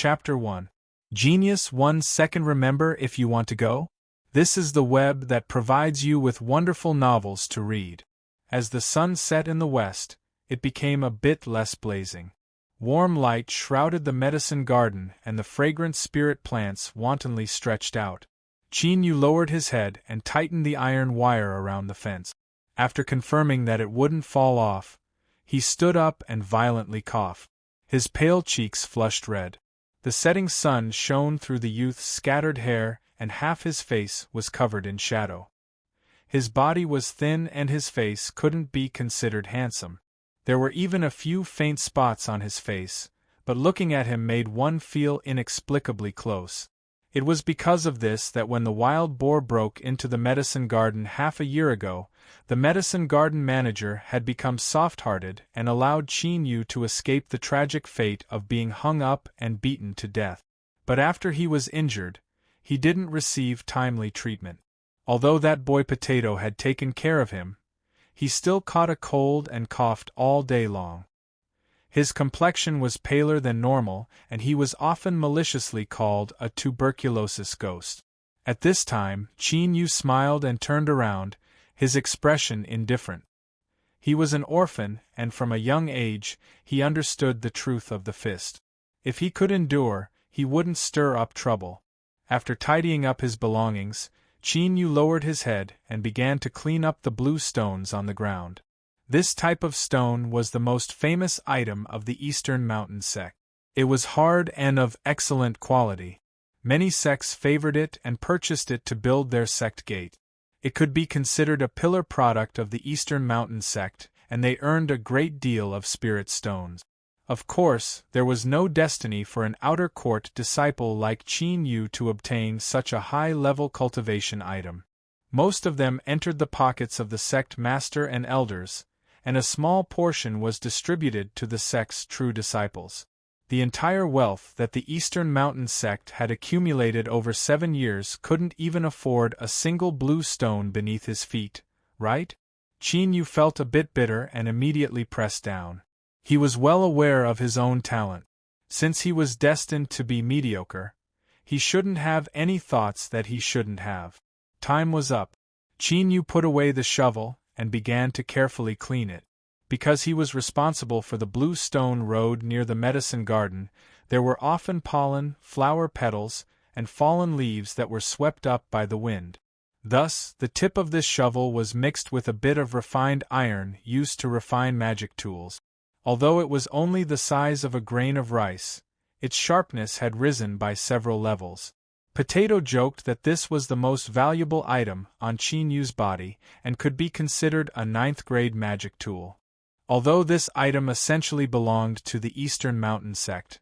Chapter 1. Genius 1 second. Remember if you want to go? This is the web that provides you with wonderful novels to read. As the sun set in the west, it became a bit less blazing. Warm light shrouded the medicine garden and the fragrant spirit plants wantonly stretched out. Qin Yu lowered his head and tightened the iron wire around the fence. After confirming that it wouldn't fall off, he stood up and violently coughed. His pale cheeks flushed red. The setting sun shone through the youth's scattered hair, and half his face was covered in shadow. His body was thin and his face couldn't be considered handsome. There were even a few faint spots on his face, but looking at him made one feel inexplicably close. It was because of this that when the wild boar broke into the medicine garden half a year ago, the medicine garden manager had become soft-hearted and allowed Qin Yu to escape the tragic fate of being hung up and beaten to death. But after he was injured, he didn't receive timely treatment. Although that boy Potato had taken care of him, he still caught a cold and coughed all day long. His complexion was paler than normal, and he was often maliciously called a tuberculosis ghost. At this time, Qin Yu smiled and turned around, his expression indifferent. He was an orphan, and from a young age, he understood the truth of the fist. If he could endure, he wouldn't stir up trouble. After tidying up his belongings, Qin Yu lowered his head and began to clean up the blue stones on the ground. This type of stone was the most famous item of the Eastern Mountain sect. It was hard and of excellent quality. Many sects favored it and purchased it to build their sect gate. It could be considered a pillar product of the Eastern Mountain sect, and they earned a great deal of spirit stones. Of course, there was no destiny for an outer court disciple like Qin Yu to obtain such a high-level cultivation item. Most of them entered the pockets of the sect master and elders, and a small portion was distributed to the sect's true disciples. The entire wealth that the Eastern Mountain sect had accumulated over 7 years couldn't even afford a single blue stone beneath his feet, right? Qin Yu felt a bit bitter and immediately pressed down. He was well aware of his own talent. Since he was destined to be mediocre, he shouldn't have any thoughts that he shouldn't have. Time was up. Qin Yu put away the shovel and began to carefully clean it. Because he was responsible for the blue stone road near the medicine garden, there were often pollen, flower petals, and fallen leaves that were swept up by the wind. Thus, the tip of this shovel was mixed with a bit of refined iron used to refine magic tools. Although it was only the size of a grain of rice, its sharpness had risen by several levels. Potato joked that this was the most valuable item on Qin Yu's body and could be considered a 9th-grade magic tool. Although this item essentially belonged to the Eastern Mountain sect,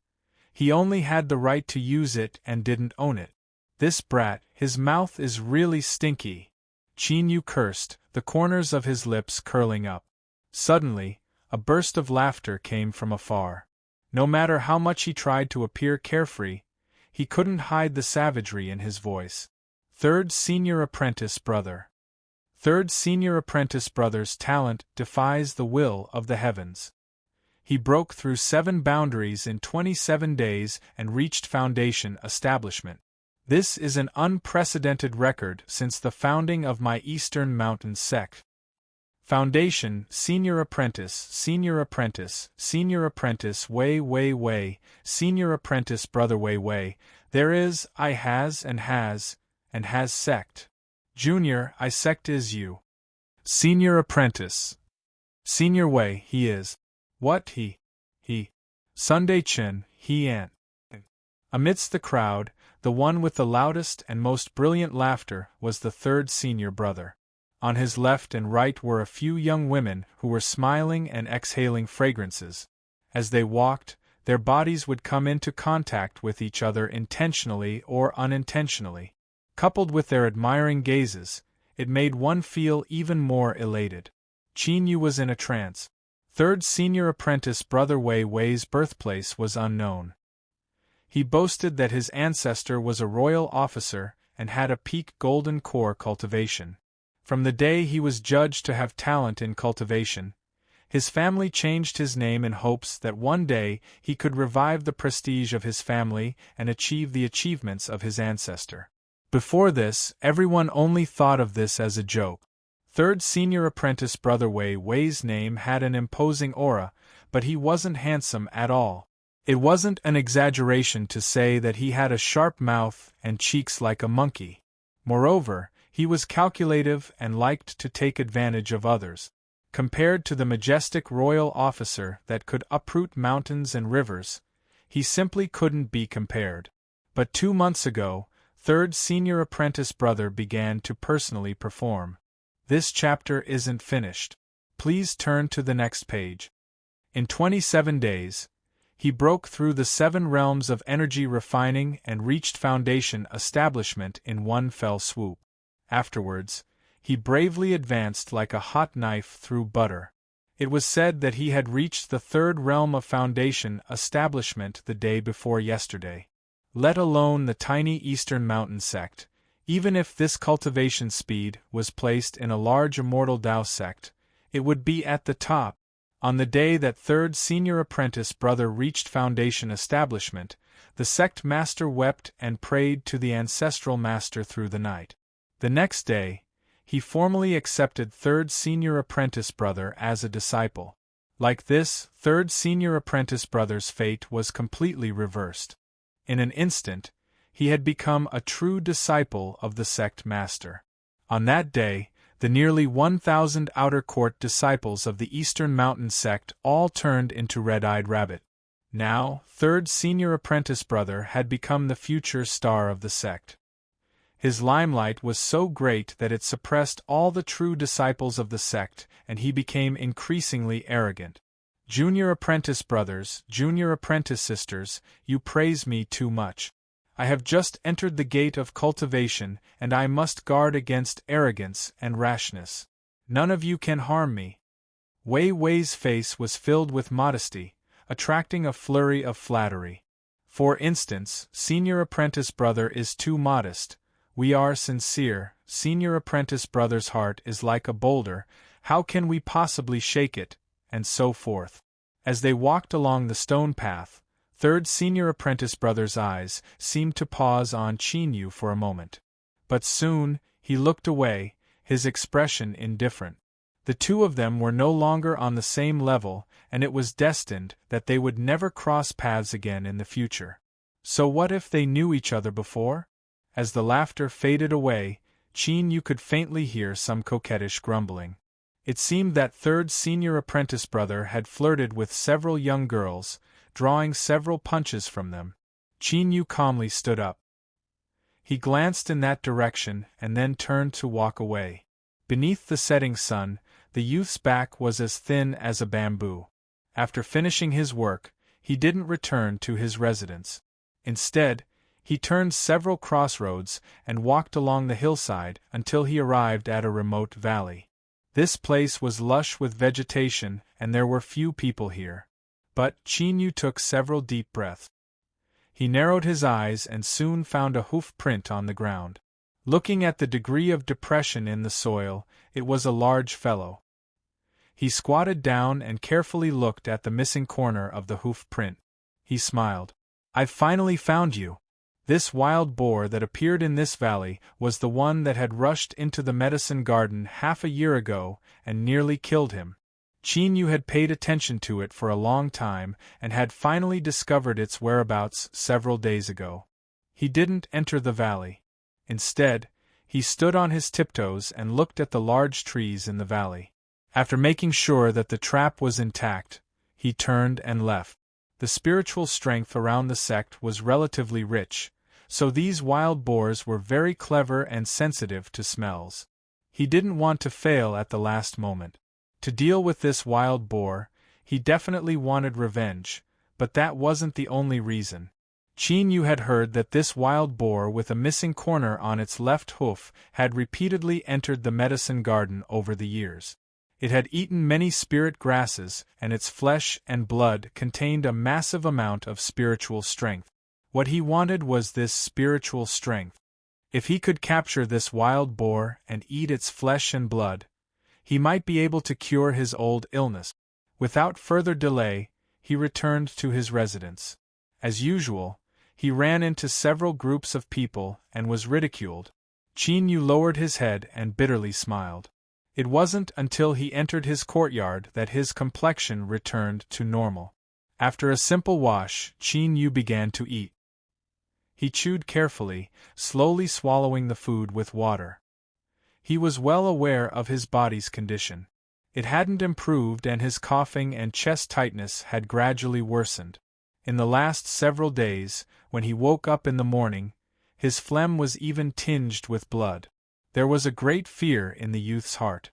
he only had the right to use it and didn't own it. This brat, his mouth is really stinky, Qin Yu cursed, the corners of his lips curling up. Suddenly, a burst of laughter came from afar. No matter how much he tried to appear carefree, he couldn't hide the savagery in his voice. Third Senior Apprentice Brother. Third Senior Apprentice Brother's talent defies the will of the heavens. He broke through 7 boundaries in 27 days and reached Foundation establishment. This is an unprecedented record since the founding of my Eastern Mountain sect. Foundation, Senior Apprentice, Senior Apprentice, Senior Apprentice, Way, Senior Apprentice Brother Way, there is, I has, and has sect. Junior, I sect is you. Senior Apprentice. Senior Way, he is. What, he. Sunday Chin, he ain't. Amidst the crowd, the one with the loudest and most brilliant laughter was the third senior brother. On his left and right were a few young women who were smiling and exhaling fragrances. As they walked, their bodies would come into contact with each other intentionally or unintentionally. Coupled with their admiring gazes, it made one feel even more elated. Qin Yu was in a trance. Third Senior Apprentice Brother Wei's birthplace was unknown. He boasted that his ancestor was a royal officer and had a peak golden core cultivation. From the day he was judged to have talent in cultivation, His family changed his name in hopes that one day he could revive the prestige of his family and achieve the achievements of his ancestor. Before this, everyone only thought of this as a joke. Third senior apprentice Brother Wei Wei's name had an imposing aura, but he wasn't handsome at all. It wasn't an exaggeration to say that he had a sharp mouth and cheeks like a monkey. Moreover, he was calculative and liked to take advantage of others. Compared to the majestic royal officer that could uproot mountains and rivers, he simply couldn't be compared. But 2 months ago, third senior apprentice brother began to personally perform. This chapter isn't finished. Please turn to the next page. In 27 days, he broke through the 7 realms of energy refining and reached foundation establishment in one fell swoop. Afterwards, he bravely advanced like a hot knife through butter. It was said that he had reached the 3rd realm of foundation establishment the day before yesterday. Let alone the tiny Eastern Mountain sect, even if this cultivation speed was placed in a large immortal Tao sect, it would be at the top. On the day that third senior apprentice brother reached foundation establishment, the sect master wept and prayed to the ancestral master through the night. The next day, he formally accepted third senior apprentice brother as a disciple. Like this, third senior apprentice brother's fate was completely reversed. In an instant, he had become a true disciple of the sect master. On that day, the nearly 1,000 outer court disciples of the Eastern Mountain sect all turned into red-eyed rabbit. Now, third senior apprentice brother had become the future star of the sect. His limelight was so great that it suppressed all the true disciples of the sect, and he became increasingly arrogant. Junior apprentice brothers, junior apprentice sisters, you praise me too much. I have just entered the gate of cultivation, and I must guard against arrogance and rashness. None of you can harm me. Wei Wei's face was filled with modesty, attracting a flurry of flattery. For instance, senior apprentice brother is too modest. We are sincere, senior apprentice brother's heart is like a boulder, how can we possibly shake it, and so forth. As they walked along the stone path, third senior apprentice brother's eyes seemed to pause on Qin for a moment. But soon, he looked away, his expression indifferent. The two of them were no longer on the same level, and it was destined that they would never cross paths again in the future. So what if they knew each other before? As the laughter faded away, Qin could faintly hear some coquettish grumbling. It seemed that third senior apprentice brother had flirted with several young girls, drawing several punches from them. Qin calmly stood up. He glanced in that direction and then turned to walk away. Beneath the setting sun, the youth's back was as thin as a bamboo. After finishing his work, he didn't return to his residence. Instead, he turned several crossroads and walked along the hillside until he arrived at a remote valley. This place was lush with vegetation and there were few people here. But Qin took several deep breaths. He narrowed his eyes and soon found a hoof print on the ground. Looking at the degree of depression in the soil, it was a large fellow. He squatted down and carefully looked at the missing corner of the hoof print. He smiled. I've finally found you. This wild boar that appeared in this valley was the one that had rushed into the medicine garden half a year ago and nearly killed him. Qin had paid attention to it for a long time and had finally discovered its whereabouts several days ago. He didn't enter the valley. Instead, he stood on his tiptoes and looked at the large trees in the valley. After making sure that the trap was intact, he turned and left. The spiritual strength around the sect was relatively rich, so these wild boars were very clever and sensitive to smells. He didn't want to fail at the last moment. To deal with this wild boar, he definitely wanted revenge, but that wasn't the only reason. Qin had heard that this wild boar with a missing corner on its left hoof had repeatedly entered the medicine garden over the years. It had eaten many spirit grasses, and its flesh and blood contained a massive amount of spiritual strength. What he wanted was this spiritual strength. If he could capture this wild boar and eat its flesh and blood, he might be able to cure his old illness. Without further delay, he returned to his residence. As usual, he ran into several groups of people and was ridiculed. Qin Yu lowered his head and bitterly smiled. It wasn't until he entered his courtyard that his complexion returned to normal. After a simple wash, Qin Yu began to eat. He chewed carefully, slowly swallowing the food with water. He was well aware of his body's condition. It hadn't improved and his coughing and chest tightness had gradually worsened. In the last several days, when he woke up in the morning, his phlegm was even tinged with blood. There was a great fear in the youth's heart.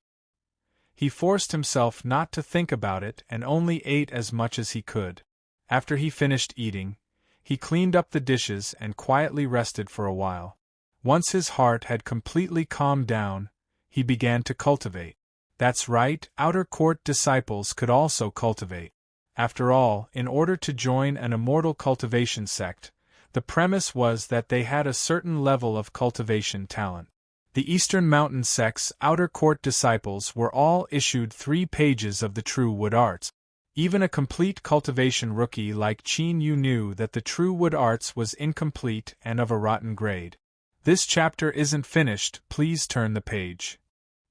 He forced himself not to think about it and only ate as much as he could. After he finished eating, he cleaned up the dishes and quietly rested for a while. Once his heart had completely calmed down, he began to cultivate. That's right, outer court disciples could also cultivate. After all, in order to join an immortal cultivation sect, the premise was that they had a certain level of cultivation talent. The Eastern Mountain sect's outer court disciples were all issued 3 pages of the true wood arts. Even a complete cultivation rookie like Qin Yu knew that the true wood arts was incomplete and of a rotten grade. This chapter isn't finished, please turn the page.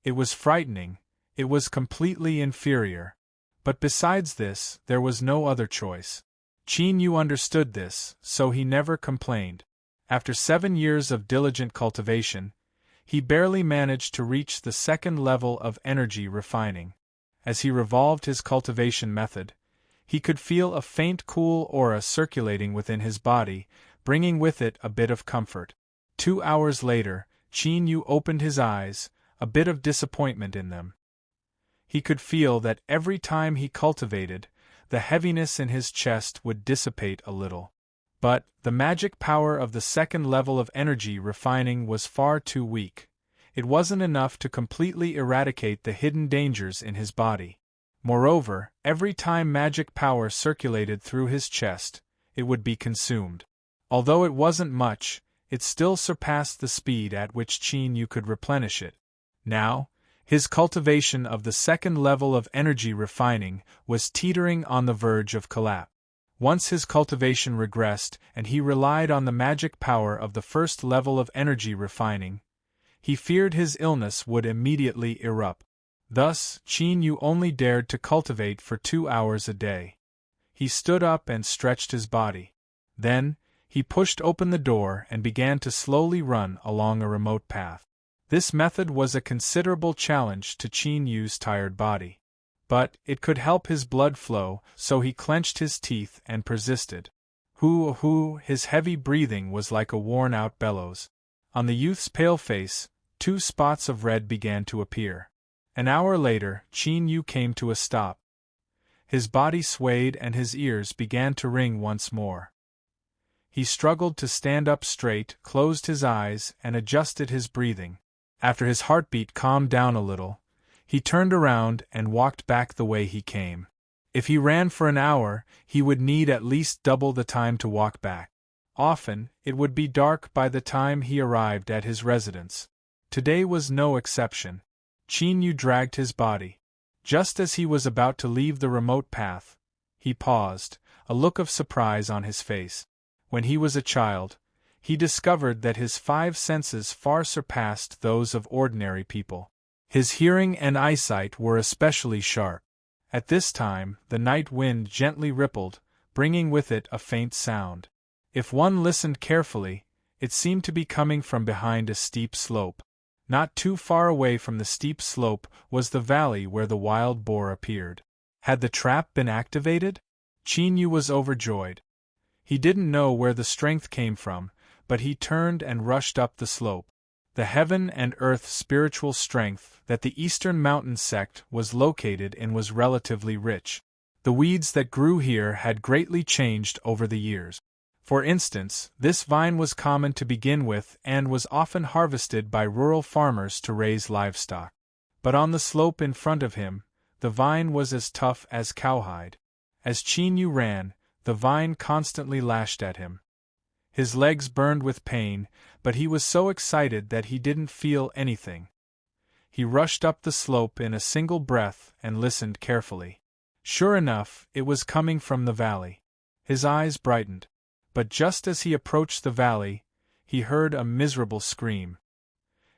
It was frightening, it was completely inferior. But besides this, there was no other choice. Qin Yu understood this, so he never complained. After 7 years of diligent cultivation, he barely managed to reach the 2nd level of energy refining. As he revolved his cultivation method, he could feel a faint cool aura circulating within his body, bringing with it a bit of comfort. 2 hours later, Qin Yu opened his eyes, a bit of disappointment in them. He could feel that every time he cultivated, the heaviness in his chest would dissipate a little. But the magic power of the 2nd level of energy refining was far too weak. It wasn't enough to completely eradicate the hidden dangers in his body. Moreover, every time magic power circulated through his chest, it would be consumed. Although it wasn't much, it still surpassed the speed at which Qin Yu could replenish it. Now, his cultivation of the 2nd level of energy refining was teetering on the verge of collapse. Once his cultivation regressed and he relied on the magic power of the 1st level of energy refining, he feared his illness would immediately erupt. Thus, Qin Yu only dared to cultivate for 2 hours a day. He stood up and stretched his body. Then, he pushed open the door and began to slowly run along a remote path. This method was a considerable challenge to Qin Yu's tired body. But it could help his blood flow, so he clenched his teeth and persisted. Hoo-hoo, his heavy breathing was like a worn-out bellows. On the youth's pale face, 2 spots of red began to appear. An hour later, Qin Yu came to a stop. His body swayed and his ears began to ring once more. He struggled to stand up straight, closed his eyes, and adjusted his breathing. After his heartbeat calmed down a little, he turned around and walked back the way he came. If he ran for an hour, he would need at least double the time to walk back. Often, it would be dark by the time he arrived at his residence. Today was no exception. Qin Yu dragged his body. Just as he was about to leave the remote path, he paused, a look of surprise on his face. When he was a child, he discovered that his 5 senses far surpassed those of ordinary people. His hearing and eyesight were especially sharp. At this time, the night wind gently rippled, bringing with it a faint sound. If one listened carefully, it seemed to be coming from behind a steep slope. Not too far away from the steep slope was the valley where the wild boar appeared. Had the trap been activated? Qin Yu was overjoyed. He didn't know where the strength came from, but he turned and rushed up the slope. The heaven and earth spiritual strength that the Eastern Mountain sect was located in was relatively rich. The weeds that grew here had greatly changed over the years. For instance, this vine was common to begin with and was often harvested by rural farmers to raise livestock. But on the slope in front of him, the vine was as tough as cowhide. As Qin Yu ran, the vine constantly lashed at him. His legs burned with pain, but he was so excited that he didn't feel anything. He rushed up the slope in a single breath and listened carefully. Sure enough, it was coming from the valley. His eyes brightened. But just as he approached the valley, he heard a miserable scream.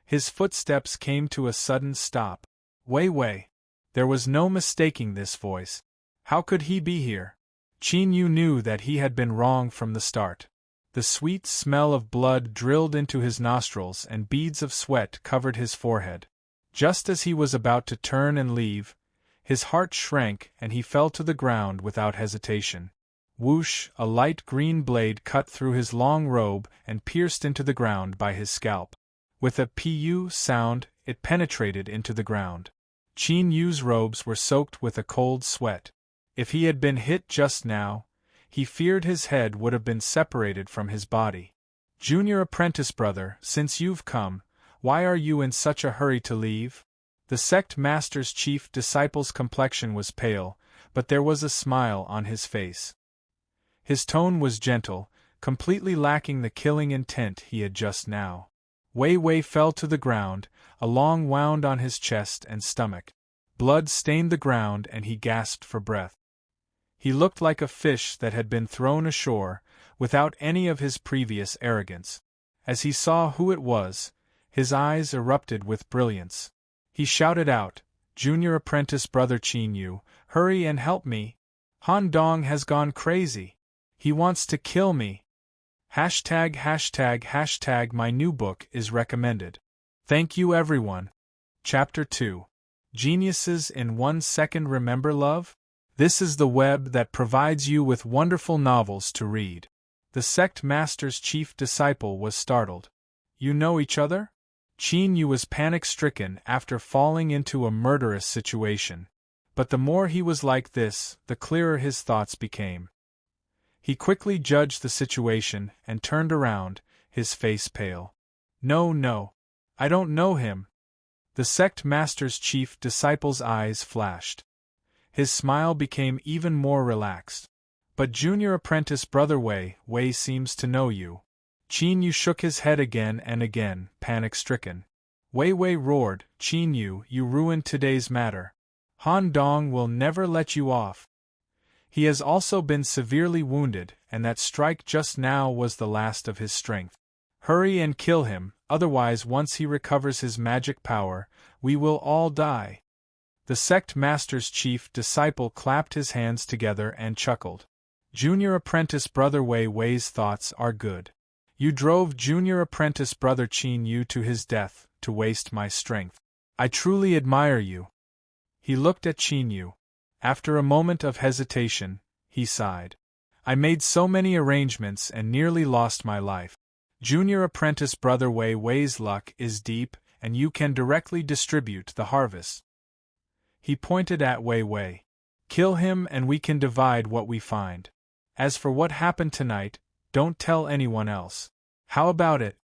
His footsteps came to a sudden stop. Wei Wei! There was no mistaking this voice. How could he be here? Qin Yu knew that he had been wrong from the start. The sweet smell of blood drilled into his nostrils and beads of sweat covered his forehead. Just as he was about to turn and leave, his heart shrank and he fell to the ground without hesitation. Whoosh! A light green blade cut through his long robe and pierced into the ground by his scalp. With a pu sound, it penetrated into the ground. Qin Yu's robes were soaked with a cold sweat. If he had been hit just now, he feared his head would have been separated from his body. Junior apprentice brother, since you've come, why are you in such a hurry to leave? The sect master's chief disciple's complexion was pale, but there was a smile on his face. His tone was gentle, completely lacking the killing intent he had just now. Wei Wei fell to the ground, a long wound on his chest and stomach. Blood stained the ground and he gasped for breath. He looked like a fish that had been thrown ashore, without any of his previous arrogance. As he saw who it was, his eyes erupted with brilliance. He shouted out, "Junior apprentice brother Qin Yu, hurry and help me! Han Dong has gone crazy! He wants to kill me! Hashtag my new book is recommended. Thank you everyone." Chapter 2. Geniuses in 1 second. Remember love? This is the web that provides you with wonderful novels to read. The sect master's chief disciple was startled. You know each other? Qin Yu was panic-stricken after falling into a murderous situation. But the more he was like this, the clearer his thoughts became. He quickly judged the situation and turned around, his face pale. No, I don't know him. The sect master's chief disciple's eyes flashed. His smile became even more relaxed. But junior apprentice brother Wei seems to know you. Qin Yu shook his head again and again, panic-stricken. Wei roared, "Qin Yu, you ruined today's matter. Han Dong will never let you off. He has also been severely wounded, and that strike just now was the last of his strength. Hurry and kill him, otherwise once he recovers his magic power, we will all die." The sect master's chief disciple clapped his hands together and chuckled. Junior apprentice brother Wei's thoughts are good. You drove junior apprentice brother Qin Yu to his death, to waste my strength. I truly admire you. He looked at Qin Yu. After a moment of hesitation, he sighed. I made so many arrangements and nearly lost my life. Junior apprentice brother Wei's luck is deep, and you can directly distribute the harvest. He pointed at Wei. Kill him and we can divide what we find. As for what happened tonight, don't tell anyone else. How about it?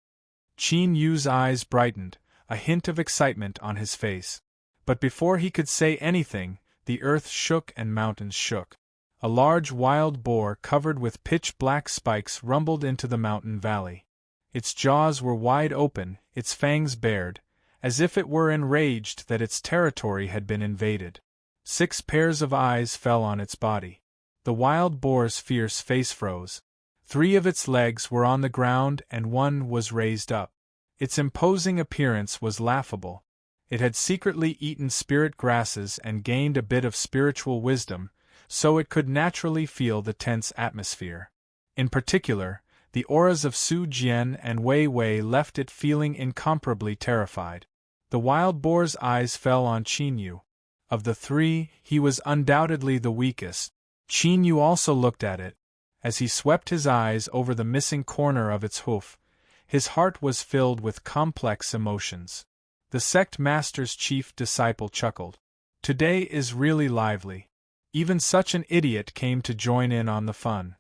Qin Yu's eyes brightened, a hint of excitement on his face. But before he could say anything, the earth shook and mountains shook. A large wild boar covered with pitch-black spikes rumbled into the mountain valley. Its jaws were wide open, its fangs bared, as if it were enraged that its territory had been invaded. 6 pairs of eyes fell on its body. The wild boar's fierce face froze. 3 of its legs were on the ground and 1 was raised up. Its imposing appearance was laughable. It had secretly eaten spirit grasses and gained a bit of spiritual wisdom, so it could naturally feel the tense atmosphere. In particular, the auras of Su Jian and Wei left it feeling incomparably terrified. The wild boar's eyes fell on Qin Yu. Of the 3, he was undoubtedly the weakest. Qin Yu also looked at it. As he swept his eyes over the missing corner of its hoof, his heart was filled with complex emotions. The sect master's chief disciple chuckled. Today is really lively. Even such an idiot came to join in on the fun.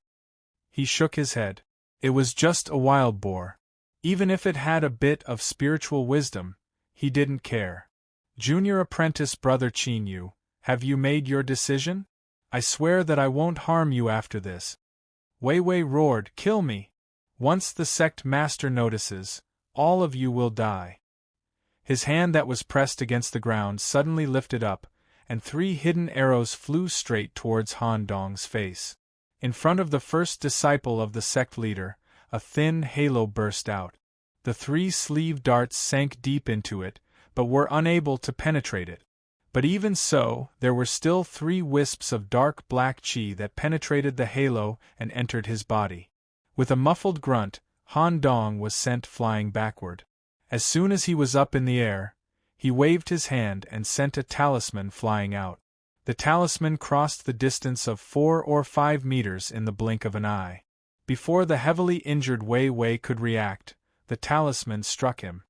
He shook his head. It was just a wild boar. Even if it had a bit of spiritual wisdom, he didn't care. Junior apprentice brother Qin Yu, have you made your decision? I swear that I won't harm you after this. Wei roared, kill me. Once the sect master notices, all of you will die. His hand that was pressed against the ground suddenly lifted up, and 3 hidden arrows flew straight towards Han Dong's face. In front of the first disciple of the sect leader, a thin halo burst out. The 3-sleeved darts sank deep into it, but were unable to penetrate it. But even so, there were still 3 wisps of dark black chi that penetrated the halo and entered his body. With a muffled grunt, Han Dong was sent flying backward. As soon as he was up in the air, he waved his hand and sent a talisman flying out. The talisman crossed the distance of 4 or 5 meters in the blink of an eye. Before the heavily injured Wei Wei could react, the talisman struck him.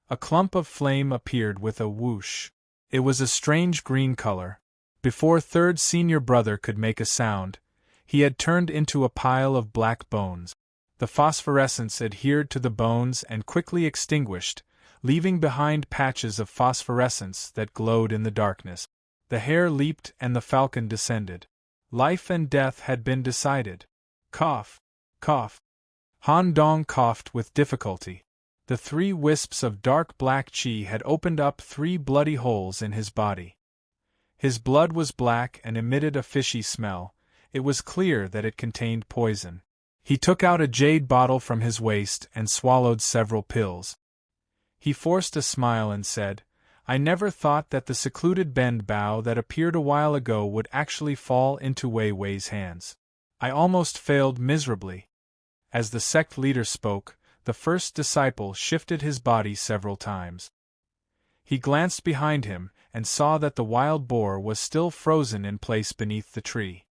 A clump of flame appeared with a whoosh. It was a strange green color. Before third senior brother could make a sound, he had turned into a pile of black bones. The phosphorescence adhered to the bones and quickly extinguished, leaving behind patches of phosphorescence that glowed in the darkness. The hare leaped and the falcon descended. Life and death had been decided. Cough, cough. Han Dong coughed with difficulty. The 3 wisps of dark black chi had opened up 3 bloody holes in his body. His blood was black and emitted a fishy smell. It was clear that it contained poison. He took out a jade bottle from his waist and swallowed several pills. He forced a smile and said, "I never thought that the secluded bend bow that appeared a while ago would actually fall into Wei Wei's hands. I almost failed miserably." As the sect leader spoke, the first disciple shifted his body several times. He glanced behind him and saw that the wild boar was still frozen in place beneath the tree.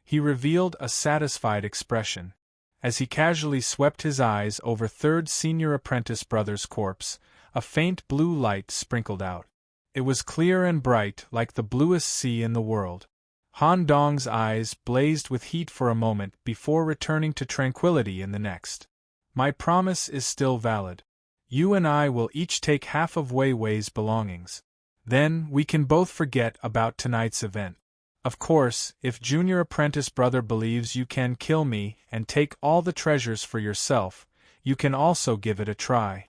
He revealed a satisfied expression. As he casually swept his eyes over third senior apprentice brother's corpse, a faint blue light sprinkled out. It was clear and bright like the bluest sea in the world. Han Dong's eyes blazed with heat for a moment before returning to tranquility in the next. "My promise is still valid. You and I will each take half of Wei Wei's belongings. Then we can both forget about tonight's event. Of course, if junior apprentice brother believes you can kill me and take all the treasures for yourself, you can also give it a try."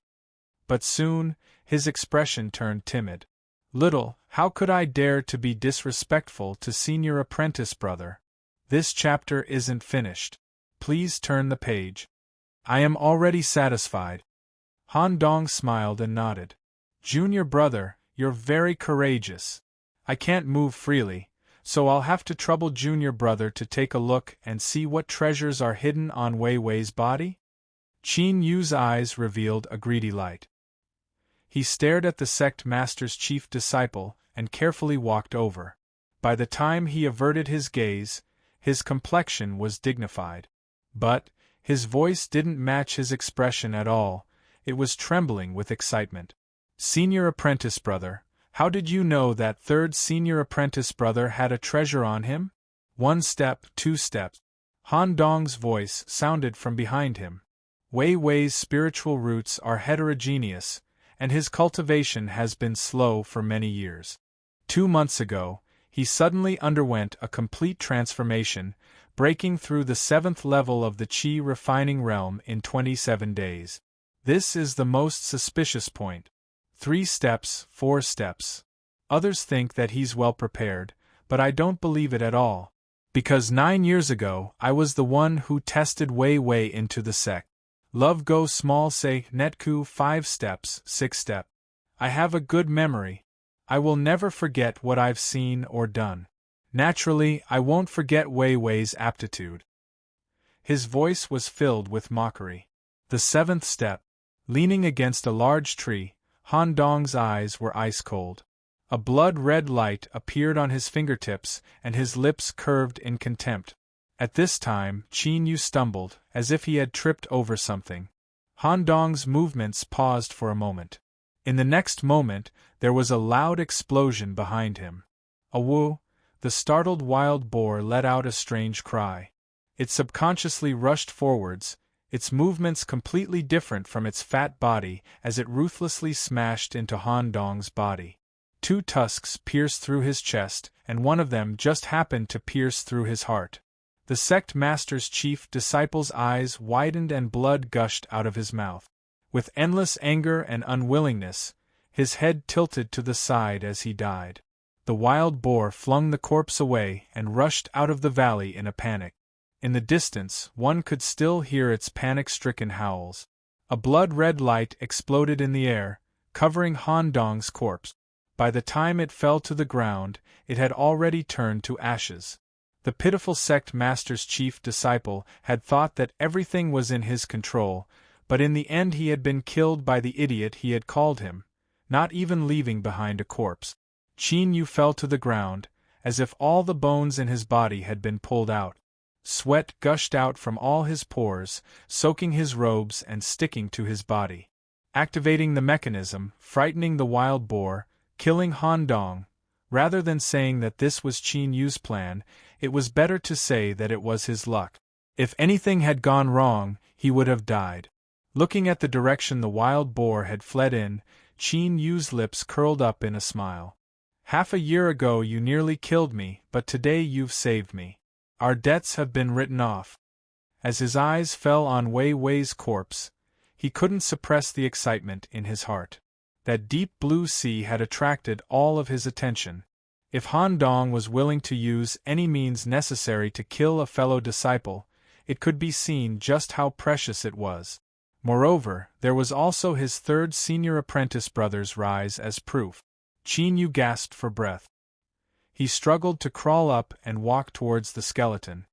But soon, his expression turned timid. "Little, how could I dare to be disrespectful to senior apprentice brother? This chapter isn't finished. Please turn the page. I am already satisfied." Han Dong smiled and nodded. "Junior brother, you're very courageous. I can't move freely, so I'll have to trouble junior brother to take a look and see what treasures are hidden on Wei Wei's body?" Qin Yu's eyes revealed a greedy light. He stared at the sect master's chief disciple and carefully walked over. By the time he averted his gaze, his complexion was dignified. But his voice didn't match his expression at all. It was trembling with excitement. "Senior apprentice brother, how did you know that third senior apprentice brother had a treasure on him?" 1 step, 2 steps. Han Dong's voice sounded from behind him. "Wei Wei's spiritual roots are heterogeneous, and his cultivation has been slow for many years. 2 months ago, he suddenly underwent a complete transformation, breaking through the 7th level of the Qi refining realm in 27 days. This is the most suspicious point. 3 steps, 4 steps. Others think that he's well prepared, but I don't believe it at all. Because 9 years ago, I was the one who tested Wei Wei into the sect. Love go small say netku 5 steps, 6 step. I have a good memory. I will never forget what I've seen or done. Naturally, I won't forget Wei Wei's aptitude." His voice was filled with mockery. The 7th step. Leaning against a large tree, Han Dong's eyes were ice-cold. A blood-red light appeared on his fingertips and his lips curved in contempt. At this time, Qin Yu stumbled, as if he had tripped over something. Han Dong's movements paused for a moment. In the next moment, there was a loud explosion behind him. A woo! The startled wild boar let out a strange cry. It subconsciously rushed forwards, its movements completely different from its fat body as it ruthlessly smashed into Han Dong's body. 2 tusks pierced through his chest, and one of them just happened to pierce through his heart. The sect master's chief disciple's eyes widened and blood gushed out of his mouth. With endless anger and unwillingness, his head tilted to the side as he died. The wild boar flung the corpse away and rushed out of the valley in a panic. In the distance, one could still hear its panic-stricken howls. A blood-red light exploded in the air, covering Han Dong's corpse. By the time it fell to the ground, it had already turned to ashes. The pitiful sect master's chief disciple had thought that everything was in his control, but in the end he had been killed by the idiot he had called him, not even leaving behind a corpse. Qin Yu fell to the ground, as if all the bones in his body had been pulled out. Sweat gushed out from all his pores, soaking his robes and sticking to his body. Activating the mechanism, frightening the wild boar, killing Han Dong. Rather than saying that this was Qin Yu's plan, it was better to say that it was his luck. If anything had gone wrong, he would have died. Looking at the direction the wild boar had fled in, Qin Yu's lips curled up in a smile. "Half a year ago you nearly killed me, but today you've saved me. Our debts have been written off." As his eyes fell on Wei Wei's corpse, he couldn't suppress the excitement in his heart. That deep blue sea had attracted all of his attention. If Han Dong was willing to use any means necessary to kill a fellow disciple, it could be seen just how precious it was. Moreover, there was also his third senior apprentice brother's rise as proof. Qin Yu gasped for breath. He struggled to crawl up and walk towards the skeleton.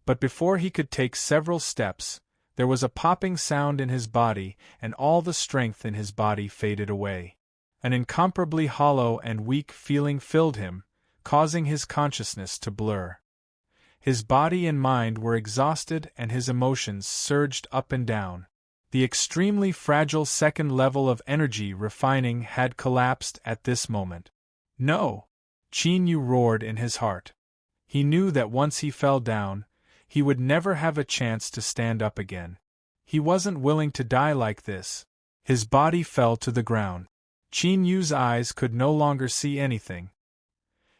But before he could take several steps, there was a popping sound in his body, and all the strength in his body faded away. An incomparably hollow and weak feeling filled him, causing his consciousness to blur. His body and mind were exhausted and his emotions surged up and down. The extremely fragile second level of energy refining had collapsed at this moment. "No!" Qin Yu roared in his heart. He knew that once he fell down, he would never have a chance to stand up again. He wasn't willing to die like this. His body fell to the ground. Qin Yu's eyes could no longer see anything.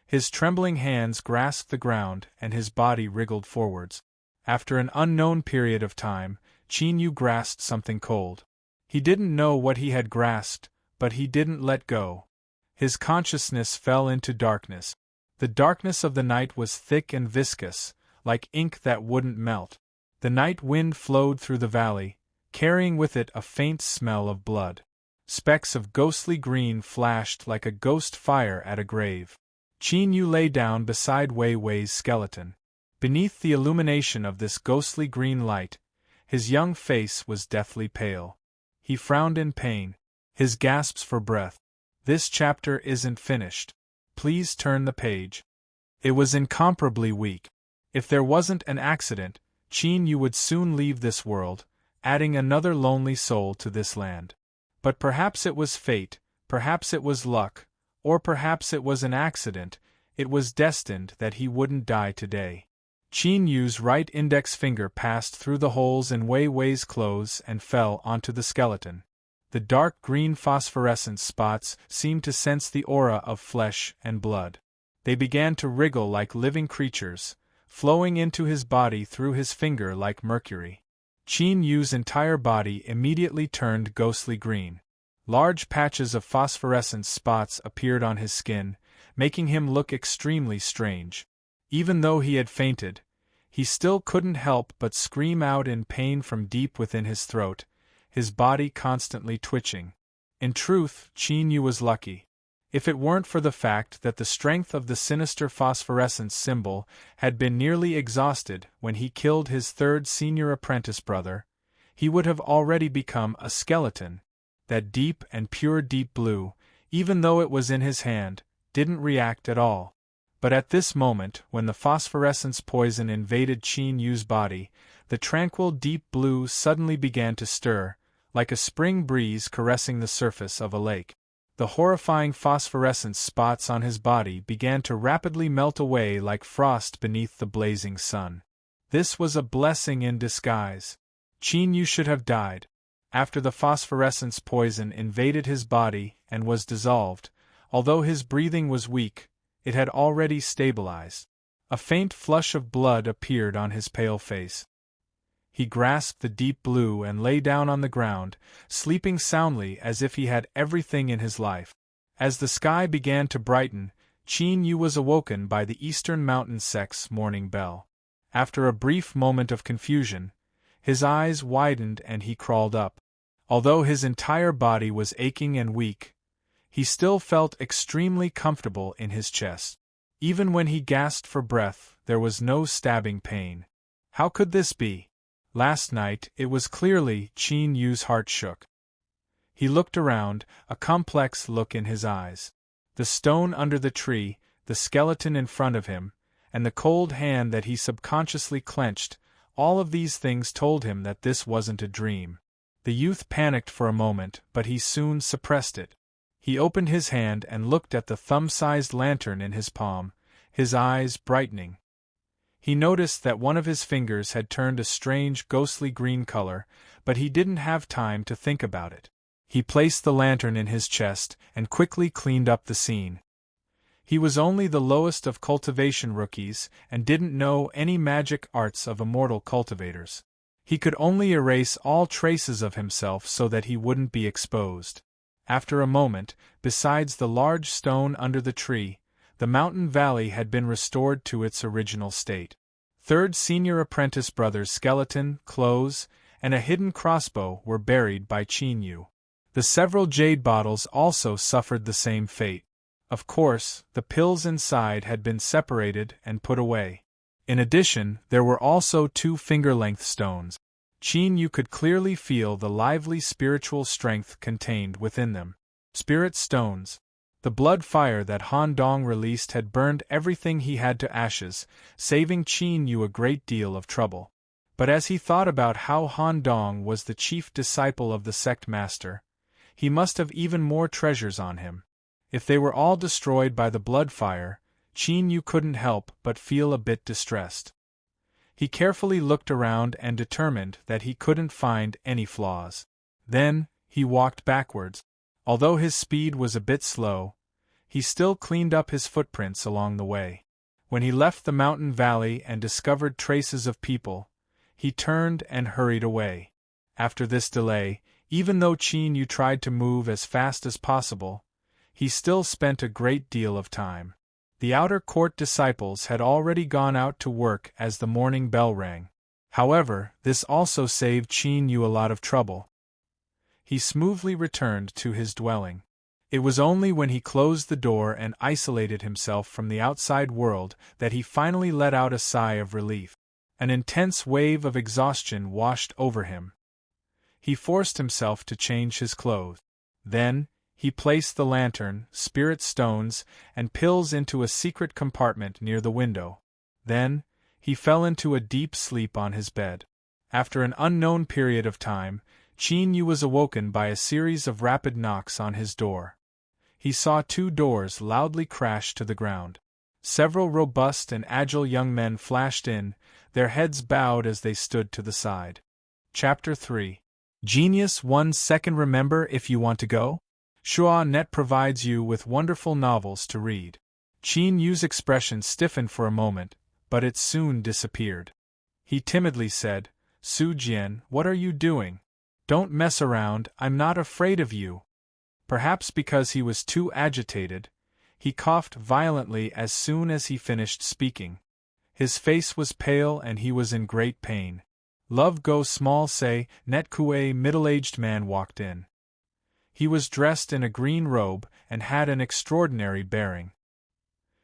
His trembling hands grasped the ground and his body wriggled forwards. After an unknown period of time, Qin Yu grasped something cold. He didn't know what he had grasped, but he didn't let go. His consciousness fell into darkness. The darkness of the night was thick and viscous, like ink that wouldn't melt. The night wind flowed through the valley, carrying with it a faint smell of blood. Specks of ghostly green flashed like a ghost fire at a grave. Qin Yu lay down beside Wei Wei's skeleton. Beneath the illumination of this ghostly green light, his young face was deathly pale. He frowned in pain. His gasps for breath. "This chapter isn't finished. Please turn the page." It was incomparably weak. If there wasn't an accident, Qin Yu would soon leave this world, adding another lonely soul to this land. But perhaps it was fate, perhaps it was luck, or perhaps it was an accident. It was destined that he wouldn't die today. Qin Yu's right index finger passed through the holes in Wei Wei's clothes and fell onto the skeleton. The dark green phosphorescent spots seemed to sense the aura of flesh and blood. They began to wriggle like living creatures, flowing into his body through his finger like mercury. Qin Yu's entire body immediately turned ghostly green. Large patches of phosphorescent spots appeared on his skin, making him look extremely strange. Even though he had fainted, he still couldn't help but scream out in pain from deep within his throat, his body constantly twitching. In truth, Qin Yu was lucky. If it weren't for the fact that the strength of the sinister phosphorescence symbol had been nearly exhausted when he killed his third senior apprentice brother, he would have already become a skeleton. That deep and pure deep blue, even though it was in his hand, didn't react at all. But at this moment, when the phosphorescence poison invaded Qin Yu's body, the tranquil deep blue suddenly began to stir, like a spring breeze caressing the surface of a lake. The horrifying phosphorescent spots on his body began to rapidly melt away like frost beneath the blazing sun. This was a blessing in disguise. Qin Yu should have died. After the phosphorescence poison invaded his body and was dissolved, although his breathing was weak, it had already stabilized. A faint flush of blood appeared on his pale face. He grasped the deep blue and lay down on the ground, sleeping soundly as if he had everything in his life. As the sky began to brighten, Qin Yu was awoken by the Eastern Mountain Sect's morning bell. After a brief moment of confusion, his eyes widened and he crawled up. Although his entire body was aching and weak, he still felt extremely comfortable in his chest. Even when he gasped for breath, there was no stabbing pain. How could this be? Last night, it was clearly Qin Yu's heart shook. He looked around, a complex look in his eyes. The stone under the tree, the skeleton in front of him, and the cold hand that he subconsciously clenched, all of these things told him that this wasn't a dream. The youth panicked for a moment, but he soon suppressed it. He opened his hand and looked at the thumb-sized lantern in his palm, his eyes brightening. He noticed that one of his fingers had turned a strange ghostly green color, but he didn't have time to think about it. He placed the lantern in his chest and quickly cleaned up the scene. He was only the lowest of cultivation rookies and didn't know any magic arts of immortal cultivators. He could only erase all traces of himself so that he wouldn't be exposed. After a moment, besides the large stone under the tree, the mountain valley had been restored to its original state. Third senior apprentice brother's skeleton, clothes, and a hidden crossbow were buried by Qin Yu. The several jade bottles also suffered the same fate. Of course, the pills inside had been separated and put away. In addition, there were also 2 finger-length stones. Qin Yu could clearly feel the lively spiritual strength contained within them. Spirit stones. The blood fire that Han Dong released had burned everything he had to ashes, saving Qin Yu a great deal of trouble. But as he thought about how Han Dong was the chief disciple of the sect master, he must have even more treasures on him. If they were all destroyed by the blood fire, Qin Yu couldn't help but feel a bit distressed. He carefully looked around and determined that he couldn't find any flaws. Then, he walked backwards. Although his speed was a bit slow, he still cleaned up his footprints along the way. When he left the mountain valley and discovered traces of people, he turned and hurried away. After this delay, even though Qin Yu tried to move as fast as possible, he still spent a great deal of time. The outer court disciples had already gone out to work as the morning bell rang. However, this also saved Qin Yu a lot of trouble. He smoothly returned to his dwelling. It was only when he closed the door and isolated himself from the outside world that he finally let out a sigh of relief. An intense wave of exhaustion washed over him. He forced himself to change his clothes. Then, he placed the lantern, spirit stones, and pills into a secret compartment near the window. Then, he fell into a deep sleep on his bed. After an unknown period of time, Qin Yu was awoken by a series of rapid knocks on his door. He saw 2 doors loudly crash to the ground. Several robust and agile young men flashed in, their heads bowed as they stood to the side. Chapter 3. Genius 1 Second. Remember if you want to go? Shua.net provides you with wonderful novels to read. Qin Yu's expression stiffened for a moment, but it soon disappeared. He timidly said, "Su Jian, what are you doing? Don't mess around, I'm not afraid of you." Perhaps because he was too agitated, he coughed violently as soon as he finished speaking. His face was pale and he was in great pain. Love Go Small Say, Netkue middle-aged man walked in. He was dressed in a green robe and had an extraordinary bearing.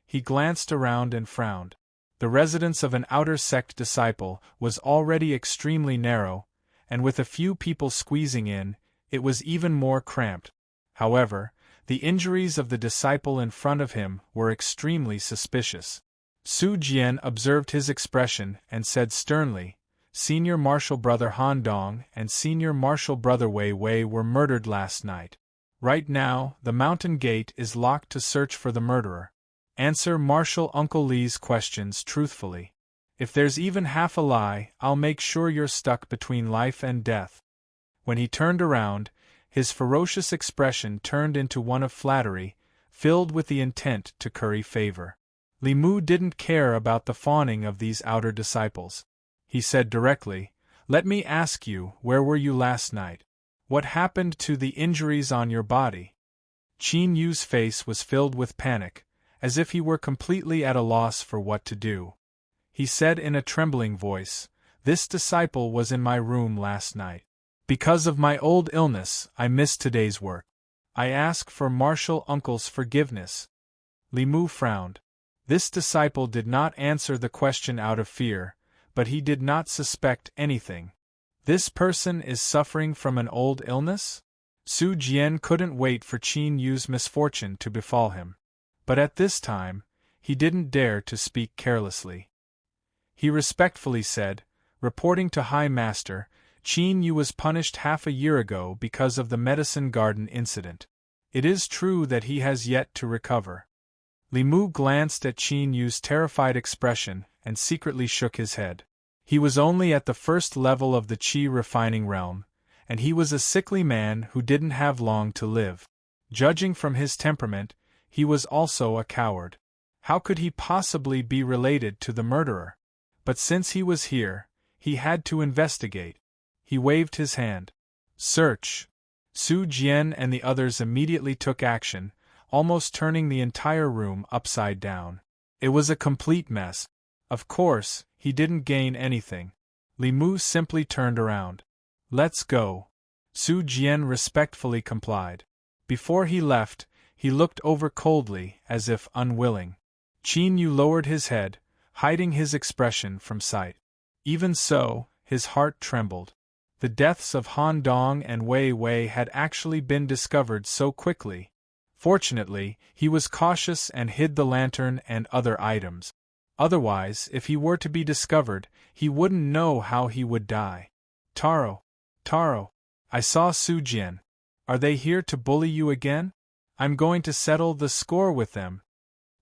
He glanced around and frowned. The residence of an outer sect disciple was already extremely narrow, and with a few people squeezing in, it was even more cramped. However, the injuries of the disciple in front of him were extremely suspicious. Su Jian observed his expression and said sternly, "Senior Marshal Brother Han Dong and Senior Marshal Brother Wei Wei were murdered last night. Right now, the mountain gate is locked to search for the murderer. Answer Marshal Uncle Li's questions truthfully. If there's even half a lie, I'll make sure you're stuck between life and death." When he turned around, his ferocious expression turned into one of flattery, filled with the intent to curry favor. Li Mu didn't care about the fawning of these outer disciples. He said directly, "Let me ask you, where were you last night? What happened to the injuries on your body?" Qin Yu's face was filled with panic, as if he were completely at a loss for what to do. He said in a trembling voice, "This disciple was in my room last night. Because of my old illness, I missed today's work. I ask for Marshal Uncle's forgiveness." Li Mu frowned. This disciple did not answer the question out of fear, but he did not suspect anything. This person is suffering from an old illness? Su Jian couldn't wait for Qin Yu's misfortune to befall him. But at this time, he didn't dare to speak carelessly. He respectfully said, reporting to High Master, Qin Yu was punished half a year ago because of the medicine garden incident. It is true that he has yet to recover. Li Mu glanced at Qin Yu's terrified expression and secretly shook his head. He was only at the first level of the qi refining realm, and he was a sickly man who didn't have long to live. Judging from his temperament, he was also a coward. How could he possibly be related to the murderer? But since he was here, he had to investigate. He waved his hand. "Search!" Su Jian and the others immediately took action, almost turning the entire room upside down. It was a complete mess. Of course, he didn't gain anything. Li Mu simply turned around. "Let's go." Su Jian respectfully complied. Before he left, he looked over coldly, as if unwilling. Qin Yu lowered his head, hiding his expression from sight. Even so, his heart trembled. The deaths of Han Dong and Wei Wei had actually been discovered so quickly. Fortunately, he was cautious and hid the lantern and other items. Otherwise, if he were to be discovered, he wouldn't know how he would die. Taro, I saw Su Jian. Are they here to bully you again? I'm going to settle the score with them."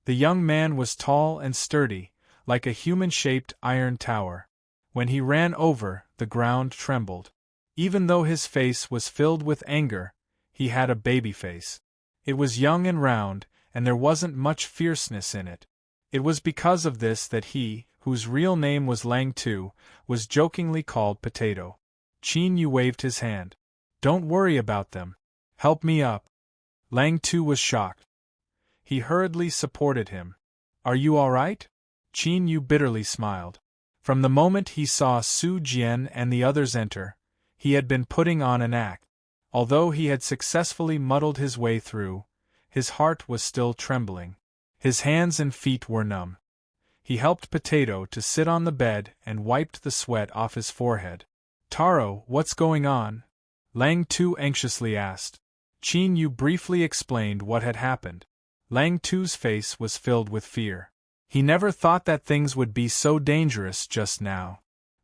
The young man was tall and sturdy, like a human-shaped iron tower. When he ran over, the ground trembled. Even though his face was filled with anger, he had a baby face. It was young and round, and there wasn't much fierceness in it. It was because of this that he, whose real name was Lang Tu, was jokingly called Potato. Qin Yu waved his hand. "Don't worry about them. Help me up." Lang Tu was shocked. He hurriedly supported him. "Are you all right?" Qin Yu bitterly smiled. From the moment he saw Su Jian and the others enter, he had been putting on an act. Although he had successfully muddled his way through, his heart was still trembling. His hands and feet were numb. He helped Potato to sit on the bed and wiped the sweat off his forehead. "Taro, what's going on?" Lang Tu anxiously asked. Qin Yu briefly explained what had happened. Lang Tu's face was filled with fear. He never thought that things would be so dangerous just now.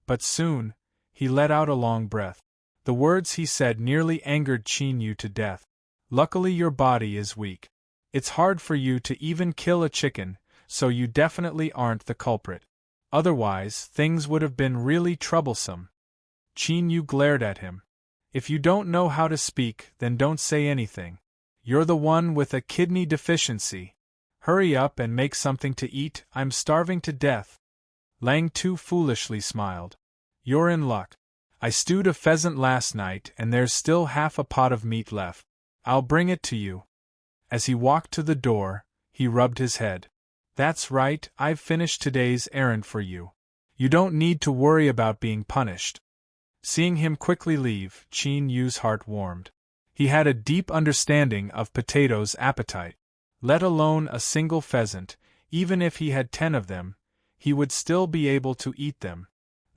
But soon, he let out a long breath. The words he said nearly angered Qin Yu to death. "Luckily your body is weak. It's hard for you to even kill a chicken, so you definitely aren't the culprit. Otherwise, things would have been really troublesome." Qin Yu glared at him. "If you don't know how to speak, then don't say anything. You're the one with a kidney deficiency. Hurry up and make something to eat, I'm starving to death." Lang Tu foolishly smiled. "You're in luck. I stewed a pheasant last night and there's still half a pot of meat left. I'll bring it to you." As he walked to the door, he rubbed his head. "That's right, I've finished today's errand for you. You don't need to worry about being punished." Seeing him quickly leave, Qin Yu's heart warmed. He had a deep understanding of Potato's appetite. Let alone a single pheasant, even if he had 10 of them, he would still be able to eat them.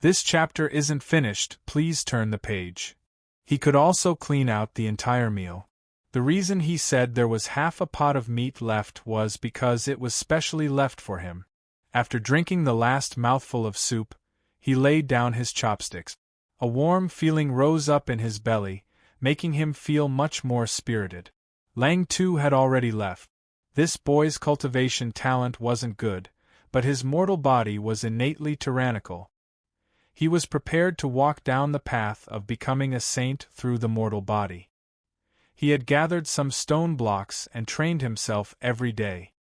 This chapter isn't finished, please turn the page. He could also clean out the entire meal. The reason he said there was half a pot of meat left was because it was specially left for him. After drinking the last mouthful of soup, he laid down his chopsticks. A warm feeling rose up in his belly, making him feel much more spirited. Lang Tu had already left. This boy's cultivation talent wasn't good, but his mortal body was innately tyrannical. He was prepared to walk down the path of becoming a saint through the mortal body. He had gathered some stone blocks and trained himself every day.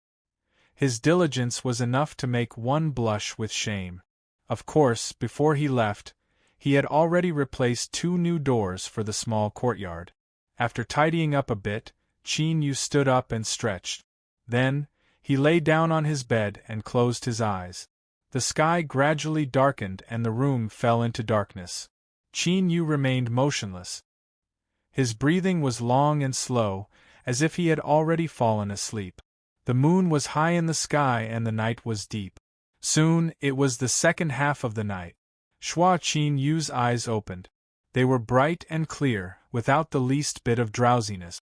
His diligence was enough to make one blush with shame. Of course, before he left, he had already replaced 2 new doors for the small courtyard. After tidying up a bit, Qin Yu stood up and stretched. Then, He lay down on his bed and closed his eyes. The sky gradually darkened and the room fell into darkness. Qin Yu remained motionless. His breathing was long and slow, as if he had already fallen asleep. The moon was high in the sky and the night was deep. Soon, it was the second half of the night. Qin Yu's eyes opened. They were bright and clear, without the least bit of drowsiness.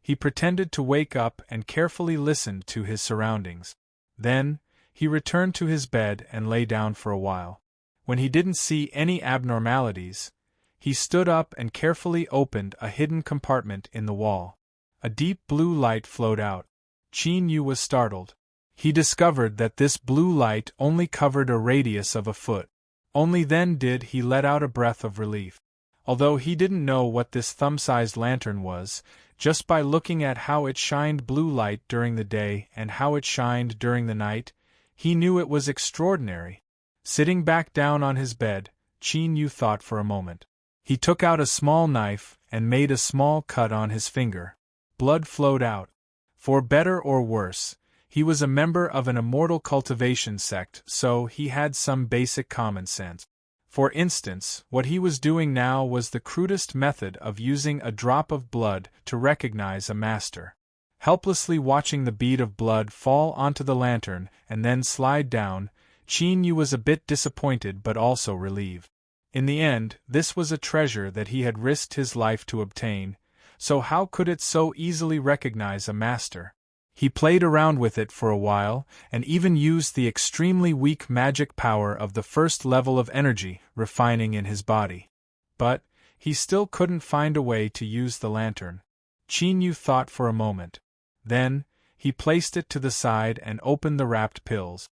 He pretended to wake up and carefully listened to his surroundings. Then, he returned to his bed and lay down for a while. When he didn't see any abnormalities, he stood up and carefully opened a hidden compartment in the wall. A deep blue light flowed out. Qin Yu was startled. He discovered that this blue light only covered a radius of a foot. Only then did he let out a breath of relief. Although he didn't know what this thumb-sized lantern was, just by looking at how it shined blue light during the day and how it shined during the night, he knew it was extraordinary. Sitting back down on his bed, Qin Yu thought for a moment. He took out a small knife and made a small cut on his finger. Blood flowed out. For better or worse, he was a member of an immortal cultivation sect, so he had some basic common sense. For instance, what he was doing now was the crudest method of using a drop of blood to recognize a master. Helplessly watching the bead of blood fall onto the lantern and then slide down, Qin Yu was a bit disappointed but also relieved. In the end, this was a treasure that he had risked his life to obtain, so how could it so easily recognize a master? He played around with it for a while, and even used the extremely weak magic power of the first level of energy, refining in his body. But, he still couldn't find a way to use the lantern. Qin Yu thought for a moment. Then, he placed it to the side and opened the wrapped pills.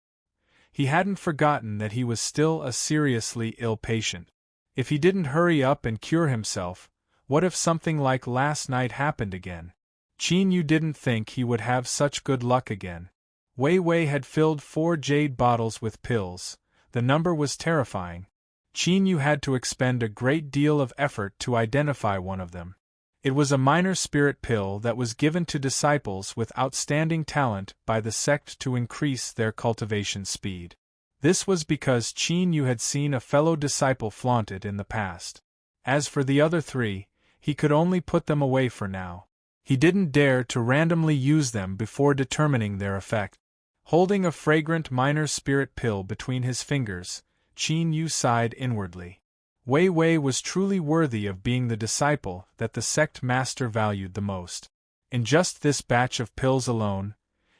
He hadn't forgotten that he was still a seriously ill patient. If he didn't hurry up and cure himself, what if something like last night happened again? Qin Yu didn't think he would have such good luck again. Wei Wei had filled 4 jade bottles with pills. The number was terrifying. Qin Yu had to expend a great deal of effort to identify one of them. It was a minor spirit pill that was given to disciples with outstanding talent by the sect to increase their cultivation speed. This was because Qin Yu had seen a fellow disciple flaunt it in the past. As for the other 3, he could only put them away for now. He didn't dare to randomly use them before determining their effect. Holding a fragrant minor spirit pill between his fingers, Qin Yu sighed inwardly. Wei Wei was truly worthy of being the disciple that the sect master valued the most. In just this batch of pills alone,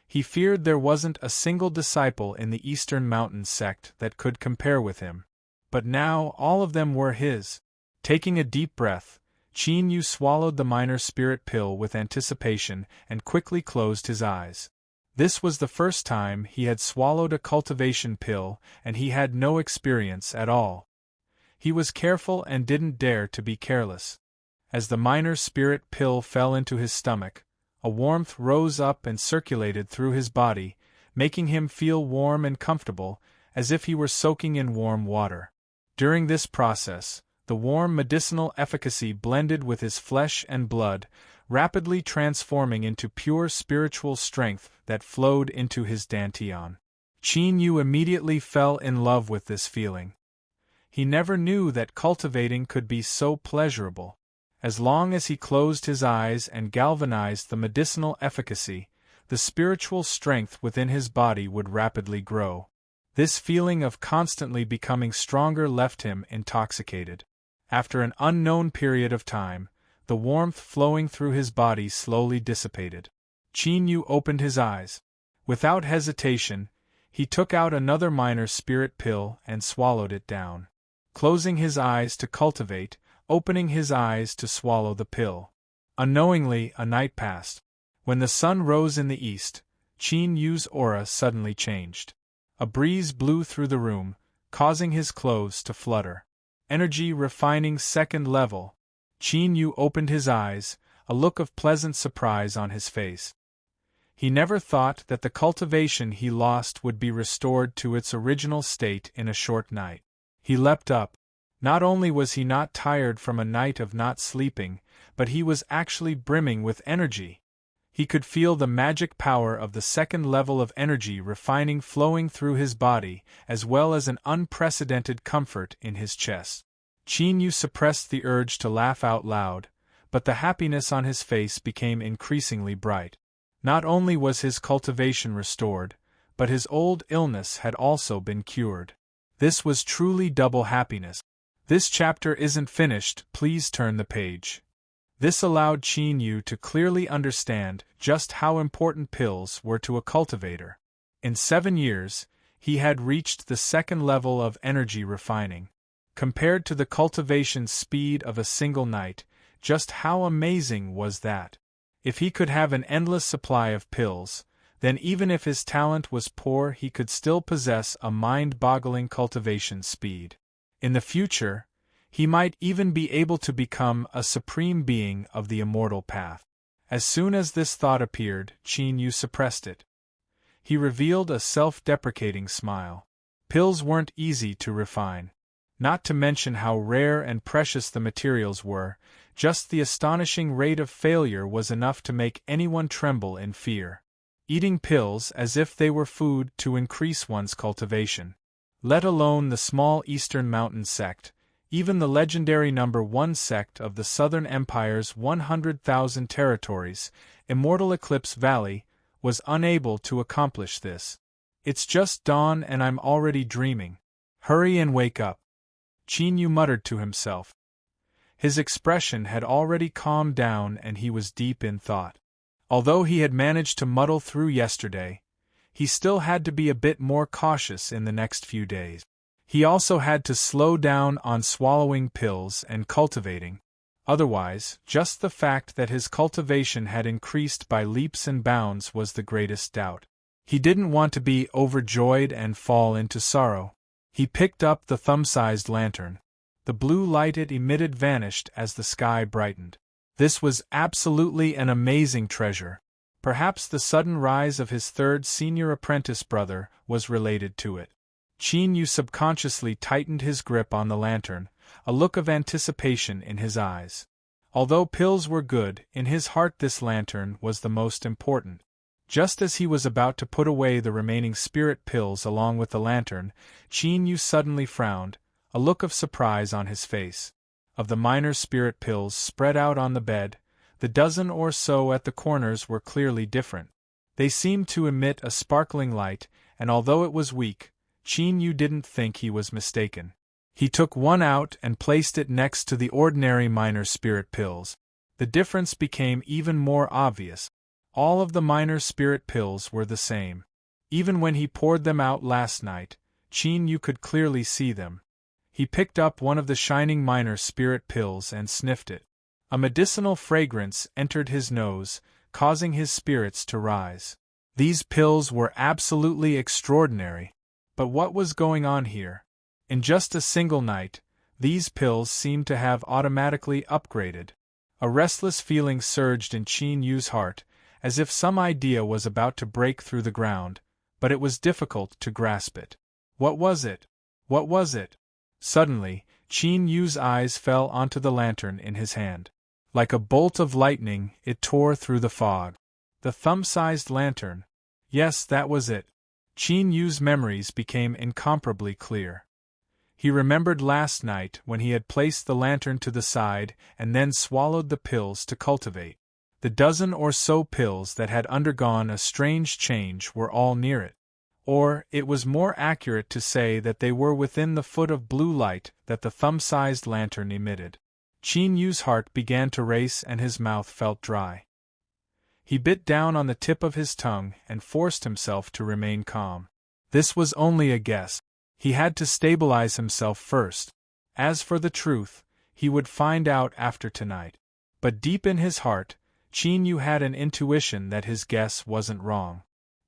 he feared there wasn't a single disciple in the Eastern Mountain sect that could compare with him. But now all of them were his. Taking a deep breath, Qin Yu swallowed the minor spirit pill with anticipation and quickly closed his eyes. This was the first time he had swallowed a cultivation pill, and he had no experience at all. He was careful and didn't dare to be careless. As the minor spirit pill fell into his stomach, a warmth rose up and circulated through his body, making him feel warm and comfortable, as if he were soaking in warm water. During this process, the warm medicinal efficacy blended with his flesh and blood, rapidly transforming into pure spiritual strength that flowed into his dantian. Qin Yu immediately fell in love with this feeling. He never knew that cultivating could be so pleasurable. As long as he closed his eyes and galvanized the medicinal efficacy, the spiritual strength within his body would rapidly grow. This feeling of constantly becoming stronger left him intoxicated. After an unknown period of time, the warmth flowing through his body slowly dissipated. Qin Yu opened his eyes. Without hesitation, he took out another minor spirit pill and swallowed it down. Closing his eyes to cultivate, opening his eyes to swallow the pill. Unknowingly, a night passed. When the sun rose in the east, Qin Yu's aura suddenly changed. A breeze blew through the room, causing his clothes to flutter. Energy refining second level. Qin Yu opened his eyes, a look of pleasant surprise on his face. He never thought that the cultivation he lost would be restored to its original state in a short night. He leapt up. Not only was he not tired from a night of not sleeping, but he was actually brimming with energy. He could feel the magic power of the second level of energy refining flowing through his body, as well as an unprecedented comfort in his chest. Qin Yu suppressed the urge to laugh out loud, but the happiness on his face became increasingly bright. Not only was his cultivation restored, but his old illness had also been cured. This was truly double happiness. This chapter isn't finished, please turn the page. This allowed Qin Yu to clearly understand just how important pills were to a cultivator. In 7 years, he had reached the second level of energy refining. Compared to the cultivation speed of a single night, just how amazing was that? If he could have an endless supply of pills, then even if his talent was poor he could still possess a mind-boggling cultivation speed. In the future, he might even be able to become a supreme being of the immortal path. As soon as this thought appeared, Qin Yu suppressed it. He revealed a self-deprecating smile. Pills weren't easy to refine. Not to mention how rare and precious the materials were, just the astonishing rate of failure was enough to make anyone tremble in fear. Eating pills as if they were food to increase one's cultivation. Let alone the small Eastern Mountain sect, even the legendary number 1 sect of the Southern Empire's 100,000 territories, Immortal Eclipse Valley, was unable to accomplish this. It's just dawn and I'm already dreaming. Hurry and wake up. Qin Yu muttered to himself. His expression had already calmed down and he was deep in thought. Although he had managed to muddle through yesterday, he still had to be a bit more cautious in the next few days. He also had to slow down on swallowing pills and cultivating. Otherwise, just the fact that his cultivation had increased by leaps and bounds was the greatest doubt. He didn't want to be overjoyed and fall into sorrow. He picked up the thumb-sized lantern. The blue light it emitted vanished as the sky brightened. This was absolutely an amazing treasure. Perhaps the sudden rise of his third senior apprentice brother was related to it. Qin Yu subconsciously tightened his grip on the lantern, a look of anticipation in his eyes. Although pills were good, in his heart this lantern was the most important. Just as he was about to put away the remaining spirit pills along with the lantern, Qin Yu suddenly frowned, a look of surprise on his face. Of the minor spirit pills spread out on the bed, the dozen or so at the corners were clearly different. They seemed to emit a sparkling light, and although it was weak, Qin Yu didn't think he was mistaken. He took one out and placed it next to the ordinary minor spirit pills. The difference became even more obvious. All of the minor spirit pills were the same. Even when he poured them out last night, Qin Yu could clearly see them. He picked up one of the shining minor spirit pills and sniffed it. A medicinal fragrance entered his nose, causing his spirits to rise. These pills were absolutely extraordinary. But what was going on here? In just a single night, these pills seemed to have automatically upgraded. A restless feeling surged in Qin Yu's heart, as if some idea was about to break through the ground, but it was difficult to grasp it. What was it? What was it? Suddenly, Qin Yu's eyes fell onto the lantern in his hand. Like a bolt of lightning, it tore through the fog. The thumb-sized lantern. Yes, that was it. Qin Yu's memories became incomparably clear. He remembered last night when he had placed the lantern to the side and then swallowed the pills to cultivate. The dozen or so pills that had undergone a strange change were all near it. Or, it was more accurate to say that they were within the foot of blue light that the thumb-sized lantern emitted. Qin Yu's heart began to race and his mouth felt dry. He bit down on the tip of his tongue and forced himself to remain calm. This was only a guess. He had to stabilize himself first. As for the truth, he would find out after tonight. But deep in his heart, Qin Yu had an intuition that his guess wasn't wrong.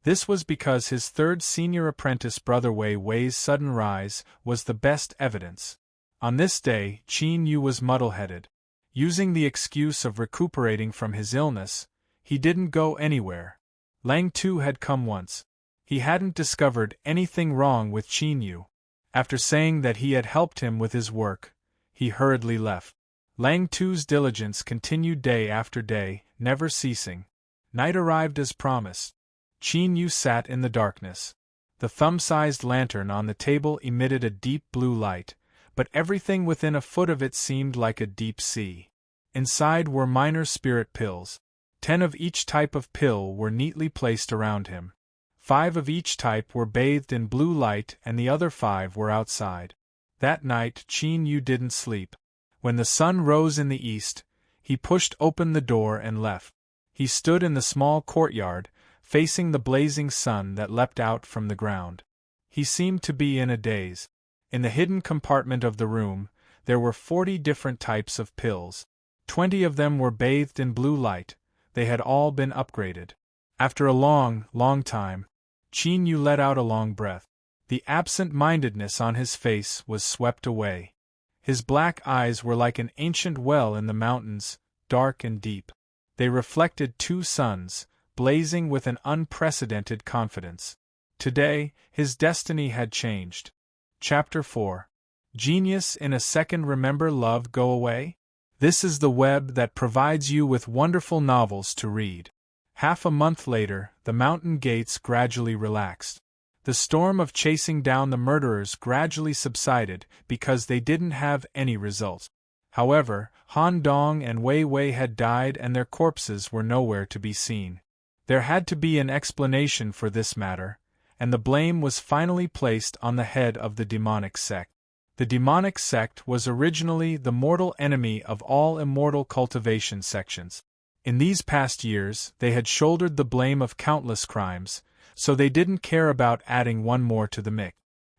This was because his third senior apprentice brother Wei Wei's sudden rise was the best evidence. On this day, Qin Yu was muddle-headed. Using the excuse of recuperating from his illness, he didn't go anywhere. Lang Tu had come once. He hadn't discovered anything wrong with Qin Yu. After saying that he had helped him with his work, he hurriedly left. Lang Tu's diligence continued day after day, never ceasing. Night arrived as promised. Qin Yu sat in the darkness. The thumb-sized lantern on the table emitted a deep blue light, but everything within a foot of it seemed like a deep sea. Inside were minor spirit pills. 10 of each type of pill were neatly placed around him. 5 of each type were bathed in blue light and the other 5 were outside. That night Qin Yu didn't sleep. When the sun rose in the east, he pushed open the door and left. He stood in the small courtyard, facing the blazing sun that leapt out from the ground. He seemed to be in a daze. In the hidden compartment of the room, there were 40 different types of pills. 20 of them were bathed in blue light. They had all been upgraded. After a long, long time, Qin Yu let out a long breath. The absent-mindedness on his face was swept away. His black eyes were like an ancient well in the mountains, dark and deep. They reflected 2 suns, blazing with an unprecedented confidence. Today, his destiny had changed. Chapter 4. Genius in a Second. Remember love go away? This is the web that provides you with wonderful novels to read. Half a month later, the mountain gates gradually relaxed. The storm of chasing down the murderers gradually subsided because they didn't have any results. However, Han Dong and Wei Wei had died and their corpses were nowhere to be seen. There had to be an explanation for this matter, and the blame was finally placed on the head of the demonic sect. The demonic sect was originally the mortal enemy of all immortal cultivation sections. In these past years, they had shouldered the blame of countless crimes, so they didn't care about adding one more to the mix.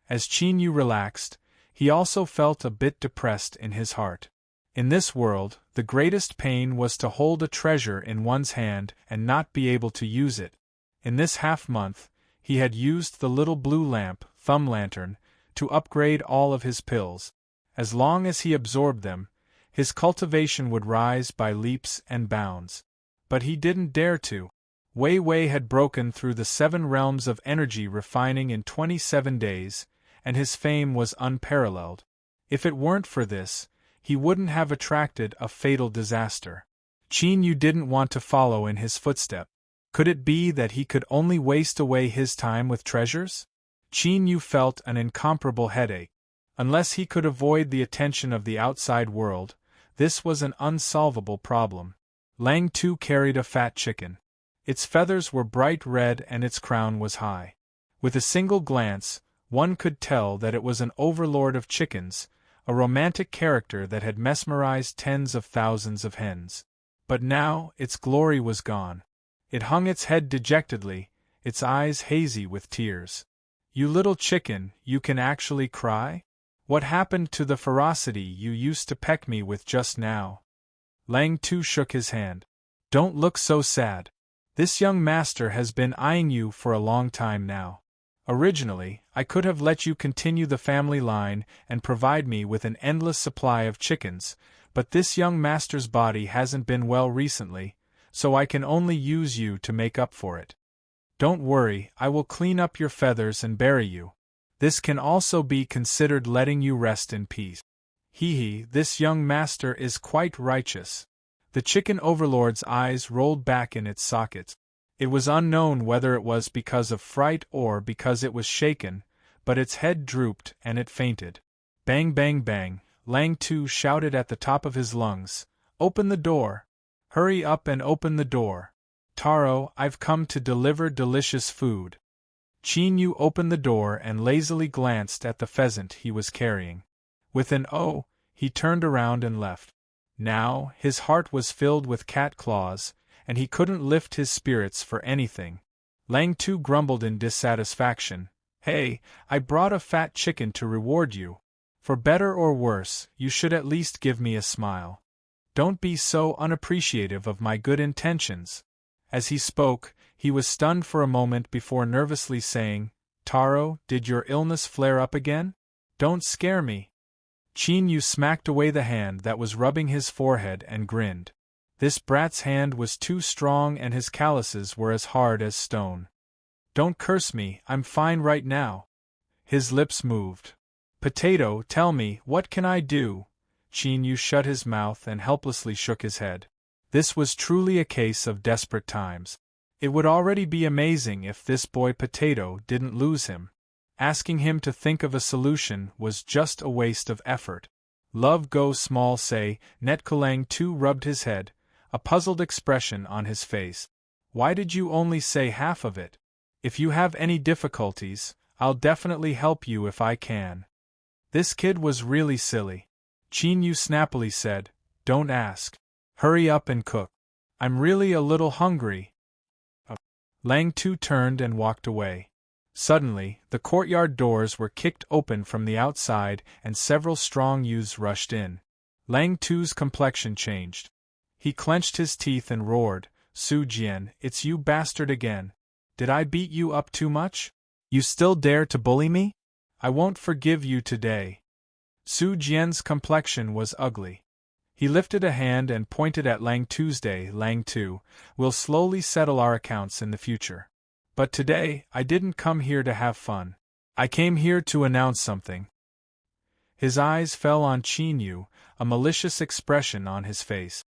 As Qin Yu relaxed, he also felt a bit depressed in his heart. In this world, the greatest pain was to hold a treasure in one's hand and not be able to use it. In this half-month, he had used the little blue lamp, thumb lantern, to upgrade all of his pills. As long as he absorbed them, his cultivation would rise by leaps and bounds. But he didn't dare to. Wei Wei had broken through the 7 realms of energy refining in 27 days, and his fame was unparalleled. If it weren't for this, he wouldn't have attracted a fatal disaster. Qin Yu didn't want to follow in his footsteps. Could it be that he could only waste away his time with treasures? Qin Yu felt an incomparable headache. Unless he could avoid the attention of the outside world, this was an unsolvable problem. Lang Tu carried a fat chicken. Its feathers were bright red and its crown was high. With a single glance, one could tell that it was an overlord of chickens, a romantic character that had mesmerized tens of thousands of hens. But now, its glory was gone. It hung its head dejectedly, its eyes hazy with tears. "You little chicken, you can actually cry? What happened to the ferocity you used to peck me with just now?" Lang Tu shook his hand. "Don't look so sad. This young master has been eyeing you for a long time now. Originally, I could have let you continue the family line and provide me with an endless supply of chickens, but this young master's body hasn't been well recently, so I can only use you to make up for it. Don't worry, I will clean up your feathers and bury you. This can also be considered letting you rest in peace. Hee, this young master is quite righteous." The chicken overlord's eyes rolled back in its sockets. It was unknown whether it was because of fright or because it was shaken, but its head drooped and it fainted. Bang bang bang, Lang Tu shouted at the top of his lungs, "Open the door! Hurry up and open the door! Taro, I've come to deliver delicious food." Qin Yu opened the door and lazily glanced at the pheasant he was carrying. With an "oh," he turned around and left. Now, his heart was filled with cat claws, and he couldn't lift his spirits for anything. Lang Tu grumbled in dissatisfaction, "Hey, I brought a fat chicken to reward you. For better or worse, you should at least give me a smile. Don't be so unappreciative of my good intentions." As he spoke, he was stunned for a moment before nervously saying, "Taro, did your illness flare up again? Don't scare me." Qin Yu smacked away the hand that was rubbing his forehead and grinned. This brat's hand was too strong and his calluses were as hard as stone. "Don't curse me, I'm fine right now." His lips moved. "Potato, tell me, what can I do?" Qin Yu shut his mouth and helplessly shook his head. This was truly a case of desperate times. It would already be amazing if this boy Potato didn't lose him. Asking him to think of a solution was just a waste of effort. Love go small say, Net Kulang too rubbed his head, a puzzled expression on his face. Why did you only say half of it? If you have any difficulties, I'll definitely help you if I can. This kid was really silly. Chin Yu snappily said, Don't ask. Hurry up and cook. I'm really a little hungry. Lang Tu turned and walked away. Suddenly, the courtyard doors were kicked open from the outside and several strong youths rushed in. Lang Tu's complexion changed. He clenched his teeth and roared, Su Jian, it's you bastard again. Did I beat you up too much? You still dare to bully me? I won't forgive you today. Su Jian's complexion was ugly. He lifted a hand and pointed at Lang Tuesday. Lang Tu, we'll slowly settle our accounts in the future. But today, I didn't come here to have fun. I came here to announce something. His eyes fell on Chin Yu, a malicious expression on his face.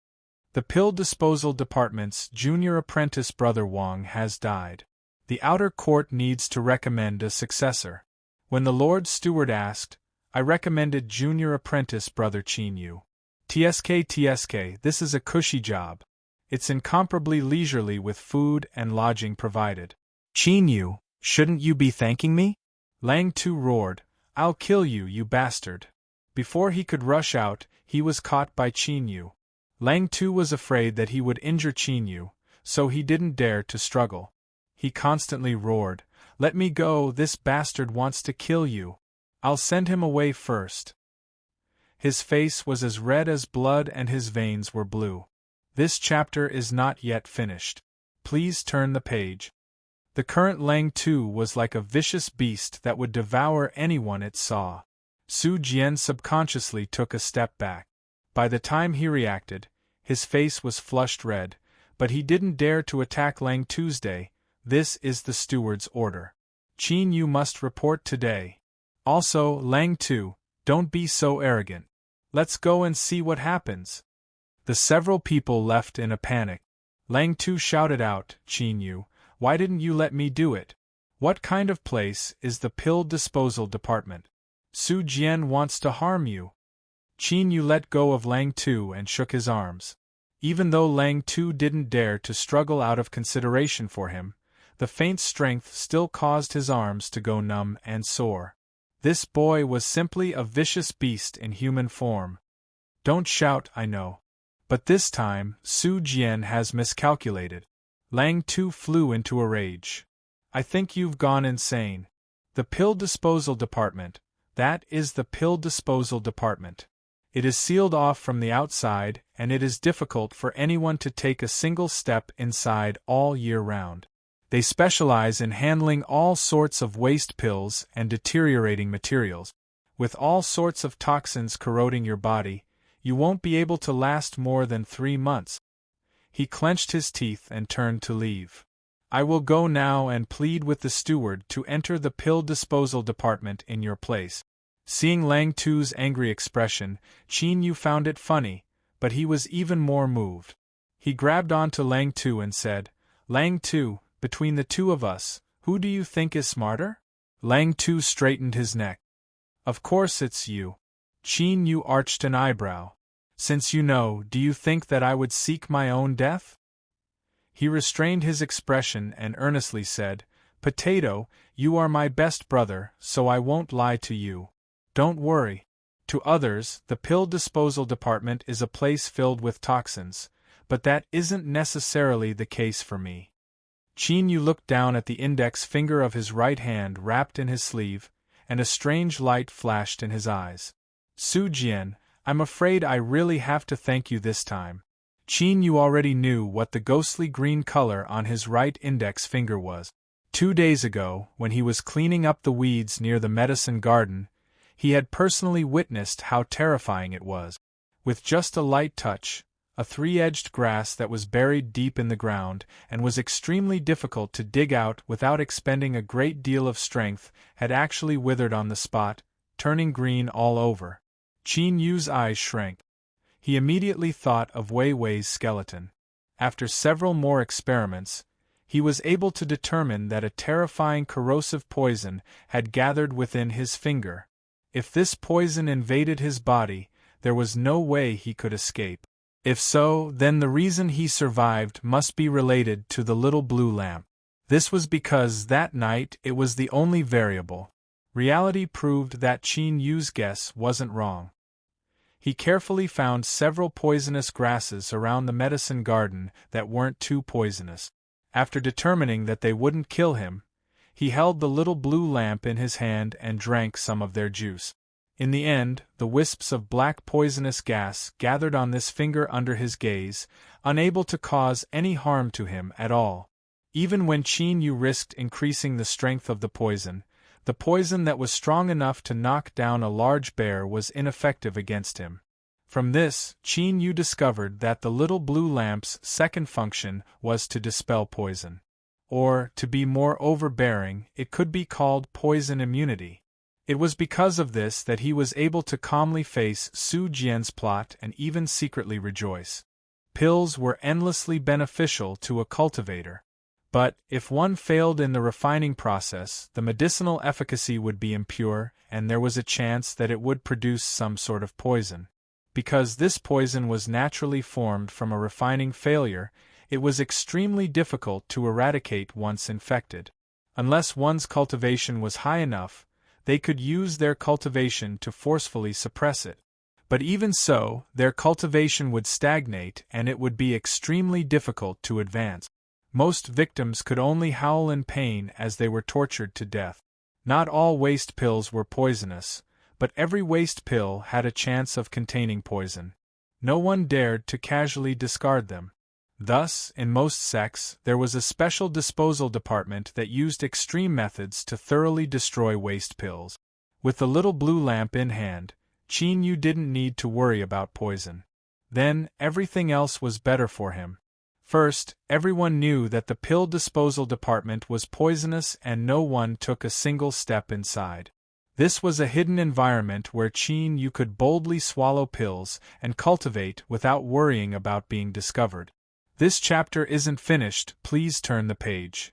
The pill disposal department's junior apprentice brother Wang has died. The outer court needs to recommend a successor. When the Lord Steward asked, I recommended junior apprentice brother Chin Yu. TSK, this is a cushy job. It's incomparably leisurely with food and lodging provided. Chin Yu, shouldn't you be thanking me? Lang Tu roared, I'll kill you, you bastard. Before he could rush out, he was caught by Chin Yu. Lang Tu was afraid that he would injure Chin Yu, so he didn't dare to struggle. He constantly roared, Let me go, this bastard wants to kill you. I'll send him away first. His face was as red as blood and his veins were blue. This chapter is not yet finished. Please turn the page. The current Lang Tu was like a vicious beast that would devour anyone it saw. Su Jian subconsciously took a step back. By the time he reacted, his face was flushed red, but he didn't dare to attack Lang Tuesday. This is the steward's order. Chin Yu must report today. Also, Lang Tu, don't be so arrogant. Let's go and see what happens. The several people left in a panic. Lang Tu shouted out, Chin Yu, why didn't you let me do it? What kind of place is the pill disposal department? Su Jian wants to harm you. Chin Yu let go of Lang Tu and shook his arms. Even though Lang Tu didn't dare to struggle out of consideration for him, the faint strength still caused his arms to go numb and sore. This boy was simply a vicious beast in human form. Don't shout, I know. But this time, Su Jian has miscalculated. Lang Tu flew into a rage. I think you've gone insane. The pill disposal department, that is the pill disposal department. It is sealed off from the outside, and it is difficult for anyone to take a single step inside all year round. They specialize in handling all sorts of waste pills and deteriorating materials. With all sorts of toxins corroding your body, you won't be able to last more than 3 months. He clenched his teeth and turned to leave. I will go now and plead with the steward to enter the pill disposal department in your place. Seeing Lang Tu's angry expression, Chin Yu found it funny, but he was even more moved. He grabbed onto Lang Tu and said, Lang Tu, between the two of us, who do you think is smarter? Lang Tu straightened his neck. Of course it's you. Chin Yu arched an eyebrow. Since you know, do you think that I would seek my own death? He restrained his expression and earnestly said, Potato, you are my best brother, so I won't lie to you. Don't worry. To others, the pill disposal department is a place filled with toxins, but that isn't necessarily the case for me. Chin Yu looked down at the index finger of his right hand wrapped in his sleeve, and a strange light flashed in his eyes. Su Jian, I'm afraid I really have to thank you this time. Chin Yu already knew what the ghostly green color on his right index finger was. 2 days ago, when he was cleaning up the weeds near the medicine garden, he had personally witnessed how terrifying it was. With just a light touch, a 3-edged grass that was buried deep in the ground and was extremely difficult to dig out without expending a great deal of strength had actually withered on the spot, turning green all over. Chin Yu's eyes shrank. He immediately thought of Wei Wei's skeleton. After several more experiments, he was able to determine that a terrifying corrosive poison had gathered within his finger. If this poison invaded his body, there was no way he could escape. If so, then the reason he survived must be related to the little blue lamp. This was because that night it was the only variable. Reality proved that Qin Yu's guess wasn't wrong. He carefully found several poisonous grasses around the medicine garden that weren't too poisonous. After determining that they wouldn't kill him, he held the little blue lamp in his hand and drank some of their juice. In the end, the wisps of black poisonous gas gathered on this finger under his gaze, unable to cause any harm to him at all. Even when Qin Yu risked increasing the strength of the poison that was strong enough to knock down a large bear was ineffective against him. From this, Qin Yu discovered that the little blue lamp's second function was to dispel poison. Or, to be more overbearing, it could be called poison immunity. It was because of this that he was able to calmly face Su Jian's plot and even secretly rejoice. Pills were endlessly beneficial to a cultivator. But, if one failed in the refining process, the medicinal efficacy would be impure, and there was a chance that it would produce some sort of poison. Because this poison was naturally formed from a refining failure, it was extremely difficult to eradicate once infected. Unless one's cultivation was high enough, they could use their cultivation to forcefully suppress it. But even so, their cultivation would stagnate and it would be extremely difficult to advance. Most victims could only howl in pain as they were tortured to death. Not all waste pills were poisonous, but every waste pill had a chance of containing poison. No one dared to casually discard them. Thus, in most sects, there was a special disposal department that used extreme methods to thoroughly destroy waste pills. With the little blue lamp in hand, Qin Yu didn't need to worry about poison. Then, everything else was better for him. First, everyone knew that the pill disposal department was poisonous and no one took a single step inside. This was a hidden environment where Qin Yu could boldly swallow pills and cultivate without worrying about being discovered. This chapter isn't finished, please turn the page.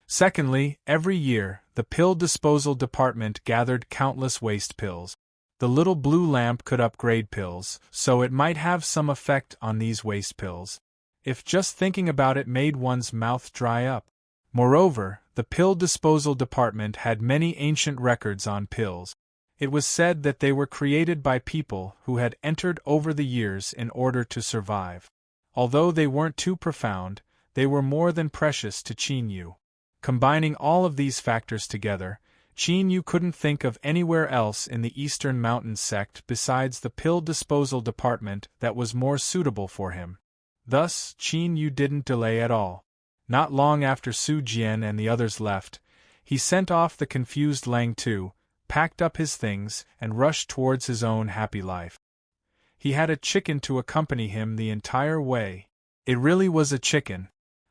Secondly, every year, the pill disposal department gathered countless waste pills. The little blue lamp could upgrade pills, so it might have some effect on these waste pills. If just thinking about it made one's mouth dry up. Moreover, the pill disposal department had many ancient records on pills. It was said that they were created by people who had entered over the years in order to survive. Although they weren't too profound, they were more than precious to Qin Yu. Combining all of these factors together, Qin Yu couldn't think of anywhere else in the Eastern Mountain sect besides the pill disposal department that was more suitable for him. Thus, Qin Yu didn't delay at all. Not long after Su Jian and the others left, he sent off the confused Lang Tu, packed up his things, and rushed towards his own happy life. He had a chicken to accompany him the entire way. It really was a chicken.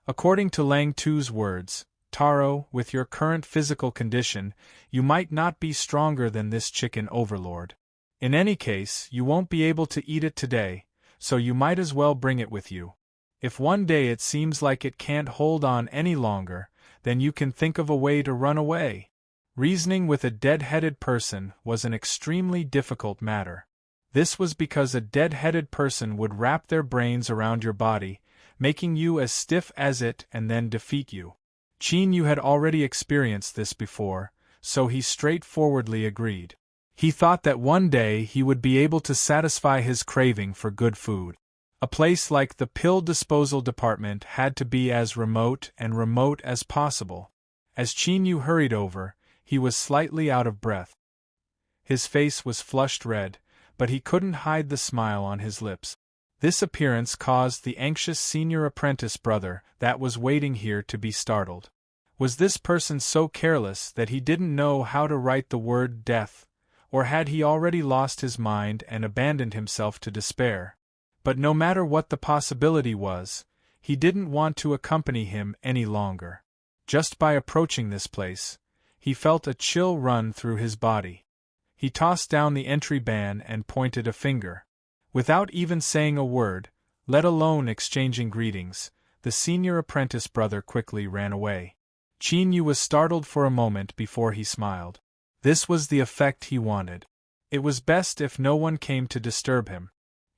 According to Lang Tu's words, Taro, with your current physical condition, you might not be stronger than this chicken overlord. In any case, you won't be able to eat it today, so you might as well bring it with you. If one day it seems like it can't hold on any longer, then you can think of a way to run away. Reasoning with a dead-headed person was an extremely difficult matter. This was because a dead-headed person would wrap their brains around your body, making you as stiff as it and then defeat you. Qin Yu had already experienced this before, so he straightforwardly agreed. He thought that one day he would be able to satisfy his craving for good food. A place like the pill disposal department had to be as remote as possible. As Qin Yu hurried over, he was slightly out of breath. His face was flushed red, but he couldn't hide the smile on his lips. This appearance caused the anxious senior apprentice brother that was waiting here to be startled. Was this person so careless that he didn't know how to write the word death, or had he already lost his mind and abandoned himself to despair? But no matter what the possibility was, he didn't want to accompany him any longer. Just by approaching this place, he felt a chill run through his body. He tossed down the entry ban and pointed a finger. Without even saying a word, let alone exchanging greetings, the senior apprentice brother quickly ran away. Qin Yu was startled for a moment before he smiled. This was the effect he wanted. It was best if no one came to disturb him.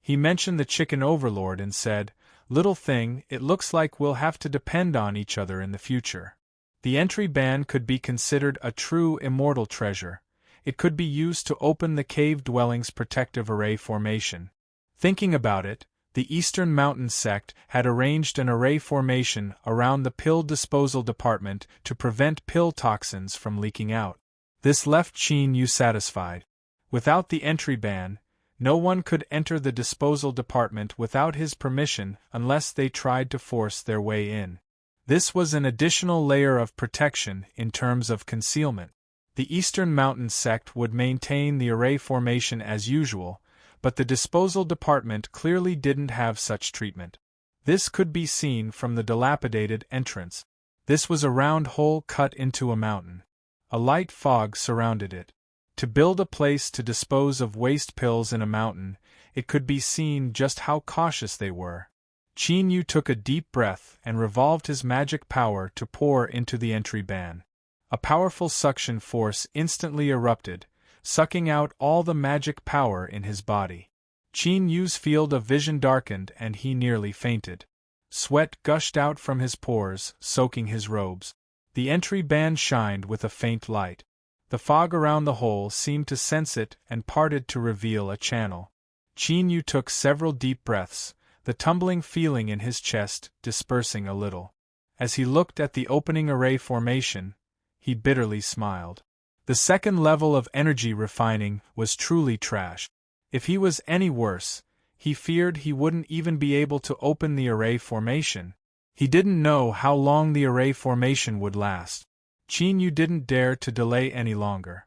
He mentioned the chicken overlord and said, "Little thing, it looks like we'll have to depend on each other in the future." The entry ban could be considered a true immortal treasure. It could be used to open the cave dwelling's protective array formation. Thinking about it, the Eastern Mountain sect had arranged an array formation around the pill disposal department to prevent pill toxins from leaking out. This left Qin Yu satisfied. Without the entry ban, no one could enter the disposal department without his permission unless they tried to force their way in. This was an additional layer of protection in terms of concealment. The Eastern Mountain sect would maintain the array formation as usual, but the disposal department clearly didn't have such treatment. This could be seen from the dilapidated entrance. This was a round hole cut into a mountain. A light fog surrounded it. To build a place to dispose of waste pills in a mountain, it could be seen just how cautious they were. Qin Yu took a deep breath and revolved his magic power to pour into the entry ban. A powerful suction force instantly erupted, sucking out all the magic power in his body. Qin Yu's field of vision darkened and he nearly fainted. Sweat gushed out from his pores, soaking his robes. The entry ban shined with a faint light. The fog around the hole seemed to sense it and parted to reveal a channel. Qin Yu took several deep breaths, the tumbling feeling in his chest dispersing a little. As he looked at the opening array formation, he bitterly smiled. The second level of energy refining was truly trash. If he was any worse, he feared he wouldn't even be able to open the array formation. He didn't know how long the array formation would last. Qin Yu didn't dare to delay any longer.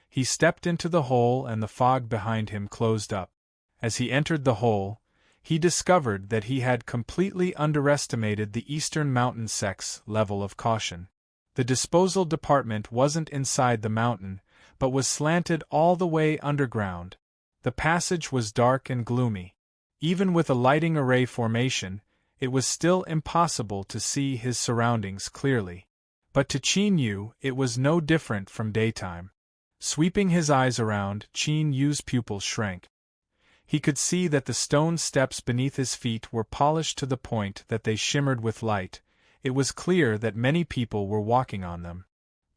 He stepped into the hole and the fog behind him closed up. As he entered the hole, he discovered that he had completely underestimated the Eastern Mountain sect's level of caution. The disposal department wasn't inside the mountain, but was slanted all the way underground. The passage was dark and gloomy. Even with a lighting array formation, it was still impossible to see his surroundings clearly. But to Qin Yu, it was no different from daytime. Sweeping his eyes around, Qin Yu's pupils shrank. He could see that the stone steps beneath his feet were polished to the point that they shimmered with light. It was clear that many people were walking on them.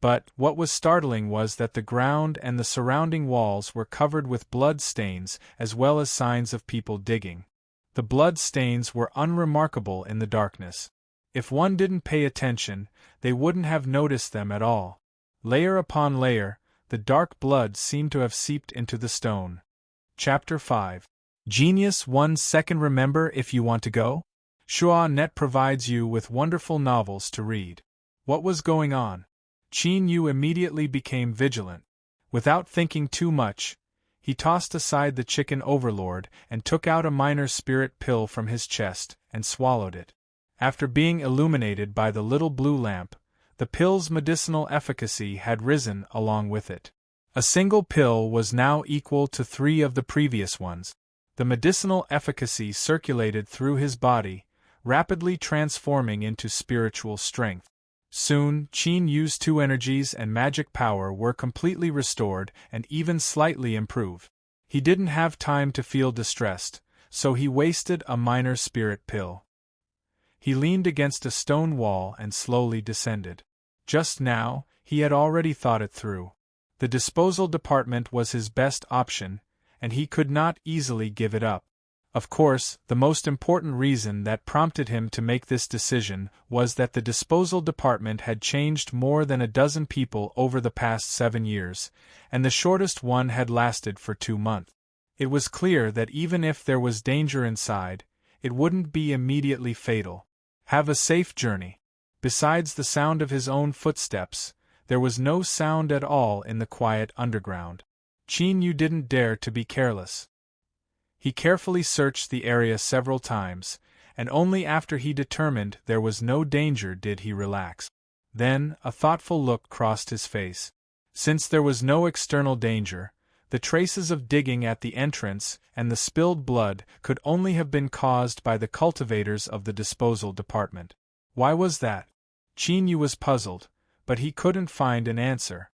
But what was startling was that the ground and the surrounding walls were covered with blood stains as well as signs of people digging. The blood stains were unremarkable in the darkness. If one didn't pay attention, they wouldn't have noticed them at all. Layer upon layer, the dark blood seemed to have seeped into the stone. Chapter 5. Genius 1 second. Remember if you want to go? Shua.net provides you with wonderful novels to read. What was going on? Qin Yu immediately became vigilant. Without thinking too much, he tossed aside the chicken overlord and took out a minor spirit pill from his chest and swallowed it. After being illuminated by the little blue lamp, the pill's medicinal efficacy had risen along with it. A single pill was now equal to 3 of the previous ones. The medicinal efficacy circulated through his body, rapidly transforming into spiritual strength. Soon, Qin Yu's 2 energies and magic power were completely restored and even slightly improved. He didn't have time to feel distressed, so he wasted a minor spirit pill. He leaned against a stone wall and slowly descended. Just now, he had already thought it through. The disposal department was his best option, and he could not easily give it up. Of course, the most important reason that prompted him to make this decision was that the disposal department had changed more than a dozen people over the past 7 years, and the shortest one had lasted for 2 months. It was clear that even if there was danger inside, it wouldn't be immediately fatal. Have a safe journey. Besides the sound of his own footsteps, there was no sound at all in the quiet underground. Qin Yu didn't dare to be careless. He carefully searched the area several times, and only after he determined there was no danger did he relax. Then, a thoughtful look crossed his face. Since there was no external danger, The traces of digging at the entrance and the spilled blood could only have been caused by the cultivators of the disposal department. Why was that? Qin Yu was puzzled, but he couldn't find an answer.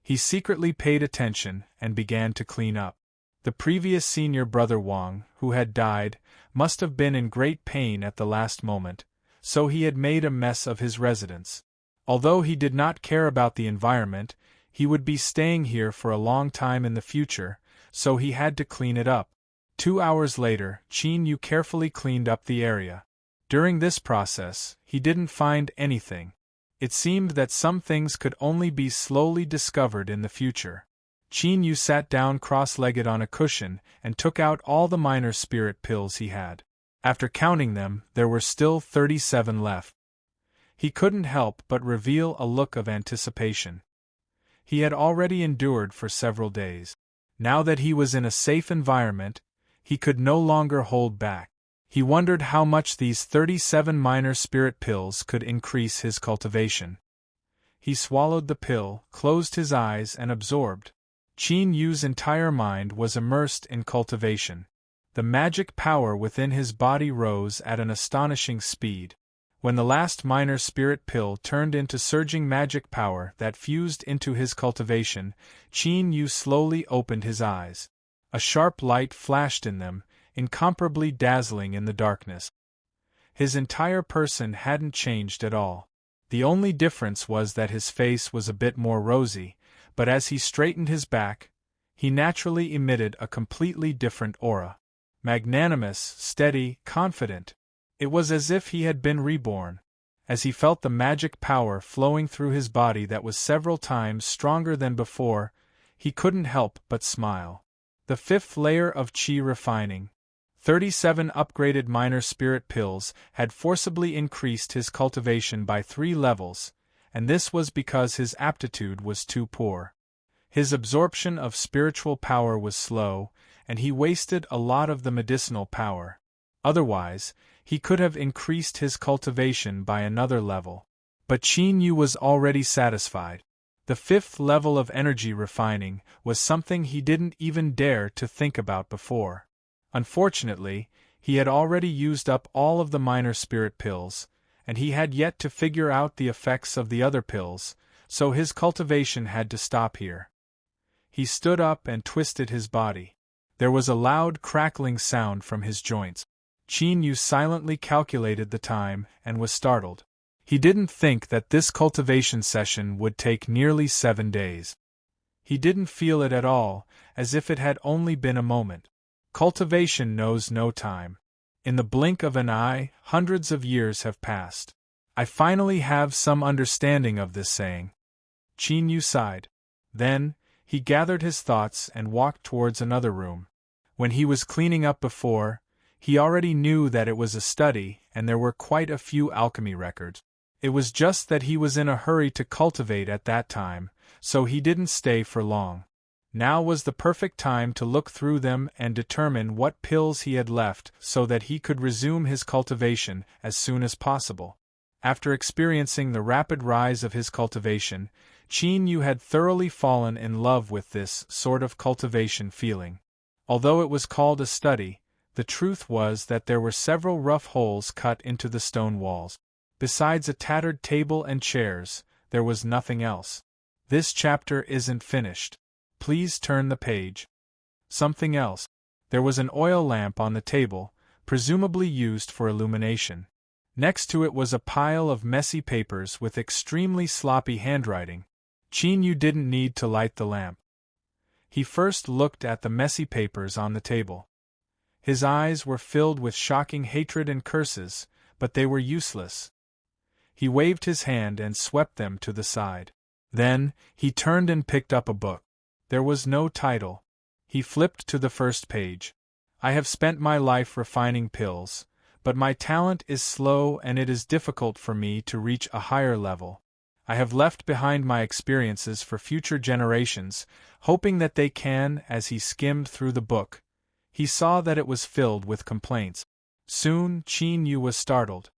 He secretly paid attention and began to clean up. The previous senior brother Wang, who had died, must have been in great pain at the last moment, so he had made a mess of his residence. Although he did not care about the environment, he would be staying here for a long time in the future, so he had to clean it up. 2 hours later, Qin Yu carefully cleaned up the area. During this process, he didn't find anything. It seemed that some things could only be slowly discovered in the future. Qin Yu sat down cross-legged on a cushion and took out all the minor spirit pills he had. After counting them, there were still 37 left. He couldn't help but reveal a look of anticipation. He had already endured for several days. Now that he was in a safe environment, he could no longer hold back. He wondered how much these 37 minor spirit pills could increase his cultivation. He swallowed the pill, closed his eyes and absorbed. Qin Yu's entire mind was immersed in cultivation. The magic power within his body rose at an astonishing speed. When the last minor spirit pill turned into surging magic power that fused into his cultivation, Qin Yu slowly opened his eyes. A sharp light flashed in them, incomparably dazzling in the darkness. His entire person hadn't changed at all. The only difference was that his face was a bit more rosy, but as he straightened his back, he naturally emitted a completely different aura. Magnanimous, steady, confident. It was as if he had been reborn. As he felt the magic power flowing through his body that was several times stronger than before, he couldn't help but smile. The 5th layer of Qi refining. 37 upgraded minor spirit pills had forcibly increased his cultivation by 3 levels, and this was because his aptitude was too poor. His absorption of spiritual power was slow, and he wasted a lot of the medicinal power. Otherwise, he could have increased his cultivation by another level. But Qin Yu was already satisfied. The 5th level of energy refining was something he didn't even dare to think about before. Unfortunately, he had already used up all of the minor spirit pills, and he had yet to figure out the effects of the other pills, so his cultivation had to stop here. He stood up and twisted his body. There was a loud crackling sound from his joints. Qin Yu silently calculated the time and was startled. He didn't think that this cultivation session would take nearly 7 days. He didn't feel it at all, as if it had only been a moment. Cultivation knows no time. In the blink of an eye, hundreds of years have passed. I finally have some understanding of this saying. Qin Yu sighed. Then, he gathered his thoughts and walked towards another room. When he was cleaning up before, he already knew that it was a study and there were quite a few alchemy records. It was just that he was in a hurry to cultivate at that time, so he didn't stay for long. Now was the perfect time to look through them and determine what pills he had left so that he could resume his cultivation as soon as possible. After experiencing the rapid rise of his cultivation, Qin Yu had thoroughly fallen in love with this sort of cultivation feeling. Although it was called a study, the truth was that there were several rough holes cut into the stone walls. Besides a tattered table and chairs, there was nothing else. This chapter isn't finished. Please turn the page. Something else. There was an oil lamp on the table, presumably used for illumination. Next to it was a pile of messy papers with extremely sloppy handwriting. Qin Yu didn't need to light the lamp. He first looked at the messy papers on the table. His eyes were filled with shocking hatred and curses, but they were useless. He waved his hand and swept them to the side. Then, he turned and picked up a book. There was no title. He flipped to the first page. I have spent my life refining pills, but my talent is slow and it is difficult for me to reach a higher level. I have left behind my experiences for future generations, hoping that they can. As he skimmed through the book, he saw that it was filled with complaints. Soon, Qin Yu was startled.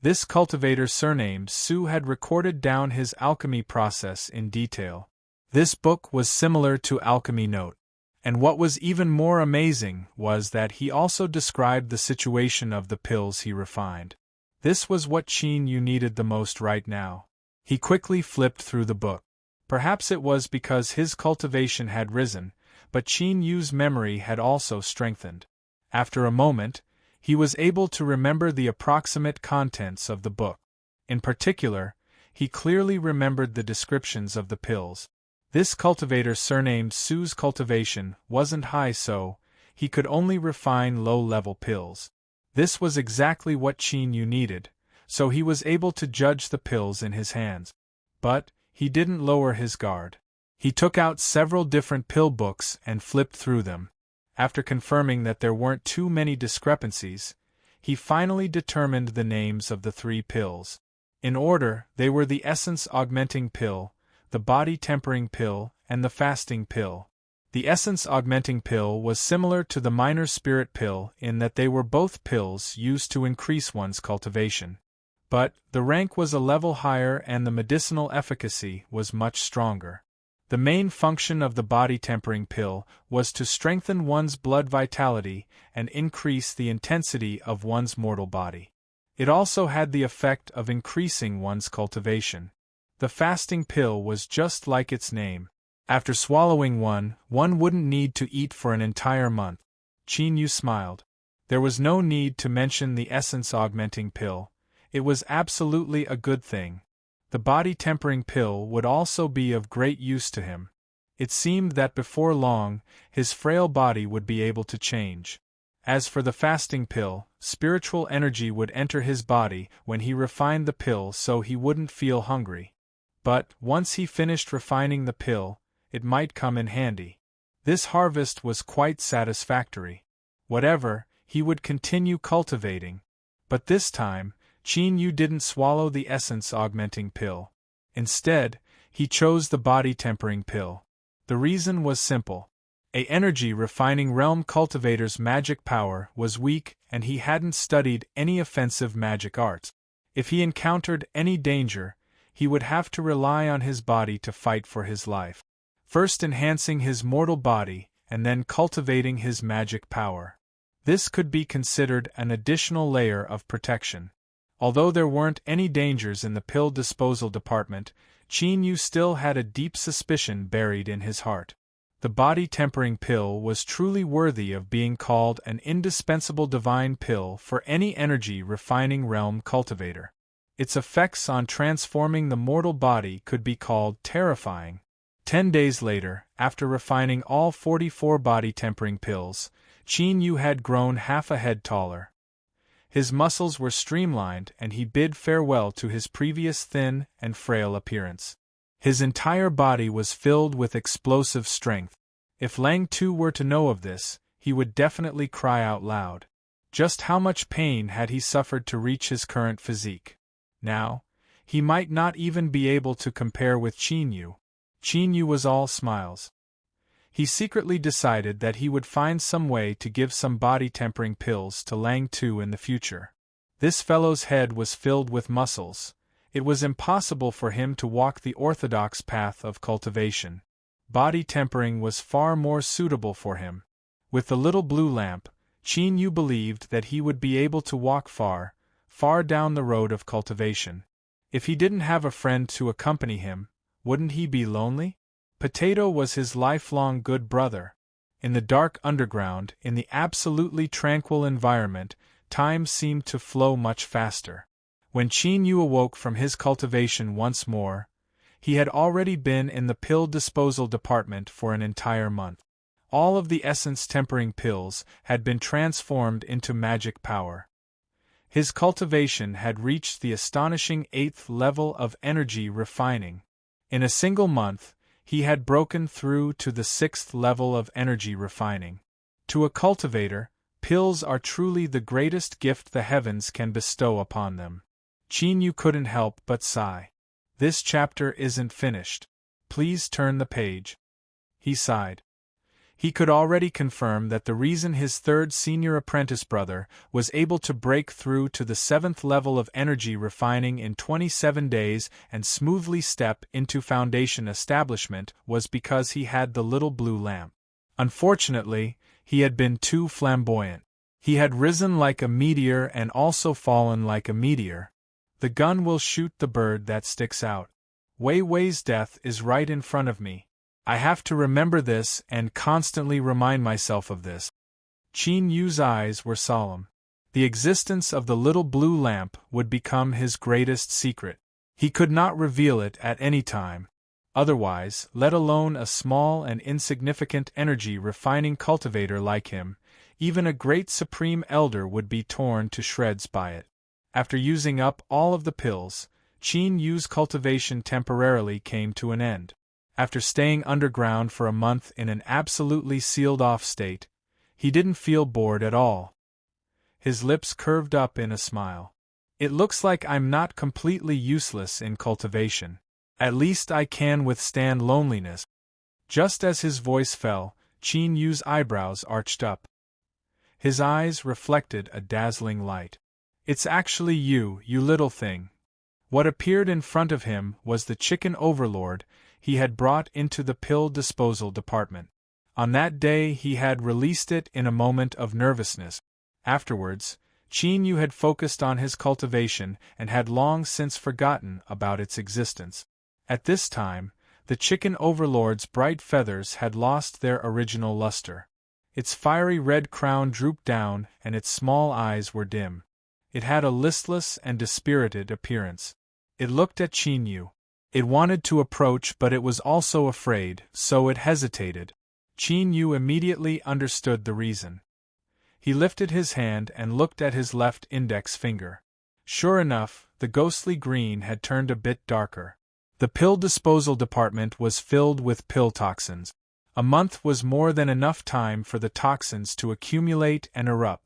This cultivator surnamed Su had recorded down his alchemy process in detail. This book was similar to Alchemy Note. And what was even more amazing was that he also described the situation of the pills he refined. This was what Qin Yu needed the most right now. He quickly flipped through the book. Perhaps it was because his cultivation had risen, but Qin Yu's memory had also strengthened. After a moment, he was able to remember the approximate contents of the book. In particular, he clearly remembered the descriptions of the pills. This cultivator surnamed Su's cultivation wasn't high, so he could only refine low-level pills. This was exactly what Qin Yu needed, so he was able to judge the pills in his hands. But he didn't lower his guard. He took out several different pill books and flipped through them. After confirming that there weren't too many discrepancies, he finally determined the names of the 3 pills. In order, they were the essence-augmenting pill, the body-tempering pill, and the fasting pill. The essence-augmenting pill was similar to the minor spirit pill in that they were both pills used to increase one's cultivation. But the rank was a level higher and the medicinal efficacy was much stronger. The main function of the body-tempering pill was to strengthen one's blood vitality and increase the intensity of one's mortal body. It also had the effect of increasing one's cultivation. The fasting pill was just like its name. After swallowing one wouldn't need to eat for an entire month. Qin Yu smiled. There was no need to mention the essence-augmenting pill. It was absolutely a good thing. The body-tempering pill would also be of great use to him. It seemed that before long, his frail body would be able to change. As for the fasting pill, spiritual energy would enter his body when he refined the pill so he wouldn't feel hungry. But once he finished refining the pill, it might come in handy. This harvest was quite satisfactory. Whatever, he would continue cultivating. But this time, Qin Yu didn't swallow the essence-augmenting pill. Instead, he chose the body-tempering pill. The reason was simple. A energy-refining realm cultivator's magic power was weak and he hadn't studied any offensive magic arts. If he encountered any danger, he would have to rely on his body to fight for his life. First enhancing his mortal body, and then cultivating his magic power. This could be considered an additional layer of protection. Although there weren't any dangers in the pill disposal department, Qin Yu still had a deep suspicion buried in his heart. The body-tempering pill was truly worthy of being called an indispensable divine pill for any energy-refining realm cultivator. Its effects on transforming the mortal body could be called terrifying. 10 days later, after refining all 44 body-tempering pills, Qin Yu had grown half a head taller. His muscles were streamlined and he bid farewell to his previous thin and frail appearance. His entire body was filled with explosive strength. If Lang Tu were to know of this, he would definitely cry out loud. Just how much pain had he suffered to reach his current physique? Now, he might not even be able to compare with Qin Yu. Qin Yu was all smiles. He secretly decided that he would find some way to give some body-tempering pills to Lang Tu in the future. This fellow's head was filled with muscles. It was impossible for him to walk the orthodox path of cultivation. Body tempering was far more suitable for him. With the little blue lamp, Qin Yu believed that he would be able to walk far, far down the road of cultivation. If he didn't have a friend to accompany him, wouldn't he be lonely? Potato was his lifelong good brother. In the dark underground, in the absolutely tranquil environment, time seemed to flow much faster. When Qin Yu awoke from his cultivation once more, he had already been in the pill disposal department for an entire month. All of the essence-tempering pills had been transformed into magic power. His cultivation had reached the astonishing 8th level of energy refining. In a single month, he had broken through to the 6th level of energy refining. To a cultivator, pills are truly the greatest gift the heavens can bestow upon them. Qin Yu couldn't help but sigh. This chapter isn't finished. Please turn the page. He sighed. He could already confirm that the reason his third senior apprentice brother was able to break through to the 7th level of energy refining in 27 days and smoothly step into foundation establishment was because he had the little blue lamp. Unfortunately, he had been too flamboyant. He had risen like a meteor and also fallen like a meteor. The gun will shoot the bird that sticks out. Wei Wei's death is right in front of me. I have to remember this and constantly remind myself of this. Qin Yu's eyes were solemn. The existence of the little blue lamp would become his greatest secret. He could not reveal it at any time. Otherwise, let alone a small and insignificant energy refining cultivator like him, even a great supreme elder would be torn to shreds by it. After using up all of the pills, Qin Yu's cultivation temporarily came to an end. After staying underground for a month in an absolutely sealed-off state, he didn't feel bored at all. His lips curved up in a smile. It looks like I'm not completely useless in cultivation. At least I can withstand loneliness. Just as his voice fell, Qin Yu's eyebrows arched up. His eyes reflected a dazzling light. It's actually you little thing. What appeared in front of him was the chicken overlord he had brought into the pill disposal department. On that day he had released it in a moment of nervousness. Afterwards, Qin Yu had focused on his cultivation and had long since forgotten about its existence. At this time, the chicken overlord's bright feathers had lost their original luster. Its fiery red crown drooped down and its small eyes were dim. It had a listless and dispirited appearance. It looked at Qin Yu. It wanted to approach but it was also afraid, so it hesitated. Qin Yu immediately understood the reason. He lifted his hand and looked at his left index finger. Sure enough, the ghostly green had turned a bit darker. The pill disposal department was filled with pill toxins. A month was more than enough time for the toxins to accumulate and erupt.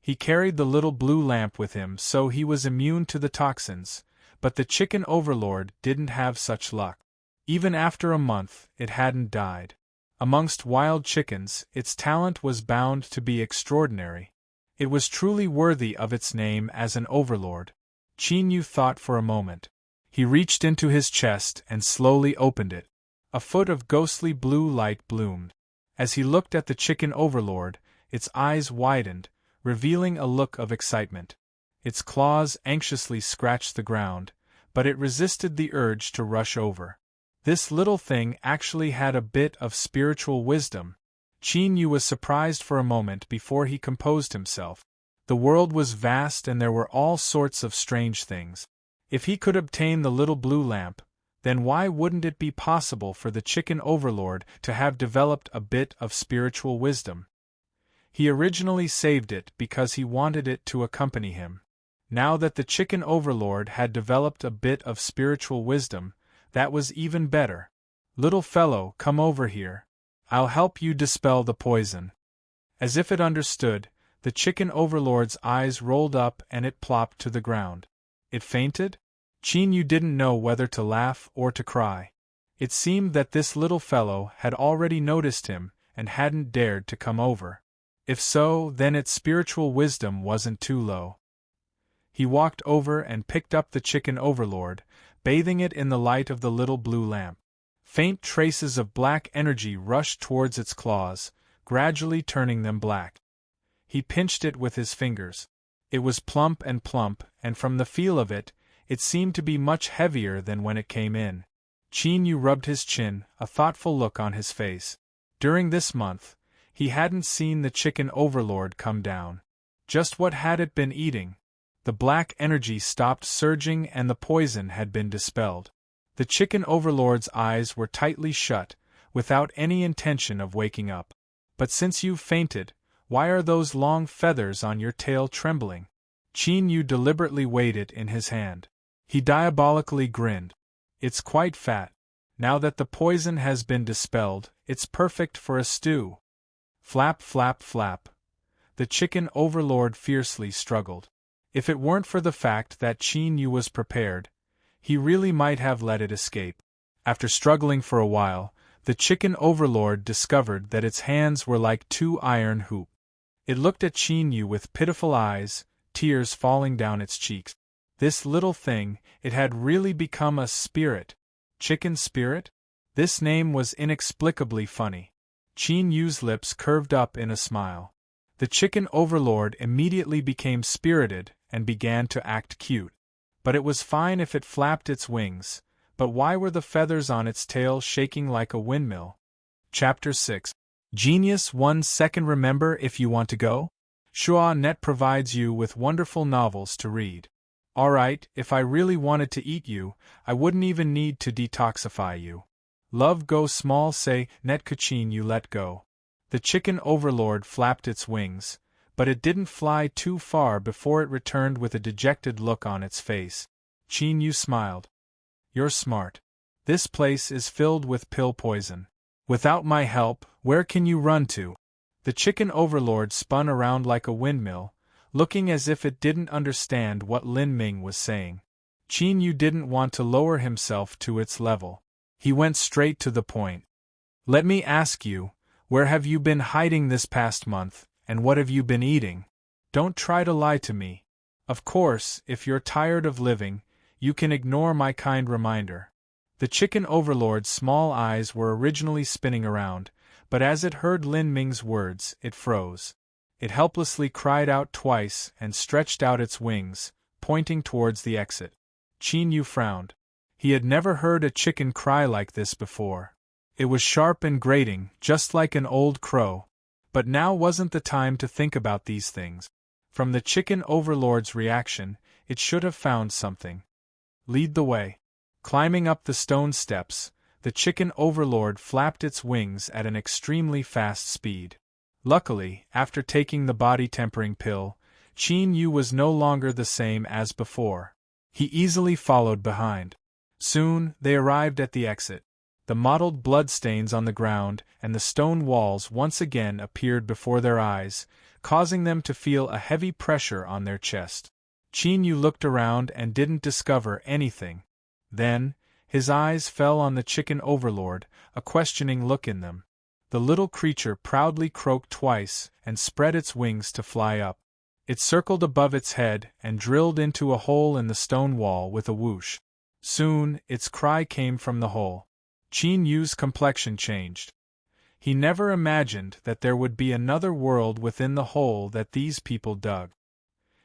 He carried the little blue lamp with him so he was immune to the toxins, but the chicken overlord didn't have such luck. Even after a month, it hadn't died. Amongst wild chickens, its talent was bound to be extraordinary. It was truly worthy of its name as an overlord. Qin Yu thought for a moment. He reached into his chest and slowly opened it. A foot of ghostly blue light bloomed. As he looked at the chicken overlord, its eyes widened, revealing a look of excitement. Its claws anxiously scratched the ground, but it resisted the urge to rush over. This little thing actually had a bit of spiritual wisdom. Qin Yu was surprised for a moment before he composed himself. The world was vast and there were all sorts of strange things. If he could obtain the little blue lamp, then why wouldn't it be possible for the chicken overlord to have developed a bit of spiritual wisdom? He originally saved it because he wanted it to accompany him. Now that the chicken overlord had developed a bit of spiritual wisdom, that was even better. Little fellow, come over here. I'll help you dispel the poison. As if it understood, the chicken overlord's eyes rolled up and it plopped to the ground. It fainted? Qin Yu didn't know whether to laugh or to cry. It seemed that this little fellow had already noticed him and hadn't dared to come over. If so, then its spiritual wisdom wasn't too low. He walked over and picked up the chicken overlord, bathing it in the light of the little blue lamp. Faint traces of black energy rushed towards its claws, gradually turning them black. He pinched it with his fingers. It was plump, and from the feel of it, it seemed to be much heavier than when it came in. Qin Yu rubbed his chin, a thoughtful look on his face. During this month, he hadn't seen the chicken overlord come down. Just what had it been eating? The black energy stopped surging and the poison had been dispelled. The chicken overlord's eyes were tightly shut, without any intention of waking up. But since you've fainted, why are those long feathers on your tail trembling? Qin Yu deliberately weighed it in his hand. He diabolically grinned. It's quite fat. Now that the poison has been dispelled, it's perfect for a stew. Flap, flap, flap. The chicken overlord fiercely struggled. If it weren't for the fact that Qin Yu was prepared, he really might have let it escape. After struggling for a while, The chicken overlord discovered that its hands were like two iron hoops. It looked at Qin Yu with pitiful eyes, tears falling down its cheeks. This little thing, it had really become a spirit. Chicken spirit? This name was inexplicably funny. Qin Yu's lips curved up in a smile. The chicken overlord immediately became spirited and began to act cute. But it was fine if it flapped its wings, but why were the feathers on its tail shaking like a windmill? Chapter 6. Genius 1 second. Remember if you want to go? Net provides you with wonderful novels to read. Alright, if I really wanted to eat you, I wouldn't even need to detoxify you. Love go small say, net kachin you let go. The chicken overlord flapped its wings, but it didn't fly too far before it returned with a dejected look on its face. Qin Yu smiled. You're smart. This place is filled with pill poison. Without my help, where can you run to? The chicken overlord spun around like a windmill, looking as if it didn't understand what Lin Ming was saying. Qin Yu didn't want to lower himself to its level. He went straight to the point. Let me ask you, where have you been hiding this past month, and what have you been eating? Don't try to lie to me. Of course, if you're tired of living, you can ignore my kind reminder. The chicken overlord's small eyes were originally spinning around, but as it heard Lin Ming's words, it froze. It helplessly cried out twice and stretched out its wings, pointing towards the exit. Qin Yu frowned. He had never heard a chicken cry like this before. It was sharp and grating, just like an old crow. But now wasn't the time to think about these things. From the chicken overlord's reaction, it should have found something. Lead the way. Climbing up the stone steps, the chicken overlord flapped its wings at an extremely fast speed. Luckily, after taking the body-tempering pill, Qin Yu was no longer the same as before. He easily followed behind. Soon, they arrived at the exit. The mottled bloodstains on the ground and the stone walls once again appeared before their eyes, causing them to feel a heavy pressure on their chest. Qin Yu looked around and didn't discover anything. Then, his eyes fell on the chicken overlord, a questioning look in them. The little creature proudly croaked twice and spread its wings to fly up. It circled above its head and drilled into a hole in the stone wall with a whoosh. Soon, its cry came from the hole. Qin Yu's complexion changed. He never imagined that there would be another world within the hole that these people dug.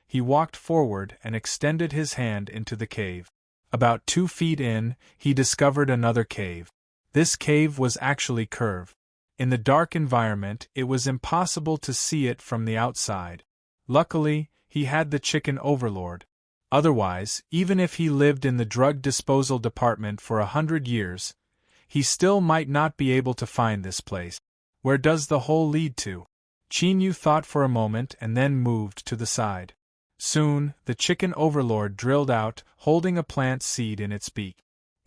He walked forward and extended his hand into the cave. About 2 feet in, he discovered another cave. This cave was actually curved. In the dark environment, it was impossible to see it from the outside. Luckily, he had the chicken overlord. Otherwise, even if he lived in the drug disposal department for 100 years, he still might not be able to find this place. Where does the hole lead to? Qin Yu thought for a moment and then moved to the side. Soon, the chicken overlord drilled out, holding a plant seed in its beak.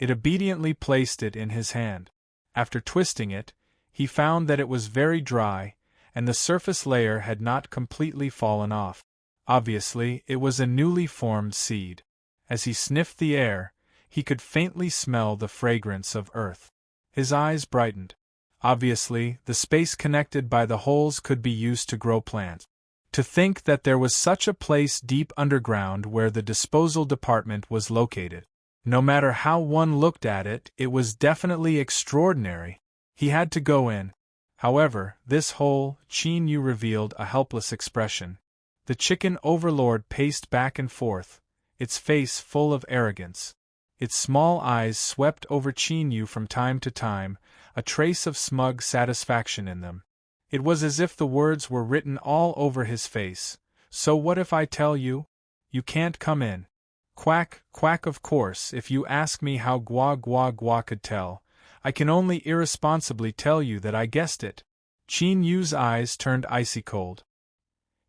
It obediently placed it in his hand. After twisting it, he found that it was very dry, and the surface layer had not completely fallen off. Obviously, it was a newly formed seed. As he sniffed the air, he could faintly smell the fragrance of earth. His eyes brightened. Obviously, the space connected by the holes could be used to grow plants. To think that there was such a place deep underground where the disposal department was located. No matter how one looked at it, it was definitely extraordinary. He had to go in. However, this hole, Qin Yu revealed a helpless expression. The chicken overlord paced back and forth, its face full of arrogance. Its small eyes swept over Qin Yu from time to time, a trace of smug satisfaction in them. It was as if the words were written all over his face. So what if I tell you? You can't come in. Quack, quack. Of course, if you ask me how Gua Gua Gua could tell, I can only irresponsibly tell you that I guessed it. Qin Yu's eyes turned icy cold.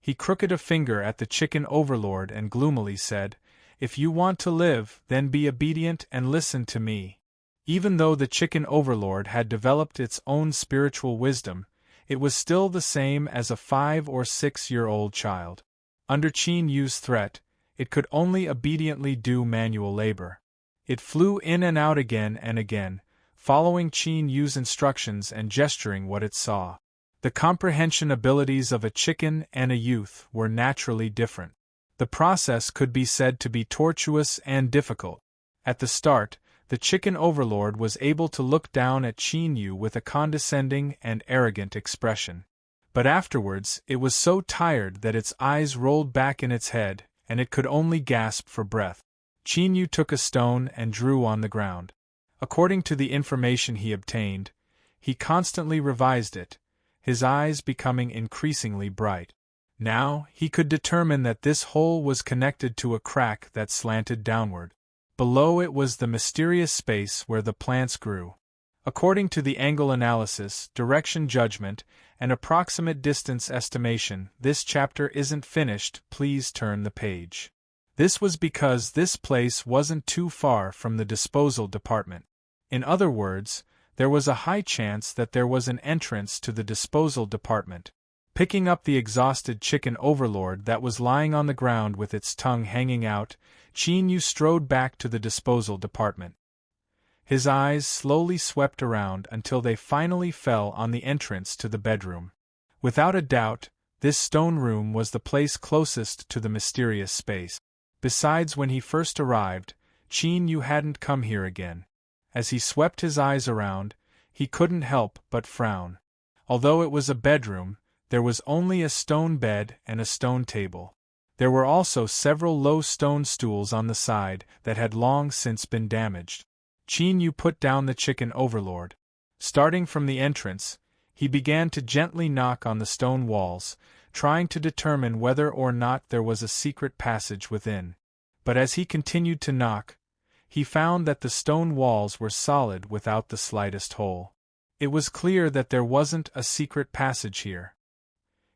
He crooked a finger at the chicken overlord and gloomily said, If you want to live, then be obedient and listen to me. Even though the chicken overlord had developed its own spiritual wisdom, it was still the same as a 5 or 6-year-old child. Under Qin Yu's threat, it could only obediently do manual labor. It flew in and out again and again, following Qin Yu's instructions and gesturing what it saw. The comprehension abilities of a chicken and a youth were naturally different. The process could be said to be tortuous and difficult. At the start, the chicken overlord was able to look down at Qin Yu with a condescending and arrogant expression. But afterwards, it was so tired that its eyes rolled back in its head, and it could only gasp for breath. Qin Yu took a stone and drew on the ground. According to the information he obtained, he constantly revised it, his eyes becoming increasingly bright. Now, he could determine that this hole was connected to a crack that slanted downward. Below it was the mysterious space where the plants grew. According to the angle analysis, direction judgment, and approximate distance estimation, this chapter isn't finished, please turn the page. This was because this place wasn't too far from the disposal department. In other words, there was a high chance that there was an entrance to the disposal department. Picking up the exhausted chicken overlord that was lying on the ground with its tongue hanging out, Qin Yu strode back to the disposal department. His eyes slowly swept around until they finally fell on the entrance to the bedroom. Without a doubt, this stone room was the place closest to the mysterious space. Besides, when he first arrived, Qin Yu hadn't come here again. As he swept his eyes around, he couldn't help but frown. Although it was a bedroom, there was only a stone bed and a stone table. There were also several low stone stools on the side that had long since been damaged. Qin Yu put down the chicken overlord. Starting from the entrance, he began to gently knock on the stone walls, trying to determine whether or not there was a secret passage within. But as he continued to knock, he found that the stone walls were solid without the slightest hole. It was clear that there wasn't a secret passage here.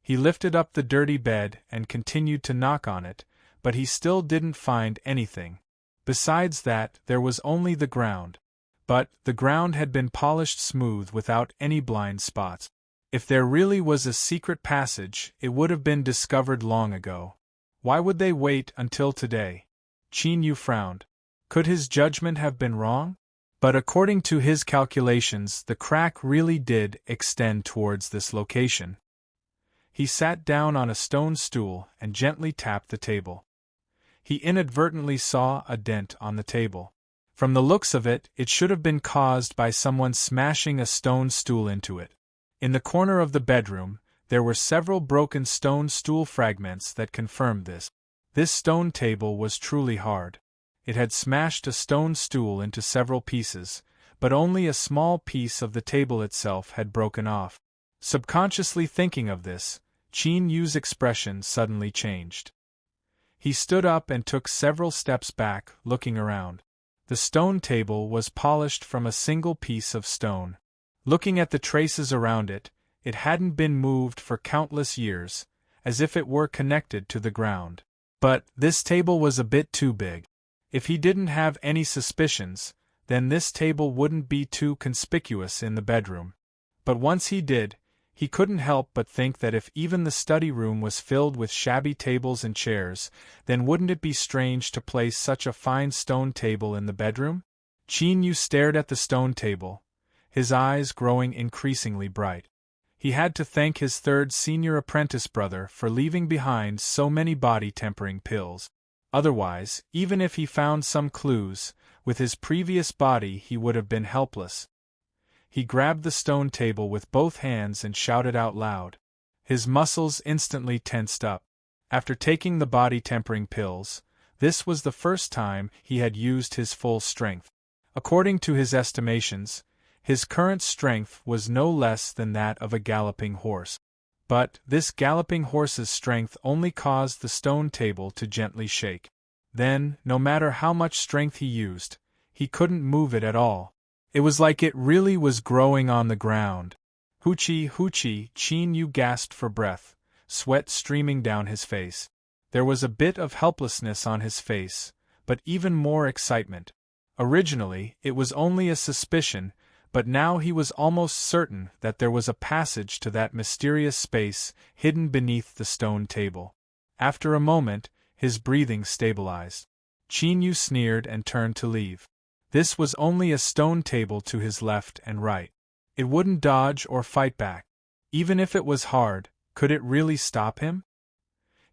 He lifted up the dirty bed and continued to knock on it, but he still didn't find anything. Besides that, there was only the ground. But the ground had been polished smooth without any blind spots. If there really was a secret passage, it would have been discovered long ago. Why would they wait until today? Qin Yu frowned. Could his judgment have been wrong? But according to his calculations, the crack really did extend towards this location. He sat down on a stone stool and gently tapped the table. He inadvertently saw a dent on the table. From the looks of it, it should have been caused by someone smashing a stone stool into it. In the corner of the bedroom, there were several broken stone stool fragments that confirmed this. This stone table was truly hard. It had smashed a stone stool into several pieces, but only a small piece of the table itself had broken off. Subconsciously thinking of this, Qin Yu's expression suddenly changed. He stood up and took several steps back, looking around. The stone table was polished from a single piece of stone. Looking at the traces around it, it hadn't been moved for countless years, as if it were connected to the ground. But this table was a bit too big. If he didn't have any suspicions, then this table wouldn't be too conspicuous in the bedroom. But once he did, he couldn't help but think that if even the study room was filled with shabby tables and chairs, then wouldn't it be strange to place such a fine stone table in the bedroom? Qin Yu stared at the stone table, his eyes growing increasingly bright. He had to thank his third senior apprentice brother for leaving behind so many body-tempering pills. Otherwise, even if he found some clues, with his previous body he would have been helpless. He grabbed the stone table with both hands and shouted out loud. His muscles instantly tensed up. After taking the body-tempering pills, this was the first time he had used his full strength. According to his estimations, his current strength was no less than that of a galloping horse. But this galloping horse's strength only caused the stone table to gently shake. Then, no matter how much strength he used, he couldn't move it at all. It was like it really was growing on the ground. Hoochie, hoochie, Qin Yu gasped for breath, sweat streaming down his face. There was a bit of helplessness on his face, but even more excitement. Originally, it was only a suspicion, but now he was almost certain that there was a passage to that mysterious space hidden beneath the stone table. After a moment, his breathing stabilized. Qin Yu sneered and turned to leave. This was only a stone table to his left and right. It wouldn't dodge or fight back. Even if it was hard, could it really stop him?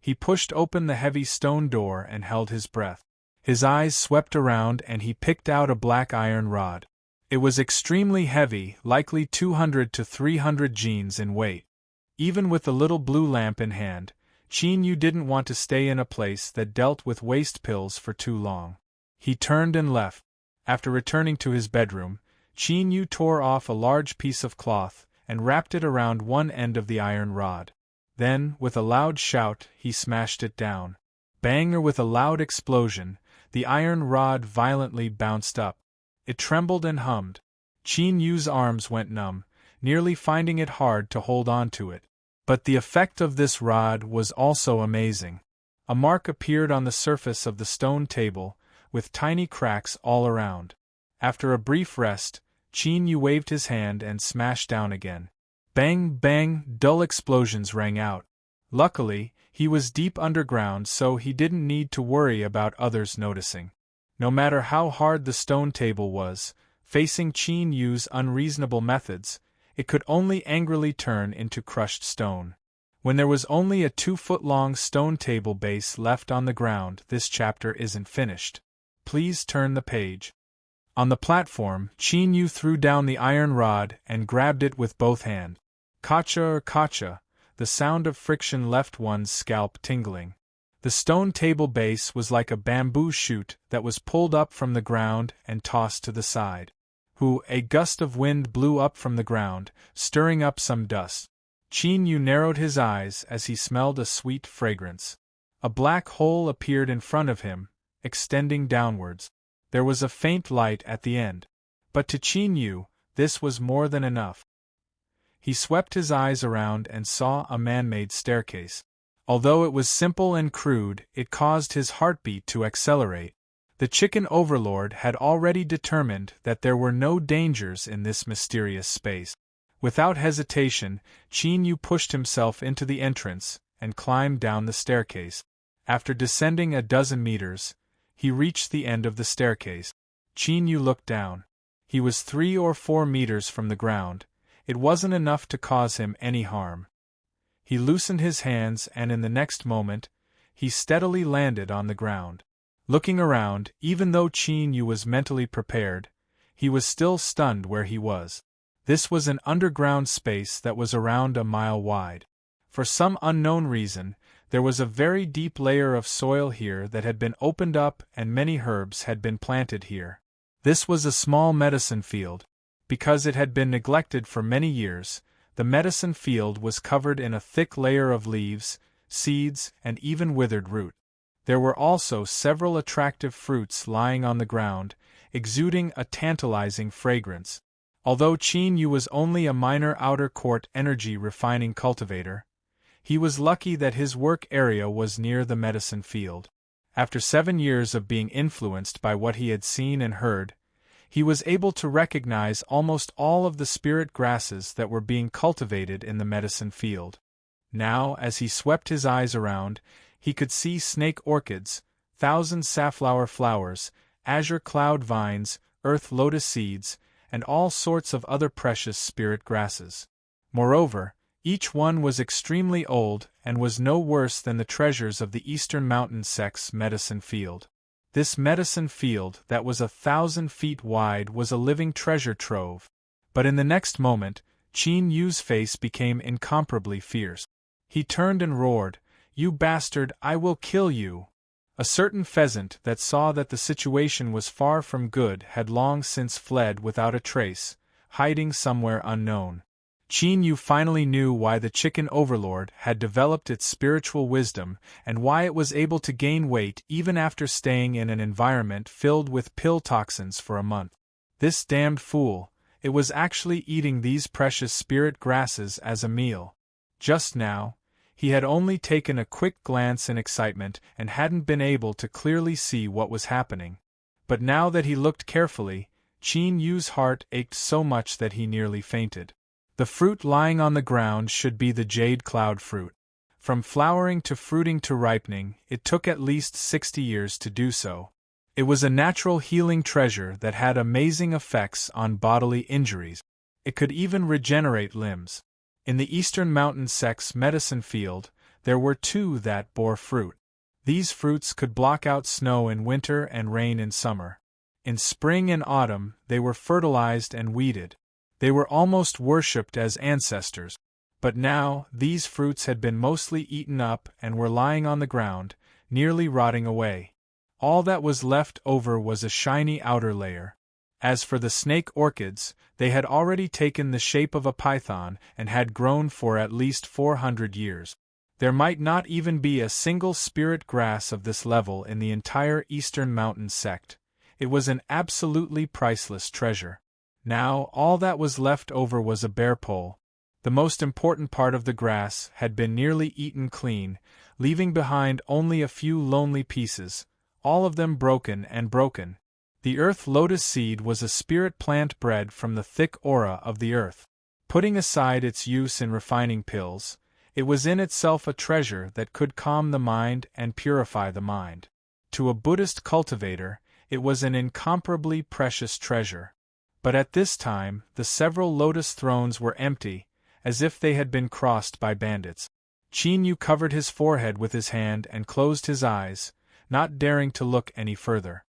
He pushed open the heavy stone door and held his breath. His eyes swept around and he picked out a black iron rod. It was extremely heavy, likely 200 to 300 genes in weight. Even with the little blue lamp in hand, Qin Yu didn't want to stay in a place that dealt with waste pills for too long. He turned and left. After returning to his bedroom, Qin Yu tore off a large piece of cloth and wrapped it around one end of the iron rod. Then, with a loud shout, he smashed it down. Bang! With a loud explosion, the iron rod violently bounced up. It trembled and hummed. Qin Yu's arms went numb, nearly finding it hard to hold on to it. But the effect of this rod was also amazing. A mark appeared on the surface of the stone table, with tiny cracks all around. After a brief rest, Qin Yu waved his hand and smashed down again. Bang, bang, dull explosions rang out. Luckily, he was deep underground, so he didn't need to worry about others noticing. No matter how hard the stone table was, facing Qin Yu's unreasonable methods, it could only angrily turn into crushed stone. When there was only a 2-foot-long stone table base left on the ground, this chapter isn't finished. Please turn the page. On the platform, Qin Yu threw down the iron rod and grabbed it with both hands. Kacha, the sound of friction left one's scalp tingling. The stone table base was like a bamboo shoot that was pulled up from the ground and tossed to the side. A gust of wind blew up from the ground, stirring up some dust. Qin Yu narrowed his eyes as he smelled a sweet fragrance. A black hole appeared in front of him, extending downwards. There was a faint light at the end. But to Qin Yu, this was more than enough. He swept his eyes around and saw a man-made staircase. Although it was simple and crude, it caused his heartbeat to accelerate. The chicken overlord had already determined that there were no dangers in this mysterious space. Without hesitation, Qin Yu pushed himself into the entrance and climbed down the staircase. After descending a dozen meters, he reached the end of the staircase. Qin Yu looked down. He was 3 or 4 meters from the ground. It wasn't enough to cause him any harm. He loosened his hands and in the next moment, he steadily landed on the ground. Looking around, even though Qin Yu was mentally prepared, he was still stunned where he was. This was an underground space that was around a mile wide. For some unknown reason, there was a very deep layer of soil here that had been opened up and many herbs had been planted here. This was a small medicine field. Because it had been neglected for many years, the medicine field was covered in a thick layer of leaves, seeds, and even withered root. There were also several attractive fruits lying on the ground, exuding a tantalizing fragrance. Although Qin Yu was only a minor outer court energy refining cultivator, he was lucky that his work area was near the medicine field. After 7 years of being influenced by what he had seen and heard, he was able to recognize almost all of the spirit grasses that were being cultivated in the medicine field. Now, as he swept his eyes around, he could see snake orchids, 1,000 safflower flowers, azure cloud vines, earth lotus seeds, and all sorts of other precious spirit grasses. Moreover, each one was extremely old and was no worse than the treasures of the Eastern Mountain Sect's medicine field. This medicine field that was 1,000 feet wide was a living treasure trove. But in the next moment, Qin Yu's face became incomparably fierce. He turned and roared, "You bastard, I will kill you!" A certain pheasant that saw that the situation was far from good had long since fled without a trace, hiding somewhere unknown. Qin Yu finally knew why the chicken overlord had developed its spiritual wisdom and why it was able to gain weight even after staying in an environment filled with pill toxins for a month. This damned fool, it was actually eating these precious spirit grasses as a meal. Just now, he had only taken a quick glance in excitement and hadn't been able to clearly see what was happening. But now that he looked carefully, Qin Yu's heart ached so much that he nearly fainted. The fruit lying on the ground should be the jade cloud fruit. From flowering to fruiting to ripening, it took at least 60 years to do so. It was a natural healing treasure that had amazing effects on bodily injuries. It could even regenerate limbs. In the Eastern Mountain Sect's medicine field, there were two that bore fruit. These fruits could block out snow in winter and rain in summer. In spring and autumn, they were fertilized and weeded. They were almost worshipped as ancestors. But now, these fruits had been mostly eaten up and were lying on the ground, nearly rotting away. All that was left over was a shiny outer layer. As for the snake orchids, they had already taken the shape of a python and had grown for at least 400 years. There might not even be a single spirit grass of this level in the entire Eastern Mountain Sect. It was an absolutely priceless treasure. Now, all that was left over was a bare pole. The most important part of the grass had been nearly eaten clean, leaving behind only a few lonely pieces, all of them broken and broken. The earth lotus seed was a spirit plant bred from the thick aura of the earth. Putting aside its use in refining pills, it was in itself a treasure that could calm the mind and purify the mind. To a Buddhist cultivator, it was an incomparably precious treasure. But at this time, the several lotus thrones were empty, as if they had been crossed by bandits. Qin Yu covered his forehead with his hand and closed his eyes, not daring to look any further.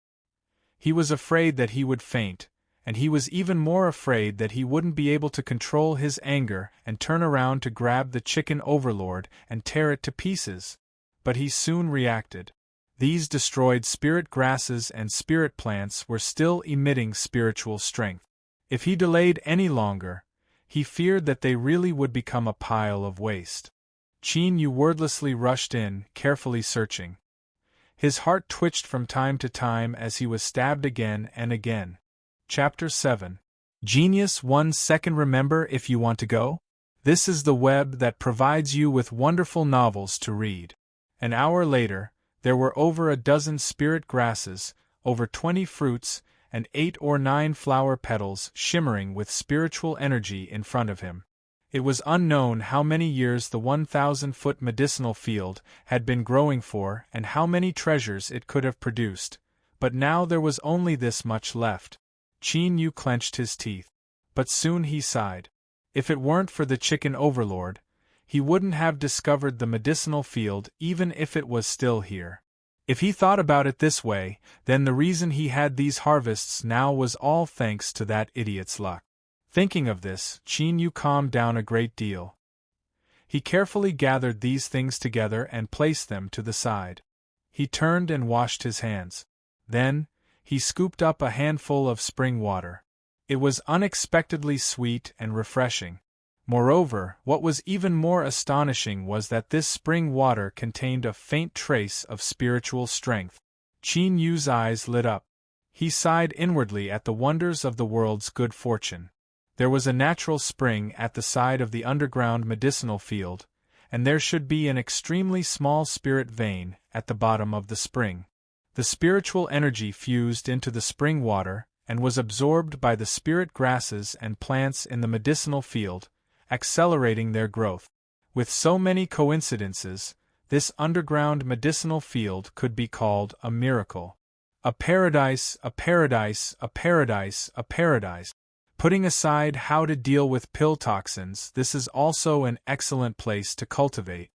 He was afraid that he would faint, and he was even more afraid that he wouldn't be able to control his anger and turn around to grab the chicken overlord and tear it to pieces. But he soon reacted. These destroyed spirit grasses and spirit plants were still emitting spiritual strength. If he delayed any longer, he feared that they really would become a pile of waste. Qin Yu wordlessly rushed in, carefully searching. His heart twitched from time to time as he was stabbed again and again. Chapter 7. Genius 1 second. Remember if you want to go? This is the web that provides you with wonderful novels to read. An hour later, there were over a dozen spirit grasses, over 20 fruits, and 8 or 9 flower petals shimmering with spiritual energy in front of him. It was unknown how many years the 1,000-foot medicinal field had been growing for and how many treasures it could have produced, but now there was only this much left. Qin Yu clenched his teeth. But soon he sighed. If it weren't for the chicken overlord, he wouldn't have discovered the medicinal field even if it was still here. If he thought about it this way, then the reason he had these harvests now was all thanks to that idiot's luck. Thinking of this, Qin Yu calmed down a great deal. He carefully gathered these things together and placed them to the side. He turned and washed his hands. Then, he scooped up a handful of spring water. It was unexpectedly sweet and refreshing. Moreover, what was even more astonishing was that this spring water contained a faint trace of spiritual strength. Qin Yu's eyes lit up. He sighed inwardly at the wonders of the world's good fortune. There was a natural spring at the side of the underground medicinal field, and there should be an extremely small spirit vein at the bottom of the spring. The spiritual energy fused into the spring water and was absorbed by the spirit grasses and plants in the medicinal field, accelerating their growth. With so many coincidences, this underground medicinal field could be called a miracle. A paradise, a paradise, a paradise, a paradise. Putting aside how to deal with pill toxins, this is also an excellent place to cultivate.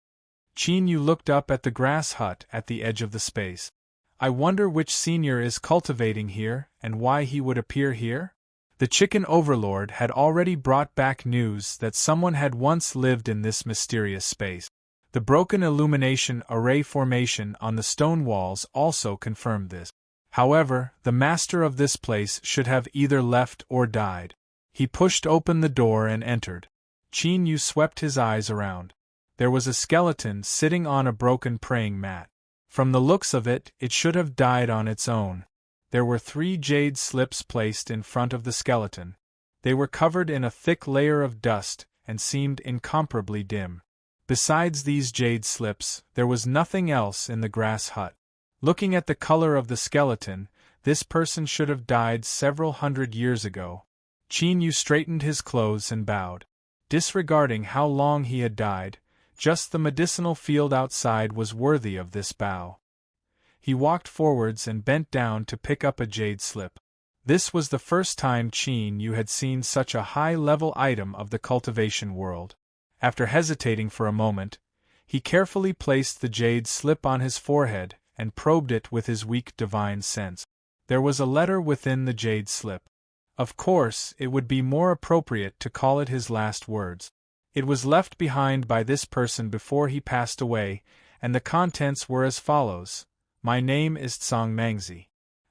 Qin Yu looked up at the grass hut at the edge of the space. I wonder which senior is cultivating here and why he would appear here? The chicken overlord had already brought back news that someone had once lived in this mysterious space. The broken illumination array formation on the stone walls also confirmed this. However, the master of this place should have either left or died. He pushed open the door and entered. Qin Yu swept his eyes around. There was a skeleton sitting on a broken praying mat. From the looks of it, it should have died on its own. There were 3 jade slips placed in front of the skeleton. They were covered in a thick layer of dust and seemed incomparably dim. Besides these jade slips, there was nothing else in the grass hut. Looking at the color of the skeleton, this person should have died several hundred years ago. Qin Yu straightened his clothes and bowed. Disregarding how long he had died, just the medicinal field outside was worthy of this bow. He walked forwards and bent down to pick up a jade slip. This was the first time Qin Yu had seen such a high-level item of the cultivation world. After hesitating for a moment, he carefully placed the jade slip on his forehead and probed it with his weak divine sense. There was a letter within the jade slip. Of course, it would be more appropriate to call it his last words. It was left behind by this person before he passed away, and the contents were as follows: My name is Tsang Mangzi.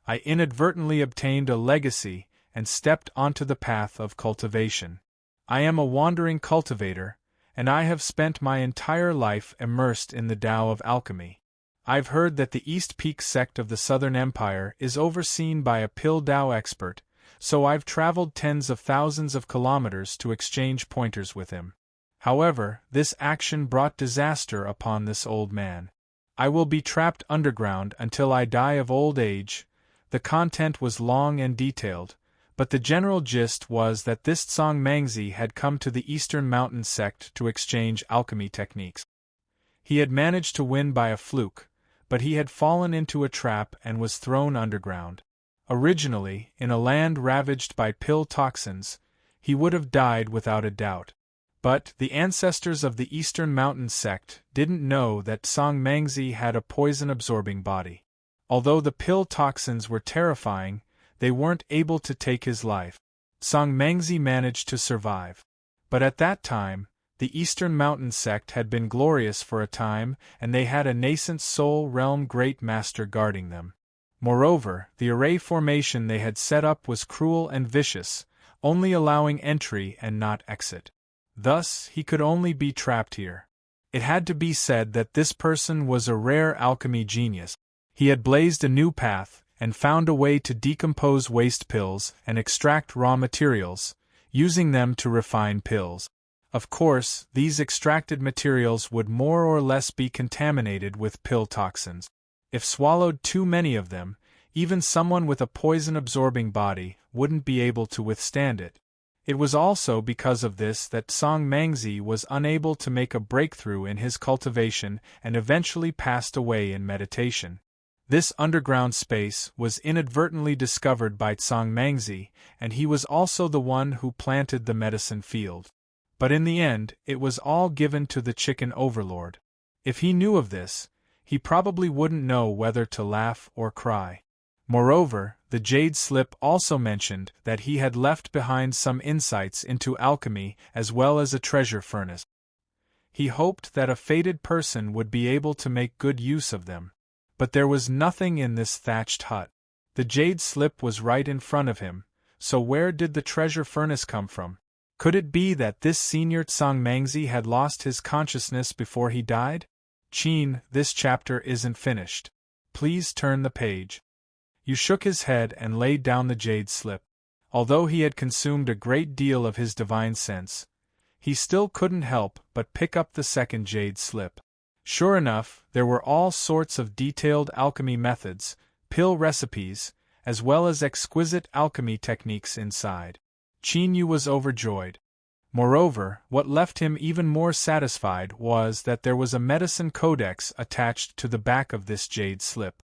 I inadvertently obtained a legacy and stepped onto the path of cultivation. I am a wandering cultivator, and I have spent my entire life immersed in the Tao of alchemy. I've heard that the East Peak sect of the Southern Empire is overseen by a pill Tao expert, so I've traveled tens of thousands of kilometers to exchange pointers with him. However, this action brought disaster upon this old man. I will be trapped underground until I die of old age. The content was long and detailed, but the general gist was that this Tsang Mangzi had come to the Eastern Mountain sect to exchange alchemy techniques. He had managed to win by a fluke, but he had fallen into a trap and was thrown underground. Originally, in a land ravaged by pill toxins, he would have died without a doubt. But the ancestors of the Eastern Mountain sect didn't know that Tsang Mangzi had a poison-absorbing body. Although the pill toxins were terrifying, they weren't able to take his life. Tsang Mangzi managed to survive. But at that time, the Eastern Mountain sect had been glorious for a time, and they had a nascent soul realm great master guarding them. Moreover, the array formation they had set up was cruel and vicious, only allowing entry and not exit. Thus, he could only be trapped here. It had to be said that this person was a rare alchemy genius. He had blazed a new path, and found a way to decompose waste pills and extract raw materials, using them to refine pills. Of course, these extracted materials would more or less be contaminated with pill toxins. If swallowed too many of them, even someone with a poison-absorbing body wouldn't be able to withstand it. It was also because of this that Tsang Mangzi was unable to make a breakthrough in his cultivation and eventually passed away in meditation. This underground space was inadvertently discovered by Tsang Mangzi, and he was also the one who planted the medicine field. But in the end, it was all given to the chicken overlord. If he knew of this, he probably wouldn't know whether to laugh or cry. Moreover, the jade slip also mentioned that he had left behind some insights into alchemy as well as a treasure furnace. He hoped that a fated person would be able to make good use of them. But there was nothing in this thatched hut. The jade slip was right in front of him, so where did the treasure furnace come from? Could it be that this senior Tsang Mangzi had lost his consciousness before he died? Qin, this chapter isn't finished. Please turn the page. Yu shook his head and laid down the jade slip. Although he had consumed a great deal of his divine sense, he still couldn't help but pick up the second jade slip. Sure enough, there were all sorts of detailed alchemy methods, pill recipes, as well as exquisite alchemy techniques inside. Qin Yu was overjoyed. Moreover, what left him even more satisfied was that there was a medicine codex attached to the back of this jade slip.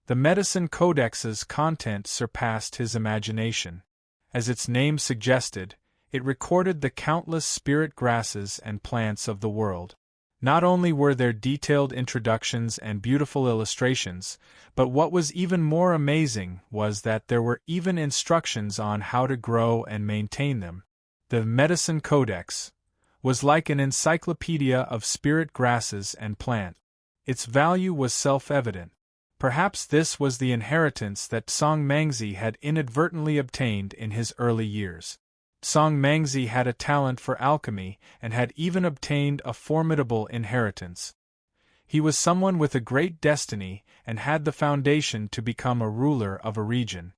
The medicine codex's content surpassed his imagination. As its name suggested, it recorded the countless spirit grasses and plants of the world. Not only were there detailed introductions and beautiful illustrations, but what was even more amazing was that there were even instructions on how to grow and maintain them. The Medicine Codex was like an encyclopedia of spirit grasses and plants. Its value was self-evident. Perhaps this was the inheritance that Tsang Mangzi had inadvertently obtained in his early years. Tsang Mangzi had a talent for alchemy and had even obtained a formidable inheritance. He was someone with a great destiny and had the foundation to become a ruler of a region.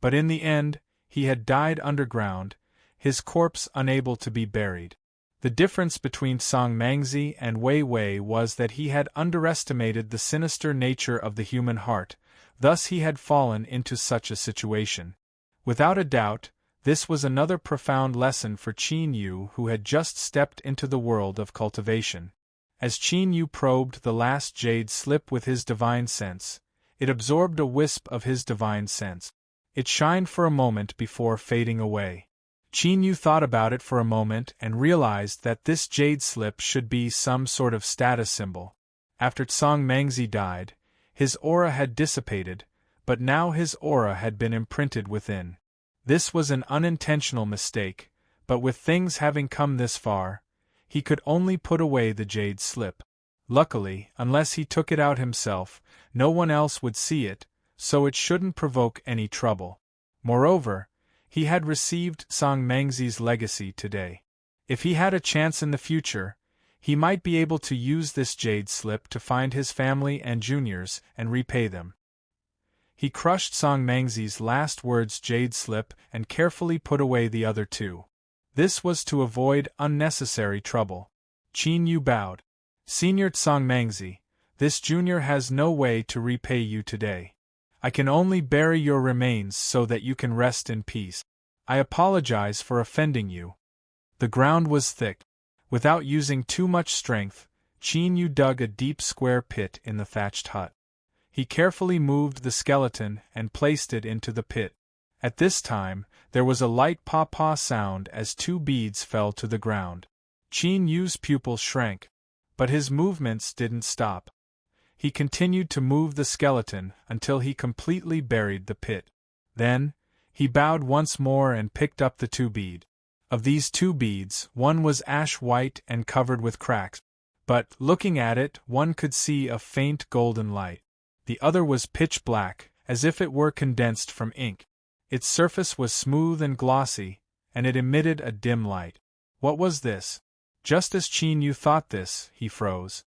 But in the end, he had died underground, his corpse unable to be buried. The difference between Tsang Mangzi and Wei Wei was that he had underestimated the sinister nature of the human heart, thus he had fallen into such a situation. Without a doubt, this was another profound lesson for Qin Yu, who had just stepped into the world of cultivation. As Qin Yu probed the last jade slip with his divine sense, It absorbed a wisp of his divine sense. It shined for a moment before fading away. Qin Yu thought about it for a moment and realized that this jade slip should be some sort of status symbol. After Tsang Mengzi died, his aura had dissipated, but now his aura had been imprinted within. This was an unintentional mistake, but with things having come this far, he could only put away the jade slip. Luckily, unless he took it out himself, no one else would see it, so it shouldn't provoke any trouble. Moreover, he had received Tsang Mengzi's legacy today. If he had a chance in the future, he might be able to use this jade slip to find his family and juniors and repay them. He crushed Tsang Mengzi's last word's jade slip and carefully put away the other two. This was to avoid unnecessary trouble. Qin Yu bowed. Senior Tsang Mengzi, this junior has no way to repay you today. I can only bury your remains so that you can rest in peace. I apologize for offending you. The ground was thick. Without using too much strength, Qin Yu dug a deep square pit in the thatched hut. He carefully moved the skeleton and placed it into the pit. At this time, there was a light paw-paw sound as 2 beads fell to the ground. Qin Yu's pupils shrank, but his movements didn't stop. He continued to move the skeleton until he completely buried the pit. Then, he bowed once more and picked up the 2 beads. Of these 2 beads, one was ash-white and covered with cracks, but, looking at it, one could see a faint golden light. The other was pitch black, as if it were condensed from ink. Its surface was smooth and glossy, and it emitted a dim light. What was this? Just as Qin Yu thought this, he froze.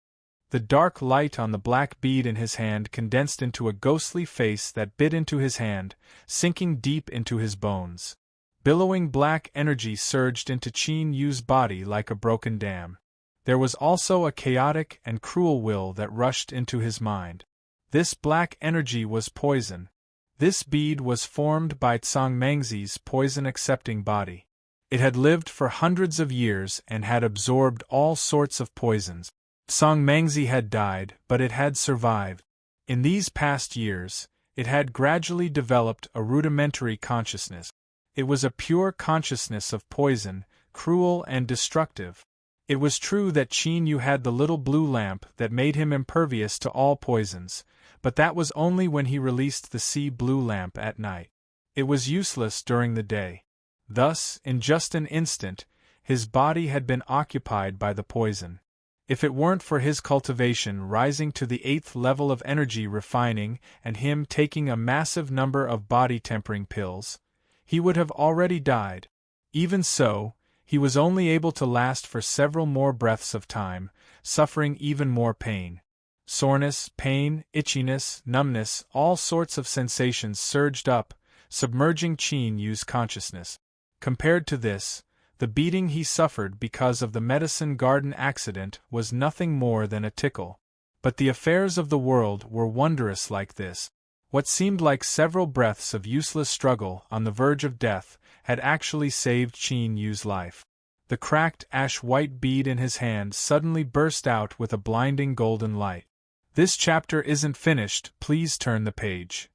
The dark light on the black bead in his hand condensed into a ghostly face that bit into his hand, sinking deep into his bones. Billowing black energy surged into Qin Yu's body like a broken dam. There was also a chaotic and cruel will that rushed into his mind. This black energy was poison. This bead was formed by Tsang Mengzi's poison-accepting body. It had lived for hundreds of years and had absorbed all sorts of poisons. Tsang Mengzi had died, but it had survived. In these past years, it had gradually developed a rudimentary consciousness. It was a pure consciousness of poison, cruel and destructive. It was true that Qin Yu had the little blue lamp that made him impervious to all poisons, but that was only when he released the sea blue lamp at night. It was useless during the day. Thus, in just an instant, his body had been occupied by the poison. If it weren't for his cultivation rising to the 8th level of energy refining and him taking a massive number of body-tempering pills, he would have already died. Even so, he was only able to last for several more breaths of time, suffering even more pain. Soreness, pain, itchiness, numbness, all sorts of sensations surged up, submerging Qin Yu's consciousness. Compared to this, the beating he suffered because of the medicine garden accident was nothing more than a tickle. But the affairs of the world were wondrous like this. What seemed like several breaths of useless struggle on the verge of death had actually saved Qin Yu's life. The cracked ash-white bead in his hand suddenly burst out with a blinding golden light. This chapter isn't finished, please turn the page.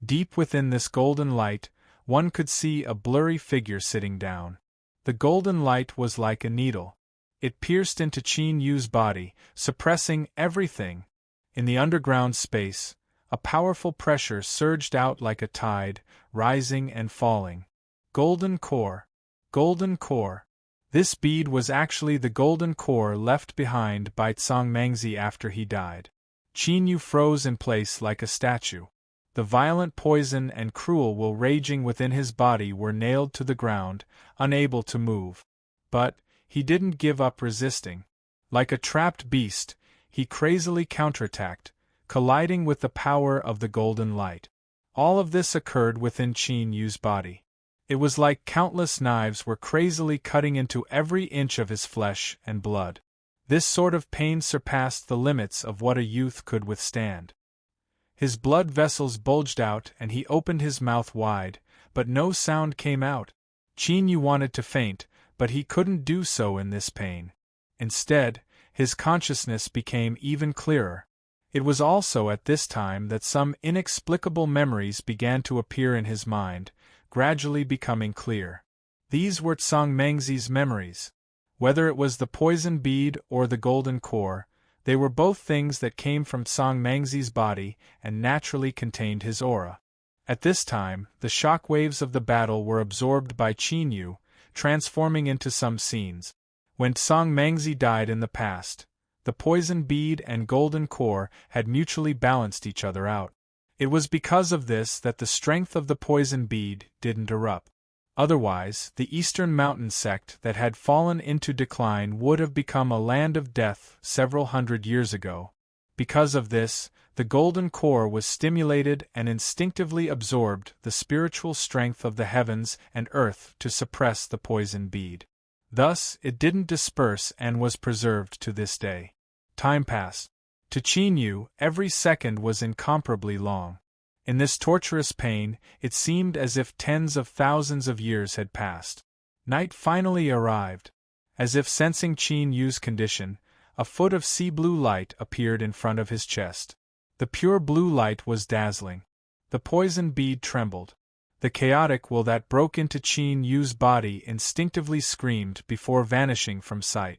Deep within this golden light, one could see a blurry figure sitting down. The golden light was like a needle. It pierced into Qin Yu's body, suppressing everything. In the underground space, a powerful pressure surged out like a tide, rising and falling. Golden core. Golden core. This bead was actually the golden core left behind by Tsang Mengzi after he died. Qin Yu froze in place like a statue. The violent poison and cruel will raging within his body were nailed to the ground, unable to move. But he didn't give up resisting. Like a trapped beast, he crazily counterattacked, colliding with the power of the golden light. All of this occurred within Qin Yu's body. It was like countless knives were crazily cutting into every inch of his flesh and blood. This sort of pain surpassed the limits of what a youth could withstand. His blood vessels bulged out and he opened his mouth wide, but no sound came out. Qin Yu wanted to faint, but he couldn't do so in this pain. Instead, his consciousness became even clearer. It was also at this time that some inexplicable memories began to appear in his mind, gradually becoming clear. These were Tsang Mengzi's memories. Whether it was the poison bead or the golden core, they were both things that came from Tsang Mengzi's body and naturally contained his aura. At this time, the shock waves of the battle were absorbed by Qin Yu, transforming into some scenes. When Tsang Mengzi died in the past, the poison bead and golden core had mutually balanced each other out. It was because of this that the strength of the poison bead didn't erupt. Otherwise, the Eastern Mountain sect that had fallen into decline would have become a land of death several hundred years ago. Because of this, the golden core was stimulated and instinctively absorbed the spiritual strength of the heavens and earth to suppress the poison bead. Thus, it didn't disperse and was preserved to this day. Time passed. To Qin Yu, every second was incomparably long. In this torturous pain, it seemed as if tens of thousands of years had passed. Night finally arrived. As if sensing Qin Yu's condition, a foot of sea blue light appeared in front of his chest. The pure blue light was dazzling. The poison bead trembled. The chaotic will that broke into Qin Yu's body instinctively screamed before vanishing from sight.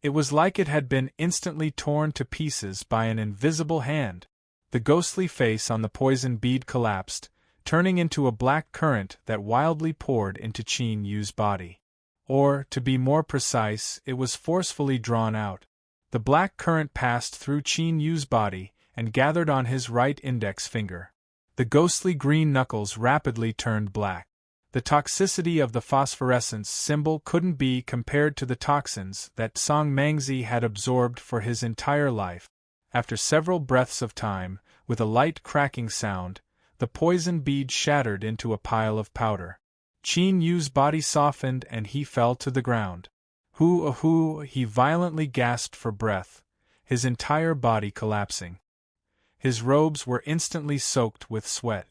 It was like it had been instantly torn to pieces by an invisible hand. The ghostly face on the poison bead collapsed, turning into a black current that wildly poured into Qin Yu's body. Or, to be more precise, it was forcefully drawn out. The black current passed through Qin Yu's body and gathered on his right index finger. The ghostly green knuckles rapidly turned black. The toxicity of the phosphorescence symbol couldn't be compared to the toxins that Tsang Mengzi had absorbed for his entire life. After several breaths of time, with a light cracking sound, the poison bead shattered into a pile of powder. Qin Yu's body softened and he fell to the ground. Hoo-ah-hoo, he violently gasped for breath, his entire body collapsing. His robes were instantly soaked with sweat.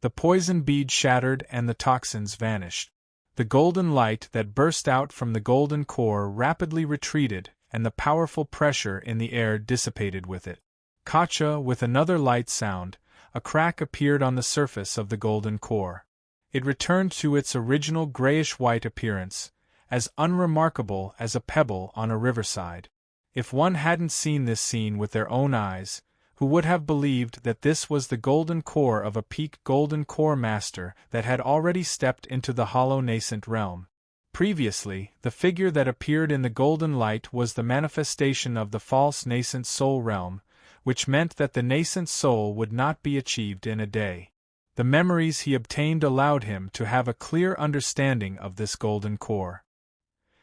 The poison bead shattered and the toxins vanished. The golden light that burst out from the golden core rapidly retreated, and the powerful pressure in the air dissipated with it. Gotcha! With another light sound, a crack appeared on the surface of the golden core. It returned to its original grayish-white appearance, as unremarkable as a pebble on a riverside. If one hadn't seen this scene with their own eyes, who would have believed that this was the golden core of a peak golden core master that had already stepped into the hollow nascent realm? Previously, the figure that appeared in the golden light was the manifestation of the false nascent soul realm, which meant that the nascent soul would not be achieved in a day. The memories he obtained allowed him to have a clear understanding of this golden core.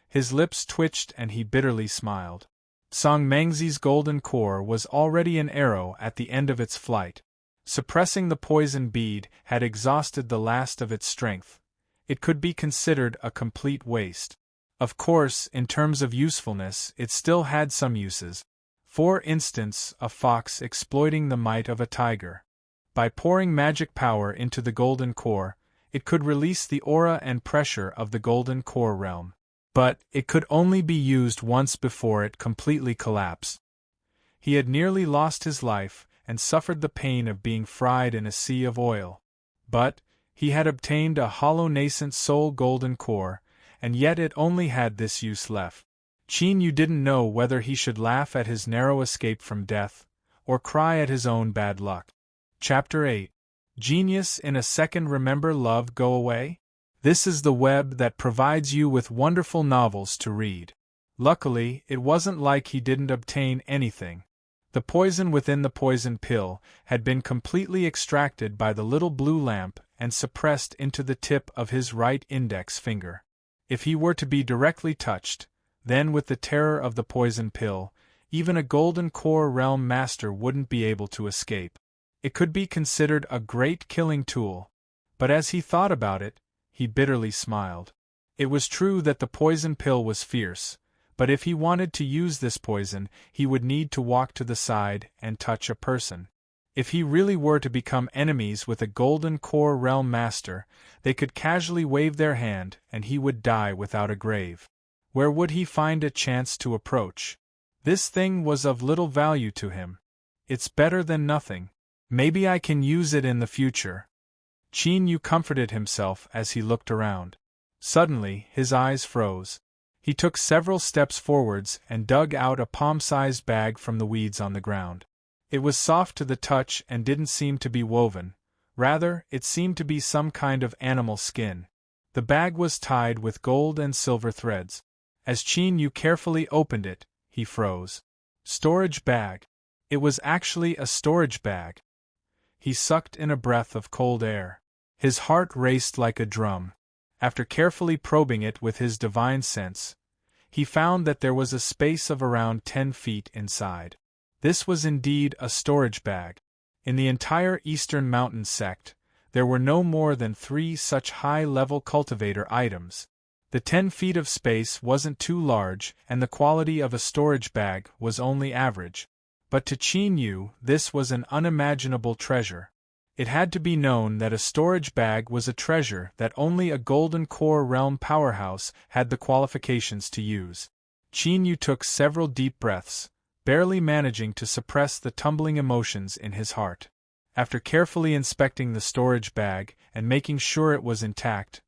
His lips twitched and he bitterly smiled. Tsang Mengzi's golden core was already an arrow at the end of its flight. Suppressing the poison bead had exhausted the last of its strength. It could be considered a complete waste. Of course, in terms of usefulness, it still had some uses. For instance, a fox exploiting the might of a tiger. By pouring magic power into the golden core, it could release the aura and pressure of the golden core realm. But it could only be used once before it completely collapsed. He had nearly lost his life and suffered the pain of being fried in a sea of oil. But he had obtained a hollow nascent soul golden core, and yet it only had this use left. Qin Yu didn't know whether he should laugh at his narrow escape from death, or cry at his own bad luck. Chapter 8. Genius in a Second. Remember love go away? This is the web that provides you with wonderful novels to read. Luckily, it wasn't like he didn't obtain anything. The poison within the poison pill had been completely extracted by the little blue lamp and suppressed into the tip of his right index finger. If he were to be directly touched, then with the terror of the poison pill, even a golden core realm master wouldn't be able to escape. It could be considered a great killing tool, but as he thought about it, he bitterly smiled. It was true that the poison pill was fierce, but if he wanted to use this poison, he would need to walk to the side and touch a person. If he really were to become enemies with a golden core realm master, they could casually wave their hand and he would die without a grave. Where would he find a chance to approach? This thing was of little value to him. It's better than nothing. Maybe I can use it in the future. Qin Yu comforted himself as he looked around. Suddenly, his eyes froze. He took several steps forwards and dug out a palm-sized bag from the weeds on the ground. It was soft to the touch and didn't seem to be woven. Rather, it seemed to be some kind of animal skin. The bag was tied with gold and silver threads. As Qin Yu carefully opened it, he froze. Storage bag. It was actually a storage bag. He sucked in a breath of cold air. His heart raced like a drum. After carefully probing it with his divine sense, he found that there was a space of around 10 feet inside. This was indeed a storage bag. In the entire Eastern Mountain sect, there were no more than 3 such high-level cultivator items. The 10 feet of space wasn't too large, and the quality of a storage bag was only average. But to Qin Yu, this was an unimaginable treasure. It had to be known that a storage bag was a treasure that only a Golden Core Realm powerhouse had the qualifications to use. Qin Yu took several deep breaths, barely managing to suppress the tumbling emotions in his heart. After carefully inspecting the storage bag and making sure it was intact,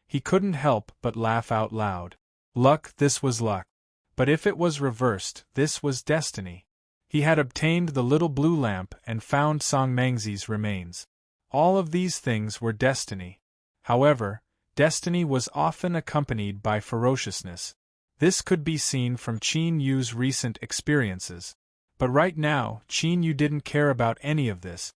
he couldn't help but laugh out loud. Luck, this was luck. But if it was reversed, this was destiny. He had obtained the little blue lamp and found Song Mengzi's remains. All of these things were destiny. However, destiny was often accompanied by ferociousness. This could be seen from Qin Yu's recent experiences. But right now, Qin Yu didn't care about any of this.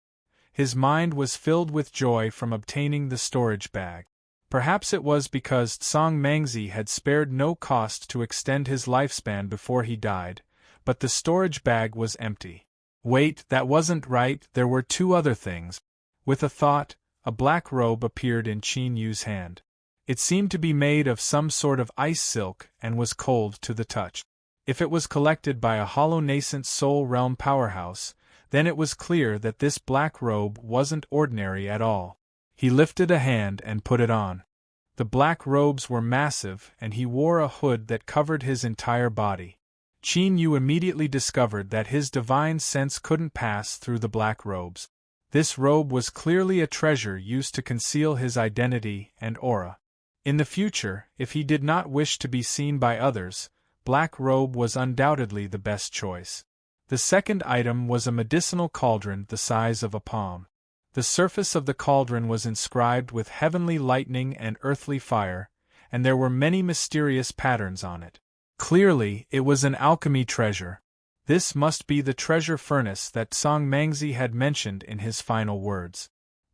His mind was filled with joy from obtaining the storage bag. Perhaps it was because Song Mengzi had spared no cost to extend his lifespan before he died, but the storage bag was empty. Wait, that wasn't right, there were 2 other things. With a thought, a black robe appeared in Qin Yu's hand. It seemed to be made of some sort of ice silk and was cold to the touch. If it was collected by a hollow nascent soul realm powerhouse, then it was clear that this black robe wasn't ordinary at all. He lifted a hand and put it on. The black robes were massive and he wore a hood that covered his entire body. Qin Yu immediately discovered that his divine sense couldn't pass through the black robes. This robe was clearly a treasure used to conceal his identity and aura. In the future, if he did not wish to be seen by others, black robe was undoubtedly the best choice. The second item was a medicinal cauldron the size of a palm. The surface of the cauldron was inscribed with heavenly lightning and earthly fire, and there were many mysterious patterns on it. Clearly, it was an alchemy treasure. This must be the treasure furnace that Song Mengzi had mentioned in his final words.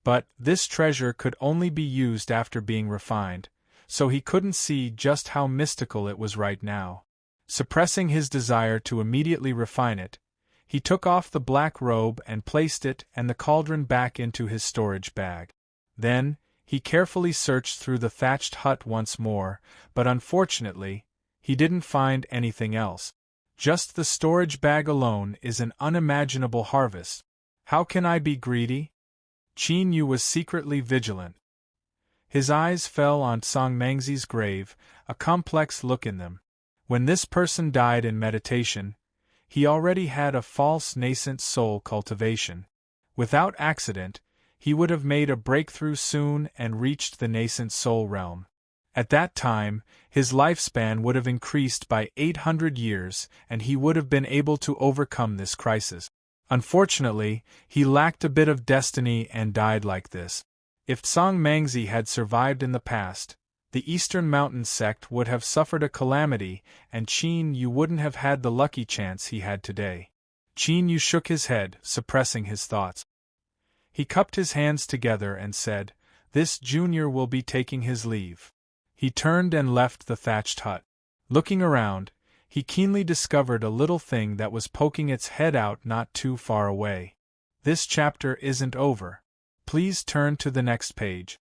But this treasure could only be used after being refined, so he couldn't see just how mystical it was right now. Suppressing his desire to immediately refine it, he took off the black robe and placed it and the cauldron back into his storage bag. Then, he carefully searched through the thatched hut once more, but unfortunately, he didn't find anything else. Just the storage bag alone is an unimaginable harvest. How can I be greedy? Qin Yu was secretly vigilant. His eyes fell on Song Mengzi's grave, a complex look in them. When this person died in meditation, he already had a false nascent soul cultivation. Without accident, he would have made a breakthrough soon and reached the nascent soul realm. At that time, his lifespan would have increased by 800 years and he would have been able to overcome this crisis. Unfortunately, he lacked a bit of destiny and died like this. If Song Mengzi had survived in the past, the Eastern Mountain sect would have suffered a calamity and Qin Yu wouldn't have had the lucky chance he had today. Qin Yu shook his head, suppressing his thoughts. He cupped his hands together and said, "This junior will be taking his leave." He turned and left the thatched hut. Looking around, he keenly discovered a little thing that was poking its head out not too far away. This chapter isn't over. Please turn to the next page.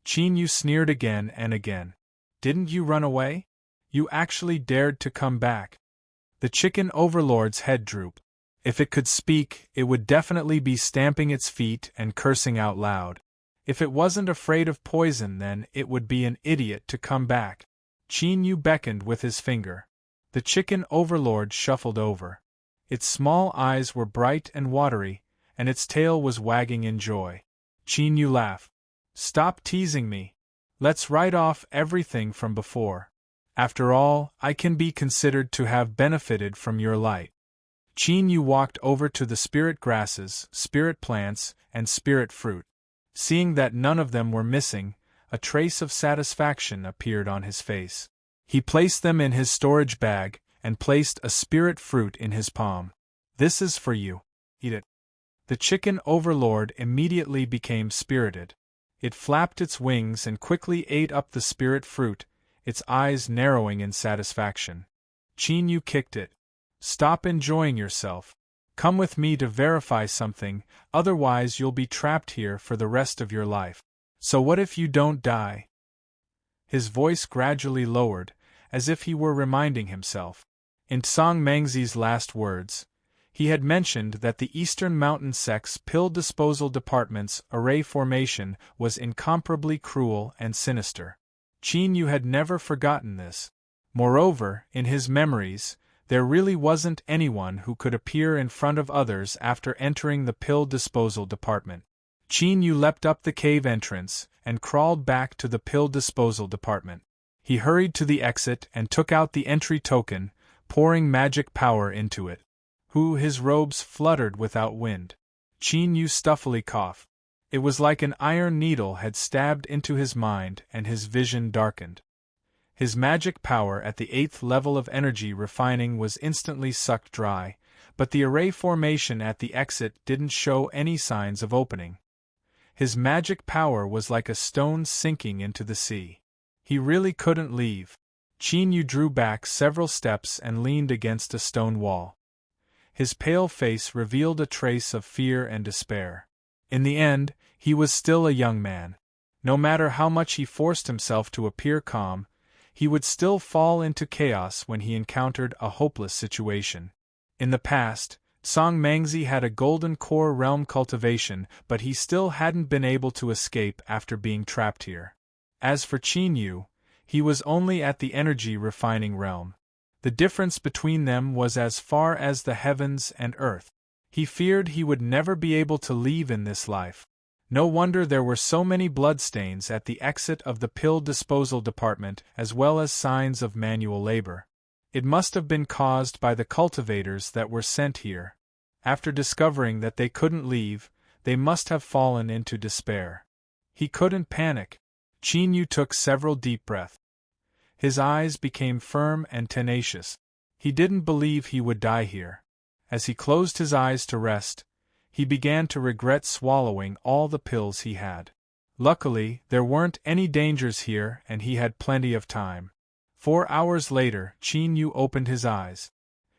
Qin Yu sneered again and again. Didn't you run away? You actually dared to come back. The chicken overlord's head drooped. If it could speak, it would definitely be stamping its feet and cursing out loud. If it wasn't afraid of poison, then it would be an idiot to come back. Qin Yu beckoned with his finger. The chicken overlord shuffled over. Its small eyes were bright and watery, and its tail was wagging in joy. Qin Yu laughed. Stop teasing me. Let's write off everything from before. After all, I can be considered to have benefited from your light. Qin Yu walked over to the spirit grasses, spirit plants, and spirit fruit. Seeing that none of them were missing, a trace of satisfaction appeared on his face. He placed them in his storage bag, and placed a spirit fruit in his palm. This is for you. Eat it. The chicken overlord immediately became spirited. It flapped its wings and quickly ate up the spirit fruit, its eyes narrowing in satisfaction. Qin Yu kicked it. Stop enjoying yourself. Come with me to verify something, otherwise you'll be trapped here for the rest of your life. So what if you don't die? His voice gradually lowered, as if he were reminding himself. In Tsang Mengzi's last words, he had mentioned that the Eastern Mountain Sect's pill disposal department's array formation was incomparably cruel and sinister. Qin Yu had never forgotten this. Moreover, in his memories, there really wasn't anyone who could appear in front of others after entering the pill disposal department. Qin Yu leapt up the cave entrance and crawled back to the pill disposal department. He hurried to the exit and took out the entry token, pouring magic power into it. His robes fluttered without wind. Qin Yu stuffily coughed. It was like an iron needle had stabbed into his mind and his vision darkened. His magic power at the 8th level of energy refining was instantly sucked dry, but the array formation at the exit didn't show any signs of opening. His magic power was like a stone sinking into the sea. He really couldn't leave. Qin Yu drew back several steps and leaned against a stone wall. His pale face revealed a trace of fear and despair. In the end, he was still a young man. No matter how much he forced himself to appear calm, he would still fall into chaos when he encountered a hopeless situation. In the past, Tsang Mengzi had a golden core realm cultivation, but he still hadn't been able to escape after being trapped here. As for Qin Yu, he was only at the energy refining realm. The difference between them was as far as the heavens and earth. He feared he would never be able to leave in this life. No wonder there were so many bloodstains at the exit of the pill disposal department, as well as signs of manual labor. It must have been caused by the cultivators that were sent here. After discovering that they couldn't leave, they must have fallen into despair. He couldn't panic. Qin Yu took several deep breaths. His eyes became firm and tenacious. He didn't believe he would die here. As he closed his eyes to rest, he began to regret swallowing all the pills he had. Luckily, there weren't any dangers here and he had plenty of time. 4 hours later, Qin Yu opened his eyes.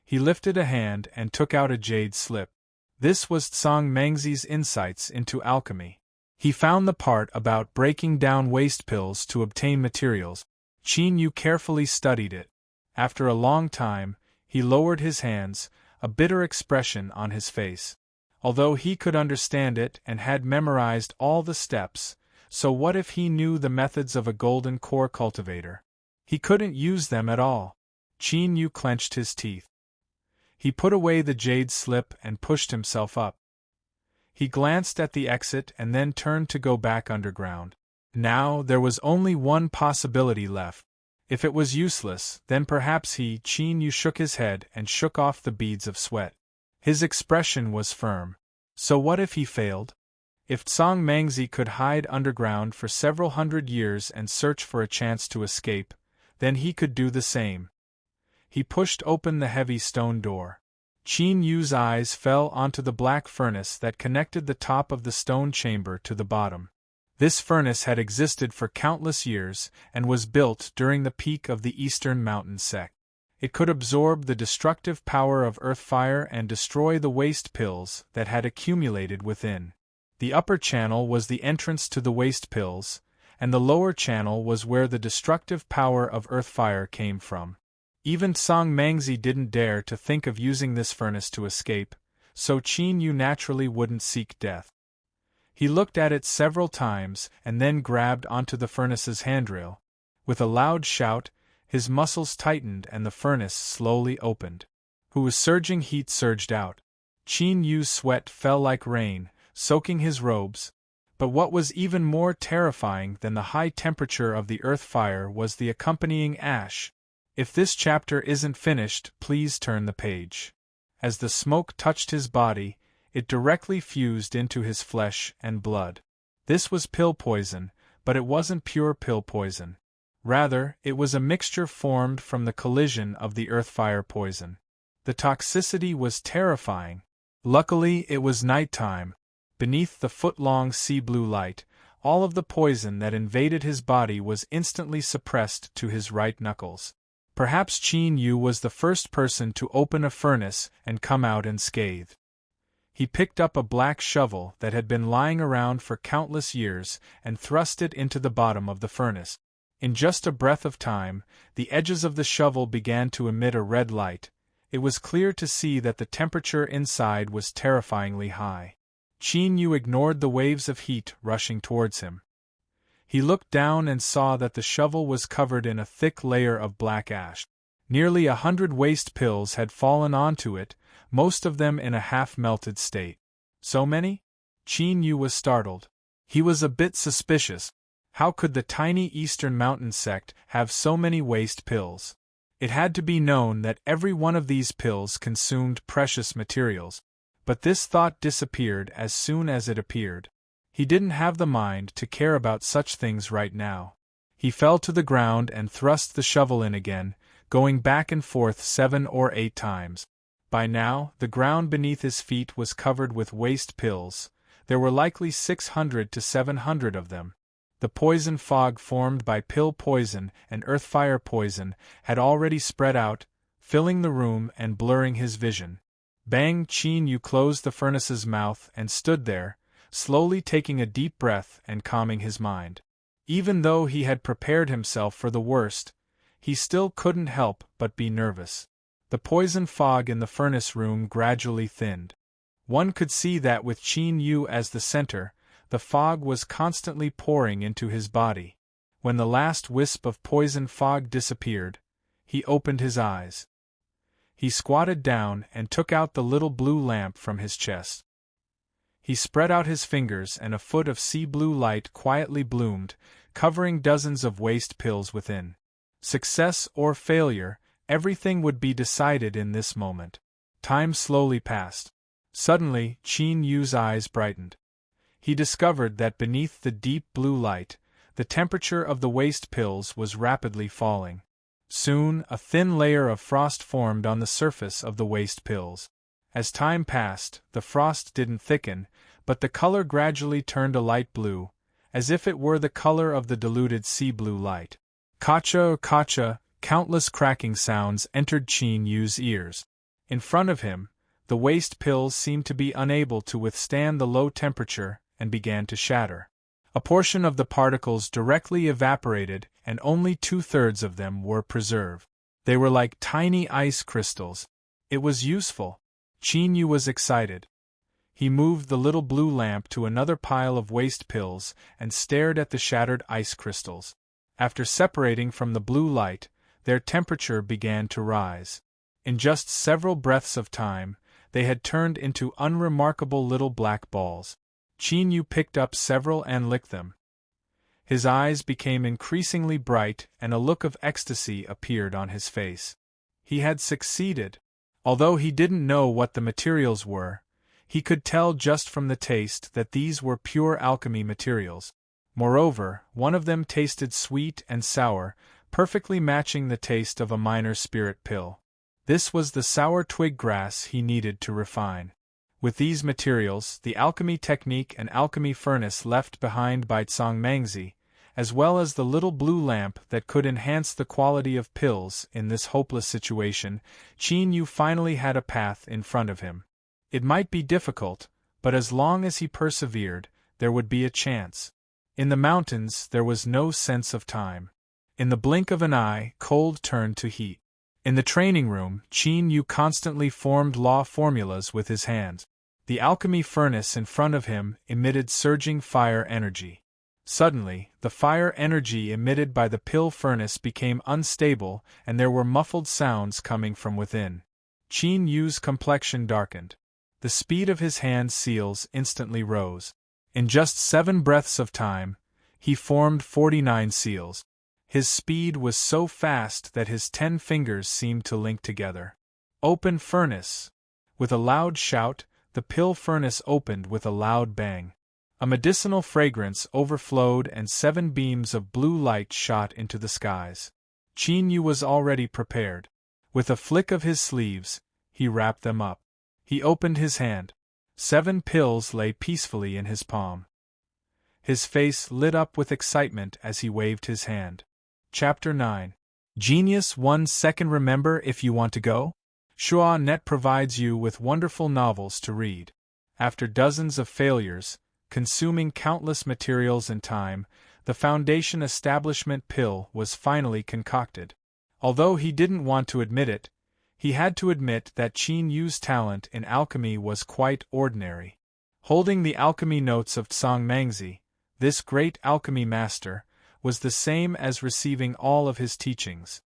He lifted a hand and took out a jade slip. This was Tsang Mengzi's insights into alchemy. He found the part about breaking down waste pills to obtain materials. Qin Yu carefully studied it. After a long time, he lowered his hands, a bitter expression on his face. Although he could understand it and had memorized all the steps, so what if he knew the methods of a golden core cultivator? He couldn't use them at all. Qin Yu clenched his teeth. He put away the jade slip and pushed himself up. He glanced at the exit and then turned to go back underground. Now there was only one possibility left. If it was useless, then perhaps Qin Yu shook his head and shook off the beads of sweat. His expression was firm. So what if he failed? If Tsang Mengzi could hide underground for several hundred years and search for a chance to escape, then he could do the same. He pushed open the heavy stone door. Qin Yu's eyes fell onto the black furnace that connected the top of the stone chamber to the bottom. This furnace had existed for countless years and was built during the peak of the Eastern Mountain Sect. It could absorb the destructive power of earth fire and destroy the waste pills that had accumulated within. The upper channel was the entrance to the waste pills, and the lower channel was where the destructive power of earth fire came from. Even Tsang Mengzi didn't dare to think of using this furnace to escape, so Qin Yu naturally wouldn't seek death. He looked at it several times and then grabbed onto the furnace's handrail. With a loud shout, his muscles tightened and the furnace slowly opened. whose surging heat surged out. Qin Yu's sweat fell like rain, soaking his robes. But what was even more terrifying than the high temperature of the earth fire was the accompanying ash. If this chapter isn't finished, please turn the page. As the smoke touched his body, it directly fused into his flesh and blood. This was pill poison, but it wasn't pure pill poison. Rather, it was a mixture formed from the collision of the earth-fire poison. The toxicity was terrifying. Luckily, it was nighttime. Beneath the foot-long sea-blue light, all of the poison that invaded his body was instantly suppressed to his right knuckles. Perhaps Qin Yu was the first person to open a furnace and come out unscathed. He picked up a black shovel that had been lying around for countless years and thrust it into the bottom of the furnace. In just a breath of time, the edges of the shovel began to emit a red light. It was clear to see that the temperature inside was terrifyingly high. Qin Yu ignored the waves of heat rushing towards him. He looked down and saw that the shovel was covered in a thick layer of black ash. Nearly 100 waste pills had fallen onto it, most of them in a half-melted state. So many? Qin Yu was startled. He was a bit suspicious. How could the tiny Eastern Mountain sect have so many waste pills? It had to be known that every one of these pills consumed precious materials. But this thought disappeared as soon as it appeared. He didn't have the mind to care about such things right now. He fell to the ground and thrust the shovel in again, going back and forth 7 or 8 times. By now, the ground beneath his feet was covered with waste pills. There were likely 600 to 700 of them. The poison fog formed by pill poison and earth-fire poison had already spread out, filling the room and blurring his vision. Bang! Qin Yu closed the furnace's mouth and stood there, slowly taking a deep breath and calming his mind. Even though he had prepared himself for the worst, he still couldn't help but be nervous. The poison fog in the furnace room gradually thinned. One could see that with Qin Yu as the center, the fog was constantly pouring into his body. When the last wisp of poison fog disappeared, he opened his eyes. He squatted down and took out the little blue lamp from his chest. He spread out his fingers and a foot of sea-blue light quietly bloomed, covering dozens of waste pills within. Success or failure, everything would be decided in this moment. Time slowly passed. Suddenly, Qin Yu's eyes brightened. He discovered that beneath the deep blue light, the temperature of the waste pills was rapidly falling. Soon, a thin layer of frost formed on the surface of the waste pills. As time passed, the frost didn't thicken, but the color gradually turned a light blue, as if it were the color of the diluted sea-blue light. Kacha, kacha, countless cracking sounds entered Qin Yu's ears. In front of him, the waste pills seemed to be unable to withstand the low temperature and began to shatter. A portion of the particles directly evaporated and only 2/3 of them were preserved. They were like tiny ice crystals. It was useful. Qin Yu was excited. He moved the little blue lamp to another pile of waste pills and stared at the shattered ice crystals. After separating from the blue light, their temperature began to rise. In just several breaths of time, they had turned into unremarkable little black balls. Qin Yu picked up several and licked them. His eyes became increasingly bright and a look of ecstasy appeared on his face. He had succeeded. Although he didn't know what the materials were, he could tell just from the taste that these were pure alchemy materials. Moreover, one of them tasted sweet and sour, perfectly matching the taste of a minor spirit pill. This was the sour twig grass he needed to refine. With these materials, the alchemy technique and alchemy furnace left behind by Tsang Mangzi, as well as the little blue lamp that could enhance the quality of pills in this hopeless situation, Qin Yu finally had a path in front of him. It might be difficult, but as long as he persevered, there would be a chance. In the mountains, there was no sense of time. In the blink of an eye, cold turned to heat. In the training room, Qin Yu constantly formed law formulas with his hands. The alchemy furnace in front of him emitted surging fire energy. Suddenly, the fire energy emitted by the pill furnace became unstable and there were muffled sounds coming from within. Qin Yu's complexion darkened. The speed of his hand seals instantly rose. In just 7 breaths of time, he formed 49 seals. His speed was so fast that his 10 fingers seemed to link together. Open furnace! With a loud shout, the pill furnace opened with a loud bang. A medicinal fragrance overflowed and 7 beams of blue light shot into the skies. Qin Yu was already prepared. With a flick of his sleeves, he wrapped them up. He opened his hand. 7 pills lay peacefully in his palm. His face lit up with excitement as he waved his hand. Chapter 9. Genius 1 Second. Remember if you want to go? Net provides you with wonderful novels to read. After dozens of failures, consuming countless materials and time, the Foundation Establishment Pill was finally concocted. Although he didn't want to admit it, he had to admit that Qin Yu's talent in alchemy was quite ordinary. Holding the alchemy notes of Tsang Mangzi, this great alchemy master was the same as receiving all of his teachings.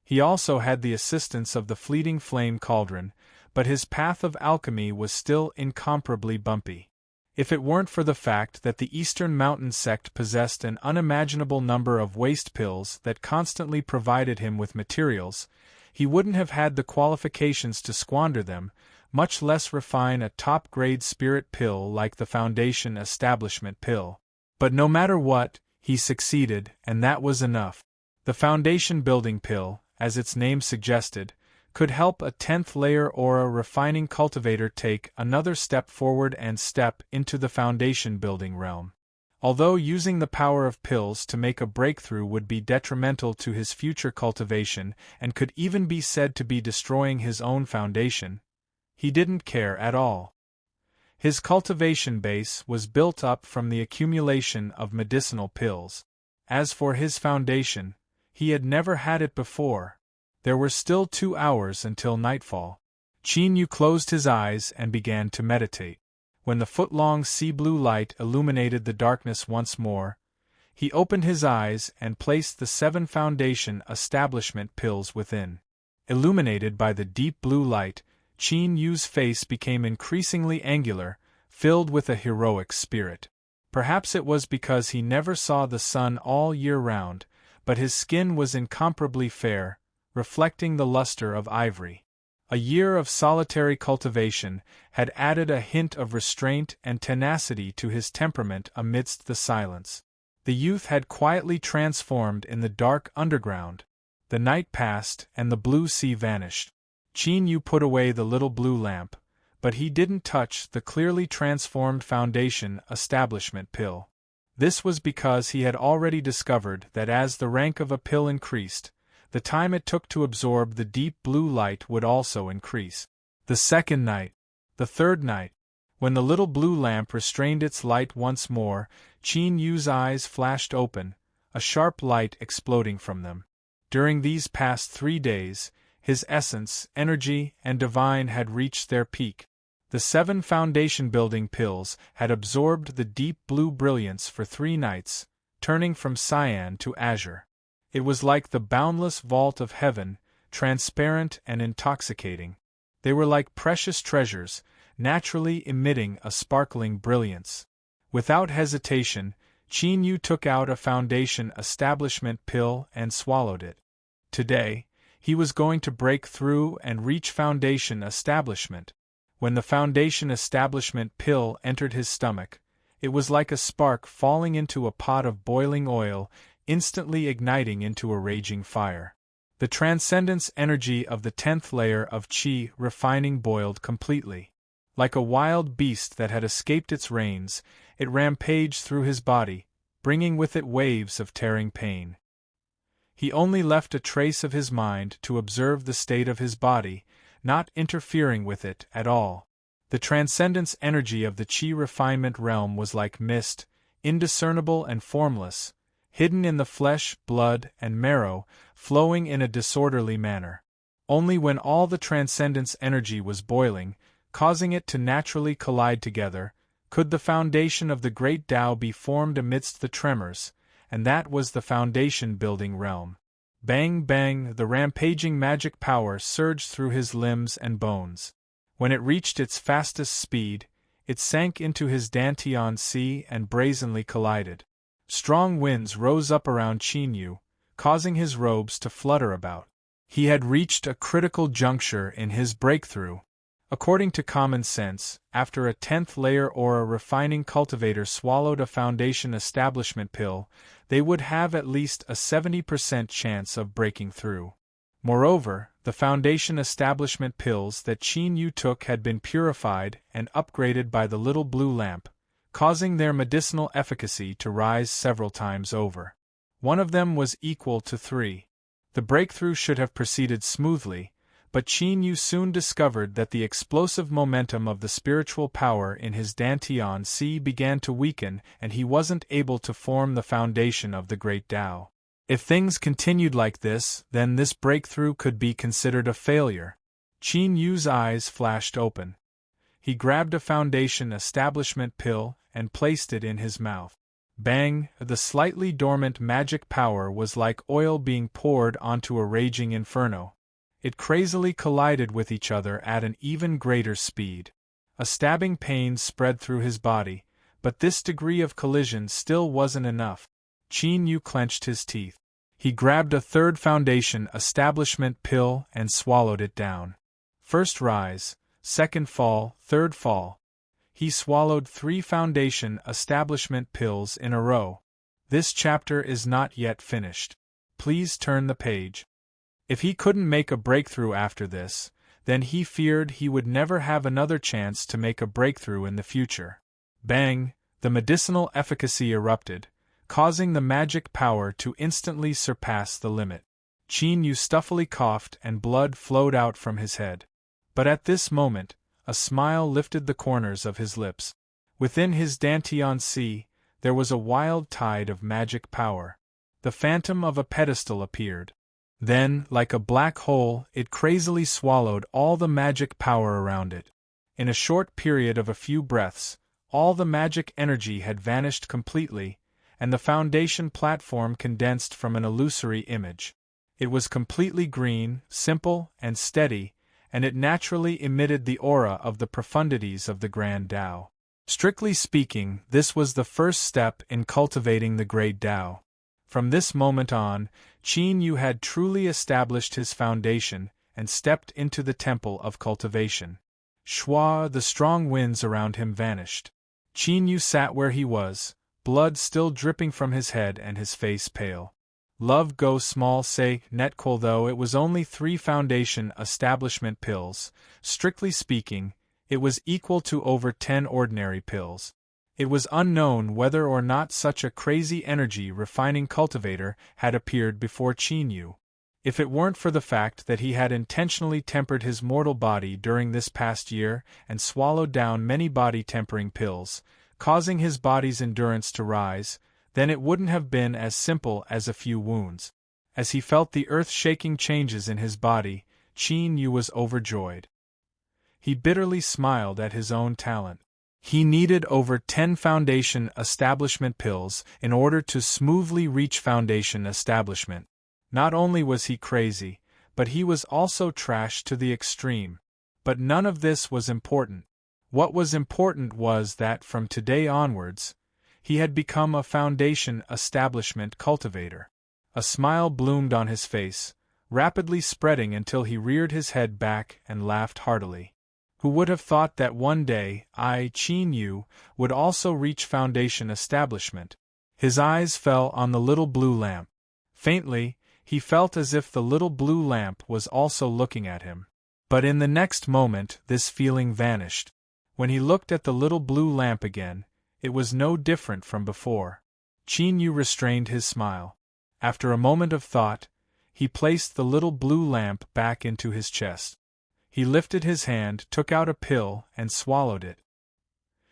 He also had the assistance of the fleeting flame cauldron, but his path of alchemy was still incomparably bumpy. If it weren't for the fact that the Eastern Mountain sect possessed an unimaginable number of waste pills that constantly provided him with materials, he wouldn't have had the qualifications to squander them, much less refine a top-grade spirit pill like the Foundation Establishment Pill. But no matter what, he succeeded, and that was enough. The Foundation Building Pill, as its name suggested, could help a 10th-layer aura refining cultivator take another step forward and step into the foundation building realm. Although using the power of pills to make a breakthrough would be detrimental to his future cultivation and could even be said to be destroying his own foundation, he didn't care at all. His cultivation base was built up from the accumulation of medicinal pills. As for his foundation, he had never had it before. There were still 2 hours until nightfall. Qin Yu closed his eyes and began to meditate. When the foot-long sea-blue light illuminated the darkness once more, he opened his eyes and placed the 7 Foundation Establishment pills within. Illuminated by the deep blue light, Qin Yu's face became increasingly angular, filled with a heroic spirit. Perhaps it was because he never saw the sun all year round, but his skin was incomparably fair, reflecting the luster of ivory. A year of solitary cultivation had added a hint of restraint and tenacity to his temperament amidst the silence. The youth had quietly transformed in the dark underground. The night passed and the blue sea vanished. Qin Yu put away the little blue lamp, but he didn't touch the clearly transformed Foundation Establishment Pill. This was because he had already discovered that as the rank of a pill increased, the time it took to absorb the deep blue light would also increase. The second night, the third night, when the little blue lamp restrained its light once more, Qin Yu's eyes flashed open, a sharp light exploding from them. During these past 3 days, his essence, energy, and divine had reached their peak. The 7 foundation-building pills had absorbed the deep blue brilliance for 3 nights, turning from cyan to azure. It was like the boundless vault of heaven, transparent and intoxicating. They were like precious treasures, naturally emitting a sparkling brilliance. Without hesitation, Qin Yu took out a Foundation Establishment Pill and swallowed it. Today, he was going to break through and reach Foundation Establishment. When the Foundation Establishment Pill entered his stomach, it was like a spark falling into a pot of boiling oil, instantly igniting into a raging fire. The transcendence energy of the 10th layer of qi refining boiled completely. Like a wild beast that had escaped its reins, it rampaged through his body, bringing with it waves of tearing pain. He only left a trace of his mind to observe the state of his body, not interfering with it at all. The transcendence energy of the qi refinement realm was like mist, indiscernible and formless, hidden in the flesh, blood, and marrow, flowing in a disorderly manner. Only when all the transcendence energy was boiling, causing it to naturally collide together, could the foundation of the great Tao be formed amidst the tremors, and that was the foundation-building realm. Bang bang, the rampaging magic power surged through his limbs and bones. When it reached its fastest speed, it sank into his Dantian sea and brazenly collided. Strong winds rose up around Qin, causing his robes to flutter about. He had reached a critical juncture in his breakthrough. According to common sense, after a 10th layer aura refining cultivator swallowed a foundation establishment pill, they would have at least a 70% chance of breaking through. Moreover, the foundation establishment pills that Qin Yu took had been purified and upgraded by the little blue lamp, causing their medicinal efficacy to rise several times over. One of them was equal to 3. The breakthrough should have proceeded smoothly, but Qin Yu soon discovered that the explosive momentum of the spiritual power in his Dantian sea began to weaken and he wasn't able to form the foundation of the Great Tao. If things continued like this, then this breakthrough could be considered a failure. Qin Yu's eyes flashed open. He grabbed a foundation establishment pill and placed it in his mouth. Bang! The slightly dormant magic power was like oil being poured onto a raging inferno. It crazily collided with each other at an even greater speed. A stabbing pain spread through his body, but this degree of collision still wasn't enough. Qin Yu clenched his teeth. He grabbed a third foundation establishment pill and swallowed it down. First rise, second fall, third fall. He swallowed 3 foundation establishment pills in a row. This chapter is not yet finished. Please turn the page. If he couldn't make a breakthrough after this, then he feared he would never have another chance to make a breakthrough in the future. Bang! The medicinal efficacy erupted, causing the magic power to instantly surpass the limit. Qin Yu stuffily coughed and blood flowed out from his head. But at this moment, a smile lifted the corners of his lips. Within his Dantian sea, there was a wild tide of magic power. The phantom of a pedestal appeared. Then, like a black hole, it crazily swallowed all the magic power around it. In a short period of a few breaths, all the magic energy had vanished completely, and the foundation platform condensed from an illusory image. It was completely green, simple, and steady, and it naturally emitted the aura of the profundities of the Grand Tao. Strictly speaking, this was the first step in cultivating the Great Tao. From this moment on, Qin Yu had truly established his foundation and stepped into the temple of cultivation. Shwa, the strong winds around him vanished. Qin Yu sat where he was, blood still dripping from his head and his face pale. Love go small say netcol though it was only 3 foundation establishment pills, strictly speaking, it was equal to over 10 ordinary pills. It was unknown whether or not such a crazy energy refining cultivator had appeared before Qin Yu. If it weren't for the fact that he had intentionally tempered his mortal body during this past year and swallowed down many body-tempering pills, causing his body's endurance to rise, then it wouldn't have been as simple as a few wounds. As he felt the earth-shaking changes in his body, Qin Yu was overjoyed. He bitterly smiled at his own talent. He needed over 10 foundation establishment pills in order to smoothly reach foundation establishment. Not only was he crazy, but he was also trash to the extreme. But none of this was important. What was important was that from today onwards, he had become a foundation establishment cultivator. A smile bloomed on his face, rapidly spreading until he reared his head back and laughed heartily. Who would have thought that one day I, Qin Yu, would also reach foundation establishment? His eyes fell on the little blue lamp. Faintly, he felt as if the little blue lamp was also looking at him. But in the next moment this feeling vanished. When he looked at the little blue lamp again, it was no different from before. Qin Yu restrained his smile. After a moment of thought, he placed the little blue lamp back into his chest. He lifted his hand, took out a pill, and swallowed it.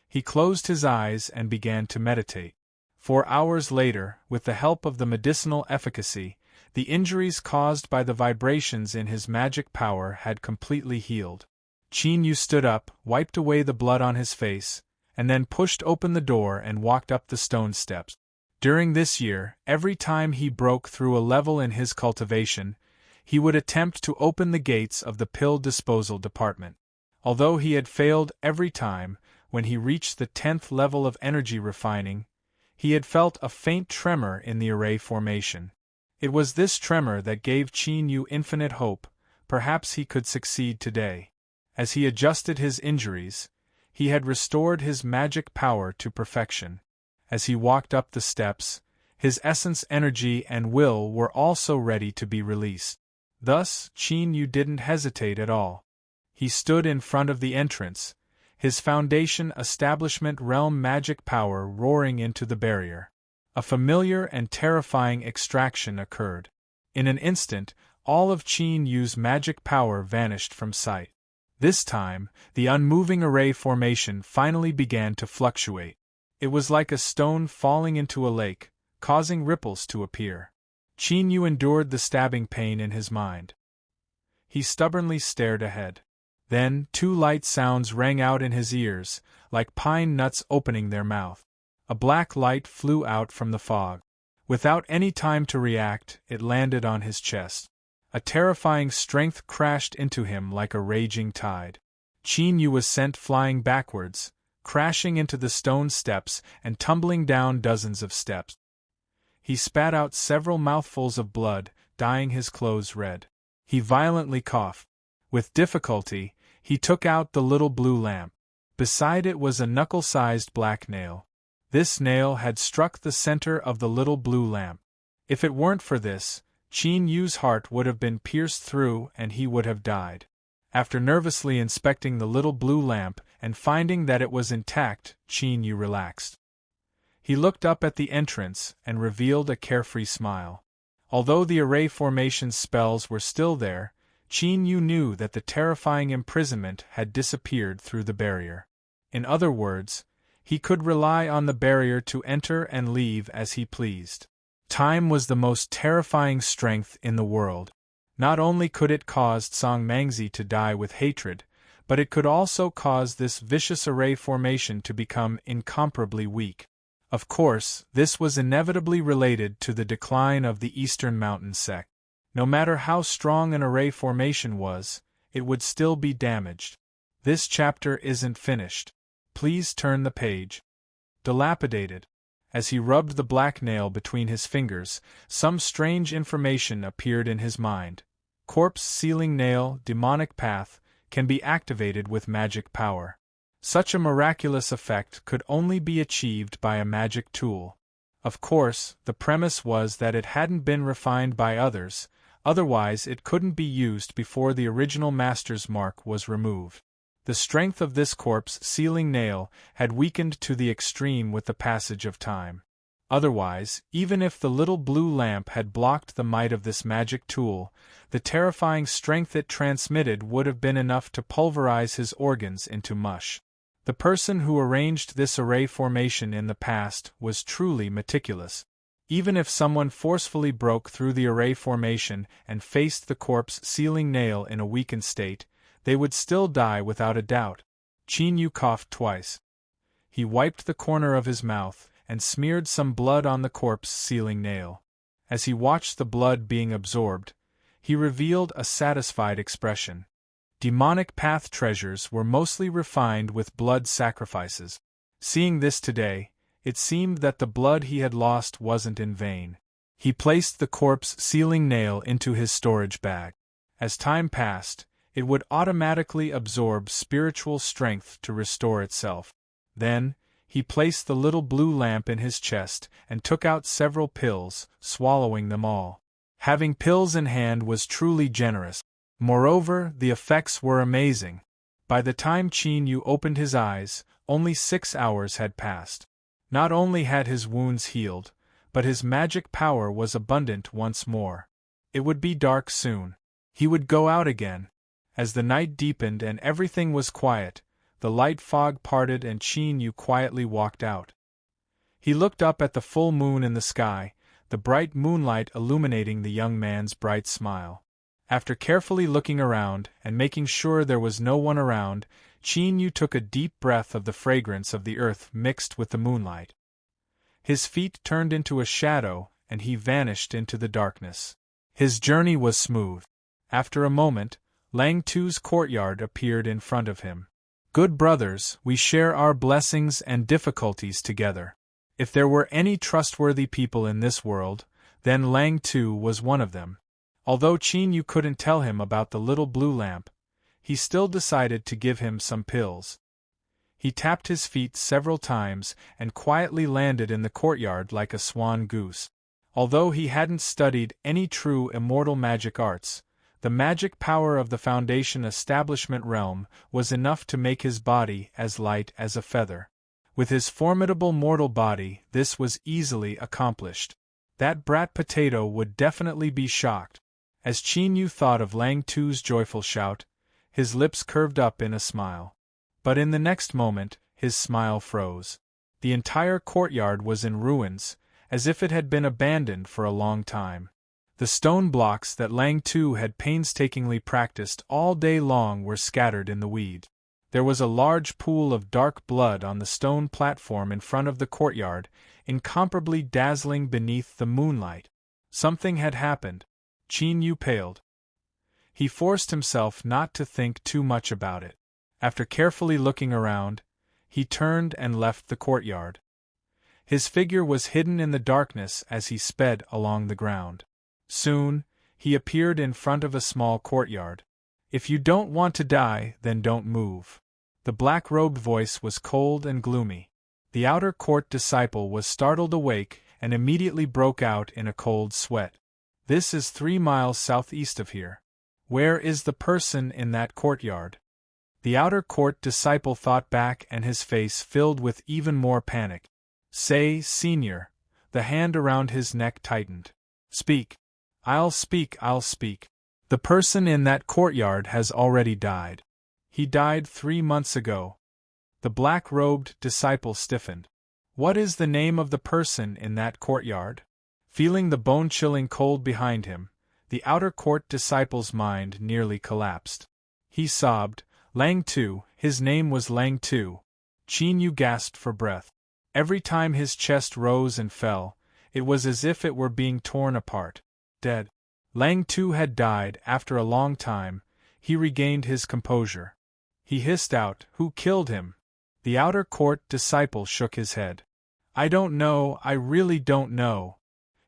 He closed his eyes and began to meditate. 4 hours later, with the help of the medicinal efficacy, the injuries caused by the vibrations in his magic power had completely healed. Qin Yu stood up, wiped away the blood on his face, and then pushed open the door and walked up the stone steps. During this year, every time he broke through a level in his cultivation, he would attempt to open the gates of the pill disposal department. Although he had failed every time, when he reached the 10th level of energy refining, he had felt a faint tremor in the array formation. It was this tremor that gave Qin Yu infinite hope. Perhaps he could succeed today. As he adjusted his injuries, he had restored his magic power to perfection. As he walked up the steps, his essence, energy, and will were also ready to be released. Thus, Qin Yu didn't hesitate at all. He stood in front of the entrance, his foundation establishment realm magic power roaring into the barrier. A familiar and terrifying extraction occurred. In an instant, all of Qin Yu's magic power vanished from sight. This time, the unmoving array formation finally began to fluctuate. It was like a stone falling into a lake, causing ripples to appear. Qin Yu endured the stabbing pain in his mind. He stubbornly stared ahead. Then, two light sounds rang out in his ears, like pine nuts opening their mouth. A black light flew out from the fog. Without any time to react, it landed on his chest. A terrifying strength crashed into him like a raging tide. Qin Yu was sent flying backwards, crashing into the stone steps and tumbling down dozens of steps. He spat out several mouthfuls of blood, dyeing his clothes red. He violently coughed. With difficulty, he took out the little blue lamp. Beside it was a knuckle-sized black nail. This nail had struck the center of the little blue lamp. If it weren't for this, Qin Yu's heart would have been pierced through and he would have died. After nervously inspecting the little blue lamp and finding that it was intact, Qin Yu relaxed. He looked up at the entrance and revealed a carefree smile. Although the array formation's spells were still there, Qin Yu knew that the terrifying imprisonment had disappeared through the barrier. In other words, he could rely on the barrier to enter and leave as he pleased. Time was the most terrifying strength in the world. Not only could it cause Song Mangzi to die with hatred, but it could also cause this vicious array formation to become incomparably weak. Of course, this was inevitably related to the decline of the Eastern Mountain sect. No matter how strong an array formation was, it would still be damaged. This chapter isn't finished. Please turn the page. Dilapidated. As he rubbed the black nail between his fingers, some strange information appeared in his mind. Corpse sealing nail, demonic path, can be activated with magic power. Such a miraculous effect could only be achieved by a magic tool. Of course, the premise was that it hadn't been refined by others, otherwise it couldn't be used before the original master's mark was removed. The strength of this corpse sealing nail had weakened to the extreme with the passage of time. Otherwise, even if the little blue lamp had blocked the might of this magic tool, the terrifying strength it transmitted would have been enough to pulverize his organs into mush. The person who arranged this array formation in the past was truly meticulous. Even if someone forcefully broke through the array formation and faced the corpse sealing nail in a weakened state, they would still die without a doubt. Qin Yu coughed twice. He wiped the corner of his mouth and smeared some blood on the corpse sealing nail. As he watched the blood being absorbed, he revealed a satisfied expression. Demonic path treasures were mostly refined with blood sacrifices. Seeing this today, it seemed that the blood he had lost wasn't in vain. He placed the corpse sealing nail into his storage bag. As time passed, it would automatically absorb spiritual strength to restore itself. Then, he placed the little blue lamp in his chest and took out several pills, swallowing them all. Having pills in hand was truly generous. Moreover, the effects were amazing. By the time Qin Yu opened his eyes, only 6 hours had passed. Not only had his wounds healed, but his magic power was abundant once more. It would be dark soon. He would go out again. As the night deepened and everything was quiet, the light fog parted and Qin Yu quietly walked out. He looked up at the full moon in the sky, the bright moonlight illuminating the young man's bright smile. After carefully looking around and making sure there was no one around, Qin Yu took a deep breath of the fragrance of the earth mixed with the moonlight. His feet turned into a shadow, and he vanished into the darkness. His journey was smooth. After a moment, Lang Tu's courtyard appeared in front of him. Good brothers, we share our blessings and difficulties together. If there were any trustworthy people in this world, then Lang Tu was one of them. Although Qin Yu couldn't tell him about the little blue lamp, he still decided to give him some pills. He tapped his feet several times and quietly landed in the courtyard like a swan goose. Although he hadn't studied any true immortal magic arts, the magic power of the Foundation establishment realm was enough to make his body as light as a feather. With his formidable mortal body, this was easily accomplished. That brat potato would definitely be shocked. As Qin Yu thought of Lang Tu's joyful shout, his lips curved up in a smile. But in the next moment, his smile froze. The entire courtyard was in ruins, as if it had been abandoned for a long time. The stone blocks that Lang Tu had painstakingly practiced all day long were scattered in the weed. There was a large pool of dark blood on the stone platform in front of the courtyard, incomparably dazzling beneath the moonlight. Something had happened. Qin Yu paled. He forced himself not to think too much about it. After carefully looking around, he turned and left the courtyard. His figure was hidden in the darkness as he sped along the ground. Soon, he appeared in front of a small courtyard. If you don't want to die, then don't move. The black-robed voice was cold and gloomy. The outer court disciple was startled awake and immediately broke out in a cold sweat. This is 3 miles southeast of here. Where is the person in that courtyard? The outer court disciple thought back and his face filled with even more panic. Say, Senior. The hand around his neck tightened. Speak. I'll speak. The person in that courtyard has already died. He died 3 months ago. The black-robed disciple stiffened. What is the name of the person in that courtyard? Feeling the bone-chilling cold behind him, the outer court disciple's mind nearly collapsed. He sobbed, Lang Tu, his name was Lang Tu. Qin Yu gasped for breath. Every time his chest rose and fell, it was as if it were being torn apart. Dead. Lang Tu had died after a long time. He regained his composure. He hissed out, Who killed him? The outer court disciple shook his head. I don't know, I really don't know.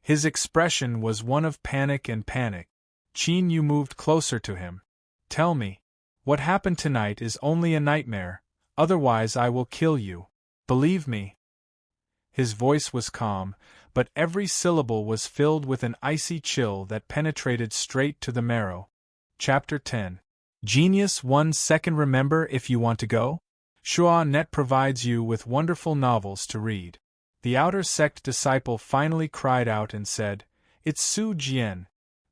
His expression was one of panic and panic. Qin Yu moved closer to him. Tell me. What happened tonight is only a nightmare, otherwise I will kill you. Believe me. His voice was calm, but every syllable was filled with an icy chill that penetrated straight to the marrow. Chapter 10. Genius 1 second. Remember if you want to go? Shua.net provides you with wonderful novels to read. The outer sect disciple finally cried out and said, It's Su Jian.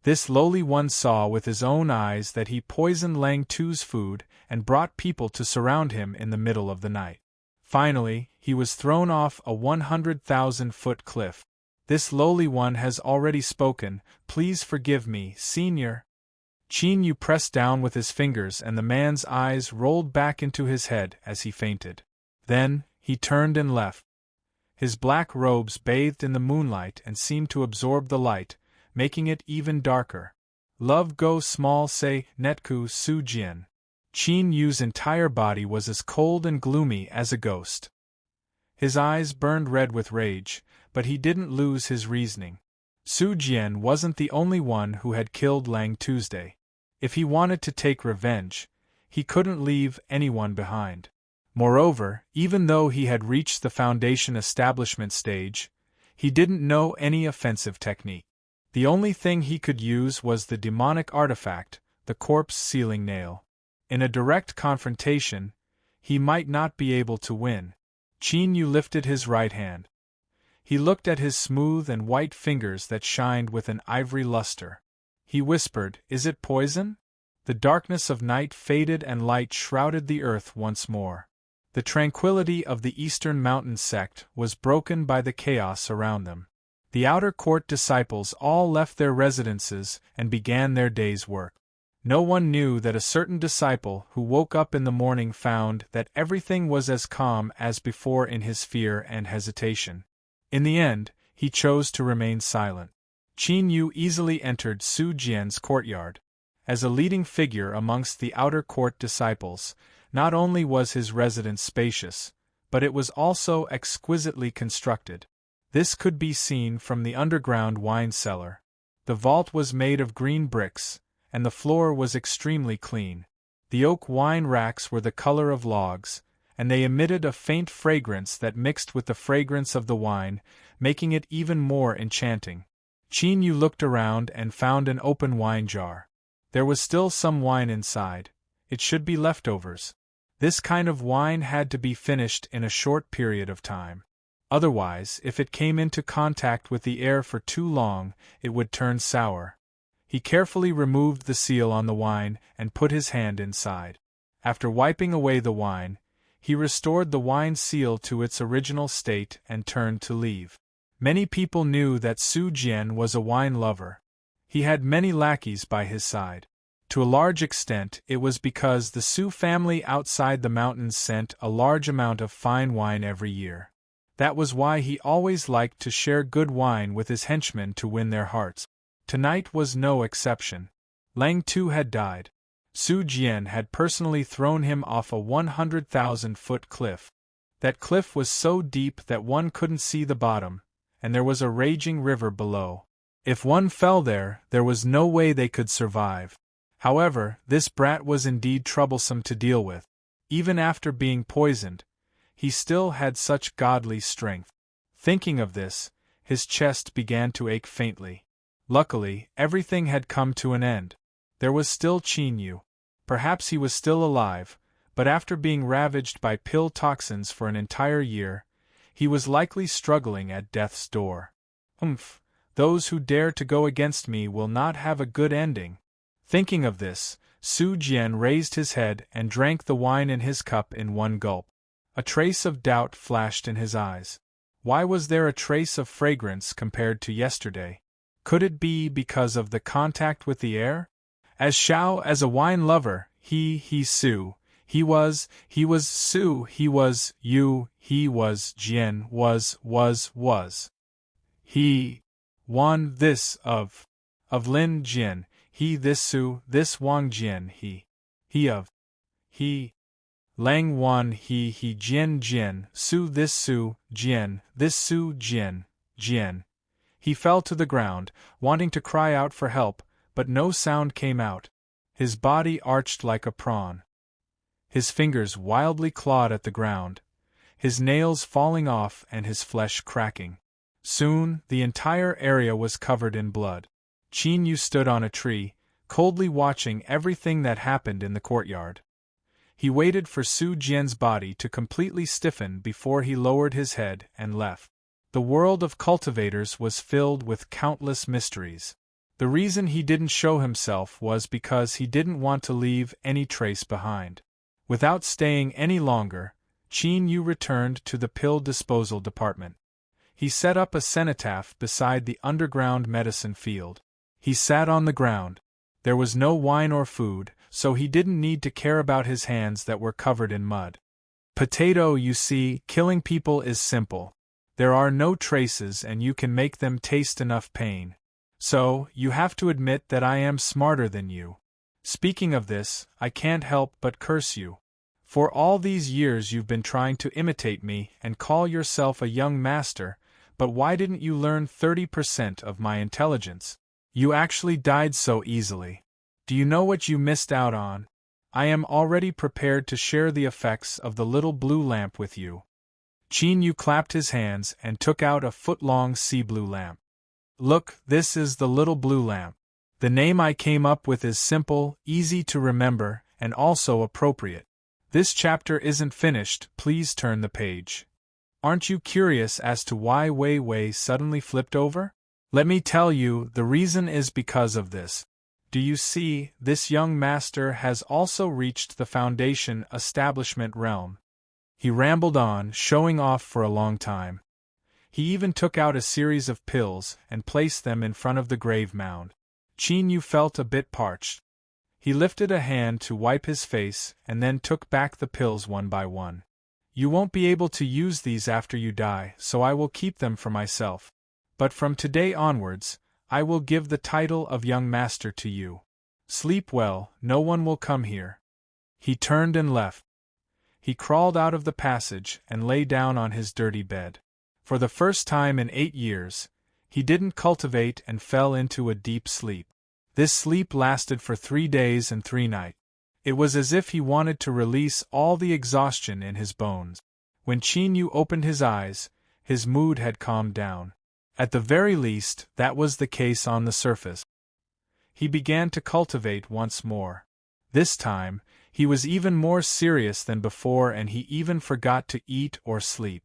This lowly one saw with his own eyes that he poisoned Lang Tu's food and brought people to surround him in the middle of the night. Finally, he was thrown off a 100,000-foot cliff. This lowly one has already spoken, please forgive me, Senior. Qin Yu pressed down with his fingers and the man's eyes rolled back into his head as he fainted. Then, he turned and left. His black robes bathed in the moonlight and seemed to absorb the light, making it even darker. Love go small say, Netku Su Jian. Qin Yu's entire body was as cold and gloomy as a ghost. His eyes burned red with rage, but he didn't lose his reasoning. Su Jian wasn't the only one who had killed Lang Tuesday. If he wanted to take revenge, he couldn't leave anyone behind. Moreover, even though he had reached the Foundation establishment stage, he didn't know any offensive technique. The only thing he could use was the demonic artifact, the corpse sealing nail. In a direct confrontation, he might not be able to win. Qin Yu lifted his right hand. He looked at his smooth and white fingers that shined with an ivory luster. He whispered, Is it poison? The darkness of night faded and light shrouded the earth once more. The tranquility of the Eastern Mountain sect was broken by the chaos around them. The outer court disciples all left their residences and began their day's work. No one knew that a certain disciple who woke up in the morning found that everything was as calm as before in his fear and hesitation. In the end, he chose to remain silent. Qin Yu easily entered Su Jian's courtyard. As a leading figure amongst the outer court disciples, not only was his residence spacious, but it was also exquisitely constructed. This could be seen from the underground wine cellar. The vault was made of green bricks, and the floor was extremely clean. The oak wine racks were the color of logs, and they emitted a faint fragrance that mixed with the fragrance of the wine, making it even more enchanting. Qin Yu looked around and found an open wine jar. There was still some wine inside. It should be leftovers. This kind of wine had to be finished in a short period of time. Otherwise, if it came into contact with the air for too long, it would turn sour. He carefully removed the seal on the wine and put his hand inside. After wiping away the wine, he restored the wine seal to its original state and turned to leave. Many people knew that Su Jian was a wine lover. He had many lackeys by his side. To a large extent, it was because the Su family outside the mountains sent a large amount of fine wine every year. That was why he always liked to share good wine with his henchmen to win their hearts. Tonight was no exception. Lang Tu had died. Su Jian had personally thrown him off a 100,000-foot cliff. That cliff was so deep that one couldn't see the bottom, and there was a raging river below. If one fell there, there was no way they could survive. However, this brat was indeed troublesome to deal with. Even after being poisoned, he still had such godly strength. Thinking of this, his chest began to ache faintly. Luckily, everything had come to an end. There was still Qin Yu. Perhaps he was still alive, but after being ravaged by pill toxins for an entire year, he was likely struggling at death's door. Those who dare to go against me will not have a good ending. Thinking of this, Su Jian raised his head and drank the wine in his cup in one gulp. A trace of doubt flashed in his eyes. Why was there a trace of fragrance compared to yesterday? Could it be because of the contact with the air? As a wine lover, he was Su, he was Yu, he was Jian, was. He Wan this of Lin Jian, he this Su, this Wang Jian, he of Lang Wan, he Jian, Su this Su, Jian, this Su Jian. He fell to the ground, wanting to cry out for help, but no sound came out. His body arched like a prawn. His fingers wildly clawed at the ground, his nails falling off and his flesh cracking. Soon, the entire area was covered in blood. Qin Yu stood on a tree, coldly watching everything that happened in the courtyard. He waited for Su Jian's body to completely stiffen before he lowered his head and left. The world of cultivators was filled with countless mysteries. The reason he didn't show himself was because he didn't want to leave any trace behind. Without staying any longer, Qin Yu returned to the pill disposal department. He set up a cenotaph beside the underground medicine field. He sat on the ground. There was no wine or food, so he didn't need to care about his hands that were covered in mud. Potato, you see, killing people is simple. There are no traces and you can make them taste enough pain. So, you have to admit that I am smarter than you. Speaking of this, I can't help but curse you. For all these years you've been trying to imitate me and call yourself a young master, but why didn't you learn 30% of my intelligence? You actually died so easily. Do you know what you missed out on? I am already prepared to share the effects of the little blue lamp with you. Qin Yu clapped his hands and took out a foot-long sea blue lamp. Look, this is the little blue lamp. The name I came up with is simple, easy to remember, and also appropriate. This chapter isn't finished, please turn the page. Aren't you curious as to why Wei Wei suddenly flipped over? Let me tell you, the reason is because of this. Do you see, this young master has also reached the foundation establishment realm. He rambled on, showing off for a long time. He even took out a series of pills and placed them in front of the grave mound. Qin Yu felt a bit parched. He lifted a hand to wipe his face and then took back the pills one by one. You won't be able to use these after you die, so I will keep them for myself. But from today onwards, I will give the title of young master to you. Sleep well, no one will come here." He turned and left. He crawled out of the passage and lay down on his dirty bed. For the first time in 8 years, he didn't cultivate and fell into a deep sleep. This sleep lasted for 3 days and 3 nights. It was as if he wanted to release all the exhaustion in his bones. When Qin Yu opened his eyes, his mood had calmed down. At the very least, that was the case on the surface. He began to cultivate once more. This time, he was even more serious than before, and he even forgot to eat or sleep.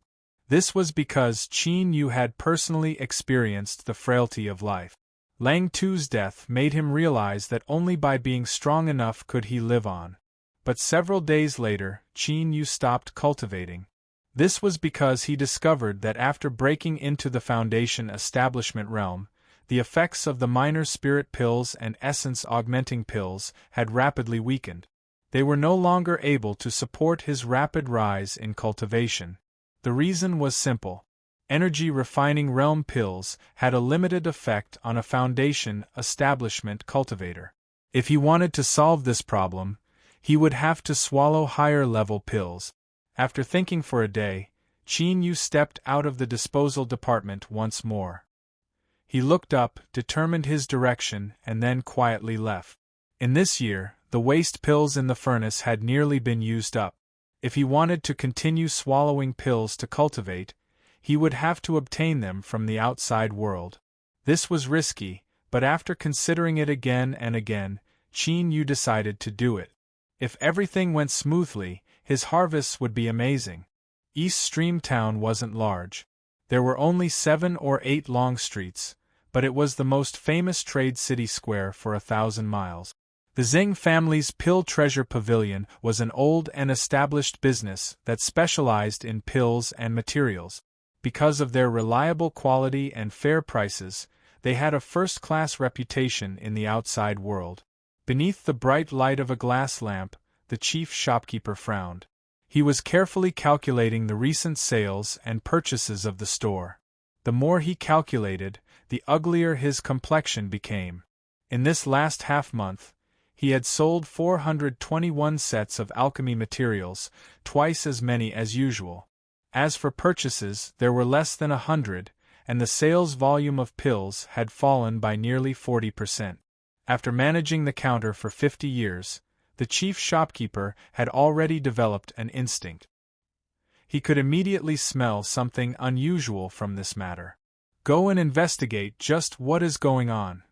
This was because Qin Yu had personally experienced the frailty of life. Lang Tu's death made him realize that only by being strong enough could he live on. But several days later, Qin Yu stopped cultivating. This was because he discovered that after breaking into the Foundation establishment realm, the effects of the minor spirit pills and essence-augmenting pills had rapidly weakened. They were no longer able to support his rapid rise in cultivation. The reason was simple. Energy-refining realm pills had a limited effect on a Foundation establishment cultivator. If he wanted to solve this problem, he would have to swallow higher-level pills. After thinking for a day, Qin Yu stepped out of the disposal department once more. He looked up, determined his direction, and then quietly left. In this year, the waste pills in the furnace had nearly been used up. If he wanted to continue swallowing pills to cultivate, he would have to obtain them from the outside world. This was risky, but after considering it again and again, Qin Yu decided to do it. If everything went smoothly, his harvests would be amazing. East Stream Town wasn't large. There were only 7 or 8 long streets, but it was the most famous trade city square for 1,000 miles. The Xing family's Pill Treasure Pavilion was an old and established business that specialized in pills and materials. Because of their reliable quality and fair prices, they had a first-class reputation in the outside world. Beneath the bright light of a glass lamp, the chief shopkeeper frowned. He was carefully calculating the recent sales and purchases of the store. The more he calculated, the uglier his complexion became. In this last half-month, he had sold 421 sets of alchemy materials, twice as many as usual. As for purchases, there were less than 100, and the sales volume of pills had fallen by nearly 40%. After managing the counter for 50 years, the chief shopkeeper had already developed an instinct. He could immediately smell something unusual from this matter. "Go and investigate just what is going on."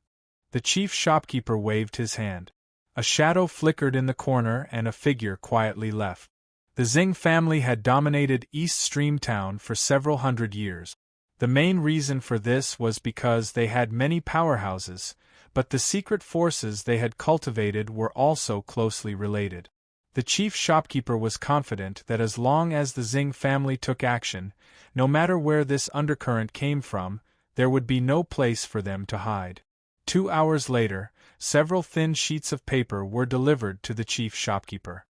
The chief shopkeeper waved his hand. A shadow flickered in the corner and a figure quietly left. The Xing family had dominated East Stream Town for several hundred years. The main reason for this was because they had many powerhouses, but the secret forces they had cultivated were also closely related. The chief shopkeeper was confident that as long as the Xing family took action, no matter where this undercurrent came from, there would be no place for them to hide. 2 hours later, several thin sheets of paper were delivered to the chief shopkeeper.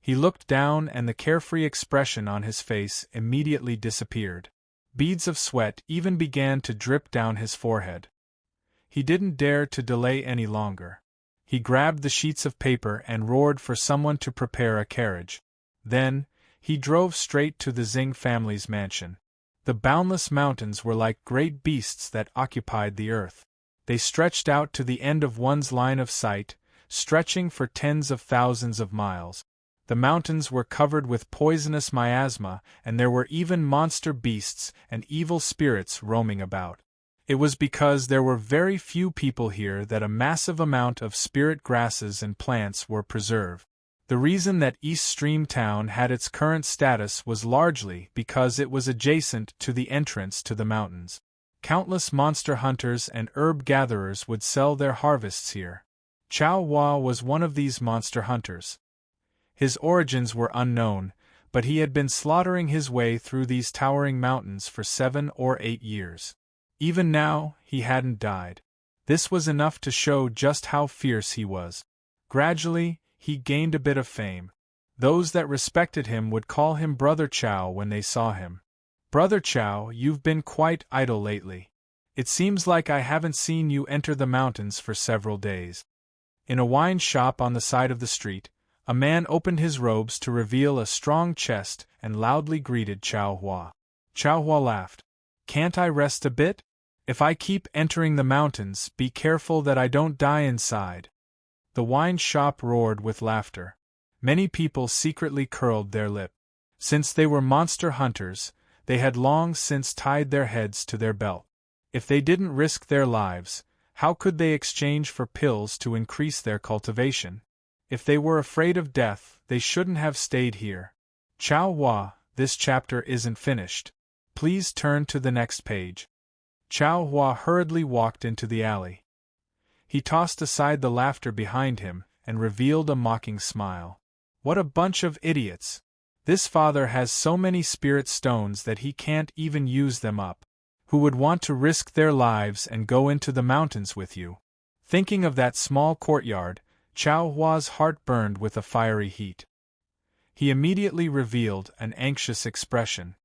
He looked down and the carefree expression on his face immediately disappeared. Beads of sweat even began to drip down his forehead. He didn't dare to delay any longer. He grabbed the sheets of paper and roared for someone to prepare a carriage. Then, he drove straight to the Xing family's mansion. The boundless mountains were like great beasts that occupied the earth. They stretched out to the end of one's line of sight, stretching for tens of thousands of miles. The mountains were covered with poisonous miasma, and there were even monster beasts and evil spirits roaming about. It was because there were very few people here that a massive amount of spirit grasses and plants were preserved. The reason that East Stream Town had its current status was largely because it was adjacent to the entrance to the mountains. Countless monster hunters and herb gatherers would sell their harvests here. Chao Hua was one of these monster hunters. His origins were unknown, but he had been slaughtering his way through these towering mountains for 7 or 8 years. Even now, he hadn't died. This was enough to show just how fierce he was. Gradually, he gained a bit of fame. Those that respected him would call him Brother Chow when they saw him. "Brother Chow, you've been quite idle lately. It seems like I haven't seen you enter the mountains for several days." In a wine shop on the side of the street, a man opened his robes to reveal a strong chest and loudly greeted Chow Hua. Chow Hua laughed. "Can't I rest a bit? If I keep entering the mountains, be careful that I don't die inside." The wine shop roared with laughter. Many people secretly curled their lip. Since they were monster hunters, they had long since tied their heads to their belt. If they didn't risk their lives, how could they exchange for pills to increase their cultivation? If they were afraid of death, they shouldn't have stayed here. Chow Hua, this chapter isn't finished. Please turn to the next page. Chow Hua hurriedly walked into the alley. He tossed aside the laughter behind him and revealed a mocking smile. What a bunch of idiots! This father has so many spirit stones that he can't even use them up. Who would want to risk their lives and go into the mountains with you? Thinking of that small courtyard, Chow Hua's heart burned with a fiery heat. He immediately revealed an anxious expression.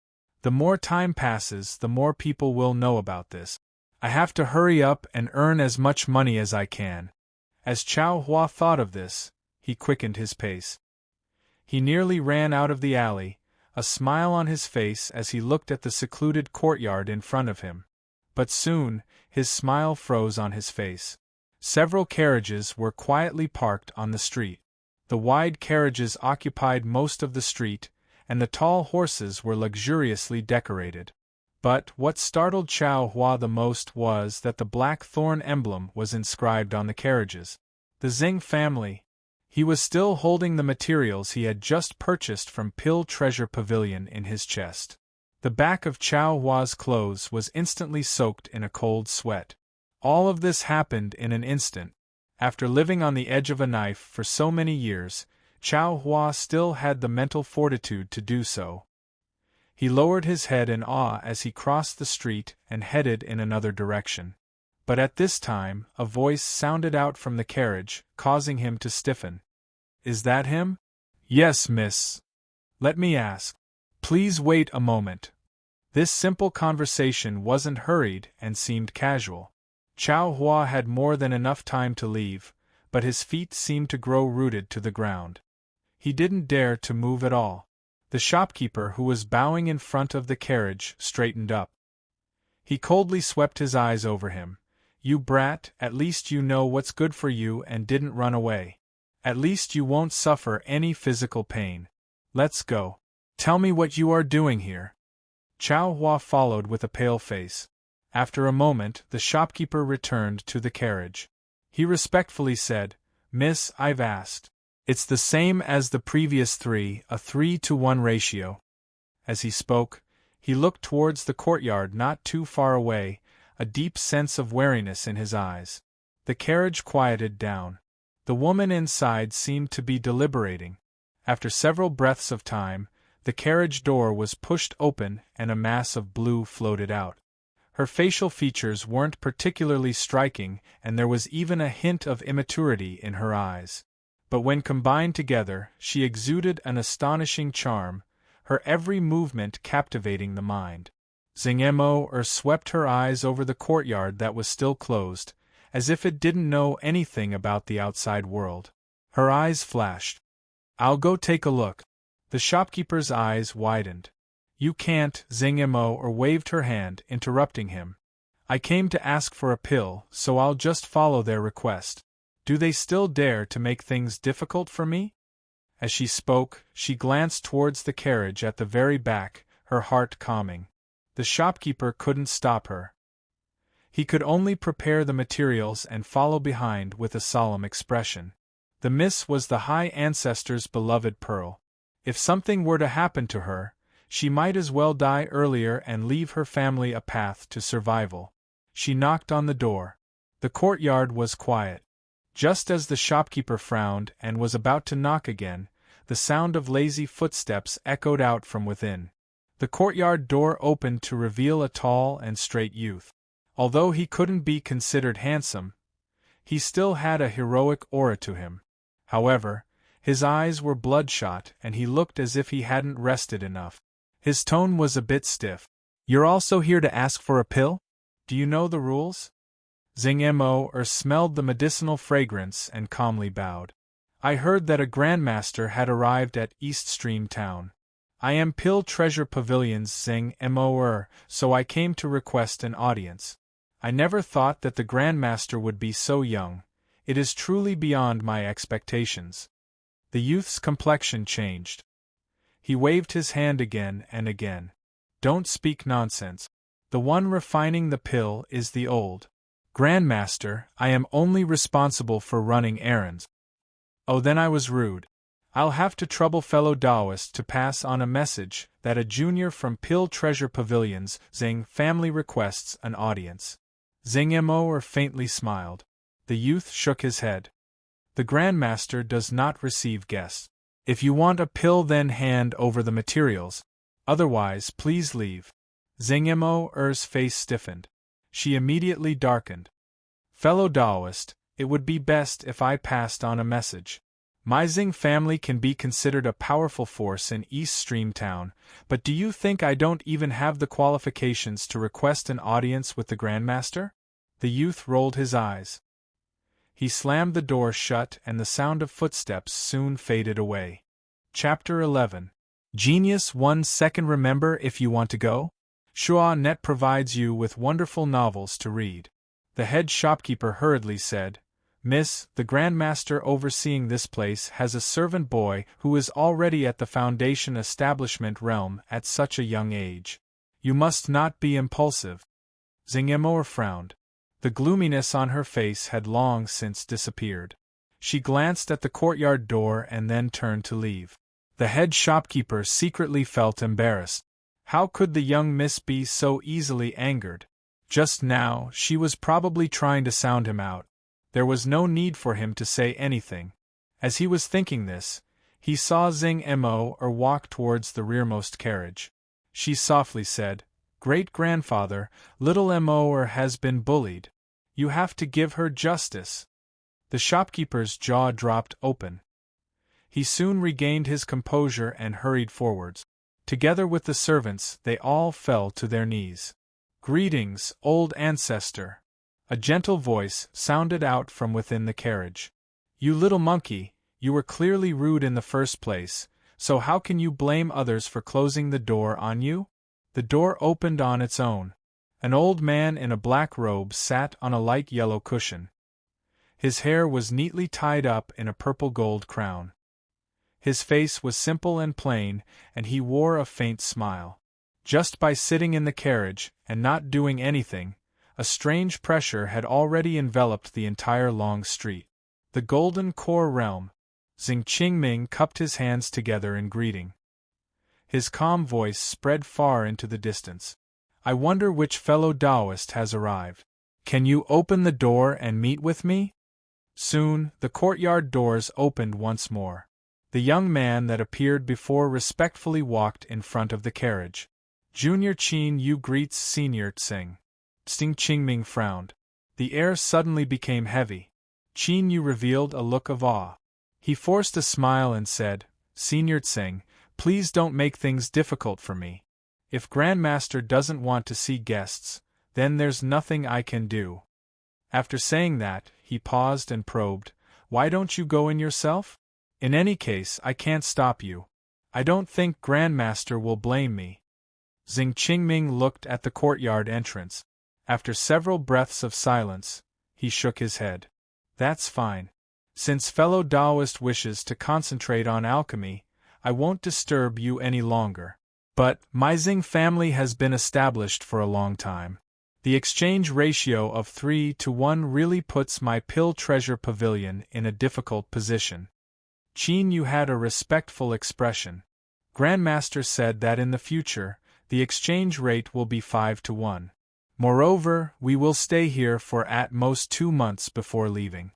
The more time passes, the more people will know about this. I have to hurry up and earn as much money as I can. As Chow Hua thought of this, he quickened his pace. He nearly ran out of the alley, a smile on his face as he looked at the secluded courtyard in front of him. But soon, his smile froze on his face. Several carriages were quietly parked on the street. The wide carriages occupied most of the street, and the tall horses were luxuriously decorated. But what startled Chow Hua the most was that the black thorn emblem was inscribed on the carriages. The Xing family. He was still holding the materials he had just purchased from Pill Treasure Pavilion in his chest. The back of Chow Hua's clothes was instantly soaked in a cold sweat. All of this happened in an instant. After living on the edge of a knife for so many years, Chow Hua still had the mental fortitude to do so. He lowered his head in awe as he crossed the street and headed in another direction. But at this time, a voice sounded out from the carriage, causing him to stiffen. "Is that him?" "Yes, miss." "Let me ask." "Please wait a moment." This simple conversation wasn't hurried and seemed casual. Chow Hua had more than enough time to leave, but his feet seemed to grow rooted to the ground. He didn't dare to move at all. The shopkeeper who was bowing in front of the carriage straightened up. He coldly swept his eyes over him. "You brat, at least you know what's good for you and didn't run away. At least you won't suffer any physical pain. Let's go. Tell me what you are doing here." Chow Hua followed with a pale face. After a moment, the shopkeeper returned to the carriage. He respectfully said, "Miss, I've asked. It's the same as the previous three, a 3-to-1 ratio." As he spoke, he looked towards the courtyard not too far away, a deep sense of wariness in his eyes. The carriage quieted down. The woman inside seemed to be deliberating. After several breaths of time, the carriage door was pushed open and a mass of blue floated out. Her facial features weren't particularly striking, and there was even a hint of immaturity in her eyes. But when combined together, she exuded an astonishing charm, her every movement captivating the mind. Xing Mo swept her eyes over the courtyard that was still closed, as if it didn't know anything about the outside world. Her eyes flashed. "I'll go take a look." The shopkeeper's eyes widened. "You can't," Xing Mo waved her hand, interrupting him. "I came to ask for a pill, so I'll just follow their request. Do they still dare to make things difficult for me?" As she spoke, she glanced towards the carriage at the very back, her heart calming. The shopkeeper couldn't stop her. He could only prepare the materials and follow behind with a solemn expression. The miss was the High Ancestor's beloved pearl. If something were to happen to her, she might as well die earlier and leave her family a path to survival. She knocked on the door. The courtyard was quiet. Just as the shopkeeper frowned and was about to knock again, the sound of lazy footsteps echoed out from within. The courtyard door opened to reveal a tall and straight youth. Although he couldn't be considered handsome, he still had a heroic aura to him. However, His eyes were bloodshot and he looked as if he hadn't rested enough. His tone was a bit stiff. You're also here to ask for a pill? Do you know the rules? Zing Mo smelled the medicinal fragrance and calmly bowed. I heard that a grandmaster had arrived at East Stream Town. I am Pill Treasure Pavilion's Zing Mo, so I came to request an audience. I never thought that the grandmaster would be so young. It is truly beyond my expectations. The youth's complexion changed. He waved his hand again and again. Don't speak nonsense. The one refining the pill is the old Grandmaster. I am only responsible for running errands. Oh, then I was rude. I'll have to trouble fellow Taoist to pass on a message that a junior from Pill Treasure Pavilion's Zing family requests an audience. Zing Mo faintly smiled. The youth shook his head. The Grandmaster does not receive guests. If you want a pill, then hand over the materials. Otherwise, please leave. Zing Mo's face stiffened. She immediately darkened. Fellow Taoist, it would be best if I passed on a message. My Zing family can be considered a powerful force in East Stream Town, but do you think I don't even have the qualifications to request an audience with the Grandmaster? The youth rolled his eyes. He slammed the door shut and the sound of footsteps soon faded away. Chapter 11. Genius 1 second. Remember, if you want to go? Shua Net provides you with wonderful novels to read. The head shopkeeper hurriedly said, Miss, the Grandmaster overseeing this place has a servant boy who is already at the Foundation establishment realm at such a young age. You must not be impulsive. Zing Mo frowned. The gloominess on her face had long since disappeared. She glanced at the courtyard door and then turned to leave. The head shopkeeper secretly felt embarrassed. How could the young miss be so easily angered? Just now, she was probably trying to sound him out. There was no need for him to say anything. As he was thinking this, he saw Zing Mo walk towards the rearmost carriage. She softly said, Great-grandfather, little Mo has been bullied. You have to give her justice. The shopkeeper's jaw dropped open. He soon regained his composure and hurried forwards. Together with the servants, they all fell to their knees. Greetings, old ancestor. A gentle voice sounded out from within the carriage. You little monkey, you were clearly rude in the first place, so how can you blame others for closing the door on you? The door opened on its own. An old man in a black robe sat on a light yellow cushion. His hair was neatly tied up in a purple gold crown. His face was simple and plain, and he wore a faint smile. Just by sitting in the carriage, and not doing anything, a strange pressure had already enveloped the entire long street. The Golden Core Realm. Zing Qingming cupped his hands together in greeting. His calm voice spread far into the distance. I wonder which fellow Taoist has arrived. Can you open the door and meet with me? Soon, the courtyard doors opened once more. The young man that appeared before respectfully walked in front of the carriage. Junior Qin Yu greets Senior Tsing. Zing Qingming frowned. The air suddenly became heavy. Qin Yu revealed a look of awe. He forced a smile and said, Senior Tsing, please don't make things difficult for me. If Grandmaster doesn't want to see guests, then there's nothing I can do. After saying that, he paused and probed, Why don't you go in yourself? In any case, I can't stop you. I don't think Grandmaster will blame me. Zing Qingming looked at the courtyard entrance. After several breaths of silence, he shook his head. That's fine. Since fellow Taoist wishes to concentrate on alchemy, I won't disturb you any longer. But, my Zing family has been established for a long time. The exchange ratio of 3-to-1 really puts my Pill Treasure Pavilion in a difficult position. Qin Yu had a respectful expression. Grandmaster said that in the future, the exchange rate will be 5-to-1. Moreover, we will stay here for at most 2 months before leaving.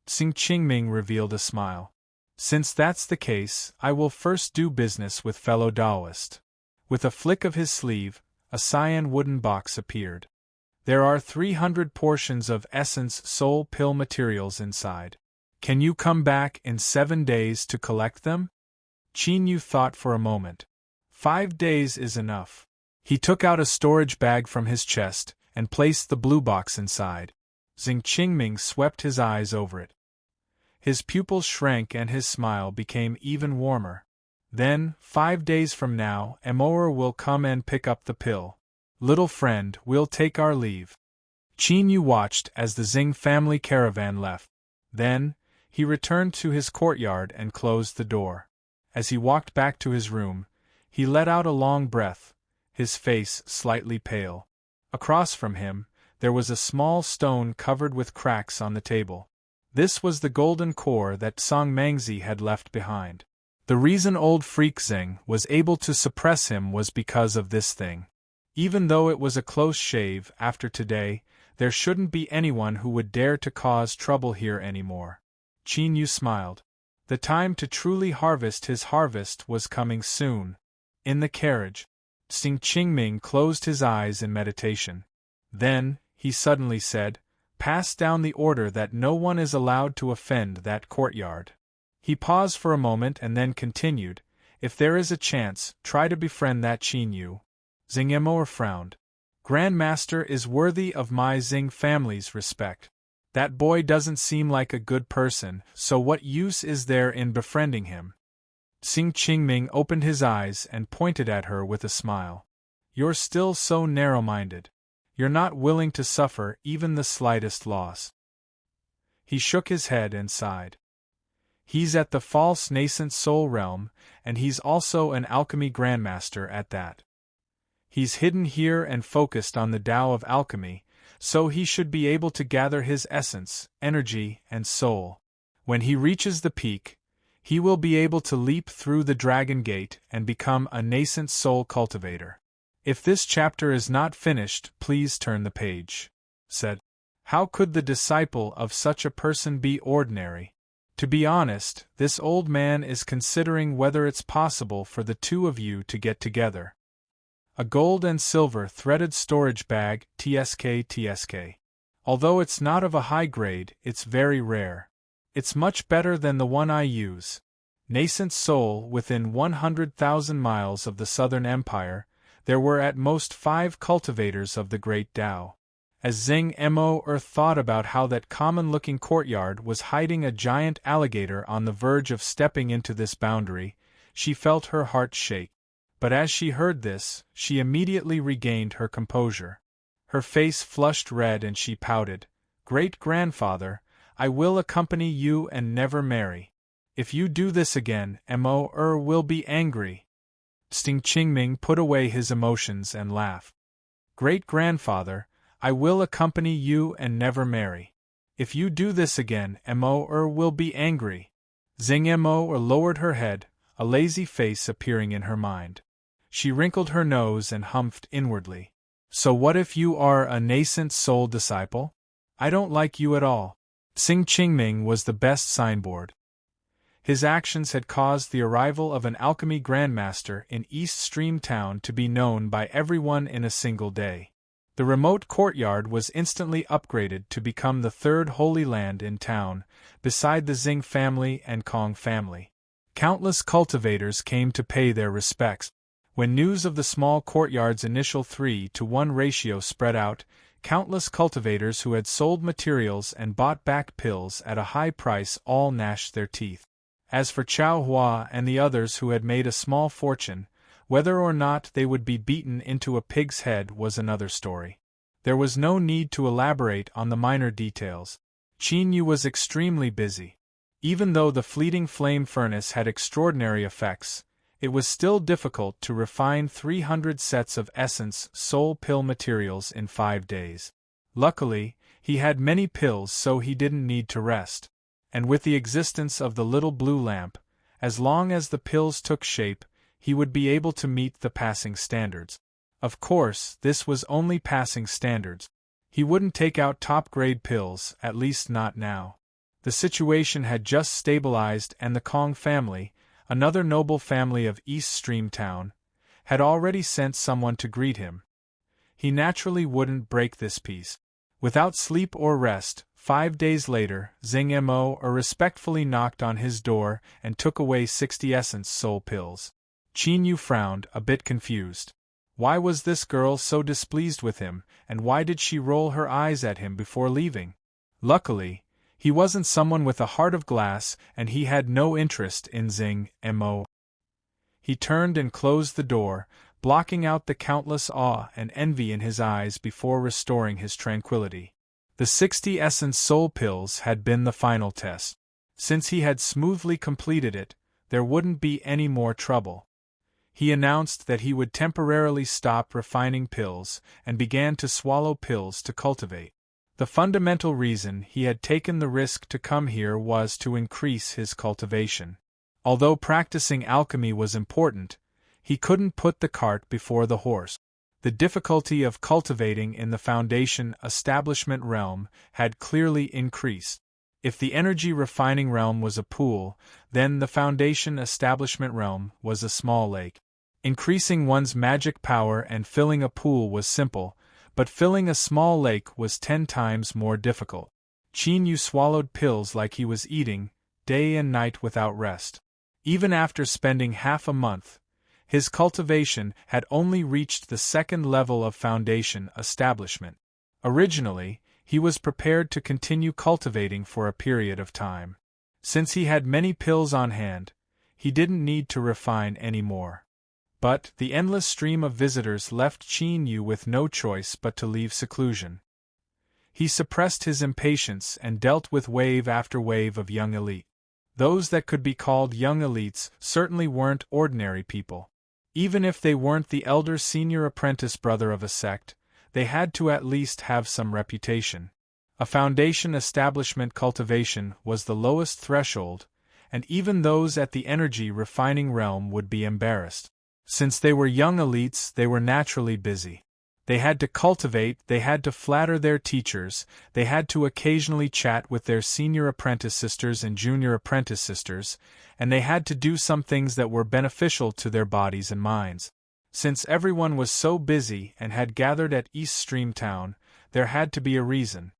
Zing Qingming revealed a smile. Since that's the case, I will first do business with fellow Taoist. With a flick of his sleeve, a cyan wooden box appeared. There are 300 portions of essence soul pill materials inside. Can you come back in 7 days to collect them? Qin Yu thought for a moment. 5 days is enough. He took out a storage bag from his chest and placed the blue box inside. Xing Qingming swept his eyes over it. His pupils shrank and his smile became even warmer. Then, 5 days from now, Emor will come and pick up the pill. Little friend, we'll take our leave. Qin Yu watched as the Xing family caravan left. Then, he returned to his courtyard and closed the door. As he walked back to his room, he let out a long breath, his face slightly pale. Across from him, there was a small stone covered with cracks on the table. This was the golden core that Song Mangzi had left behind. The reason old freak Xing was able to suppress him was because of this thing. Even though it was a close shave, after today, there shouldn't be anyone who would dare to cause trouble here anymore. Qin Yu smiled. The time to truly harvest his harvest was coming soon. In the carriage, Xing Qingming closed his eyes in meditation. Then, he suddenly said, "Pass down the order that no one is allowed to offend that courtyard." He paused for a moment and then continued, "If there is a chance, try to befriend that Qin Yu." Xing Emor frowned. "Grandmaster is worthy of my Xing family's respect. That boy doesn't seem like a good person, so what use is there in befriending him?" Xing Qingming opened his eyes and pointed at her with a smile. "You're still so narrow-minded. You're not willing to suffer even the slightest loss." He shook his head and sighed. "He's at the false nascent soul realm, and he's also an alchemy grandmaster at that. He's hidden here and focused on the Tao of alchemy, so he should be able to gather his essence, energy, and soul. When he reaches the peak, he will be able to leap through the Dragon Gate and become a nascent soul cultivator. If this chapter is not finished, please turn the page," said. How could the disciple of such a person be ordinary? To be honest, this old man is considering whether it's possible for the two of you to get together. A gold and silver threaded storage bag, TSK. Although it's not of a high grade, it's very rare. It's much better than the one I use. Nascent soul. Within 100,000 miles of the Southern Empire, there were at most 5 cultivators of the Great Tao. As Xing Emor thought about how that common-looking courtyard was hiding a giant alligator on the verge of stepping into this boundary, she felt her heart shake. But as she heard this, she immediately regained her composure. Her face flushed red and she pouted. "Great-grandfather, I will accompany you and never marry. If you do this again, Emor will be angry." Xing Qingming put away his emotions and laughed. "Great-grandfather, I will accompany you and never marry. If you do this again, Emor will be angry." Xing Emor lowered her head, a lazy face appearing in her mind. She wrinkled her nose and humphed inwardly. "So what if you are a nascent soul disciple? I don't like you at all." Xing Qingming was the best signboard. His actions had caused the arrival of an alchemy grandmaster in East Stream Town to be known by everyone in a single day. The remote courtyard was instantly upgraded to become the 3rd Holy Land in town, beside the Xing family and Kong family. Countless cultivators came to pay their respects. When news of the small courtyard's initial 3-to-1 ratio spread out, countless cultivators who had sold materials and bought back pills at a high price all gnashed their teeth. As for Chao Hua and the others who had made a small fortune, whether or not they would be beaten into a pig's head was another story. There was no need to elaborate on the minor details. Qin Yu was extremely busy. Even though the fleeting flame furnace had extraordinary effects, it was still difficult to refine 300 sets of essence soul pill materials in 5 days. Luckily, he had many pills so he didn't need to rest. And with the existence of the little blue lamp, as long as the pills took shape, he would be able to meet the passing standards. Of course, this was only passing standards. He wouldn't take out top-grade pills, at least not now. The situation had just stabilized and the Kong family, another noble family of East Stream Town, had already sent someone to greet him. He naturally wouldn't break this peace. Without sleep or rest, 5 days later, Xing Mo respectfully knocked on his door and took away 60 essence soul pills. Qin Yu frowned, a bit confused. Why was this girl so displeased with him, and why did she roll her eyes at him before leaving? Luckily, he wasn't someone with a heart of glass, and he had no interest in Xing Mo. He turned and closed the door, blocking out the countless awe and envy in his eyes before restoring his tranquility. The 60 essence soul pills had been the final test. Since he had smoothly completed it, there wouldn't be any more trouble. He announced that he would temporarily stop refining pills and began to swallow pills to cultivate. The fundamental reason he had taken the risk to come here was to increase his cultivation. Although practicing alchemy was important, he couldn't put the cart before the horse. The difficulty of cultivating in the Foundation establishment realm had clearly increased. If the energy refining realm was a pool, then the Foundation establishment realm was a small lake. Increasing one's magic power and filling a pool was simple, but filling a small lake was 10 times more difficult. Qin Yu swallowed pills like he was eating, day and night without rest. Even after spending half a month, his cultivation had only reached the second level of Foundation establishment. Originally, he was prepared to continue cultivating for a period of time. Since he had many pills on hand, he didn't need to refine any more. But the endless stream of visitors left Qin Yu with no choice but to leave seclusion. He suppressed his impatience and dealt with wave after wave of young elite. Those that could be called young elites certainly weren't ordinary people. Even if they weren't the elder senior apprentice brother of a sect, they had to at least have some reputation. A Foundation establishment cultivation was the lowest threshold, and even those at the energy refining realm would be embarrassed. Since they were young elites, they were naturally busy. They had to cultivate, they had to flatter their teachers, they had to occasionally chat with their senior apprentice sisters and junior apprentice sisters, and they had to do some things that were beneficial to their bodies and minds. Since everyone was so busy and had gathered at East Stream Town, there had to be a reason.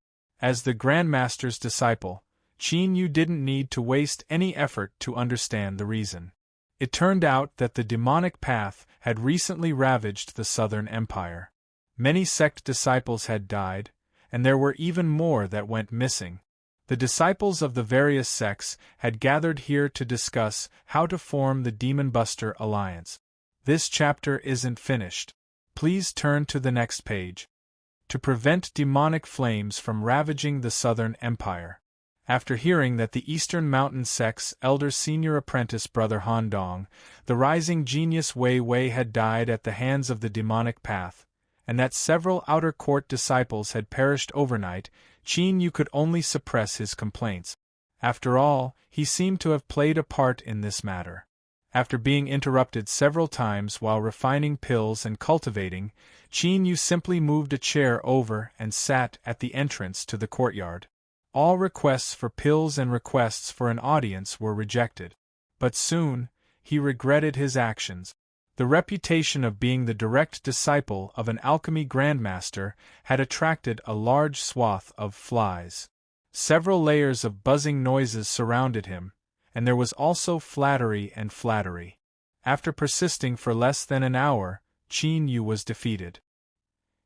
As the Grandmaster's disciple, Qin Yu didn't need to waste any effort to understand the reason. It turned out that the demonic path had recently ravaged the Southern Empire. Many sect disciples had died, and there were even more that went missing. The disciples of the various sects had gathered here to discuss how to form the Demon Buster Alliance. This chapter isn't finished. Please turn to the next page. To prevent demonic flames from ravaging the Southern Empire. After hearing that the Eastern Mountain sect's elder senior apprentice brother Han Dong, the rising genius Wei Wei had died at the hands of the demonic path, and that several outer court disciples had perished overnight, Qin Yu could only suppress his complaints. After all, he seemed to have played a part in this matter. After being interrupted several times while refining pills and cultivating, Qin Yu simply moved a chair over and sat at the entrance to the courtyard. All requests for pills and requests for an audience were rejected. But soon, he regretted his actions. The reputation of being the direct disciple of an alchemy grandmaster had attracted a large swath of flies. Several layers of buzzing noises surrounded him, and there was also flattery and flattery. After persisting for less than an hour, Qin Yu was defeated.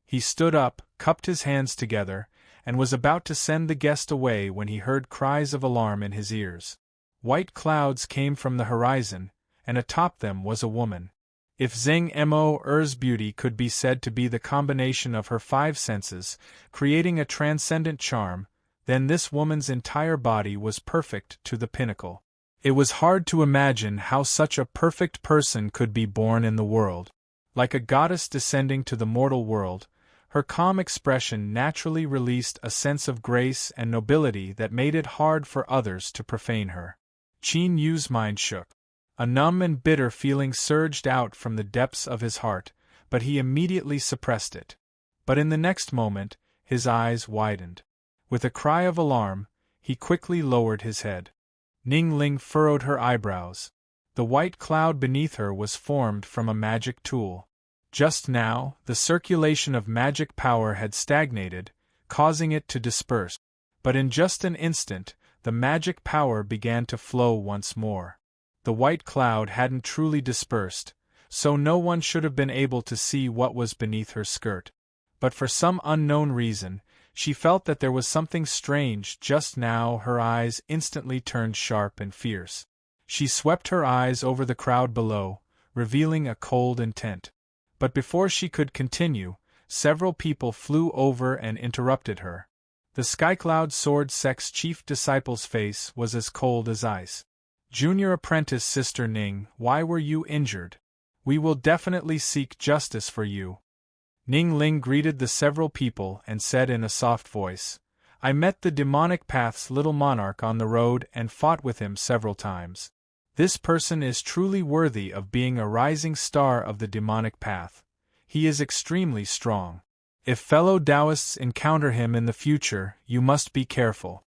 He stood up, cupped his hands together, and was about to send the guest away when he heard cries of alarm in his ears. White clouds came from the horizon, and atop them was a woman. If Xing Mo's beauty could be said to be the combination of her 5 senses, creating a transcendent charm, then this woman's entire body was perfect to the pinnacle. It was hard to imagine how such a perfect person could be born in the world. Like a goddess descending to the mortal world, her calm expression naturally released a sense of grace and nobility that made it hard for others to profane her. Qin Yu's mind shook. A numb and bitter feeling surged out from the depths of his heart, but he immediately suppressed it. But in the next moment, his eyes widened. With a cry of alarm, he quickly lowered his head. Ning Ling furrowed her eyebrows. The white cloud beneath her was formed from a magic tool. Just now, the circulation of magic power had stagnated, causing it to disperse. But in just an instant, the magic power began to flow once more. The white cloud hadn't truly dispersed, so no one should have been able to see what was beneath her skirt. But for some unknown reason, she felt that there was something strange just now. Her eyes instantly turned sharp and fierce. She swept her eyes over the crowd below, revealing a cold intent. But before she could continue, several people flew over and interrupted her. The Skycloud Sword Sect's chief disciple's face was as cold as ice. "Junior apprentice Sister Ning, why were you injured? We will definitely seek justice for you." Ning Ling greeted the several people and said in a soft voice, "I met the demonic path's little monarch on the road and fought with him several times. This person is truly worthy of being a rising star of the demonic path. He is extremely strong. If fellow Taoists encounter him in the future, you must be careful."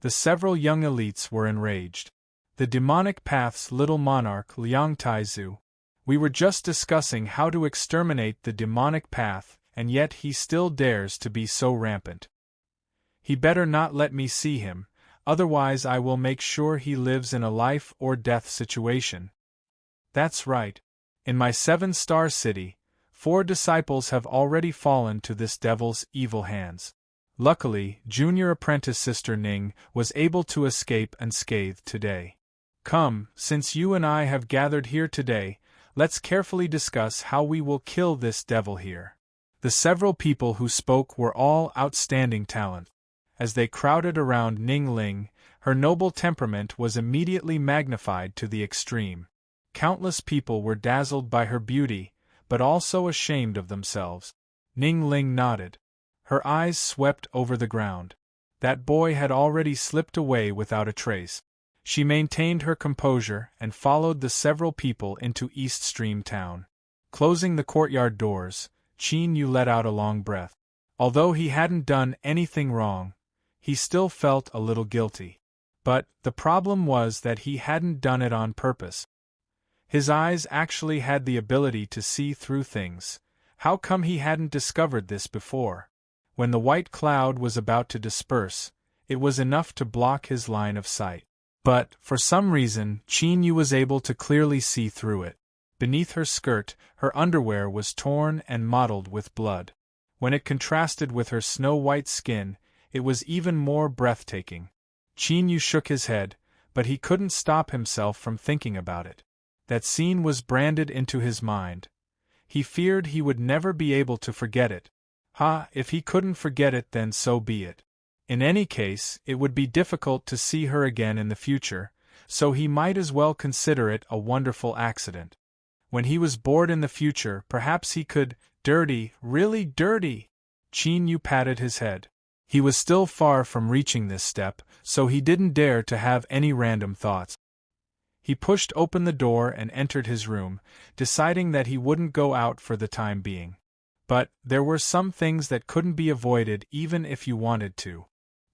The several young elites were enraged. The demonic path's little monarch Liang Taizu. We were just discussing how to exterminate the demonic path, and yet he still dares to be so rampant. He better not let me see him, otherwise I will make sure he lives in a life or death situation. That's right. In my 7-star city, 4 disciples have already fallen to this devil's evil hands. Luckily, junior apprentice Sister Ning was able to escape unscathed today. Come, since you and I have gathered here today, let's carefully discuss how we will kill this devil here. The several people who spoke were all outstanding talent. As they crowded around Ning Ling, her noble temperament was immediately magnified to the extreme. Countless people were dazzled by her beauty, but also ashamed of themselves. Ning Ling nodded. Her eyes swept over the ground. That boy had already slipped away without a trace. She maintained her composure and followed the several people into East Stream Town. Closing the courtyard doors, Qin Yu let out a long breath. Although he hadn't done anything wrong, he still felt a little guilty. But the problem was that he hadn't done it on purpose. His eyes actually had the ability to see through things. How come he hadn't discovered this before? When the white cloud was about to disperse, it was enough to block his line of sight. But, for some reason, Qin Yu was able to clearly see through it. Beneath her skirt, her underwear was torn and mottled with blood. When it contrasted with her snow-white skin, it was even more breathtaking. Qin Yu shook his head, but he couldn't stop himself from thinking about it. That scene was branded into his mind. He feared he would never be able to forget it. If he couldn't forget it, then so be it. In any case, it would be difficult to see her again in the future, so he might as well consider it a wonderful accident. When he was bored in the future, perhaps he could, dirty, really dirty. Qin Yu patted his head. He was still far from reaching this step, so he didn't dare to have any random thoughts. He pushed open the door and entered his room, deciding that he wouldn't go out for the time being. But there were some things that couldn't be avoided even if you wanted to.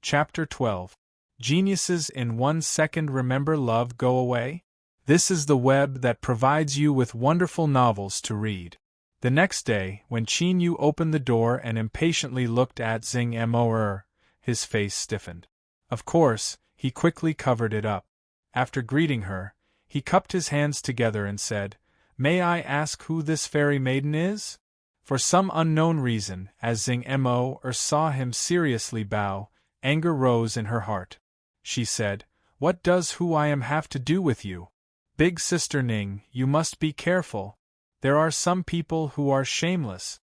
Chapter 12. Geniuses in 1 second. Remember love go away? This is the web that provides you with wonderful novels to read. The next day, when Qin Yu opened the door and impatiently looked at Xing Mo, his face stiffened. Of course, he quickly covered it up. After greeting her, he cupped his hands together and said, "May I ask who this fairy maiden is?" For some unknown reason, as Xing Mo saw him seriously bow, anger rose in her heart. She said, "What does who I am have to do with you? Big Sister Ning, you must be careful. There are some people who are shameless."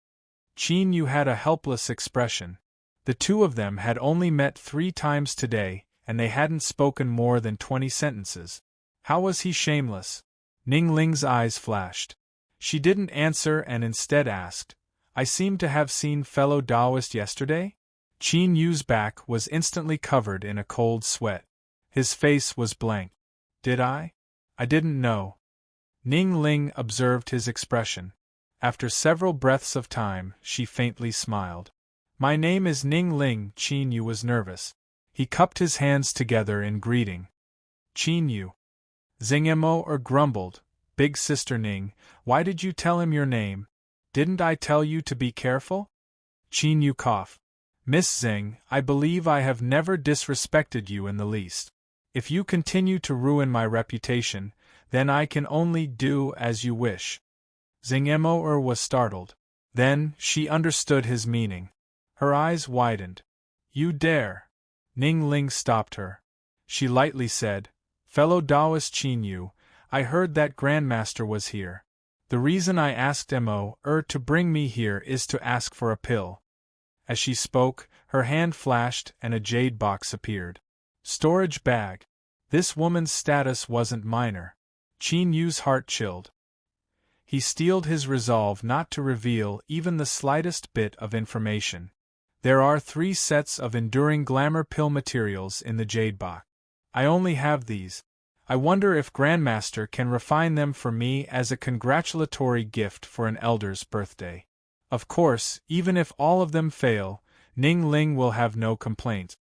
Qin Yu had a helpless expression. The two of them had only met 3 times today, and they hadn't spoken more than 20 sentences. How was he shameless? Ning Ling's eyes flashed. She didn't answer and instead asked, "I seem to have seen fellow Taoist yesterday?" Qin Yu's back was instantly covered in a cold sweat. His face was blank. "Did I? I didn't know." Ning Ling observed his expression. After several breaths of time, she faintly smiled. "My name is Ning Ling." Qin Yu was nervous. He cupped his hands together in greeting. "Qin Yu." Xing Mo grumbled, "Big Sister Ning, why did you tell him your name? Didn't I tell you to be careful?" Qin Yu coughed. Miss Xing, I believe I have never disrespected you in the least. If you continue to ruin my reputation, then I can only do as you wish. Xing Mo was startled. Then, she understood his meaning. Her eyes widened. You dare! Ning Ling stopped her. She lightly said, Fellow Taoist Qin Yu, I heard that Grandmaster was here. The reason I asked Mo to bring me here is to ask for a pill. As she spoke, her hand flashed and a jade box appeared. Storage bag. This woman's status wasn't minor. Qin Yu's heart chilled. He steeled his resolve not to reveal even the slightest bit of information. There are 3 sets of enduring glamour pill materials in the jade box. I only have these. I wonder if Grandmaster can refine them for me as a congratulatory gift for an elder's birthday. Of course, even if all of them fail, Ning Ling will have no complaint.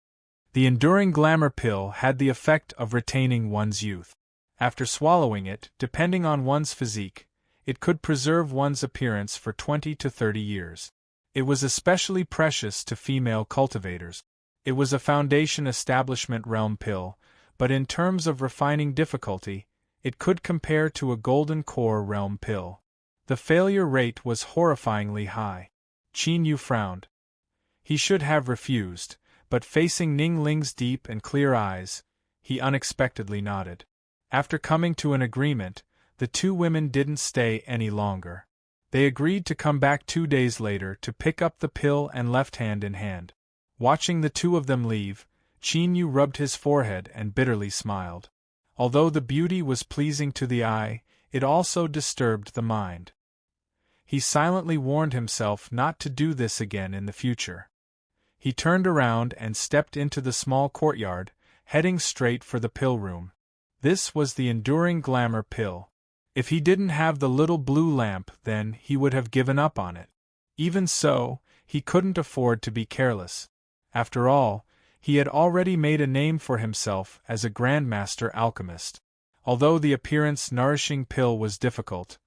The enduring glamour pill had the effect of retaining one's youth. After swallowing it, depending on one's physique, it could preserve one's appearance for 20 to 30 years. It was especially precious to female cultivators. It was a foundation establishment realm pill, but in terms of refining difficulty, it could compare to a golden core realm pill. The failure rate was horrifyingly high. Qin Yu frowned. He should have refused, but facing Ning Ling's deep and clear eyes, he unexpectedly nodded. After coming to an agreement, the 2 women didn't stay any longer. They agreed to come back 2 days later to pick up the pill and left hand in hand. Watching the 2 of them leave, Qin Yu rubbed his forehead and bitterly smiled. Although the beauty was pleasing to the eye, it also disturbed the mind. He silently warned himself not to do this again in the future. He turned around and stepped into the small courtyard, heading straight for the pill room. This was the enduring glamour pill. If he didn't have the little blue lamp, then he would have given up on it. Even so, he couldn't afford to be careless. After all, he had already made a name for himself as a grandmaster alchemist. Although the appearance-nourishing pill was difficult,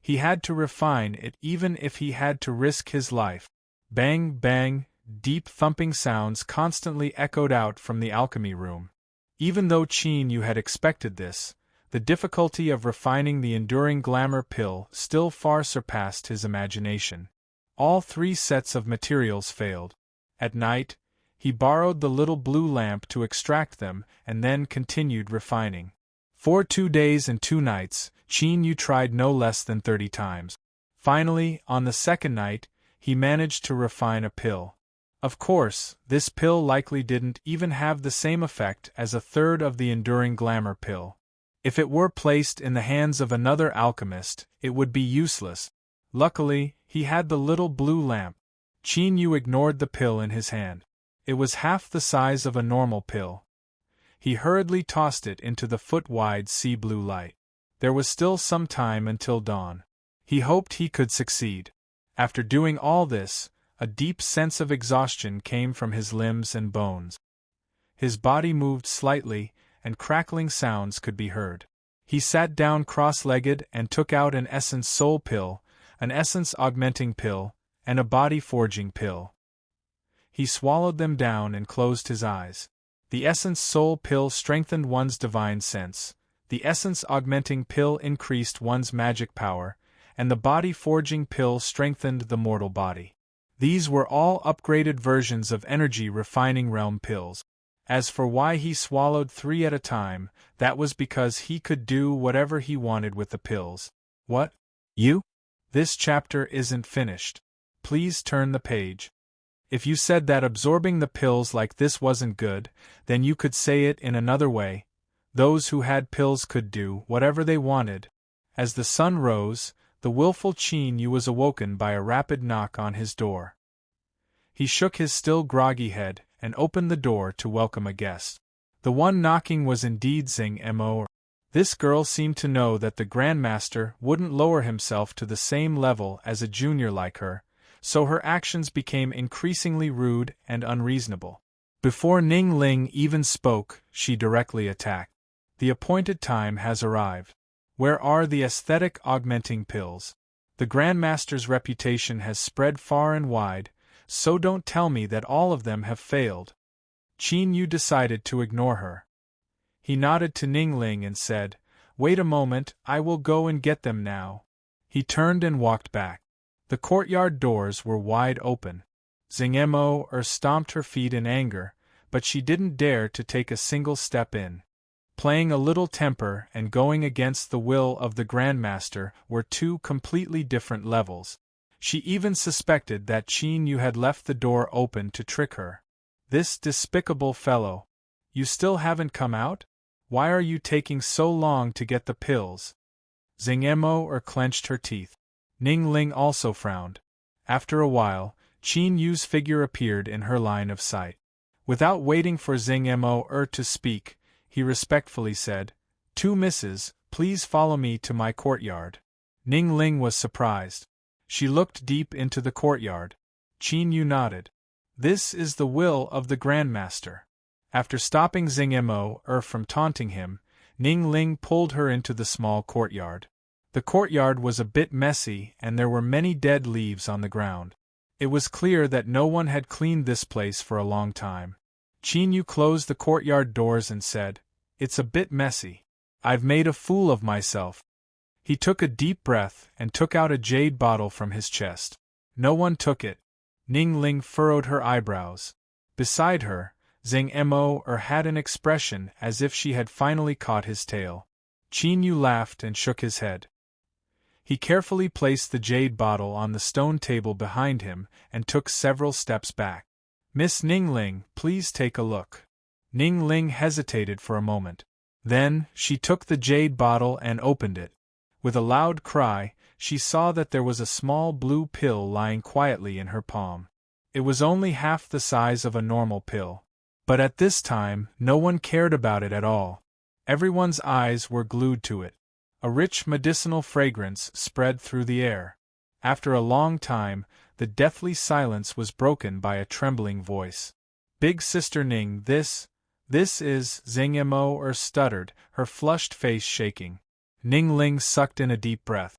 he had to refine it even if he had to risk his life. Bang, bang, deep thumping sounds constantly echoed out from the alchemy room. Even though Qin Yu had expected this, the difficulty of refining the enduring glamour pill still far surpassed his imagination. All 3 sets of materials failed. At night, he borrowed the little blue lamp to extract them and then continued refining. For 2 days and 2 nights, Qin Yu tried no less than 30 times. Finally, on the 2nd night, he managed to refine a pill. Of course, this pill likely didn't even have the same effect as a third of the enduring glamour pill. If it were placed in the hands of another alchemist, it would be useless. Luckily, he had the little blue lamp. Qin Yu ignored the pill in his hand. It was half the size of a normal pill. He hurriedly tossed it into the foot-wide sea blue light. There was still some time until dawn. He hoped he could succeed. After doing all this, a deep sense of exhaustion came from his limbs and bones. His body moved slightly, and crackling sounds could be heard. He sat down cross-legged and took out an essence soul pill, an essence augmenting pill, and a body forging pill. He swallowed them down and closed his eyes. The essence soul pill strengthened one's divine sense, the essence augmenting pill increased one's magic power, and the body forging pill strengthened the mortal body. These were all upgraded versions of energy refining realm pills. As for why he swallowed 3 at a time, that was because he could do whatever he wanted with the pills. What? You? This chapter isn't finished. Please turn the page. If you said that absorbing the pills like this wasn't good, then you could say it in another way. Those who had pills could do whatever they wanted. As the sun rose, the willful Qin Yu was awoken by a rapid knock on his door. He shook his still groggy head and opened the door to welcome a guest. The one knocking was indeed Xing Mo. This girl seemed to know that the Grandmaster wouldn't lower himself to the same level as a junior like her, so her actions became increasingly rude and unreasonable. Before Ning Ling even spoke, she directly attacked. The appointed time has arrived. Where are the aesthetic augmenting pills? The Grandmaster's reputation has spread far and wide, so don't tell me that all of them have failed. Qin Yu decided to ignore her. He nodded to Ning Ling and said, "Wait a moment, I will go and get them now." He turned and walked back. The courtyard doors were wide open. Zheng stomped her feet in anger, but she didn't dare to take a single step in. Playing a little temper and going against the will of the Grandmaster were two completely different levels. She even suspected that Qin Yu had left the door open to trick her. This despicable fellow. You still haven't come out? Why are you taking so long to get the pills? Zheng clenched her teeth. Ning Ling also frowned. After a while, Qin Yu's figure appeared in her line of sight. Without waiting for Zheng to speak, he respectfully said, "Two misses, please follow me to my courtyard." Ning Ling was surprised. She looked deep into the courtyard. Qin Yu nodded. This is the will of the Grandmaster. After stopping Zheng from taunting him, Ning Ling pulled her into the small courtyard. The courtyard was a bit messy and there were many dead leaves on the ground. It was clear that no one had cleaned this place for a long time. Qin Yu closed the courtyard doors and said, "It's a bit messy. I've made a fool of myself." He took a deep breath and took out a jade bottle from his chest. No one took it. Ning Ling furrowed her eyebrows. Beside her, Zheng had an expression as if she had finally caught his tail. Qin Yu laughed and shook his head. He carefully placed the jade bottle on the stone table behind him and took several steps back. "Miss Ning Ling, please take a look." Ning Ling hesitated for a moment. Then, she took the jade bottle and opened it. With a loud cry, she saw that there was a small blue pill lying quietly in her palm. It was only half the size of a normal pill. But at this time, no one cared about it at all. Everyone's eyes were glued to it. A rich medicinal fragrance spread through the air. After a long time, the deathly silence was broken by a trembling voice. "Big Sister Ning, this is," Zheng stuttered, her flushed face shaking. Ning Ling sucked in a deep breath.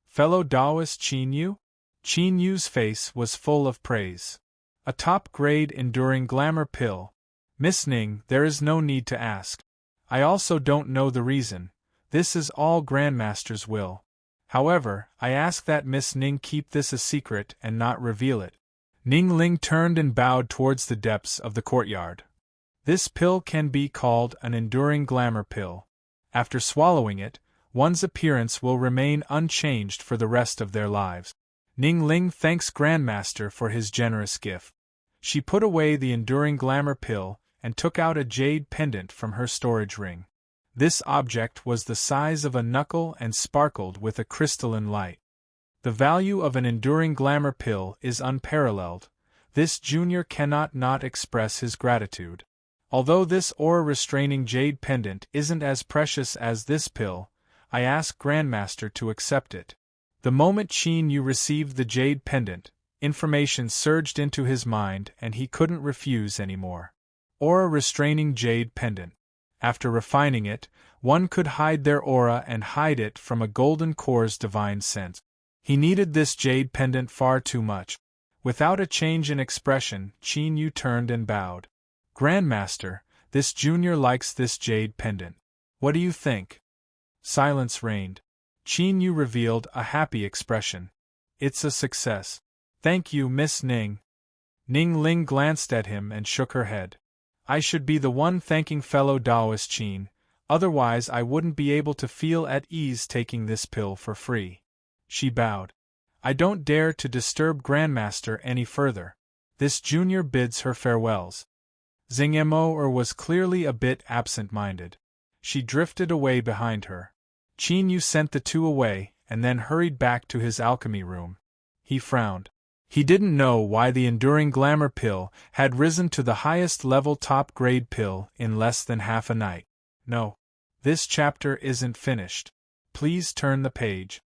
"Fellow Taoist Qin Yu?" Qin Yu's face was full of praise. "A top-grade enduring glamour pill. Miss Ning, there is no need to ask. I also don't know the reason. This is all Grandmaster's will. However, I ask that Miss Ning keep this a secret and not reveal it." Ning Ling turned and bowed towards the depths of the courtyard. "This pill can be called an enduring glamour pill. After swallowing it, one's appearance will remain unchanged for the rest of their lives. Ning Ling thanks Grandmaster for his generous gift." She put away the enduring glamour pill and took out a jade pendant from her storage ring. This object was the size of a knuckle and sparkled with a crystalline light. The value of an enduring glamour pill is unparalleled. This junior cannot not express his gratitude. Although this aura-restraining jade pendant isn't as precious as this pill, I ask Grandmaster to accept it. The moment Qin Yu received the jade pendant, information surged into his mind and he couldn't refuse anymore. Aura-restraining jade pendant. After refining it, one could hide their aura and hide it from a golden core's divine scent. He needed this jade pendant far too much. Without a change in expression, Qin Yu turned and bowed. "Grandmaster, this junior likes this jade pendant. What do you think?" Silence reigned. Qin Yu revealed a happy expression. "It's a success. Thank you, Miss Ning." Ning Ling glanced at him and shook her head. "I should be the one thanking fellow Taoist Qin, otherwise I wouldn't be able to feel at ease taking this pill for free." She bowed. "I don't dare to disturb Grandmaster any further. This junior bids her farewells." Zheng was clearly a bit absent-minded. She drifted away behind her. Qin Yu sent the two away, and then hurried back to his alchemy room. He frowned. He didn't know why the enduring glamour pill had risen to the highest level top-grade pill in less than half a night. No. This chapter isn't finished. Please turn the page.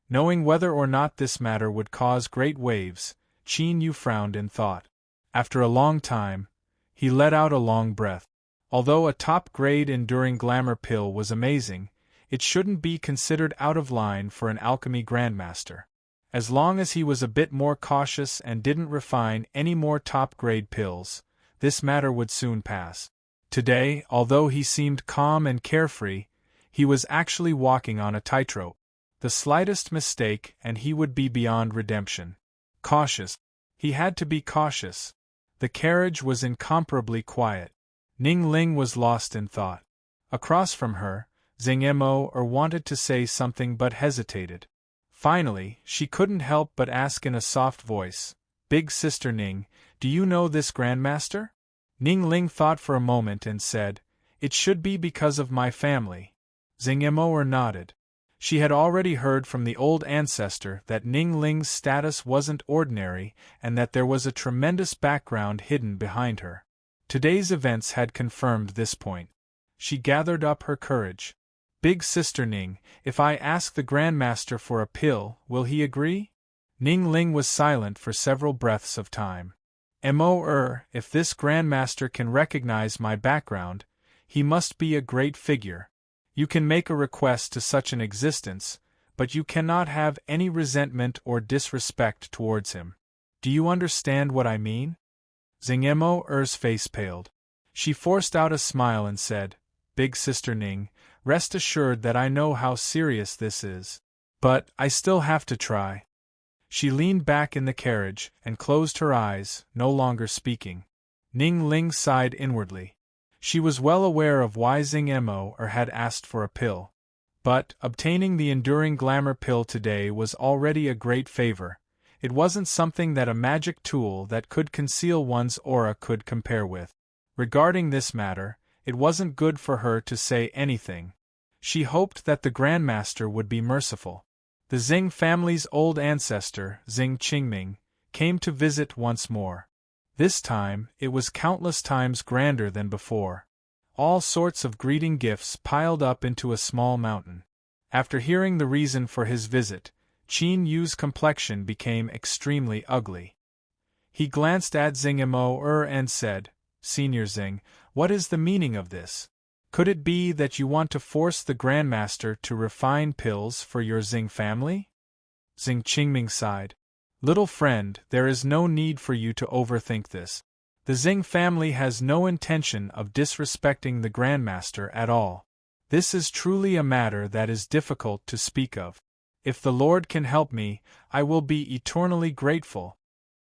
Knowing whether or not this matter would cause great waves, Qin Yu frowned in thought. After a long time, he let out a long breath. Although a top-grade enduring glamour pill was amazing, it shouldn't be considered out of line for an alchemy grandmaster. As long as he was a bit more cautious and didn't refine any more top-grade pills, this matter would soon pass. Today, although he seemed calm and carefree, he was actually walking on a tightrope. The slightest mistake and he would be beyond redemption. Cautious. He had to be cautious. The carriage was incomparably quiet. Ning Ling was lost in thought. Across from her, Xing Mo wanted to say something but hesitated. Finally, she couldn't help but ask in a soft voice, "Big Sister Ning, do you know this Grandmaster?" Ning Ling thought for a moment and said, "It should be because of my family." Xing Mo nodded. She had already heard from the old ancestor that Ning Ling's status wasn't ordinary and that there was a tremendous background hidden behind her. Today's events had confirmed this point. She gathered up her courage. "Big Sister Ning, if I ask the Grandmaster for a pill, will he agree?" Ning Ling was silent for several breaths of time. If this Grandmaster can recognize my background, he must be a great figure. You can make a request to such an existence, but you cannot have any resentment or disrespect towards him. Do you understand what I mean? Xing Mo's face paled. She forced out a smile and said, "Big Sister Ning, rest assured that I know how serious this is. But I still have to try." She leaned back in the carriage and closed her eyes, no longer speaking. Ning Ling sighed inwardly. She was well aware of why Xing Mo had asked for a pill. But obtaining the enduring glamour pill today was already a great favor. It wasn't something that a magic tool that could conceal one's aura could compare with. Regarding this matter, it wasn't good for her to say anything. She hoped that the Grandmaster would be merciful. The Xing family's old ancestor, Xing Qingming, came to visit once more. This time, it was countless times grander than before. All sorts of greeting gifts piled up into a small mountain. After hearing the reason for his visit, Qin Yu's complexion became extremely ugly. He glanced at Xing Mo and said, "Senior Xing, what is the meaning of this? Could it be that you want to force the Grandmaster to refine pills for your Xing family?" Xing Qingming sighed. "Little friend, there is no need for you to overthink this. The Xing family has no intention of disrespecting the Grandmaster at all. This is truly a matter that is difficult to speak of. If the Lord can help me, I will be eternally grateful."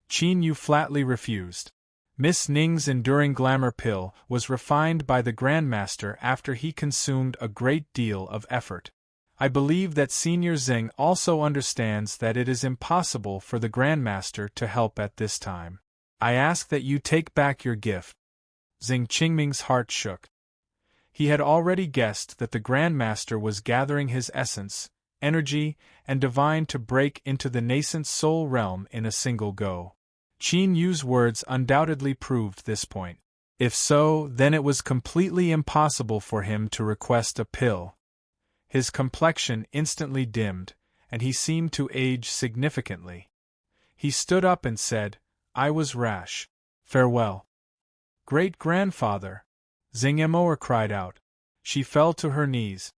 Qin Yu flatly refused. Miss Ning's enduring glamour pill was refined by the Grandmaster after he consumed a great deal of effort. I believe that Senior Xing also understands that it is impossible for the Grandmaster to help at this time. I ask that you take back your gift. Xing Qingming's heart shook. He had already guessed that the Grandmaster was gathering his essence, energy, and divine to break into the nascent soul realm in a single go. Qin Yu's words undoubtedly proved this point. If so, then it was completely impossible for him to request a pill. His complexion instantly dimmed, and he seemed to age significantly. He stood up and said, "I was rash. Farewell." "Great-grandfather!" Xing Mo cried out. She fell to her knees.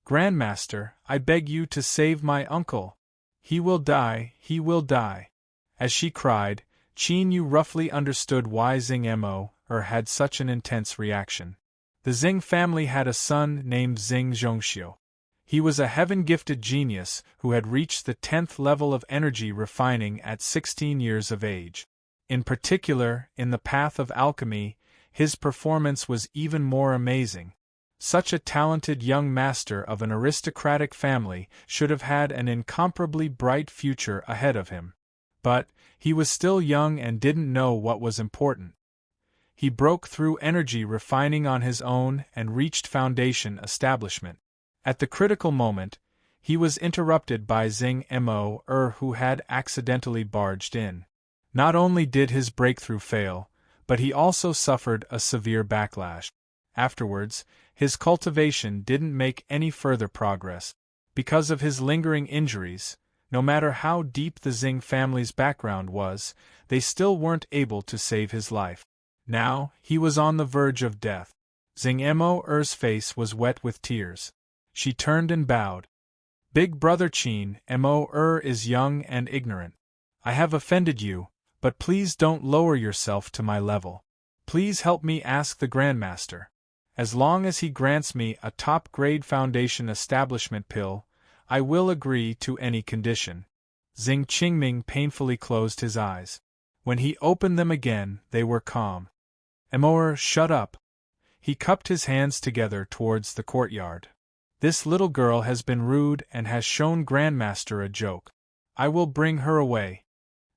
"Grandmaster, I beg you to save my uncle. He will die, he will die." As she cried, Qin Yu roughly understood why Xing Mo had such an intense reaction. The Xing family had a son named Xing Zhongxiu. He was a heaven-gifted genius who had reached the 10th level of energy refining at 16 years of age. In particular, in the path of alchemy, his performance was even more amazing. Such a talented young master of an aristocratic family should have had an incomparably bright future ahead of him. But he was still young and didn't know what was important. He broke through energy refining on his own and reached foundation establishment. At the critical moment, he was interrupted by Xing Mo who had accidentally barged in. Not only did his breakthrough fail, but he also suffered a severe backlash. Afterwards, his cultivation didn't make any further progress. Because of his lingering injuries, no matter how deep the Xing family's background was, they still weren't able to save his life. Now, he was on the verge of death. Xing Mo's face was wet with tears. She turned and bowed. Big brother Qin Mo is young and ignorant. I have offended you, but please don't lower yourself to my level. Please help me ask the Grandmaster. As long as he grants me a top-grade foundation establishment pill, I will agree to any condition. Xing Qingming painfully closed his eyes. When he opened them again, they were calm. Mo, shut up. He cupped his hands together towards the courtyard. This little girl has been rude and has shown Grandmaster a joke. I will bring her away.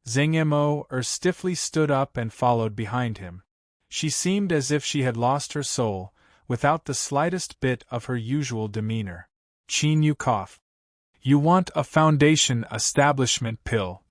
Xing Mo stiffly stood up and followed behind him. She seemed as if she had lost her soul, without the slightest bit of her usual demeanor. Qin Yu coughed. You want a foundation establishment pill.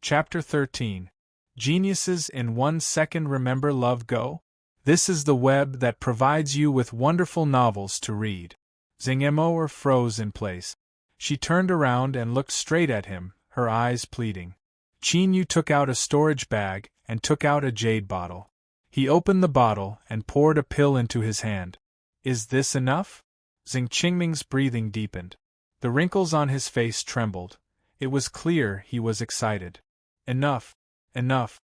Chapter 13. Geniuses in 1 second. Remember Love Go? This is the web that provides you with wonderful novels to read. Xing Mo froze in place. She turned around and looked straight at him, her eyes pleading. Qin Yu took out a storage bag and took out a jade bottle. He opened the bottle and poured a pill into his hand. Is this enough? Xing Qingming's breathing deepened. The wrinkles on his face trembled. It was clear he was excited. Enough. Enough.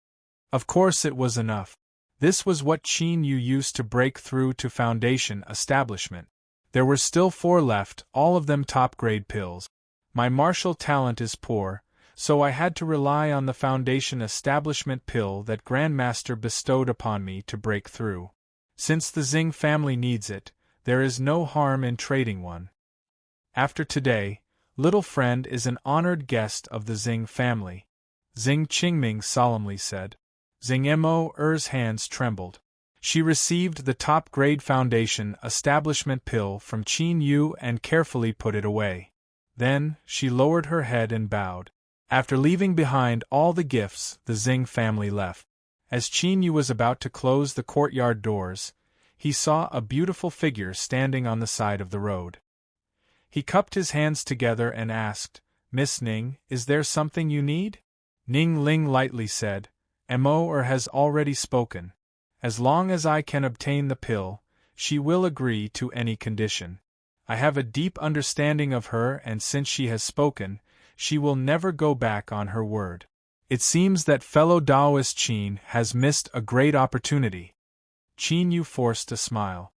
Of course it was enough. This was what Qin Yu used to break through to foundation establishment. There were still 4 left, all of them top-grade pills. My martial talent is poor, so I had to rely on the foundation establishment pill that Grandmaster bestowed upon me to break through. Since the Xing family needs it, there is no harm in trading one. After today, little friend is an honored guest of the Xing family, Xing Qingming solemnly said. Xing Mo's hands trembled. She received the top-grade foundation establishment pill from Qin Yu and carefully put it away. Then, she lowered her head and bowed. After leaving behind all the gifts, the Xing family left. As Qin Yu was about to close the courtyard doors, he saw a beautiful figure standing on the side of the road. He cupped his hands together and asked, Miss Ning, is there something you need? Ning Ling lightly said, Mo has already spoken. As long as I can obtain the pill, she will agree to any condition. I have a deep understanding of her, and since she has spoken, she will never go back on her word. It seems that fellow Taoist Qin has missed a great opportunity. Qin Yu forced a smile.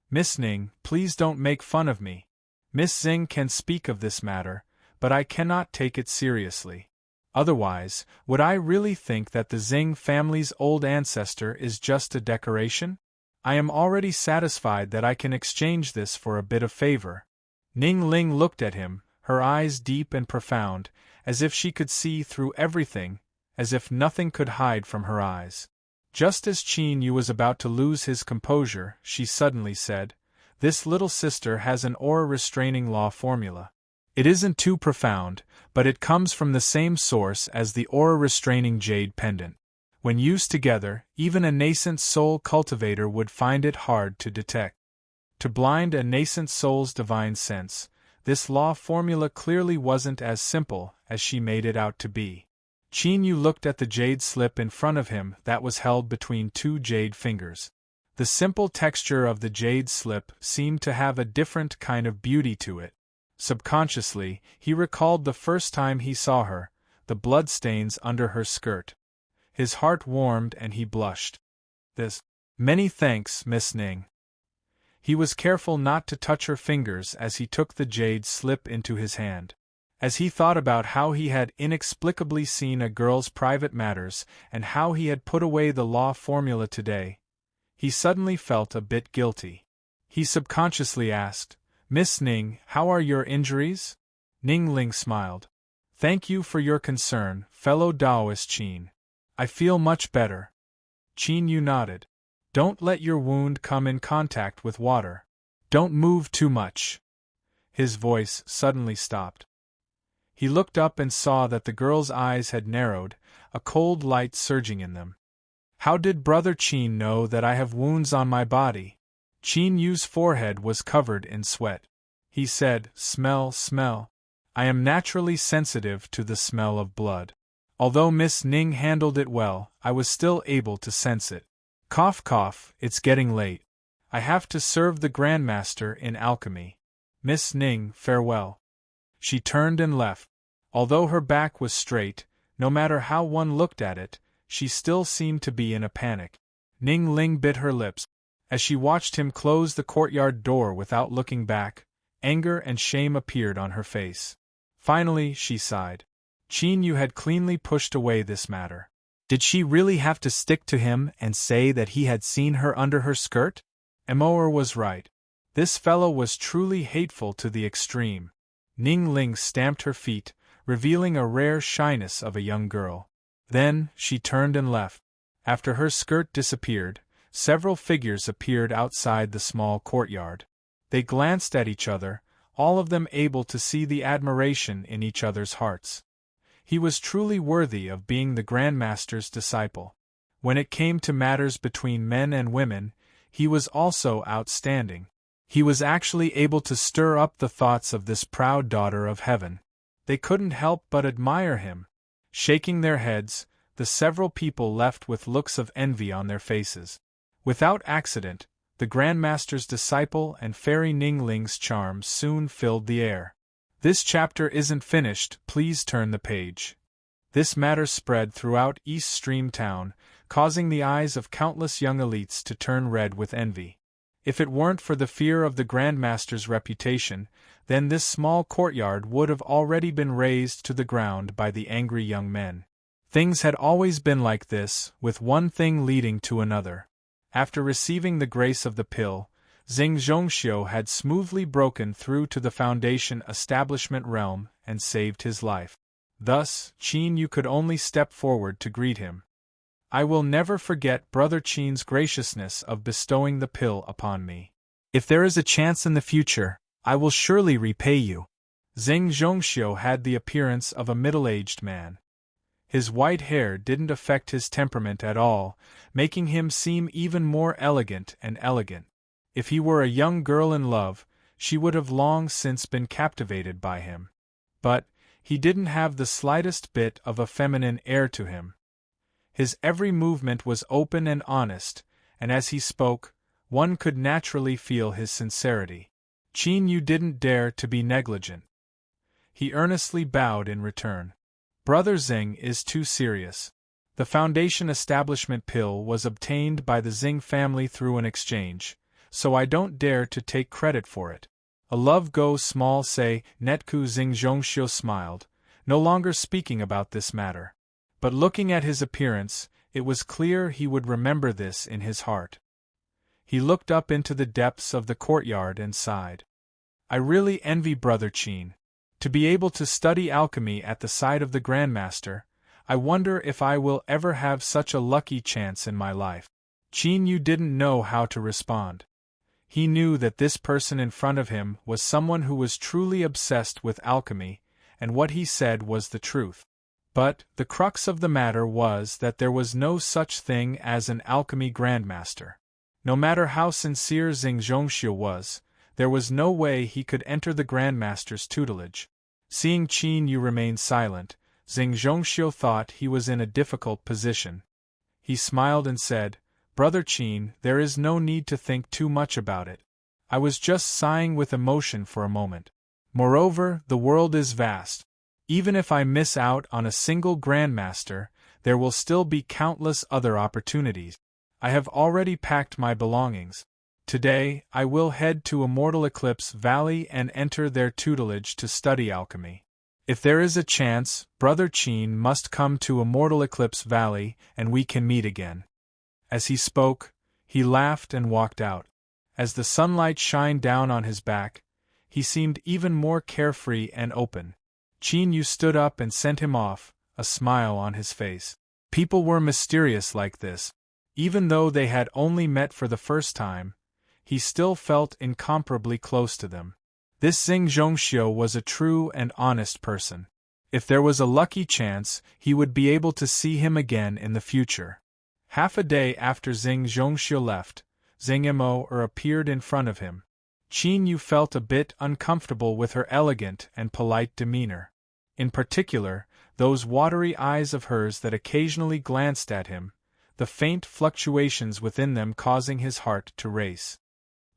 Miss Ning, please don't make fun of me. Miss Xing can speak of this matter, but I cannot take it seriously. Otherwise, would I really think that the Xing family's old ancestor is just a decoration? I am already satisfied that I can exchange this for a bit of favor. Ning Ling looked at him, her eyes deep and profound, as if she could see through everything, as if nothing could hide from her eyes. Just as Qin Yu was about to lose his composure, she suddenly said, This little sister has an aura-restraining law formula. It isn't too profound, but it comes from the same source as the aura-restraining jade pendant. When used together, even a nascent soul cultivator would find it hard to detect. To blind a nascent soul's divine sense, this law formula clearly wasn't as simple as she made it out to be. Qin Yu looked at the jade slip in front of him that was held between 2 jade fingers. The simple texture of the jade slip seemed to have a different kind of beauty to it. Subconsciously, he recalled the first time he saw her, the bloodstains under her skirt. His heart warmed and he blushed. Many thanks, Miss Ning. He was careful not to touch her fingers as he took the jade slip into his hand. As he thought about how he had inexplicably seen a girl's private matters and how he had put away the law formula today, he suddenly felt a bit guilty. He subconsciously asked, Miss Ning, how are your injuries? Ning Ling smiled. Thank you for your concern, fellow Taoist Qin. I feel much better. Qin Yu nodded. Don't let your wound come in contact with water. Don't move too much. His voice suddenly stopped. He looked up and saw that the girl's eyes had narrowed, a cold light surging in them. How did Brother Qin know that I have wounds on my body? Qin Yu's forehead was covered in sweat. He said, Smell. I am naturally sensitive to the smell of blood. Although Miss Ning handled it well, I was still able to sense it. Cough cough, it's getting late. I have to serve the Grandmaster in alchemy. Miss Ning, farewell. She turned and left. Although her back was straight, no matter how one looked at it, she still seemed to be in a panic. Ning Ling bit her lips. As she watched him close the courtyard door without looking back, anger and shame appeared on her face. Finally, she sighed. Qin Yu had cleanly pushed away this matter. Did she really have to stick to him and say that he had seen her under her skirt? Emoer was right. This fellow was truly hateful to the extreme. Ning Ling stamped her feet, revealing a rare shyness of a young girl. Then, she turned and left. After her skirt disappeared, several figures appeared outside the small courtyard. They glanced at each other, all of them able to see the admiration in each other's hearts. He was truly worthy of being the Grandmaster's disciple. When it came to matters between men and women, he was also outstanding. He was actually able to stir up the thoughts of this proud daughter of heaven. They couldn't help but admire him. Shaking their heads, the several people left with looks of envy on their faces. Without accident, the Grandmaster's disciple and Fairy Ning Ling's charms soon filled the air. This chapter isn't finished, please turn the page. This matter spread throughout East Stream Town, causing the eyes of countless young elites to turn red with envy. If it weren't for the fear of the Grandmaster's reputation, then this small courtyard would have already been razed to the ground by the angry young men. Things had always been like this, with one thing leading to another. After receiving the grace of the pill, Xing Zhongxiu had smoothly broken through to the Foundation establishment realm and saved his life. Thus, Qin Yu could only step forward to greet him. I will never forget Brother Qin's graciousness of bestowing the pill upon me. If there is a chance in the future, I will surely repay you. Xing Zhongxiu had the appearance of a middle-aged man. His white hair didn't affect his temperament at all, making him seem even more elegant and elegant. If he were a young girl in love, she would have long since been captivated by him. But he didn't have the slightest bit of a feminine air to him. His every movement was open and honest, and as he spoke, one could naturally feel his sincerity. Qin Yu didn't dare to be negligent. He earnestly bowed in return. Brother Xing is too serious. The Foundation establishment pill was obtained by the Xing family through an exchange, so I don't dare to take credit for it. A love goes small say, Netku Xing Zhongxiu smiled, no longer speaking about this matter. But looking at his appearance, it was clear he would remember this in his heart. He looked up into the depths of the courtyard and sighed. I really envy Brother Qin. To be able to study alchemy at the side of the Grandmaster, I wonder if I will ever have such a lucky chance in my life. Qin Yu didn't know how to respond. He knew that this person in front of him was someone who was truly obsessed with alchemy, and what he said was the truth. But the crux of the matter was that there was no such thing as an alchemy grandmaster. No matter how sincere Xing Zhongxiu was, there was no way he could enter the grandmaster's tutelage. Seeing Qin Yu remain silent, Xing Zhongxiu thought he was in a difficult position. He smiled and said, Brother Qin, there is no need to think too much about it. I was just sighing with emotion for a moment. Moreover, the world is vast. Even if I miss out on a single grandmaster, there will still be countless other opportunities. I have already packed my belongings. Today, I will head to Immortal Eclipse Valley and enter their tutelage to study alchemy. If there is a chance, Brother Qin must come to Immortal Eclipse Valley and we can meet again. As he spoke, he laughed and walked out. As the sunlight shined down on his back, he seemed even more carefree and open. Qin Yu stood up and sent him off, a smile on his face. People were mysterious like this. Even though they had only met for the first time, he still felt incomparably close to them. This Xing Zhongxiu was a true and honest person. If there was a lucky chance, he would be able to see him again in the future. Half a day after Xing Zhongxiu left, Xing Emoer appeared in front of him. Qin Yu felt a bit uncomfortable with her elegant and polite demeanor. In particular, those watery eyes of hers that occasionally glanced at him, the faint fluctuations within them causing his heart to race.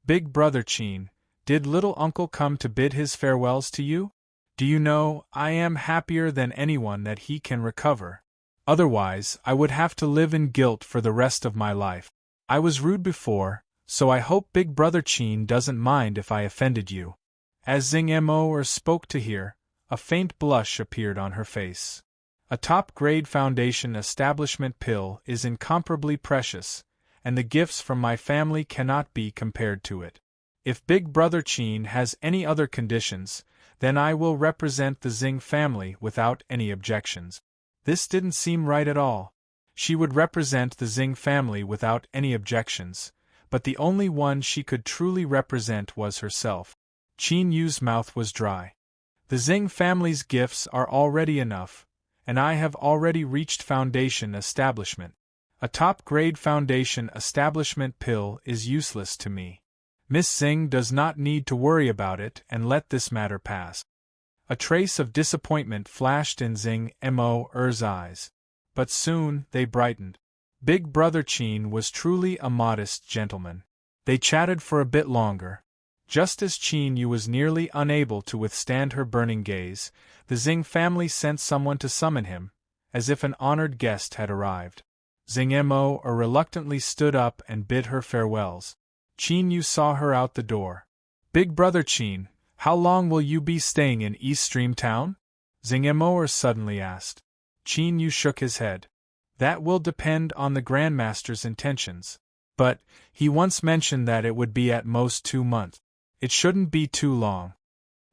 Big Brother Qin, did little uncle come to bid his farewells to you? Do you know, I am happier than anyone that he can recover. Otherwise, I would have to live in guilt for the rest of my life. I was rude before, so I hope Big Brother Chin doesn't mind if I offended you." As Xing Mo spoke to her, a faint blush appeared on her face. "A top-grade foundation establishment pill is incomparably precious, and the gifts from my family cannot be compared to it. If Big Brother Chin has any other conditions, then I will represent the Xing family without any objections." This didn't seem right at all. She would represent the Xing family without any objections, but the only one she could truly represent was herself. Qin Yu's mouth was dry. "The Xing family's gifts are already enough, and I have already reached foundation establishment. A top-grade foundation establishment pill is useless to me. Miss Xing does not need to worry about it and let this matter pass." A trace of disappointment flashed in Xing Mo's eyes, but soon they brightened. Big Brother Chin was truly a modest gentleman. They chatted for a bit longer. Just as Qin Yu was nearly unable to withstand her burning gaze, the Xing family sent someone to summon him, as if an honored guest had arrived. Xing Mo reluctantly stood up and bid her farewells. Qin Yu saw her out the door. "Big Brother Qin, how long will you be staying in East Stream Town?" Xing Mo suddenly asked. Qin Yu shook his head. "That will depend on the Grandmaster's intentions. But, he once mentioned that it would be at most 2 months. It shouldn't be too long."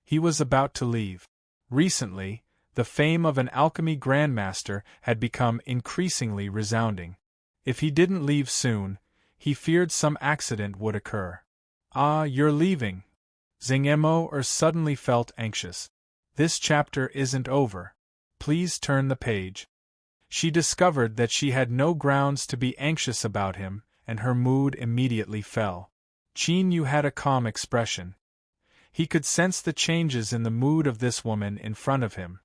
He was about to leave. Recently, the fame of an alchemy Grandmaster had become increasingly resounding. If he didn't leave soon, he feared some accident would occur. "Ah, you're leaving." Xing Mo suddenly felt anxious. "This chapter isn't over. Please turn the page." She discovered that she had no grounds to be anxious about him, and her mood immediately fell. Qin Yu had a calm expression. He could sense the changes in the mood of this woman in front of him.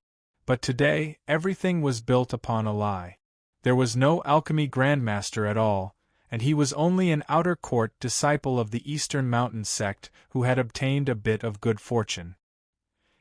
But today, everything was built upon a lie. There was no alchemy Grandmaster at all, and he was only an outer court disciple of the Eastern Mountain sect who had obtained a bit of good fortune.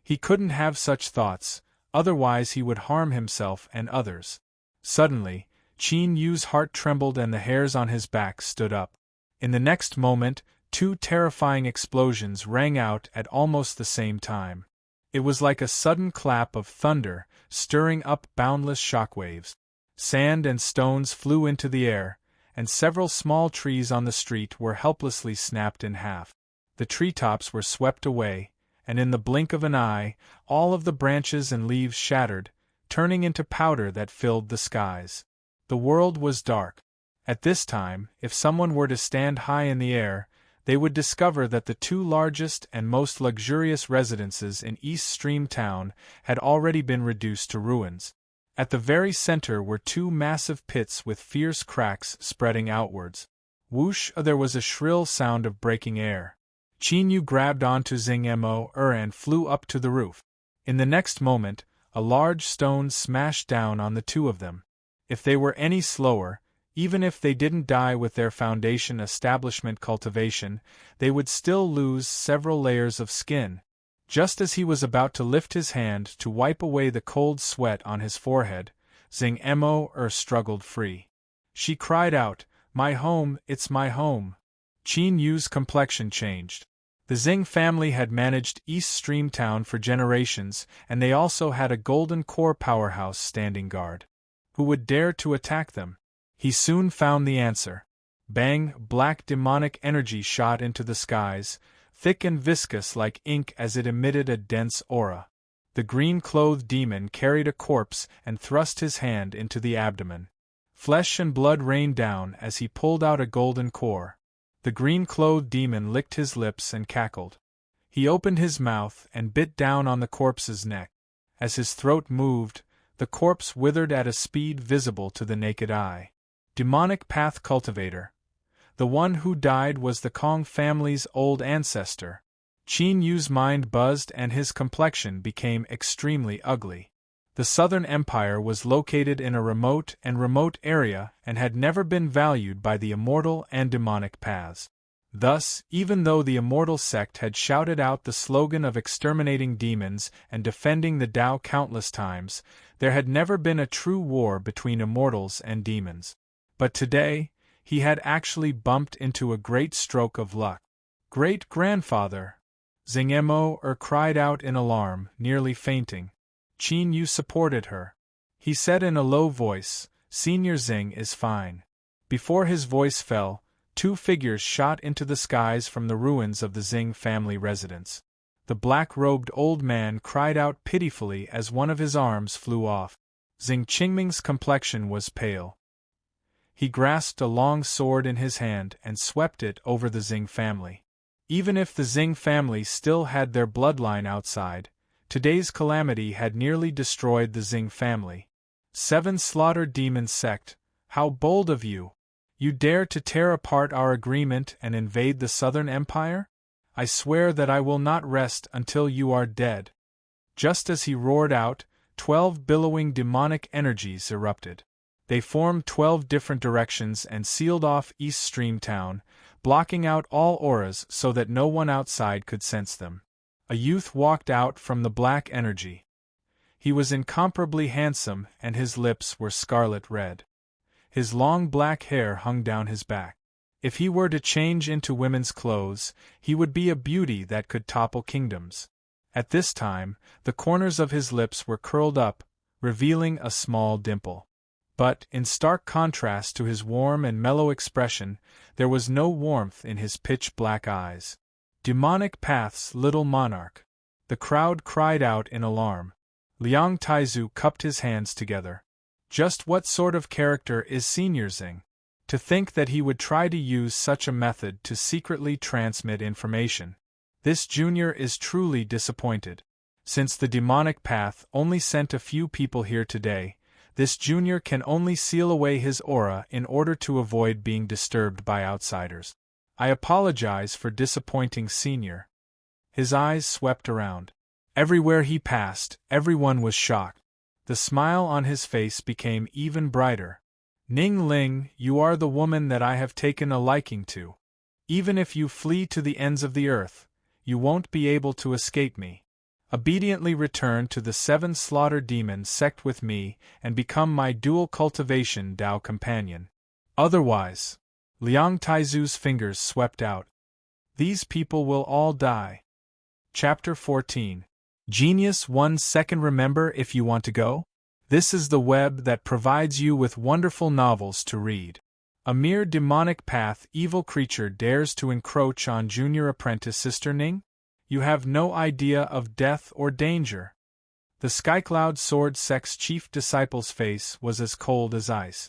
He couldn't have such thoughts, otherwise he would harm himself and others. Suddenly, Qin Yu's heart trembled and the hairs on his back stood up. In the next moment, 2 terrifying explosions rang out at almost the same time. It was like a sudden clap of thunder, stirring up boundless shockwaves. Sand and stones flew into the air, and several small trees on the street were helplessly snapped in half. The treetops were swept away, and in the blink of an eye, all of the branches and leaves shattered, turning into powder that filled the skies. The world was dark. At this time, if someone were to stand high in the air, they would discover that the 2 largest and most luxurious residences in East Stream Town had already been reduced to ruins. At the very center were 2 massive pits with fierce cracks spreading outwards. Whoosh! There was a shrill sound of breaking air. Qin Yu grabbed onto Xing Mo and flew up to the roof. In the next moment, a large stone smashed down on the 2 of them. If they were any slower, even if they didn't die with their foundation establishment cultivation, they would still lose several layers of skin. Just as he was about to lift his hand to wipe away the cold sweat on his forehead, Xing Mo struggled free. She cried out, "My home, it's my home!" Qin Yu's complexion changed. The Xing family had managed East Stream Town for generations, and they also had a golden core powerhouse standing guard. Who would dare to attack them? He soon found the answer. Bang! Black demonic energy shot into the skies, thick and viscous like ink as it emitted a dense aura. The green-clothed demon carried a corpse and thrust his hand into the abdomen. Flesh and blood rained down as he pulled out a golden core. The green-clothed demon licked his lips and cackled. He opened his mouth and bit down on the corpse's neck. As his throat moved, the corpse withered at a speed visible to the naked eye. Demonic Path Cultivator. The one who died was the Kong family's old ancestor. Qin Yu's mind buzzed and his complexion became extremely ugly. The Southern Empire was located in a remote area and had never been valued by the immortal and demonic paths. Thus, even though the immortal sect had shouted out the slogan of exterminating demons and defending the Tao countless times, there had never been a true war between immortals and demons. But today, he had actually bumped into a great stroke of luck. Great-grandfather! Xingmo cried out in alarm, nearly fainting. Qin Yu supported her. He said in a low voice, Senior Xing is fine. Before his voice fell, two figures shot into the skies from the ruins of the Xing family residence. The black-robed old man cried out pitifully as one of his arms flew off. Xing Qingming's complexion was pale. He grasped a long sword in his hand and swept it over the Xing family. Even if the Xing family still had their bloodline outside, today's calamity had nearly destroyed the Xing family. 7 slaughtered demon sect, how bold of you! You dare to tear apart our agreement and invade the Southern Empire? I swear that I will not rest until you are dead. Just as he roared out, 12 billowing demonic energies erupted. They formed 12 different directions and sealed off East Stream Town, blocking out all auras so that no one outside could sense them. A youth walked out from the black energy. He was incomparably handsome and his lips were scarlet red. His long black hair hung down his back. If he were to change into women's clothes, he would be a beauty that could topple kingdoms. At this time, the corners of his lips were curled up, revealing a small dimple. But, in stark contrast to his warm and mellow expression, there was no warmth in his pitch-black eyes. Demonic paths, little monarch! The crowd cried out in alarm. Liang Taizu cupped his hands together. Just what sort of character is Senior Xing? To think that he would try to use such a method to secretly transmit information. This junior is truly disappointed. Since the demonic path only sent a few people here today, this junior can only seal away his aura in order to avoid being disturbed by outsiders. I apologize for disappointing Senior. His eyes swept around. Everywhere he passed, everyone was shocked. The smile on his face became even brighter. Ning Ling, you are the woman that I have taken a liking to. Even if you flee to the ends of the earth, you won't be able to escape me. Obediently return to the 7 slaughtered demon sect with me and become my dual cultivation Tao companion. Otherwise, Liang Taizu's fingers swept out. These people will all die. Chapter 14. Genius 1 second. Remember, if you want to go? This is the web that provides you with wonderful novels to read. A mere demonic path evil creature dares to encroach on junior apprentice Sister Ning? You have no idea of death or danger. The Skycloud Sword Sect's chief disciple's face was as cold as ice.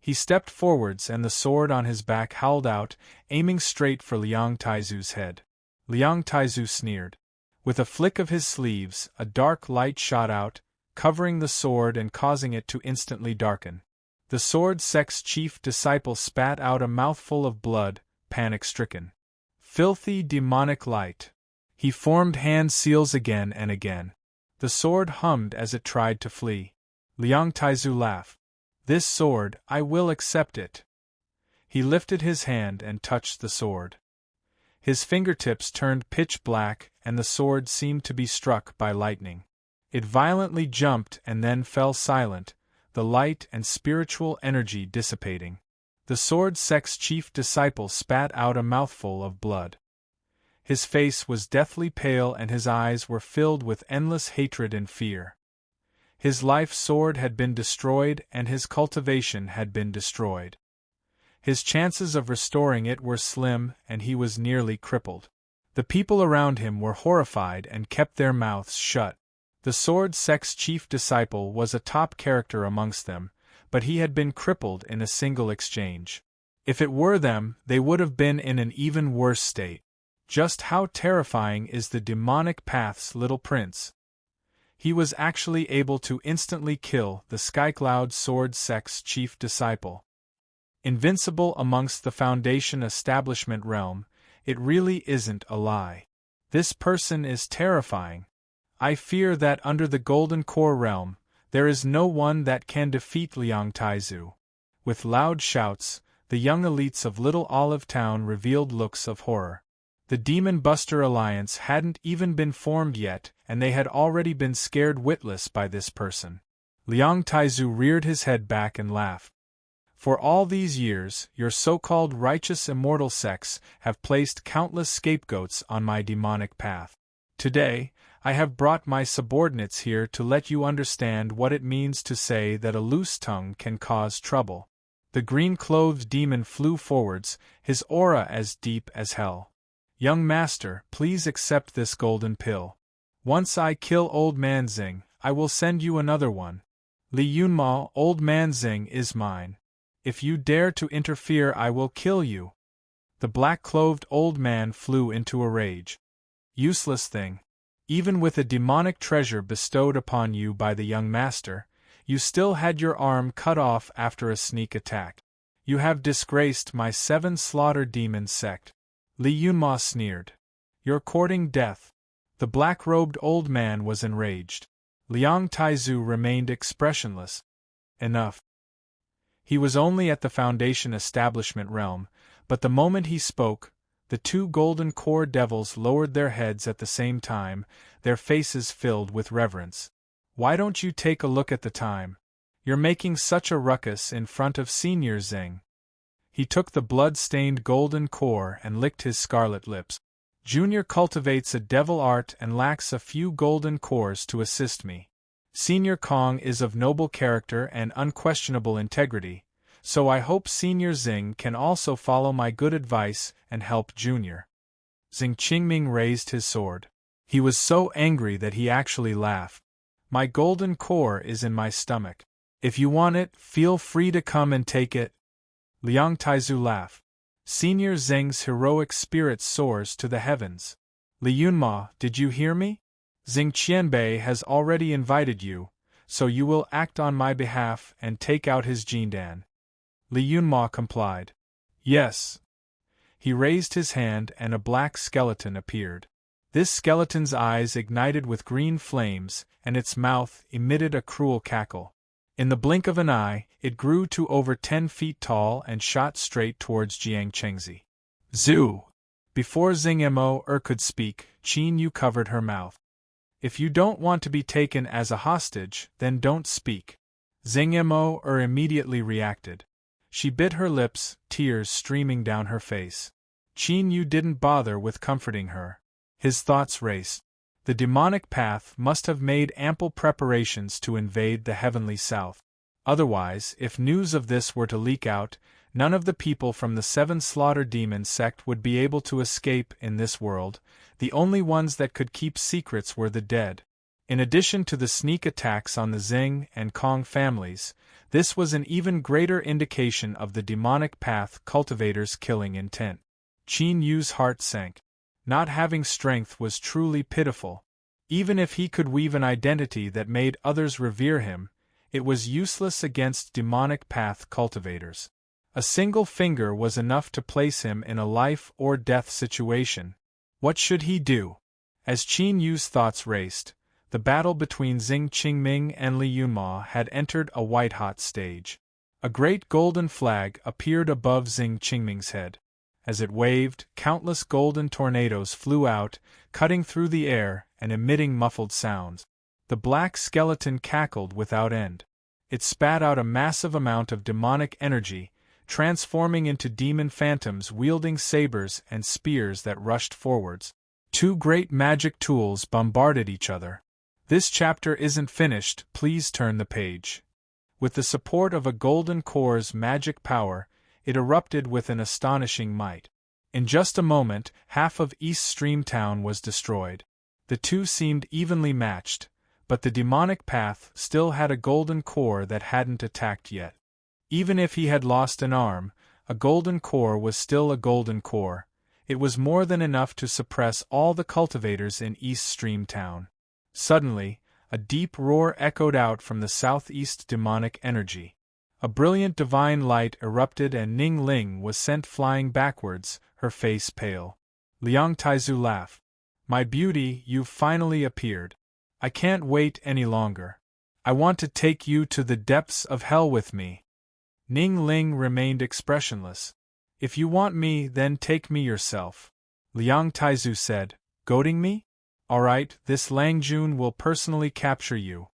He stepped forwards and the sword on his back howled out, aiming straight for Liang Taizu's head. Liang Taizu sneered. With a flick of his sleeves, a dark light shot out, covering the sword and causing it to instantly darken. The Sword Sect's chief disciple spat out a mouthful of blood, panic-stricken. Filthy demonic light. He formed hand seals again and again. The sword hummed as it tried to flee. Liang Taizu laughed. This sword, I will accept it. He lifted his hand and touched the sword. His fingertips turned pitch black and the sword seemed to be struck by lightning. It violently jumped and then fell silent, the light and spiritual energy dissipating. The Sword Sect's chief disciple spat out a mouthful of blood. His face was deathly pale and his eyes were filled with endless hatred and fear. His life sword had been destroyed and his cultivation had been destroyed. His chances of restoring it were slim and he was nearly crippled. The people around him were horrified and kept their mouths shut. The Sword Sect's chief disciple was a top character amongst them, but he had been crippled in a single exchange. If it were them, they would have been in an even worse state. Just how terrifying is the demonic path's little prince? He was actually able to instantly kill the Skycloud Sword Sect's chief disciple. Invincible amongst the Foundation establishment realm, it really isn't a lie. This person is terrifying. I fear that under the Golden Core realm, there is no one that can defeat Liang Taizu. With loud shouts, the young elites of Little Olive Town revealed looks of horror. The Demon Buster Alliance hadn't even been formed yet, and they had already been scared witless by this person. Liang Taizu reared his head back and laughed. For all these years, your so-called righteous immortal sects have placed countless scapegoats on my demonic path. Today, I have brought my subordinates here to let you understand what it means to say that a loose tongue can cause trouble. The green-clothed demon flew forwards, his aura as deep as hell. Young master, please accept this golden pill. Once I kill Old Man Xing, I will send you another one. Li Yunma, Old Man Xing is mine. If you dare to interfere, I will kill you. The black-clothed old man flew into a rage. Useless thing. Even with a demonic treasure bestowed upon you by the young master, you still had your arm cut off after a sneak attack. You have disgraced my 7 slaughter demon sect. Li Yunma sneered. You're courting death. The black-robed old man was enraged. Liang Taizu remained expressionless. Enough. He was only at the Foundation establishment realm, but the moment he spoke, the 2 golden core devils lowered their heads at the same time, their faces filled with reverence. Why don't you take a look at the time? You're making such a ruckus in front of Senior Xing. He took the blood-stained golden core and licked his scarlet lips. Junior cultivates a devil art and lacks a few golden cores to assist me. Senior Kong is of noble character and unquestionable integrity, so I hope Senior Xing can also follow my good advice and help Junior. Xing Qingming raised his sword. He was so angry that he actually laughed. My golden core is in my stomach. If you want it, feel free to come and take it. Liang Taizu laughed. Senior Xing's heroic spirit soars to the heavens. Li Yunma, did you hear me? Xing Qianbei has already invited you, so you will act on my behalf and take out his Jindan. Li Yunma complied. Yes. He raised his hand and a black skeleton appeared. This skeleton's eyes ignited with green flames, and its mouth emitted a cruel cackle. In the blink of an eye, it grew to over 10 feet tall and shot straight towards Jiang Chengzi. Zhu! Before Xing Mo could speak, Qin Yu covered her mouth. If you don't want to be taken as a hostage, then don't speak. Xing Mo immediately reacted. She bit her lips, tears streaming down her face. Qin Yu didn't bother with comforting her. His thoughts raced. The demonic path must have made ample preparations to invade the heavenly south. Otherwise, if news of this were to leak out, none of the people from the 7 slaughter demon sect would be able to escape in this world. The only ones that could keep secrets were the dead. In addition to the sneak attacks on the Xing and Kong families, this was an even greater indication of the demonic path cultivators' killing intent. Qin Yu's heart sank. Not having strength was truly pitiful. Even if he could weave an identity that made others revere him, it was useless against demonic path cultivators. A single finger was enough to place him in a life-or-death situation. What should he do? As Qin Yu's thoughts raced, the battle between Xing Qingming and Li Yunma had entered a white-hot stage. A great golden flag appeared above Xing Qingming's head. As it waved, countless golden tornadoes flew out, cutting through the air and emitting muffled sounds. The black skeleton cackled without end. It spat out a massive amount of demonic energy, transforming into demon phantoms wielding sabers and spears that rushed forwards. 2 great magic tools bombarded each other. This chapter isn't finished, please turn the page. With the support of a golden core's magic power, it erupted with an astonishing might. In just a moment, half of East Stream Town was destroyed. The two seemed evenly matched, but the demonic path still had a golden core that hadn't attacked yet. Even if he had lost an arm, a golden core was still a golden core. It was more than enough to suppress all the cultivators in East Stream Town. Suddenly, a deep roar echoed out from the southeast demonic energy. A brilliant divine light erupted and Ning Ling was sent flying backwards, her face pale. Liang Taizu laughed. My beauty, you've finally appeared. I can't wait any longer. I want to take you to the depths of hell with me. Ning Ling remained expressionless. If you want me, then take me yourself, Liang Taizu said, goading me? Alright, this Lang Jun will personally capture you.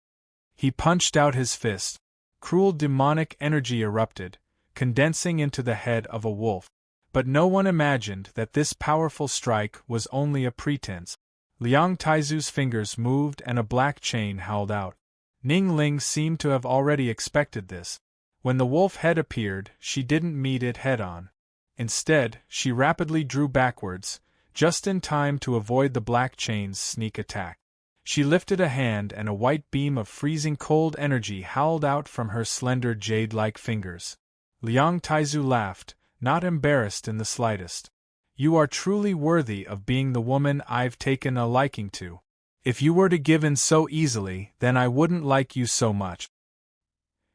He punched out his fist. Cruel demonic energy erupted, condensing into the head of a wolf. But no one imagined that this powerful strike was only a pretense. Liang Taizu's fingers moved and a black chain howled out. Ning Ling seemed to have already expected this. When the wolf head appeared, she didn't meet it head-on. Instead, she rapidly drew backwards, just in time to avoid the black chain's sneak attack. She lifted a hand and a white beam of freezing cold energy howled out from her slender jade-like fingers. Liang Taizu laughed, not embarrassed in the slightest. You are truly worthy of being the woman I've taken a liking to. If you were to give in so easily, then I wouldn't like you so much.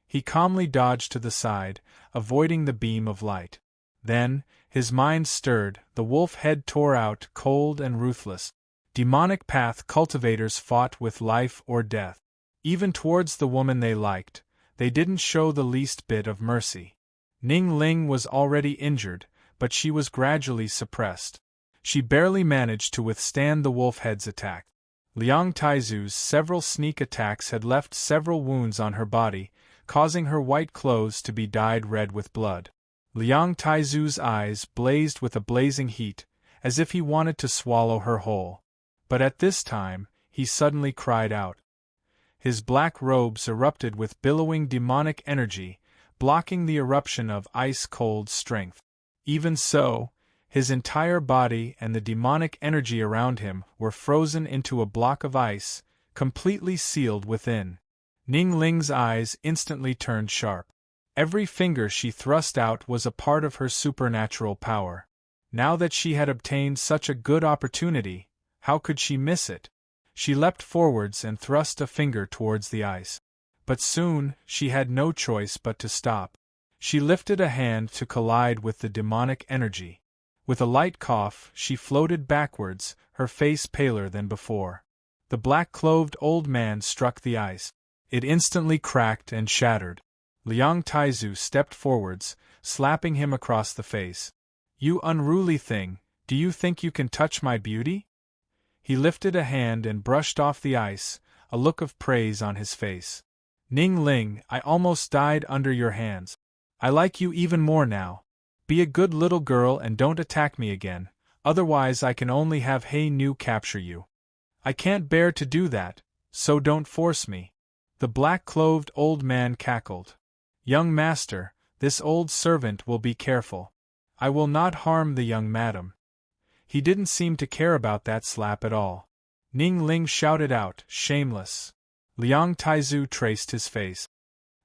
He calmly dodged to the side, avoiding the beam of light. Then, his mind stirred, the wolf head tore out, cold and ruthless. Demonic path cultivators fought with life or death. Even towards the woman they liked, they didn't show the least bit of mercy. Ning Ling was already injured, but she was gradually suppressed. She barely managed to withstand the wolf head's attack. Liang Taizu's several sneak attacks had left several wounds on her body, causing her white clothes to be dyed red with blood. Liang Taizu's eyes blazed with a blazing heat, as if he wanted to swallow her whole. But at this time, he suddenly cried out. His black robes erupted with billowing demonic energy, blocking the eruption of ice-cold strength. Even so, his entire body and the demonic energy around him were frozen into a block of ice, completely sealed within. Ning Ling's eyes instantly turned sharp. Every finger she thrust out was a part of her supernatural power. Now that she had obtained such a good opportunity, how could she miss it? She leapt forwards and thrust a finger towards the ice. But soon, she had no choice but to stop. She lifted a hand to collide with the demonic energy. With a light cough, she floated backwards, her face paler than before. The black-clothed old man struck the ice. It instantly cracked and shattered. Liang Taizu stepped forwards, slapping him across the face. You unruly thing, do you think you can touch my beauty? He lifted a hand and brushed off the ice, a look of praise on his face. Ning Ling, I almost died under your hands. I like you even more now. Be a good little girl and don't attack me again, otherwise I can only have He Nu capture you. I can't bear to do that, so don't force me. The black-clothed old man cackled. Young master, this old servant will be careful. I will not harm the young madam. He didn't seem to care about that slap at all. Ning Ling shouted out, shameless. Liang Taizu traced his face.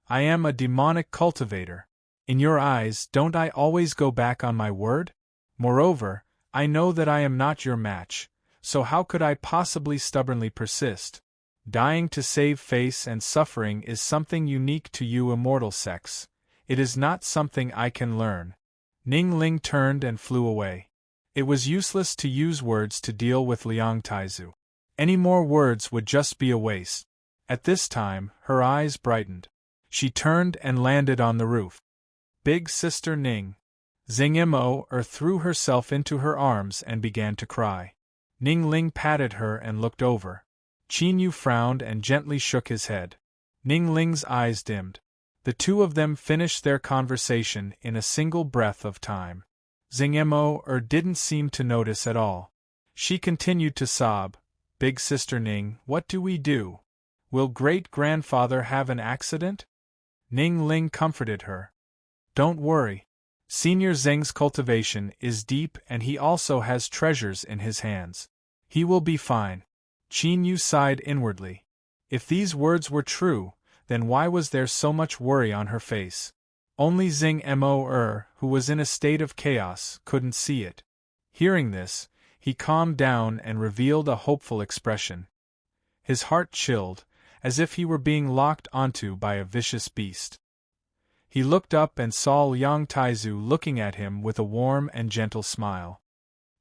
I am a demonic cultivator. In your eyes, don't I always go back on my word? Moreover, I know that I am not your match, so how could I possibly stubbornly persist? Dying to save face and suffering is something unique to you immortal sex. It is not something I can learn. Ning Ling turned and flew away. It was useless to use words to deal with Liang Taizu. Any more words would just be a waste. At this time, her eyes brightened. She turned and landed on the roof. Big Sister Ning. Xingmo threw herself into her arms and began to cry. Ning Ling patted her and looked over. Qin Yu frowned and gently shook his head. Ning Ling's eyes dimmed. The two of them finished their conversation in a single breath of time. Xingmo didn't seem to notice at all. She continued to sob. Big Sister Ning, what do we do? Will great-grandfather have an accident? Ning Ling comforted her. Don't worry. Senior Zheng's cultivation is deep and he also has treasures in his hands. He will be fine. Qin Yu sighed inwardly. If these words were true, then why was there so much worry on her face? Only Xingmo who was in a state of chaos, couldn't see it. Hearing this, he calmed down and revealed a hopeful expression. His heart chilled, as if he were being locked onto by a vicious beast. He looked up and saw Liang Taizu looking at him with a warm and gentle smile.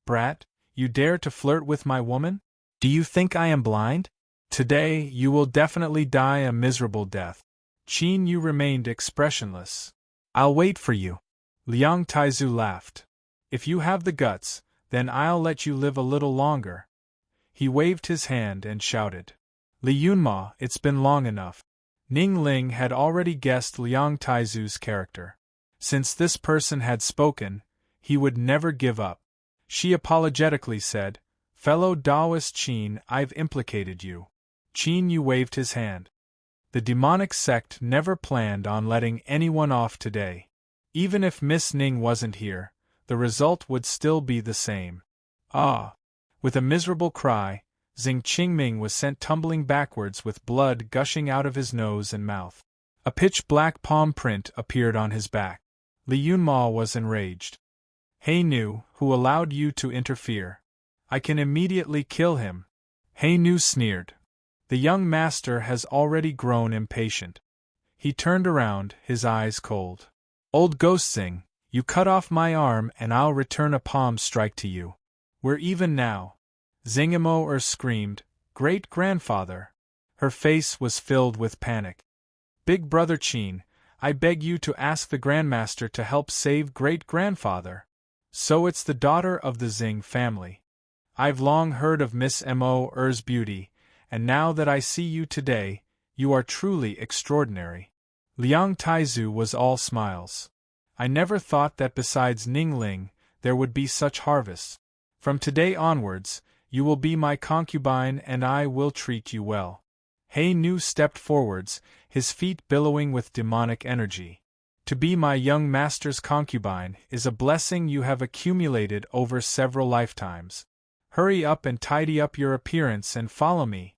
Brat, you dare to flirt with my woman? Do you think I am blind? Today you will definitely die a miserable death. Qin Yu remained expressionless. I'll wait for you. Liang Taizu laughed. If you have the guts, then I'll let you live a little longer. He waved his hand and shouted. Li Yunma, it's been long enough. Ning Ling had already guessed Liang Taizu's character. Since this person had spoken, he would never give up. She apologetically said, Fellow Taoist Qin, I've implicated you. Qin Yu waved his hand. The demonic sect never planned on letting anyone off today. Even if Miss Ning wasn't here, the result would still be the same. Ah! With a miserable cry, Xing Qingming was sent tumbling backwards with blood gushing out of his nose and mouth. A pitch-black palm print appeared on his back. Li Yunma was enraged. He Nu, who allowed you to interfere? I can immediately kill him. He Nu sneered. The young master has already grown impatient. He turned around, his eyes cold. Old Ghost Xing, you cut off my arm and I'll return a palm strike to you. We're even now. Xingimo screamed, Great-grandfather. Her face was filled with panic. Big Brother Qin, I beg you to ask the Grandmaster to help save great-grandfather. So it's the daughter of the Xing family. I've long heard of Miss Mo's beauty, and now that I see you today, you are truly extraordinary. Liang Taizu was all smiles. I never thought that besides Ning Ling, there would be such harvests. From today onwards, you will be my concubine and I will treat you well. He Nu stepped forwards, his feet billowing with demonic energy. To be my young master's concubine is a blessing you have accumulated over several lifetimes. Hurry up and tidy up your appearance and follow me.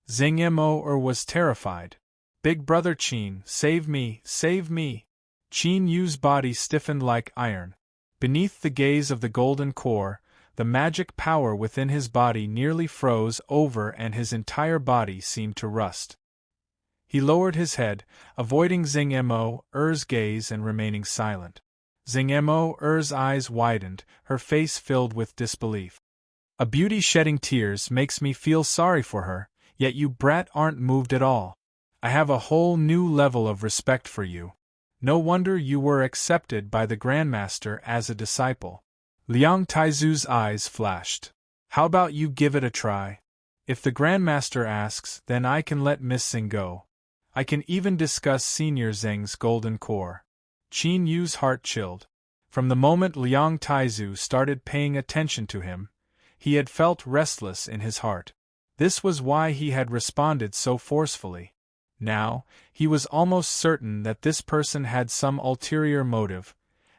Xing Mo was terrified. Big Brother Qin, save me, save me. Qin Yu's body stiffened like iron. Beneath the gaze of the golden core, the magic power within his body nearly froze over and his entire body seemed to rust. He lowered his head, avoiding Xing Mo's gaze and remaining silent. Xing Mo's eyes widened, her face filled with disbelief. A beauty shedding tears makes me feel sorry for her, yet you brat aren't moved at all. I have a whole new level of respect for you. No wonder you were accepted by the Grandmaster as a disciple. Liang Taizu's eyes flashed. How about you give it a try? If the Grandmaster asks, then I can let Miss Xing go. I can even discuss Senior Zheng's golden core. Qin Yu's heart chilled. From the moment Liang Taizu started paying attention to him, he had felt restless in his heart. This was why he had responded so forcefully. Now, he was almost certain that this person had some ulterior motive,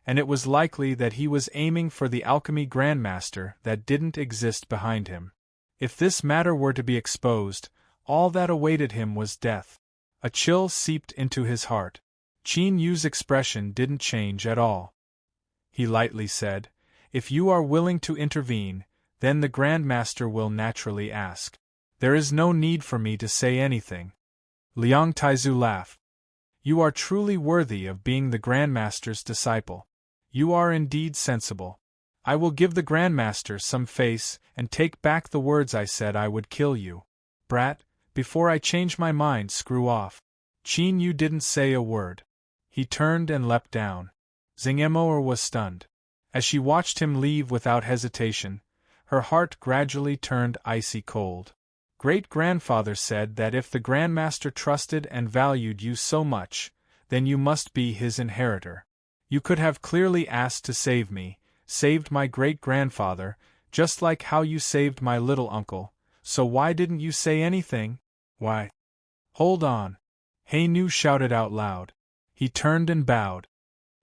and it was likely that he was aiming for the alchemy Grandmaster that didn't exist behind him. If this matter were to be exposed, all that awaited him was death. A chill seeped into his heart. Qin Yu's expression didn't change at all. He lightly said, If you are willing to intervene, then the Grandmaster will naturally ask. There is no need for me to say anything. Liang Taizu laughed. You are truly worthy of being the Grandmaster's disciple. You are indeed sensible. I will give the Grandmaster some face and take back the words I said I would kill you. Brat, before I change my mind, screw off. Qin Yu didn't say a word. He turned and leapt down. Xing Mo was stunned. As she watched him leave without hesitation, her heart gradually turned icy cold. Great-grandfather said that if the Grandmaster trusted and valued you so much, then you must be his inheritor. You could have clearly asked to save me, saved my great-grandfather, just like how you saved my little uncle, so why didn't you say anything? Why? Hold on. He Nu shouted out loud. He turned and bowed.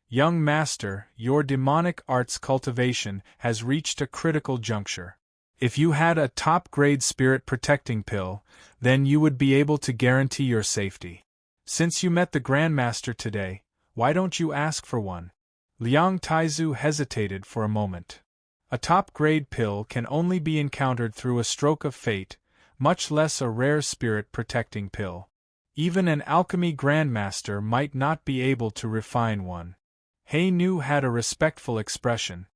Young master, your demonic arts cultivation has reached a critical juncture. If you had a top-grade spirit protecting pill, then you would be able to guarantee your safety. Since you met the Grandmaster today, why don't you ask for one? Liang Taizu hesitated for a moment. A top-grade pill can only be encountered through a stroke of fate, much less a rare spirit protecting pill. Even an alchemy Grandmaster might not be able to refine one. He Nu had a respectful expression.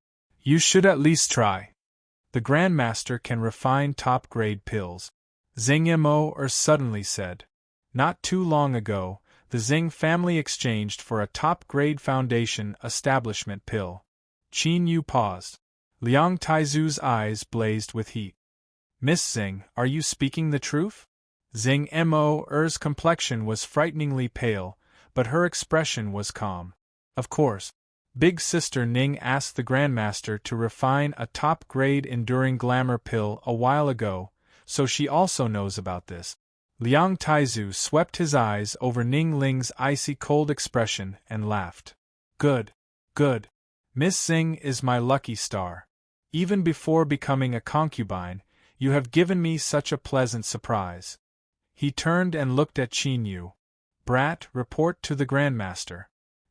You should at least try. The Grandmaster can refine top-grade pills. Xing Mo suddenly said. Not too long ago, The Xing family exchanged for a top-grade foundation establishment pill. Qin Yu paused. Liang Taizu's eyes blazed with heat. Miss Xing, are you speaking the truth? Xing Mo's complexion was frighteningly pale, but her expression was calm. Of course. Big Sister Ning asked the Grandmaster to refine a top-grade enduring glamour pill a while ago, so she also knows about this. Liang Taizu swept his eyes over Ning Ling's icy cold expression and laughed. Good. Good. Miss Xing is my lucky star. Even before becoming a concubine, you have given me such a pleasant surprise. He turned and looked at Qin Yu. Brat, report to the Grandmaster.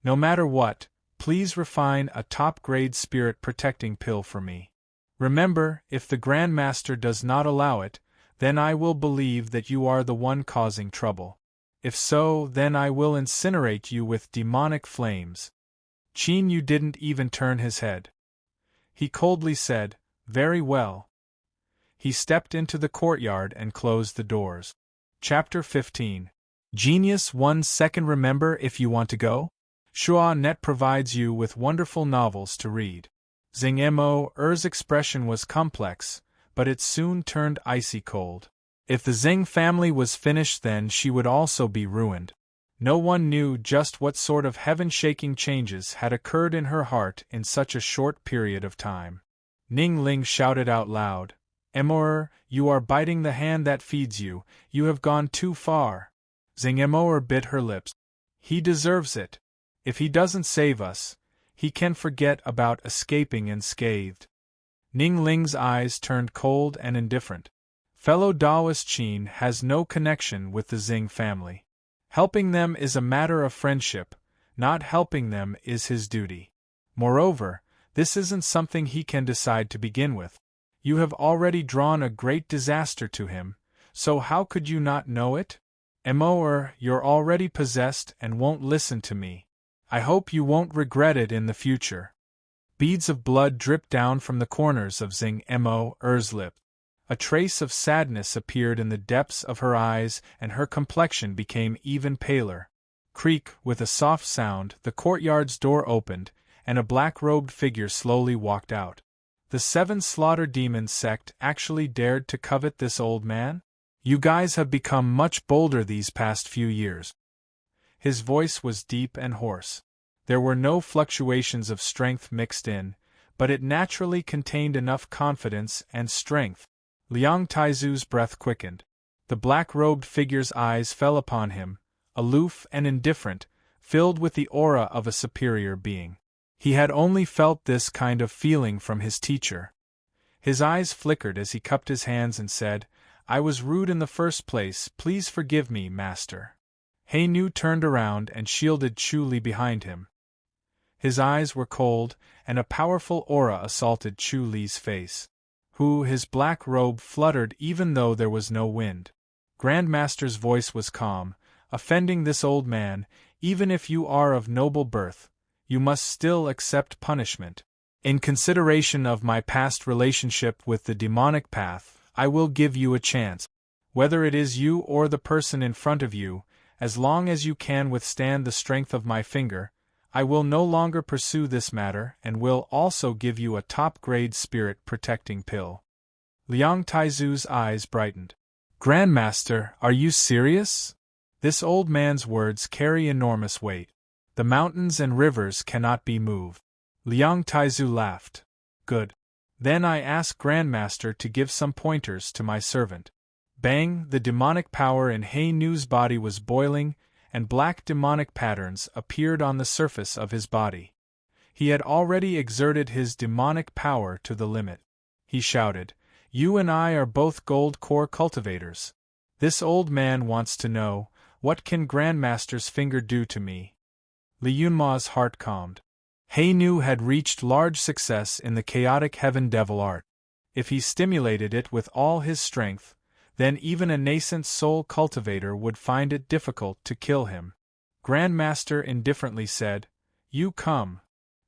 No matter what, please refine a top-grade spirit-protecting pill for me. Remember, if the Grandmaster does not allow it, then I will believe that you are the one causing trouble. If so, then I will incinerate you with demonic flames. Qin Yu didn't even turn his head. He coldly said, Very well. He stepped into the courtyard and closed the doors. Chapter 15. Genius 1 second. Remember if you want to go? Net provides you with wonderful novels to read. Xing Mo's expression was complex, but it soon turned icy cold. If the Xing family was finished, then she would also be ruined. No one knew just what sort of heaven-shaking changes had occurred in her heart in such a short period of time. Ning Ling shouted out loud, Emor, you are biting the hand that feeds you, you have gone too far. Xing Emor bit her lips. He deserves it. If he doesn't save us, he can forget about escaping unscathed. Ning Ling's eyes turned cold and indifferent. Fellow Taoist Qin has no connection with the Xing family. Helping them is a matter of friendship, not helping them is his duty. Moreover, this isn't something he can decide to begin with. You have already drawn a great disaster to him, so how could you not know it? Emor, you're already possessed and won't listen to me. I hope you won't regret it in the future. Beads of blood dripped down from the corners of Xing Mo's lip. A trace of sadness appeared in the depths of her eyes, and her complexion became even paler. Creak, with a soft sound, the courtyard's door opened, and a black-robed figure slowly walked out. The 7 Slaughter Demon sect actually dared to covet this old man? You guys have become much bolder these past few years. His voice was deep and hoarse. There were no fluctuations of strength mixed in, but it naturally contained enough confidence and strength. Liang Taizu's breath quickened. The black-robed figure's eyes fell upon him, aloof and indifferent, filled with the aura of a superior being. He had only felt this kind of feeling from his teacher. His eyes flickered as he cupped his hands and said, I was rude in the first place, please forgive me, master. He Nu turned around and shielded Chu Li behind him. His eyes were cold, and a powerful aura assaulted Chu Li's face. His black robe fluttered even though there was no wind. Grandmaster's voice was calm, offending this old man, even if you are of noble birth, you must still accept punishment. In consideration of my past relationship with the demonic path, I will give you a chance. Whether it is you or the person in front of you, as long as you can withstand the strength of my finger, I will no longer pursue this matter and will also give you a top-grade spirit-protecting pill. Liang Taizu's eyes brightened. Grandmaster, are you serious? This old man's words carry enormous weight. The mountains and rivers cannot be moved. Liang Taizu laughed. Good. Then I ask Grandmaster to give some pointers to my servant. Bang, the demonic power in He Nu's body was boiling, and black demonic patterns appeared on the surface of his body. He had already exerted his demonic power to the limit. He shouted, You and I are both gold core cultivators. This old man wants to know, what can Grandmaster's finger do to me? Li Yunma's heart calmed. He Nu had reached large success in the chaotic heaven devil art. If he stimulated it with all his strength, then even a nascent soul cultivator would find it difficult to kill him. Grandmaster indifferently said, You come.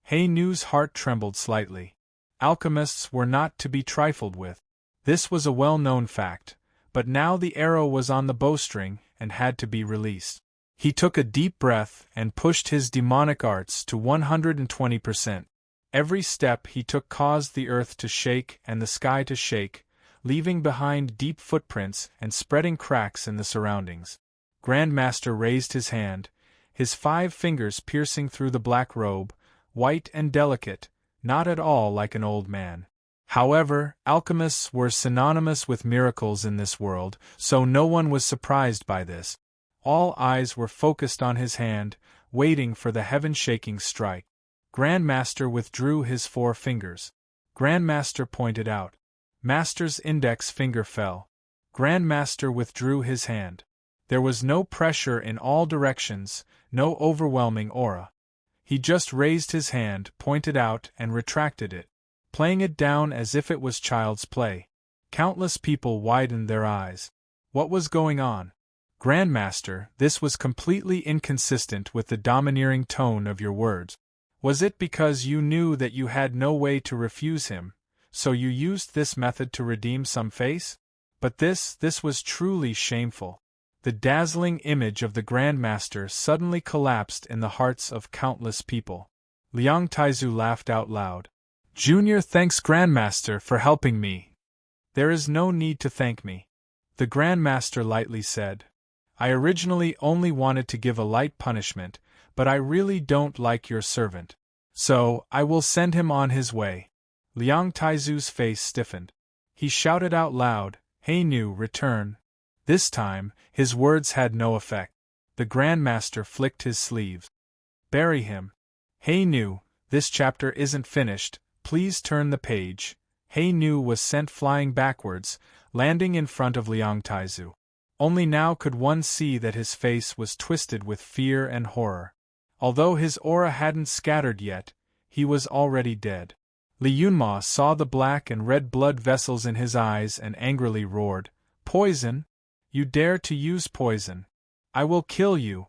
He Nu's heart trembled slightly. Alchemists were not to be trifled with. This was a well-known fact, but now the arrow was on the bowstring and had to be released. He took a deep breath and pushed his demonic arts to 120%. Every step he took caused the earth to shake and the sky to shake, leaving behind deep footprints and spreading cracks in the surroundings. Grandmaster raised his hand, his 5 fingers piercing through the black robe, white and delicate, not at all like an old man. However, alchemists were synonymous with miracles in this world, so no one was surprised by this. All eyes were focused on his hand, waiting for the heaven-shaking strike. Grandmaster withdrew his 4 fingers. Grandmaster pointed out. Master's index finger fell. Grandmaster withdrew his hand. There was no pressure in all directions, no overwhelming aura. He just raised his hand, pointed out, and retracted it, playing it down as if it was child's play. Countless people widened their eyes. What was going on? Grandmaster, this was completely inconsistent with the domineering tone of your words. Was it because you knew that you had no way to refuse him, so you used this method to redeem some face? But this was truly shameful. The dazzling image of the Grandmaster suddenly collapsed in the hearts of countless people. Liang Taizu laughed out loud. Junior thanks Grandmaster for helping me. There is no need to thank me. The Grandmaster lightly said. I originally only wanted to give a light punishment, but I really don't like your servant. So, I will send him on his way. Liang Taizu's face stiffened. He shouted out loud, Hey Nu, return. This time, his words had no effect. The Grandmaster flicked his sleeves. Bury him. Hey Nu, this chapter isn't finished, please turn the page. Hey Nu was sent flying backwards, landing in front of Liang Taizu. Only now could one see that his face was twisted with fear and horror. Although his aura hadn't scattered yet, he was already dead. Li Yunma saw the black and red blood vessels in his eyes and angrily roared, Poison! You dare to use poison! I will kill you!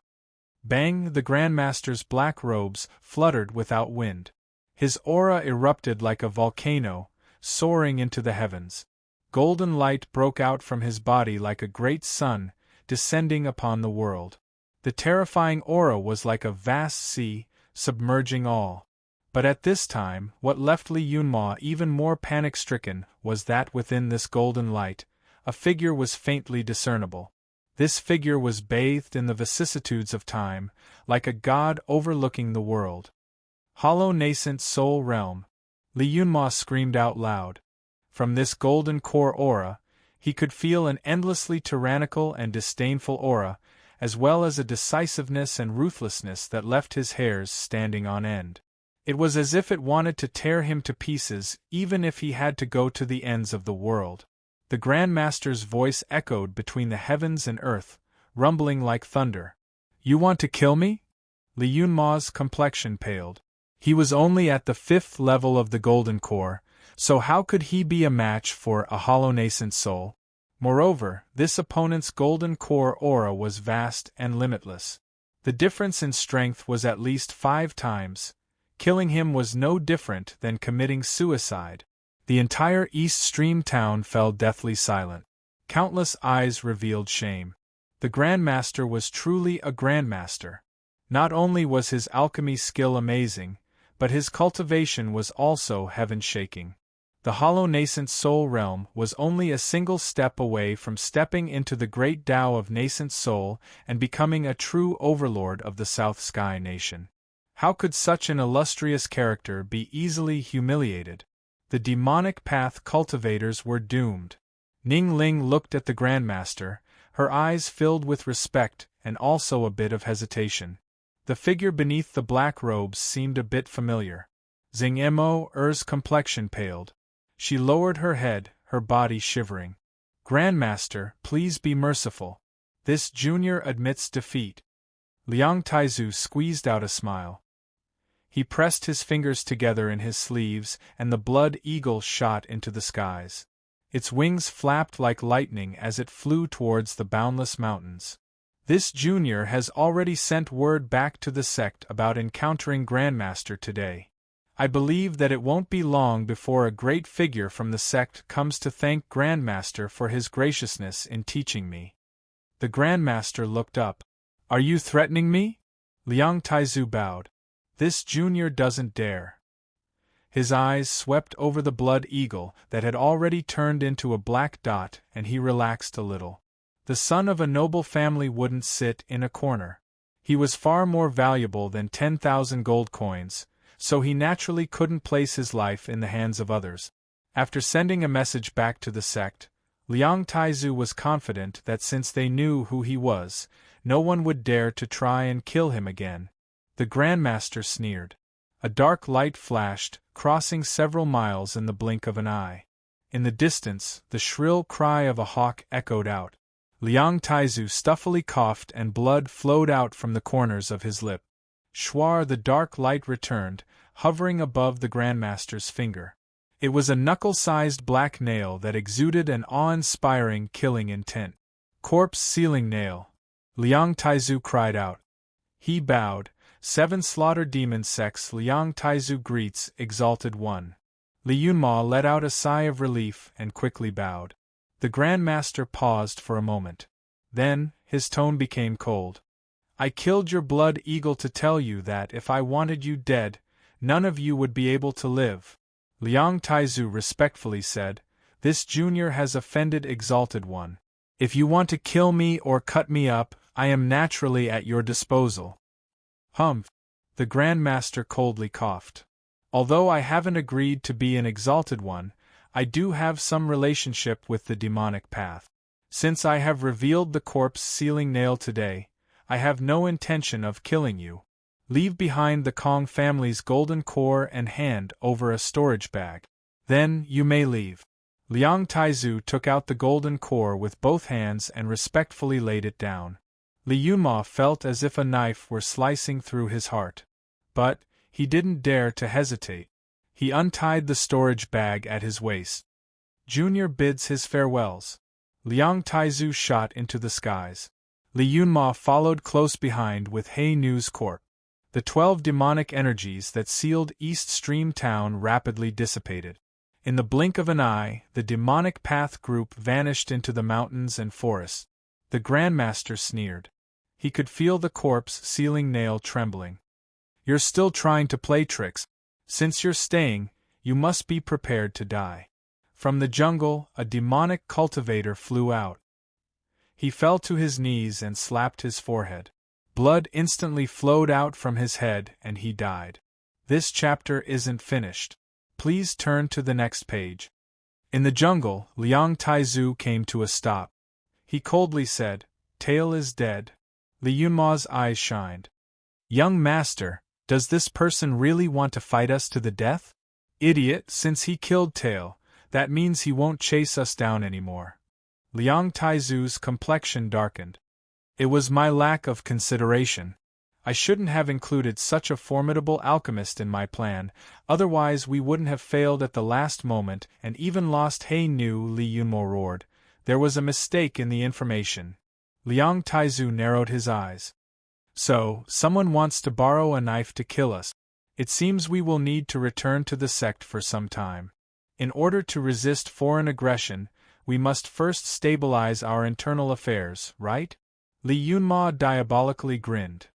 Bang! The Grandmaster's black robes fluttered without wind. His aura erupted like a volcano, soaring into the heavens. Golden light broke out from his body like a great sun, descending upon the world. The terrifying aura was like a vast sea, submerging all. But at this time, what left Li Yunma even more panic-stricken was that within this golden light, a figure was faintly discernible. This figure was bathed in the vicissitudes of time, like a god overlooking the world. Hollow nascent soul realm. Li Yunma screamed out loud. From this golden core aura, he could feel an endlessly tyrannical and disdainful aura, as well as a decisiveness and ruthlessness that left his hairs standing on end. It was as if it wanted to tear him to pieces, even if he had to go to the ends of the world. The Grandmaster's voice echoed between the heavens and earth, rumbling like thunder. You want to kill me? Li Yunma's complexion paled. He was only at the 5th level of the Golden Core, so how could he be a match for a hollow nascent soul? Moreover, this opponent's Golden Core aura was vast and limitless. The difference in strength was at least 5 times. Killing him was no different than committing suicide. The entire East Stream town fell deathly silent. Countless eyes revealed shame. The Grandmaster was truly a Grandmaster. Not only was his alchemy skill amazing, but his cultivation was also heaven-shaking. The hollow nascent soul realm was only a single step away from stepping into the great Tao of nascent soul and becoming a true overlord of the South Sky Nation. How could such an illustrious character be easily humiliated? The demonic path cultivators were doomed. Ning Ling looked at the Grandmaster, her eyes filled with respect and also a bit of hesitation. The figure beneath the black robes seemed a bit familiar. Xing Mo's complexion paled. She lowered her head, her body shivering. Grandmaster, please be merciful. This junior admits defeat. Liang Taizu squeezed out a smile. He pressed his fingers together in his sleeves, and the blood eagle shot into the skies. Its wings flapped like lightning as it flew towards the boundless mountains. This junior has already sent word back to the sect about encountering Grandmaster today. I believe that it won't be long before a great figure from the sect comes to thank Grandmaster for his graciousness in teaching me. The Grandmaster looked up. Are you threatening me? Liang Taizu bowed. This junior doesn't dare. His eyes swept over the blood eagle that had already turned into a black dot, and he relaxed a little. The son of a noble family wouldn't sit in a corner. He was far more valuable than 10,000 gold coins, so he naturally couldn't place his life in the hands of others. After sending a message back to the sect, Liang Taizu was confident that since they knew who he was, no one would dare to try and kill him again. The Grandmaster sneered. A dark light flashed, crossing several miles in the blink of an eye. In the distance, the shrill cry of a hawk echoed out. Liang Taizu stuffily coughed and blood flowed out from the corners of his lip. Shwar, the dark light returned, hovering above the Grandmaster's finger. It was a knuckle-sized black nail that exuded an awe-inspiring killing intent. Corpse sealing nail. Liang Taizu cried out. He bowed. 7 slaughter demon sects Liang Taizu greets, exalted one. Li Yunma let out a sigh of relief and quickly bowed. The Grandmaster paused for a moment. Then, his tone became cold. I killed your blood eagle to tell you that if I wanted you dead, none of you would be able to live. Liang Taizu respectfully said, This junior has offended Exalted One. If you want to kill me or cut me up, I am naturally at your disposal. Humph! The Grandmaster coldly coughed. Although I haven't agreed to be an Exalted One, I do have some relationship with the demonic path. Since I have revealed the corpse-sealing nail today, I have no intention of killing you. Leave behind the Kong family's golden core and hand over a storage bag. Then, you may leave. Liang Taizu took out the golden core with both hands and respectfully laid it down. Li Yunma felt as if a knife were slicing through his heart. But, he didn't dare to hesitate. He untied the storage bag at his waist. Junior bids his farewells. Liang Taizu shot into the skies. Li Yunma followed close behind with He Nu's corp. The 12 demonic energies that sealed East Stream Town rapidly dissipated. In the blink of an eye, the demonic path group vanished into the mountains and forests. The Grandmaster sneered. He could feel the corpse-sealing nail trembling. You're still trying to play tricks. Since you're staying, you must be prepared to die. From the jungle, a demonic cultivator flew out. He fell to his knees and slapped his forehead. Blood instantly flowed out from his head and he died. This chapter isn't finished. Please turn to the next page. In the jungle, Liang Taizu came to a stop. He coldly said, Tail is dead. Li Yunma's eyes shined. Young master, does this person really want to fight us to the death? Idiot, since he killed Tail, that means he won't chase us down anymore. Liang Taizu's complexion darkened. It was my lack of consideration. I shouldn't have included such a formidable alchemist in my plan, otherwise we wouldn't have failed at the last moment and even lost He Nu. Li Yunmo roared. There was a mistake in the information. Liang Taizu narrowed his eyes. So, someone wants to borrow a knife to kill us. It seems we will need to return to the sect for some time. In order to resist foreign aggression, we must first stabilize our internal affairs, right? Li Yunma diabolically grinned.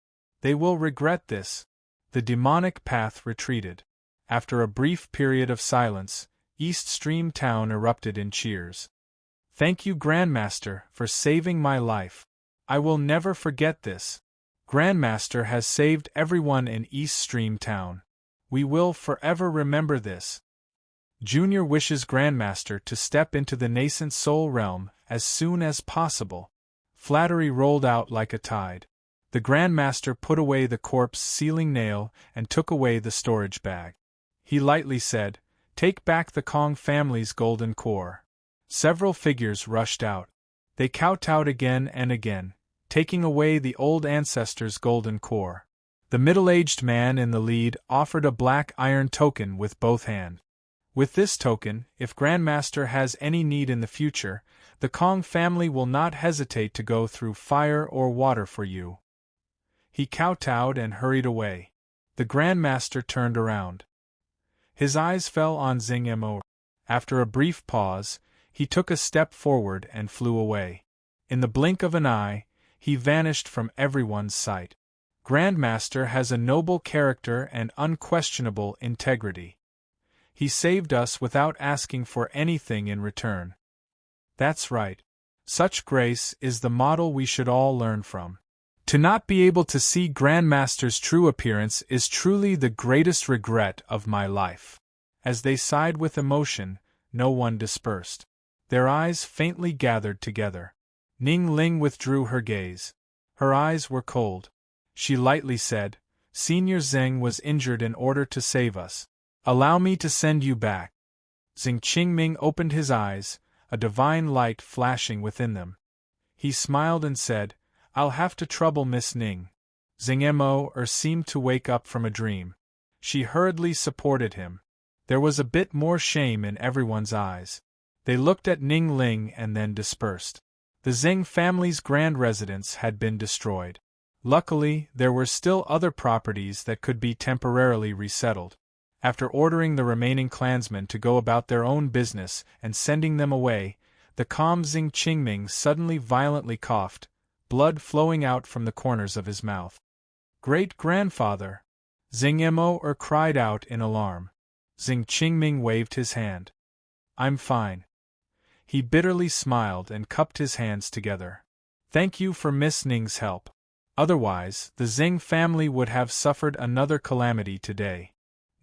They will regret this. The demonic path retreated. After a brief period of silence, East Stream Town erupted in cheers. Thank you, Grandmaster, for saving my life. I will never forget this. Grandmaster has saved everyone in East Stream Town. We will forever remember this. Junior wishes Grandmaster to step into the nascent soul realm as soon as possible. Flattery rolled out like a tide. The Grandmaster put away the corpse-sealing nail and took away the storage bag. He lightly said, Take back the Kong family's golden core. Several figures rushed out. They kowtowed again and again, taking away the old ancestor's golden core. The middle-aged man in the lead offered a black iron token with both hands. With this token, if Grandmaster has any need in the future, the Kong family will not hesitate to go through fire or water for you. He kowtowed and hurried away. The Grandmaster turned around. His eyes fell on Xing Mo. After a brief pause, he took a step forward and flew away. In the blink of an eye, he vanished from everyone's sight. Grandmaster has a noble character and unquestionable integrity. He saved us without asking for anything in return. That's right. Such grace is the model we should all learn from. To not be able to see Grandmaster's true appearance is truly the greatest regret of my life. As they sighed with emotion, no one dispersed. Their eyes faintly gathered together. Ning Ling withdrew her gaze. Her eyes were cold. She lightly said, "Senior Zheng was injured in order to save us. Allow me to send you back." Zheng Qingming opened his eyes, a divine light flashing within them. He smiled and said, "I'll have to trouble Miss Ning." Zheng Mo seemed to wake up from a dream. She hurriedly supported him. There was a bit more shame in everyone's eyes. They looked at Ning Ling and then dispersed. The Zheng family's grand residence had been destroyed. Luckily, there were still other properties that could be temporarily resettled. After ordering the remaining clansmen to go about their own business and sending them away, the calm Zheng Qingming suddenly violently coughed, blood flowing out from the corners of his mouth. "Great-grandfather!" Zheng Mo cried out in alarm. Zheng Qingming waved his hand. "I'm fine." He bitterly smiled and cupped his hands together. "Thank you for Miss Ning's help. Otherwise, the Zheng family would have suffered another calamity today."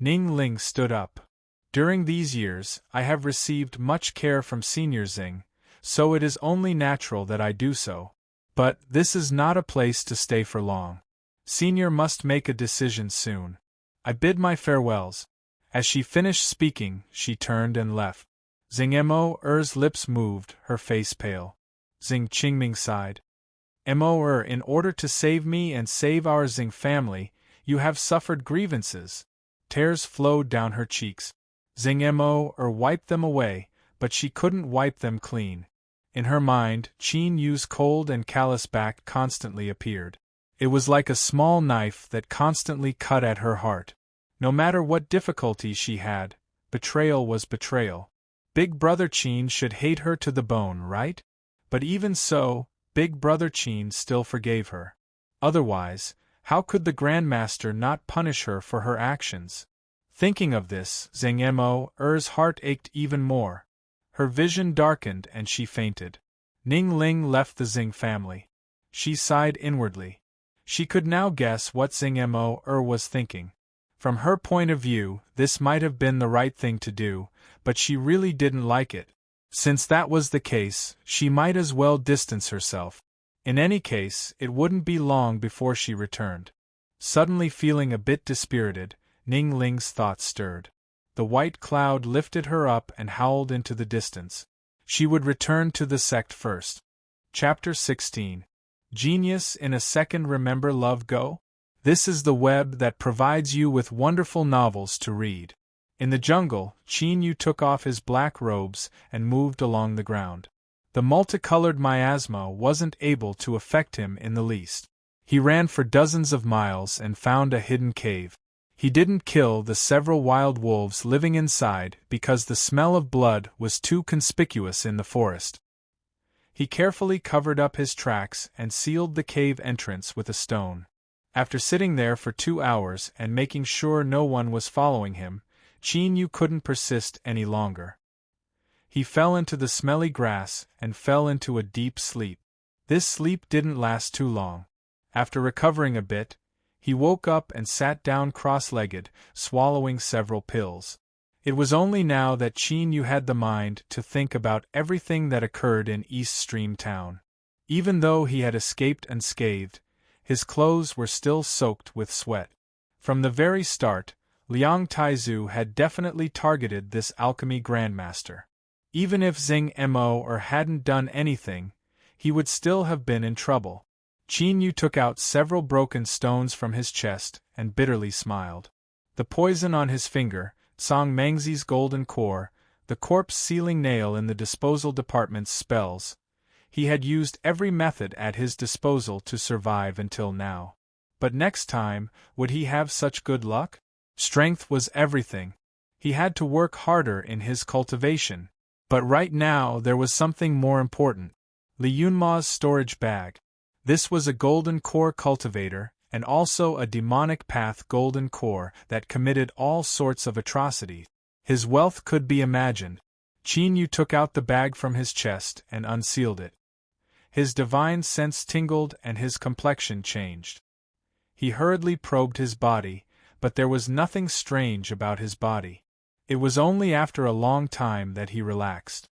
Ning Ling stood up. "During these years, I have received much care from Senior Zheng, so it is only natural that I do so. But this is not a place to stay for long. Senior must make a decision soon. I bid my farewells." As she finished speaking, she turned and left. Zheng Mo's lips moved, her face pale. Zheng Qingming sighed. "Mo, in order to save me and save our Zheng family, you have suffered grievances." Tears flowed down her cheeks. Zheng Mo wiped them away, but she couldn't wipe them clean. In her mind, Qin Yu's cold and callous back constantly appeared. It was like a small knife that constantly cut at her heart. No matter what difficulty she had, betrayal was betrayal. Big Brother Qin should hate her to the bone, right? But even so, Big Brother Qin still forgave her. Otherwise, how could the Grandmaster not punish her for her actions? Thinking of this, Zheng Mo's heart ached even more. Her vision darkened and she fainted. Ning Ling left the Zheng family. She sighed inwardly. She could now guess what Zheng Mo was thinking. From her point of view, this might have been the right thing to do, but she really didn't like it. Since that was the case, she might as well distance herself. In any case, it wouldn't be long before she returned. Suddenly feeling a bit dispirited, Ning Ling's thoughts stirred. The white cloud lifted her up and howled into the distance. She would return to the sect first. Chapter 16. Genius in a Second. Remember Love Go? This is the web that provides you with wonderful novels to read. In the jungle, Qin Yu took off his black robes and moved along the ground. The multicolored miasma wasn't able to affect him in the least. He ran for dozens of miles and found a hidden cave. He didn't kill the several wild wolves living inside because the smell of blood was too conspicuous in the forest. He carefully covered up his tracks and sealed the cave entrance with a stone. After sitting there for 2 hours and making sure no one was following him, Qin Yu couldn't persist any longer. He fell into the smelly grass and fell into a deep sleep. This sleep didn't last too long. After recovering a bit, he woke up and sat down cross-legged, swallowing several pills. It was only now that Qin Yu had the mind to think about everything that occurred in East Stream Town. Even though he had escaped unscathed, his clothes were still soaked with sweat. From the very start, Liang Taizu had definitely targeted this alchemy grandmaster. Even if Zheng Mo hadn't done anything, he would still have been in trouble. Qin Yu took out several broken stones from his chest and bitterly smiled. The poison on his finger, Song Mengzi's golden core, the corpse-sealing nail in the disposal department's spells. He had used every method at his disposal to survive until now. But next time, would he have such good luck? Strength was everything. He had to work harder in his cultivation. But right now there was something more important. Li Yunma's storage bag. This was a golden core cultivator, and also a demonic path golden core that committed all sorts of atrocities. His wealth could be imagined. Qin Yu took out the bag from his chest and unsealed it. His divine sense tingled and his complexion changed. He hurriedly probed his body, but there was nothing strange about his body. It was only after a long time that he relaxed.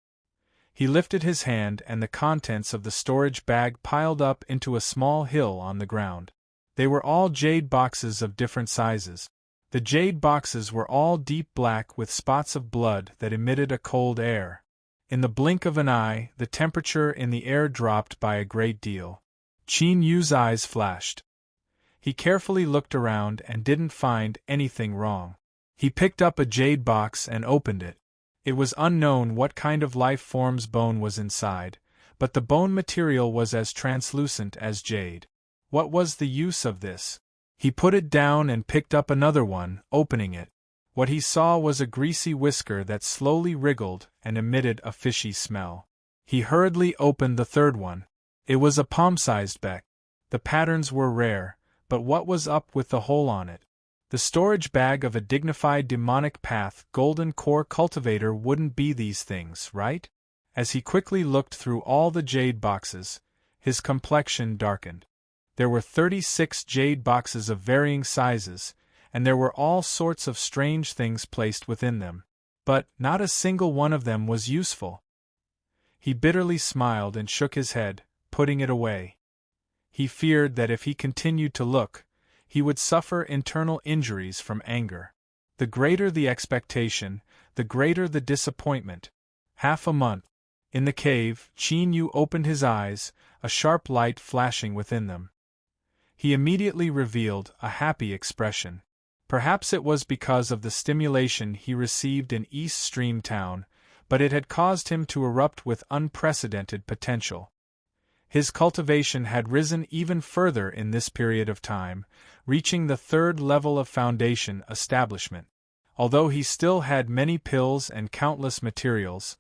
He lifted his hand and the contents of the storage bag piled up into a small hill on the ground. They were all jade boxes of different sizes. The jade boxes were all deep black with spots of blood that emitted a cold air. In the blink of an eye, the temperature in the air dropped by a great deal. Qin Yu's eyes flashed. He carefully looked around and didn't find anything wrong. He picked up a jade box and opened it. It was unknown what kind of life form's bone was inside, but the bone material was as translucent as jade. What was the use of this? He put it down and picked up another one, opening it. What he saw was a greasy whisker that slowly wriggled and emitted a fishy smell. He hurriedly opened the third one. It was a palm-sized beck. The patterns were rare, but what was up with the hole on it? The storage bag of a dignified demonic path golden core cultivator wouldn't be these things, right? As he quickly looked through all the jade boxes, his complexion darkened. There were 36 jade boxes of varying sizes, and there were all sorts of strange things placed within them. But not a single one of them was useful. He bitterly smiled and shook his head, putting it away. He feared that if he continued to look, he would suffer internal injuries from anger. The greater the expectation, the greater the disappointment. Half a month. In the cave, Qin Yu opened his eyes, a sharp light flashing within them. He immediately revealed a happy expression. Perhaps it was because of the stimulation he received in East Stream Town, but it had caused him to erupt with unprecedented potential. His cultivation had risen even further in this period of time, reaching the third level of foundation establishment. Although he still had many pills and countless materials,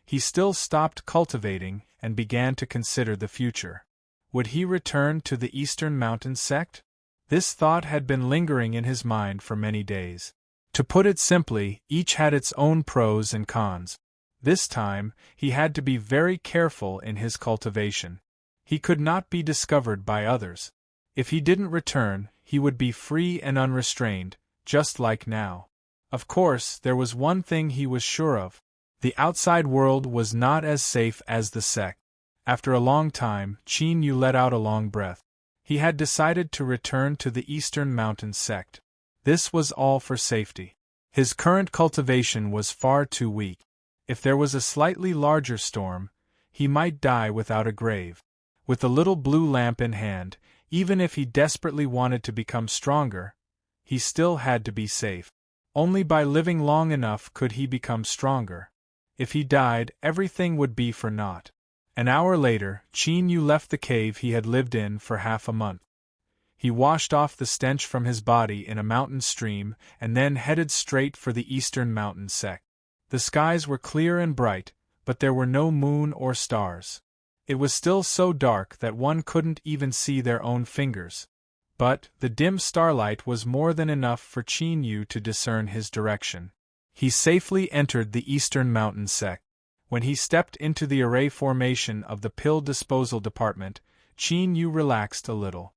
he still stopped cultivating and began to consider the future. Would he return to the Eastern Mountain sect? This thought had been lingering in his mind for many days. To put it simply, each had its own pros and cons. This time, he had to be very careful in his cultivation. He could not be discovered by others. If he didn't return, he would be free and unrestrained, just like now. Of course, there was one thing he was sure of. The outside world was not as safe as the sect. After a long time, Qin Yu let out a long breath. He had decided to return to the Eastern Mountain sect. This was all for safety. His current cultivation was far too weak. If there was a slightly larger storm, he might die without a grave. With the little blue lamp in hand, even if he desperately wanted to become stronger, he still had to be safe. Only by living long enough could he become stronger. If he died, everything would be for naught. An hour later, Qin Yu left the cave he had lived in for half a month. He washed off the stench from his body in a mountain stream and then headed straight for the Eastern Mountain sect. The skies were clear and bright, but there were no moon or stars. It was still so dark that one couldn't even see their own fingers. But the dim starlight was more than enough for Qin Yu to discern his direction. He safely entered the Eastern Mountain sect. When he stepped into the array formation of the pill disposal department, Qin Yu relaxed a little.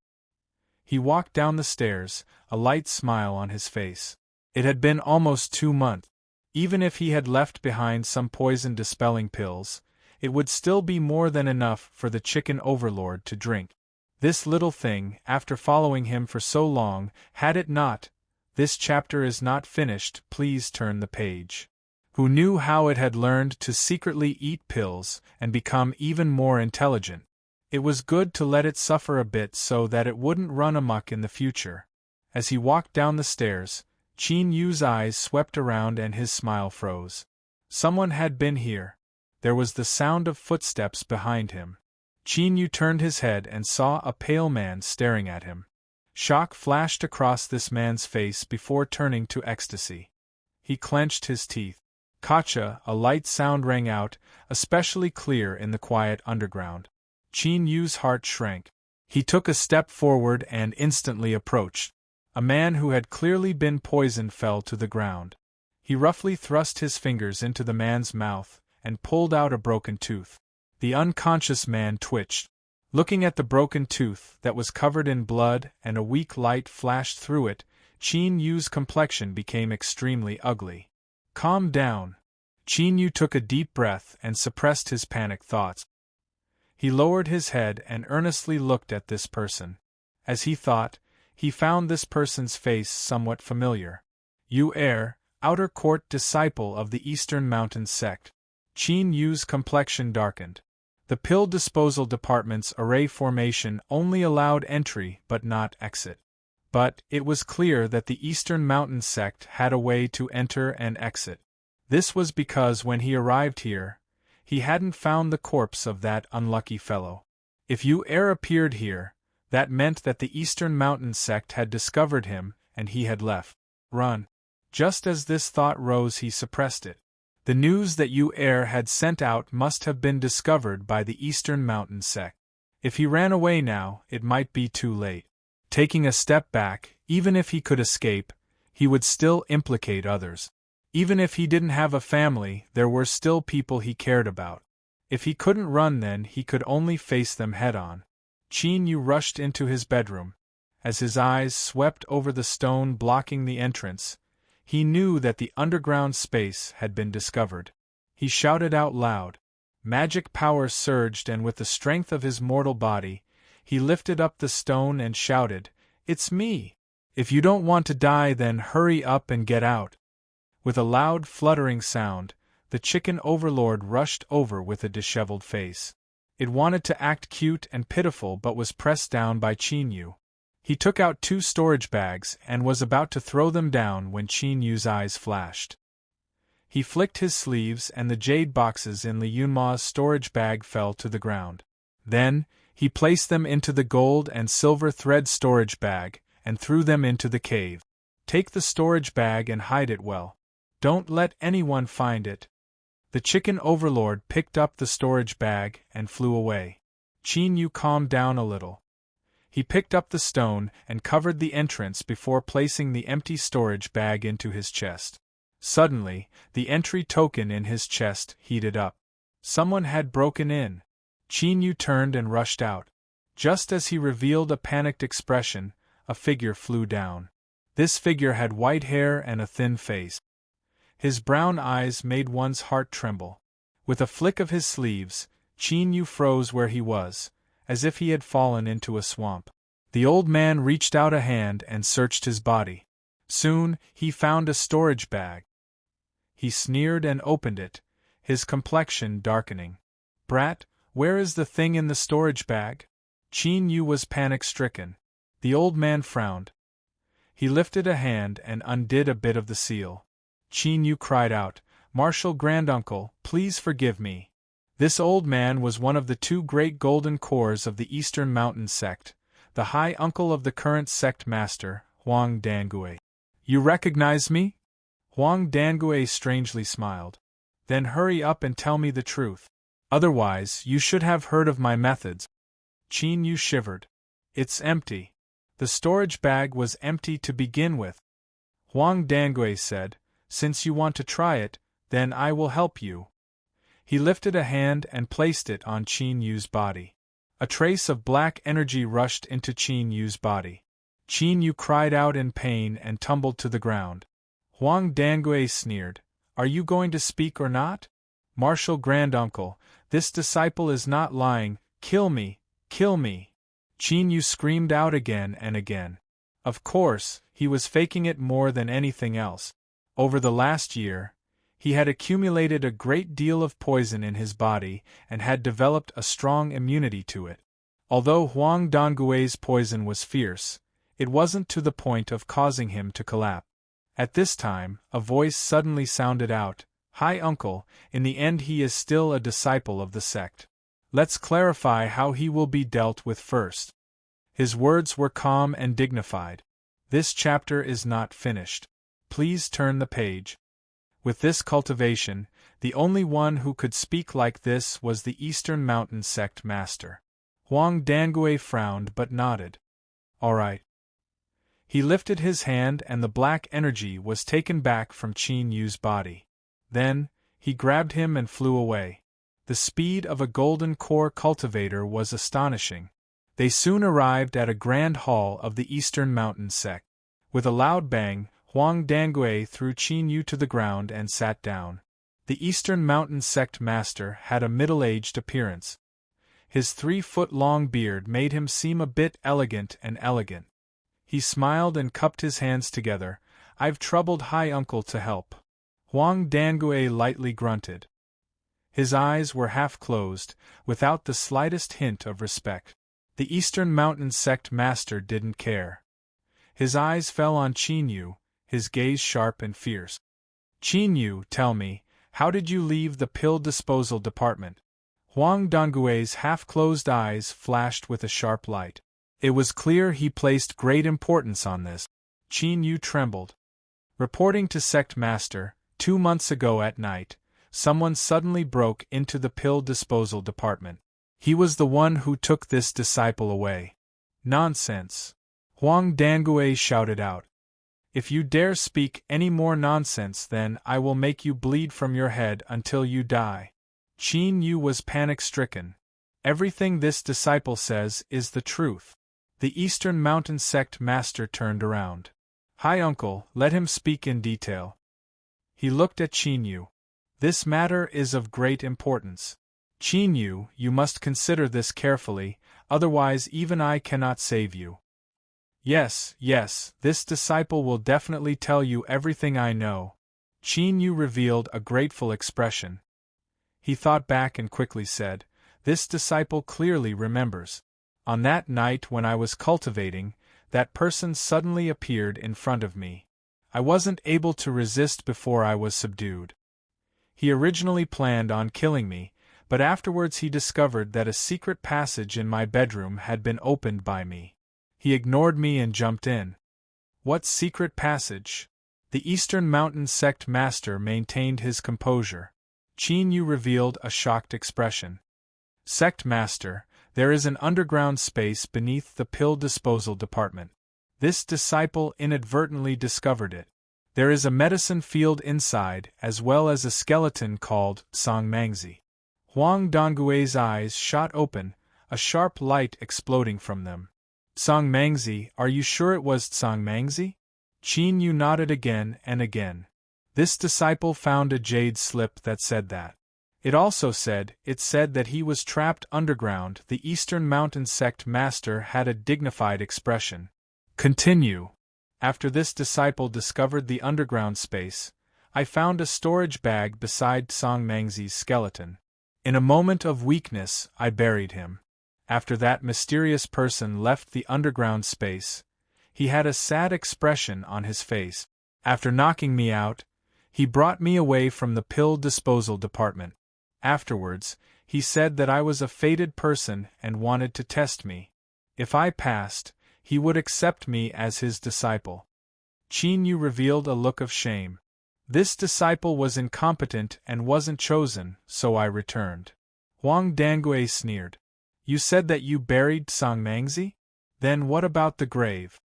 He walked down the stairs, a light smile on his face. It had been almost 2 months. Even if he had left behind some poison-dispelling pills, it would still be more than enough for the chicken overlord to drink. This little thing, after following him for so long, had it not? This chapter is not finished, please turn the page. Who knew how it had learned to secretly eat pills and become even more intelligent. It was good to let it suffer a bit so that it wouldn't run amok in the future. As he walked down the stairs, Qin Yu's eyes swept around and his smile froze. Someone had been here. There was the sound of footsteps behind him. Qin Yu turned his head and saw a pale man staring at him. Shock flashed across this man's face before turning to ecstasy. He clenched his teeth. Kacha, a light sound rang out, especially clear in the quiet underground. Qin Yu's heart shrank. He took a step forward and instantly approached. A man who had clearly been poisoned fell to the ground. He roughly thrust his fingers into the man's mouth and pulled out a broken tooth. The unconscious man twitched. Looking at the broken tooth that was covered in blood and a weak light flashed through it, Qin Yu's complexion became extremely ugly. Calm down. Qin Yu took a deep breath and suppressed his panicked thoughts. He lowered his head and earnestly looked at this person. As he thought, he found this person's face somewhat familiar. Yu Er, outer court disciple of the Eastern Mountain sect. Qin Yu's complexion darkened. The pill disposal department's array formation only allowed entry but not exit. But it was clear that the Eastern Mountain sect had a way to enter and exit. This was because when he arrived here, he hadn't found the corpse of that unlucky fellow. If Yu Er appeared here, that meant that the Eastern Mountain sect had discovered him and he had left. Run. Just as this thought rose, he suppressed it. The news that Yu Er had sent out must have been discovered by the Eastern Mountain sect. If he ran away now, it might be too late. Taking a step back, even if he could escape, he would still implicate others. Even if he didn't have a family, there were still people he cared about. If he couldn't run, then he could only face them head-on. Qin Yu rushed into his bedroom. As his eyes swept over the stone blocking the entrance, he knew that the underground space had been discovered. He shouted out loud. Magic power surged, and with the strength of his mortal body, he lifted up the stone and shouted, "It's me! If you don't want to die, then hurry up and get out!" With a loud fluttering sound, the chicken overlord rushed over with a disheveled face. It wanted to act cute and pitiful but was pressed down by Qin Yu. He took out 2 storage bags and was about to throw them down when Qin Yu's eyes flashed. He flicked his sleeves and the jade boxes in Li Yunma's storage bag fell to the ground. Then, he placed them into the gold and silver thread storage bag and threw them into the cave. Take the storage bag and hide it well. Don't let anyone find it. The chicken overlord picked up the storage bag and flew away. Qin Yu calmed down a little. He picked up the stone and covered the entrance before placing the empty storage bag into his chest. Suddenly, the entry token in his chest heated up. Someone had broken in. Qin Yu turned and rushed out. Just as he revealed a panicked expression, a figure flew down. This figure had white hair and a thin face. His brown eyes made one's heart tremble. With a flick of his sleeves, Qin Yu froze where he was, as if he had fallen into a swamp. The old man reached out a hand and searched his body. Soon, he found a storage bag. He sneered and opened it, his complexion darkening. "Brat, where is the thing in the storage bag?" Qin Yu was panic-stricken. The old man frowned. He lifted a hand and undid a bit of the seal. Qin Yu cried out, "Martial Granduncle, please forgive me." This old man was one of the 2 great golden cores of the Eastern Mountain sect, the high uncle of the current sect master, Huang Dangui. "You recognize me?" Huang Dangui strangely smiled. "Then hurry up and tell me the truth. Otherwise, you should have heard of my methods." Qin Yu shivered. "It's empty." The storage bag was empty to begin with. Huang Dangui said, "Since you want to try it, then I will help you." He lifted a hand and placed it on Qin Yu's body. A trace of black energy rushed into Qin Yu's body. Qin Yu cried out in pain and tumbled to the ground. Huang Dangui sneered, "Are you going to speak or not? Martial Granduncle, this disciple is not lying, kill me, kill me." Qin Yu screamed out again and again. Of course, he was faking it more than anything else. Over the last year, he had accumulated a great deal of poison in his body and had developed a strong immunity to it. Although Huang Dangui's poison was fierce, it wasn't to the point of causing him to collapse. At this time, a voice suddenly sounded out, "Hi uncle, in the end he is still a disciple of the sect. Let's clarify how he will be dealt with first." His words were calm and dignified. "This chapter is not finished. Please turn the page." With this cultivation, the only one who could speak like this was the Eastern Mountain sect master. Huang Dangui frowned but nodded. All right. He lifted his hand and the black energy was taken back from Qin Yu's body. Then, he grabbed him and flew away. The speed of a golden core cultivator was astonishing. They soon arrived at a grand hall of the Eastern Mountain sect. With a loud bang, Huang Dangui threw Qin Yu to the ground and sat down. The Eastern Mountain sect master had a middle-aged appearance. His 3-foot-long beard made him seem a bit elegant and elegant. He smiled and cupped his hands together. I've troubled High Uncle to help. Huang Dangui lightly grunted. His eyes were half closed, without the slightest hint of respect. The Eastern Mountain sect master didn't care. His eyes fell on Qin Yu, his gaze sharp and fierce. Qin Yu, tell me, how did you leave the pill disposal department? Huang Dangui's half-closed eyes flashed with a sharp light. It was clear he placed great importance on this. Qin Yu trembled. Reporting to Sect Master, 2 months ago at night, someone suddenly broke into the pill disposal department. He was the one who took this disciple away. Nonsense! Huang Dangui shouted out. If you dare speak any more nonsense, then I will make you bleed from your head until you die. Qin Yu was panic-stricken. Everything this disciple says is the truth. The Eastern Mountain sect master turned around. Hi uncle, let him speak in detail. He looked at Qin Yu. This matter is of great importance. Qin Yu, you must consider this carefully, otherwise even I cannot save you. Yes, this disciple will definitely tell you everything I know. Qin Yu revealed a grateful expression. He thought back and quickly said, this disciple clearly remembers. On that night when I was cultivating, that person suddenly appeared in front of me. I wasn't able to resist before I was subdued. He originally planned on killing me, but afterwards he discovered that a secret passage in my bedroom had been opened by me. He ignored me and jumped in. What secret passage? The Eastern Mountain sect master maintained his composure. Qin Yu revealed a shocked expression. Sect master, there is an underground space beneath the pill disposal department. This disciple inadvertently discovered it. There is a medicine field inside, as well as a skeleton called Songmangzi. Huang Dangui's eyes shot open, a sharp light exploding from them. Songmangzi, are you sure it was Songmangzi? Qin Yu nodded again and again. This disciple found a jade slip that said that. It said that he was trapped underground. The Eastern Mountain sect master had a dignified expression. Continue. After this disciple discovered the underground space, I found a storage bag beside Songmangzi's skeleton. In a moment of weakness, I buried him. After that mysterious person left the underground space, he had a sad expression on his face. After knocking me out, he brought me away from the pill disposal department. Afterwards, he said that I was a fated person and wanted to test me. If I passed, he would accept me as his disciple. Qin Yu revealed a look of shame. This disciple was incompetent and wasn't chosen, so I returned. Huang Dangui sneered. You said that you buried Songmangzi? Then what about the grave?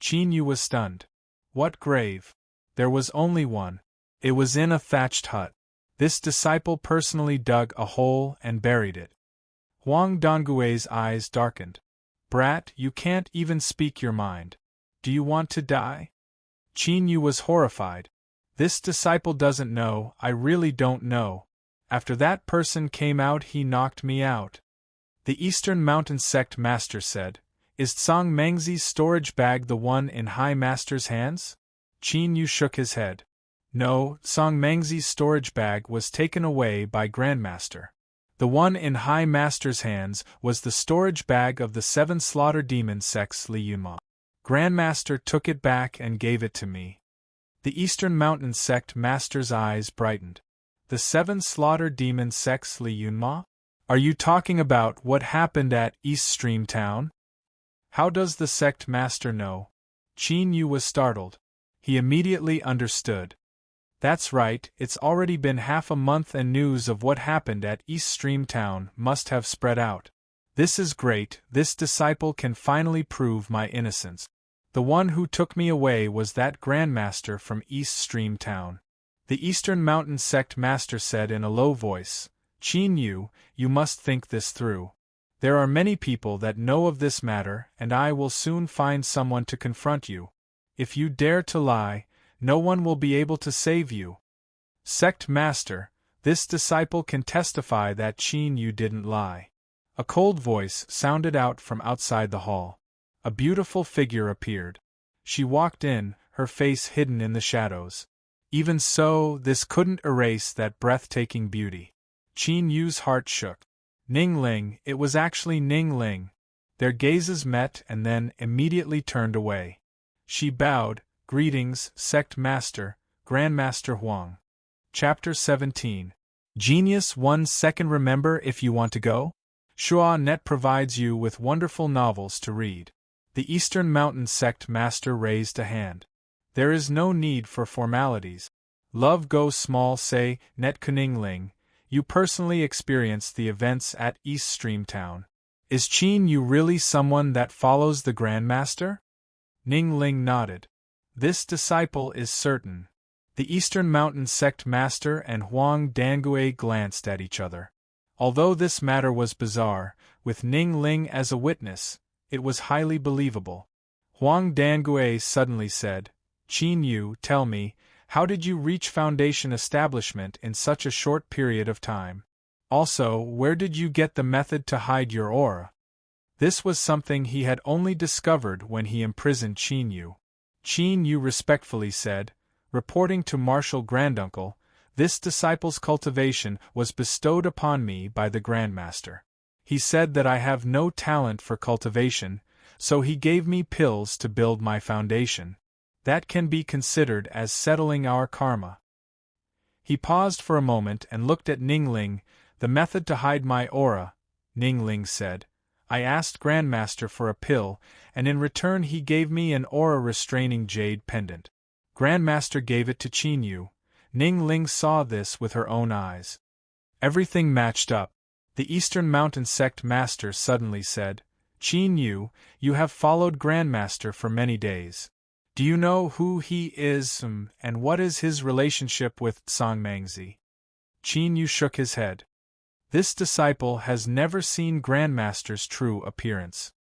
Qin Yu was stunned. What grave? There was only one. It was in a thatched hut. This disciple personally dug a hole and buried it. Huang Dangui's eyes darkened. Brat, you can't even speak your mind. Do you want to die? Qin Yu was horrified. This disciple doesn't know, I really don't know. After that person came out, he knocked me out. The Eastern Mountain sect master said, Is Songmangzi's storage bag the one in High Master's hands? Qin Yu shook his head. No, Songmangzi's storage bag was taken away by Grandmaster. The one in High Master's hands was the storage bag of the 7 slaughter demon sects Li Yunma. Grandmaster took it back and gave it to me. The Eastern Mountain sect master's eyes brightened. The 7 slaughter demon sects Li Yunma? Are you talking about what happened at East Stream Town? How does the sect master know? Qin Yu was startled. He immediately understood. That's right, it's already been half a month and news of what happened at East Stream Town must have spread out. This is great, this disciple can finally prove my innocence. The one who took me away was that Grandmaster from East Stream Town. The Eastern Mountain Sect Master said in a low voice, Qin Yu, you must think this through. There are many people that know of this matter, and I will soon find someone to confront you. If you dare to lie, no one will be able to save you. Sect Master, this disciple can testify that Qin Yu didn't lie. A cold voice sounded out from outside the hall. A beautiful figure appeared. She walked in, her face hidden in the shadows. Even so, this couldn't erase that breathtaking beauty. Qin Yu's heart shook. Ning Ling, it was actually Ning Ling. Their gazes met and then immediately turned away. She bowed, Greetings, Sect Master, Grandmaster Huang. Chapter 17. Genius 1 second. Remember if you want to go? Shua Net provides you with wonderful novels to read. The Eastern Mountain Sect Master raised a hand. There is no need for formalities. Love go small say, Net Kuningling, you personally experienced the events at East Stream Town. Is Qin Yu really someone that follows the Grandmaster? Ning Ling nodded. This disciple is certain. The Eastern Mountain Sect Master and Huang Dangue glanced at each other. Although this matter was bizarre, with Ning Ling as a witness, it was highly believable. Huang Dangue suddenly said, Qin Yu, tell me, how did you reach Foundation establishment in such a short period of time? Also, where did you get the method to hide your aura? This was something he had only discovered when he imprisoned Qin Yu. Qin Yu respectfully said, reporting to Marshal Granduncle, this disciple's cultivation was bestowed upon me by the Grandmaster. He said that I have no talent for cultivation, so he gave me pills to build my foundation. That can be considered as settling our karma. He paused for a moment and looked at Ningling. The method to hide my aura, Ningling said. I asked Grandmaster for a pill, and in return he gave me an aura-restraining jade pendant. Grandmaster gave it to Qin Yu. Ning Ling saw this with her own eyes. Everything matched up. The Eastern Mountain Sect Master suddenly said, Qin Yu, you have followed Grandmaster for many days. Do you know who he is, and what is his relationship with Songmangzi? Qin Yu shook his head. This disciple has never seen Grandmaster's true appearance.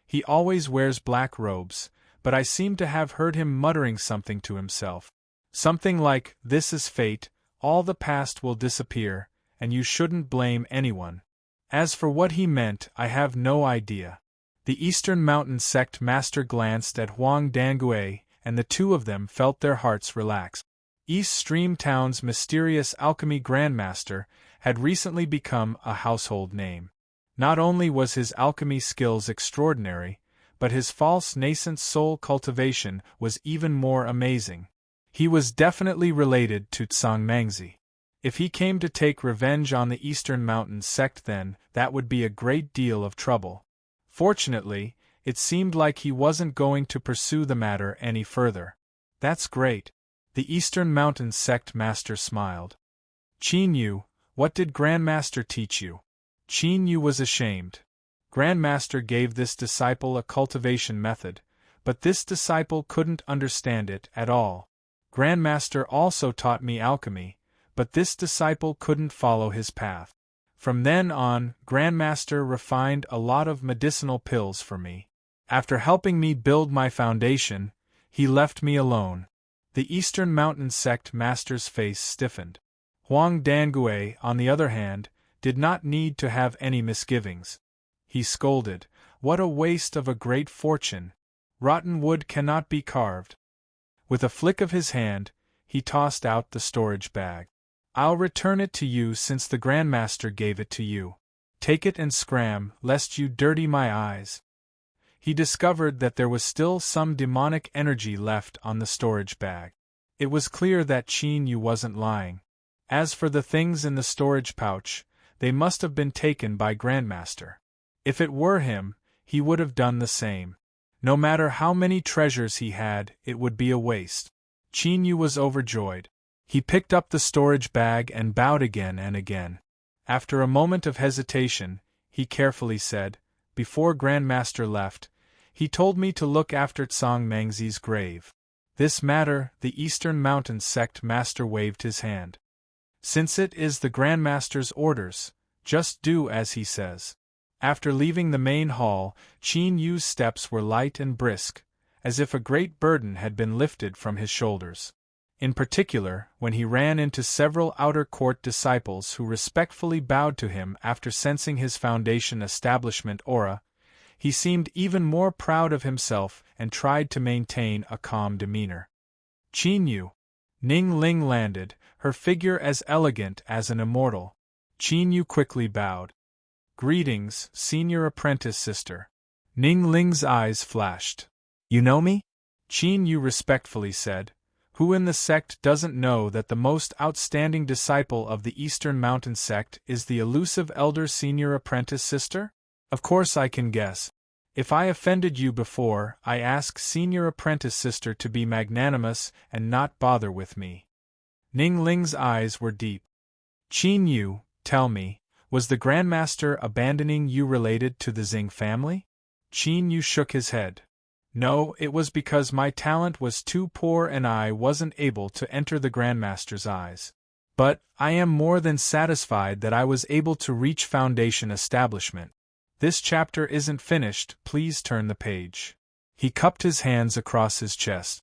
He always wears black robes, but I seem to have heard him muttering something to himself. Something like, this is fate, all the past will disappear, and you shouldn't blame anyone. As for what he meant, I have no idea. The Eastern Mountain Sect Master glanced at Huang Dangue, and the two of them felt their hearts relax. East Stream Town's mysterious alchemy Grandmaster had recently become a household name. Not only was his alchemy skills extraordinary, but his false nascent soul cultivation was even more amazing. He was definitely related to Songmangzi. If he came to take revenge on the Eastern Mountain Sect, then that would be a great deal of trouble. Fortunately, it seemed like he wasn't going to pursue the matter any further. That's great. The Eastern Mountain Sect Master smiled. Qin Yu, what did Grandmaster teach you? Qin Yu was ashamed. Grandmaster gave this disciple a cultivation method, but this disciple couldn't understand it at all. Grandmaster also taught me alchemy, but this disciple couldn't follow his path. From then on, Grandmaster refined a lot of medicinal pills for me. After helping me build my foundation, he left me alone. The Eastern Mountain Sect Master's face stiffened. Huang Dangue, on the other hand, did not need to have any misgivings. He scolded, what a waste of a great fortune! Rotten wood cannot be carved. With a flick of his hand, he tossed out the storage bag. I'll return it to you since the Grandmaster gave it to you. Take it and scram, lest you dirty my eyes. He discovered that there was still some demonic energy left on the storage bag. It was clear that Qin Yu wasn't lying. As for the things in the storage pouch, they must have been taken by Grandmaster. If it were him, he would have done the same. No matter how many treasures he had, it would be a waste. Qin Yu was overjoyed. He picked up the storage bag and bowed again and again. After a moment of hesitation, he carefully said. Before Grandmaster left, he told me to look after Tsang Mengzi's grave. This matter, the Eastern Mountain Sect Master waved his hand. Since it is the Grandmaster's orders, just do as he says. After leaving the main hall, Qin Yu's steps were light and brisk, as if a great burden had been lifted from his shoulders. In particular, when he ran into several outer court disciples who respectfully bowed to him after sensing his foundation establishment aura, he seemed even more proud of himself and tried to maintain a calm demeanor. Qin Yu. Ning Ling landed, her figure as elegant as an immortal. Qin Yu quickly bowed. Greetings, senior apprentice sister. Ning Ling's eyes flashed. You know me? Qin Yu respectfully said. Who in the sect doesn't know that the most outstanding disciple of the Eastern Mountain Sect is the elusive elder senior apprentice sister? Of course I can guess. If I offended you before, I ask senior apprentice sister to be magnanimous and not bother with me. Ning Ling's eyes were deep. Qin Yu, tell me, was the Grandmaster abandoning you related to the Xing family? Qin Yu shook his head. No, it was because my talent was too poor and I wasn't able to enter the Grandmaster's eyes. But I am more than satisfied that I was able to reach Foundation establishment. This chapter isn't finished, please turn the page. He cupped his hands across his chest.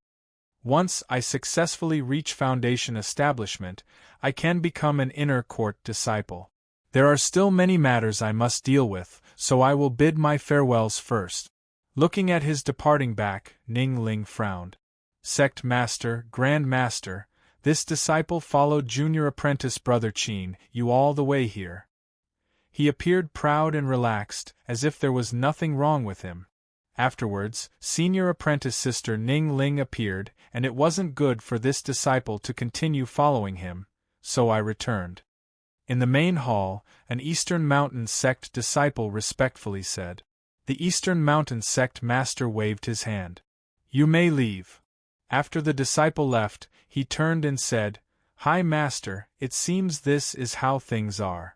Once I successfully reach Foundation establishment, I can become an inner court disciple. There are still many matters I must deal with, so I will bid my farewells first. Looking at his departing back, Ning Ling frowned. Sect Master, Grand Master, this disciple followed junior apprentice brother Qin Yu all the way here. He appeared proud and relaxed, as if there was nothing wrong with him. Afterwards, senior apprentice sister Ning Ling appeared, and it wasn't good for this disciple to continue following him, so I returned. In the main hall, an Eastern Mountain Sect disciple respectfully said. The Eastern Mountain Sect Master waved his hand. You may leave. After the disciple left, he turned and said, Hi Master, it seems this is how things are.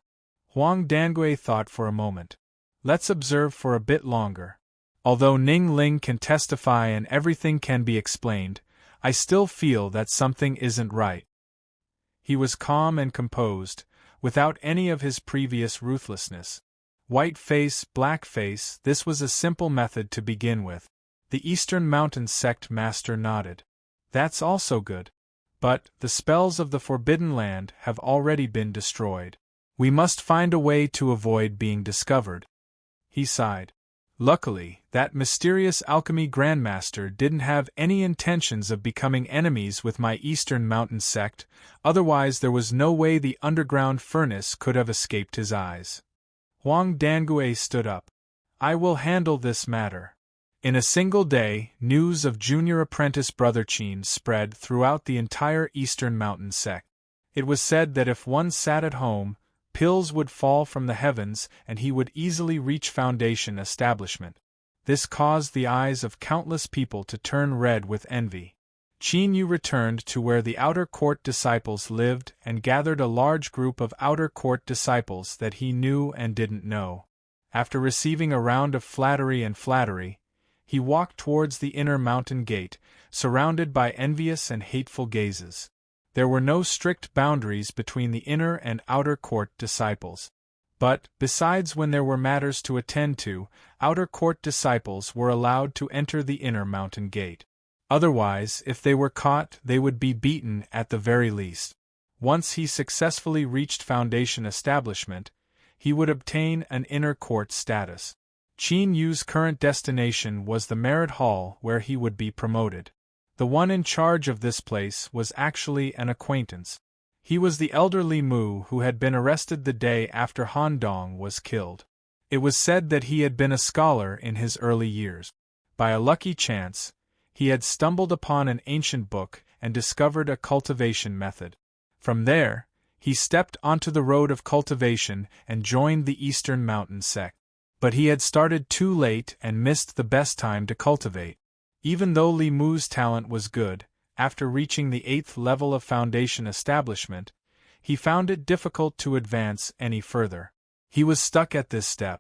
Huang Dangui thought for a moment. Let's observe for a bit longer. Although Ning Ling can testify and everything can be explained, I still feel that something isn't right. He was calm and composed, without any of his previous ruthlessness. White face, black face, this was a simple method to begin with. The Eastern Mountain Sect Master nodded. That's also good. But the spells of the Forbidden Land have already been destroyed. We must find a way to avoid being discovered. He sighed. Luckily, that mysterious alchemy Grandmaster didn't have any intentions of becoming enemies with my Eastern Mountain Sect, otherwise there was no way the underground furnace could have escaped his eyes. Huang Dangui stood up. I will handle this matter. In a single day, news of junior apprentice brother Qin spread throughout the entire Eastern Mountain Sect. It was said that if one sat at home, pills would fall from the heavens and he would easily reach Foundation establishment. This caused the eyes of countless people to turn red with envy. Qin Yu returned to where the outer court disciples lived and gathered a large group of outer court disciples that he knew and didn't know. After receiving a round of flattery, he walked towards the inner mountain gate, surrounded by envious and hateful gazes. There were no strict boundaries between the inner and outer court disciples. But, besides when there were matters to attend to, outer court disciples were allowed to enter the inner mountain gate. Otherwise, if they were caught, they would be beaten at the very least. Once he successfully reached Foundation establishment, he would obtain an inner court status. Qin Yu's current destination was the Merit Hall where he would be promoted. The one in charge of this place was actually an acquaintance. He was the elder Li Mu who had been arrested the day after Han Dong was killed. It was said that he had been a scholar in his early years. By a lucky chance, he had stumbled upon an ancient book and discovered a cultivation method. From there, he stepped onto the road of cultivation and joined the Eastern Mountain Sect. But he had started too late and missed the best time to cultivate. Even though Li Mu's talent was good, after reaching the 8th level of Foundation establishment, he found it difficult to advance any further. He was stuck at this step.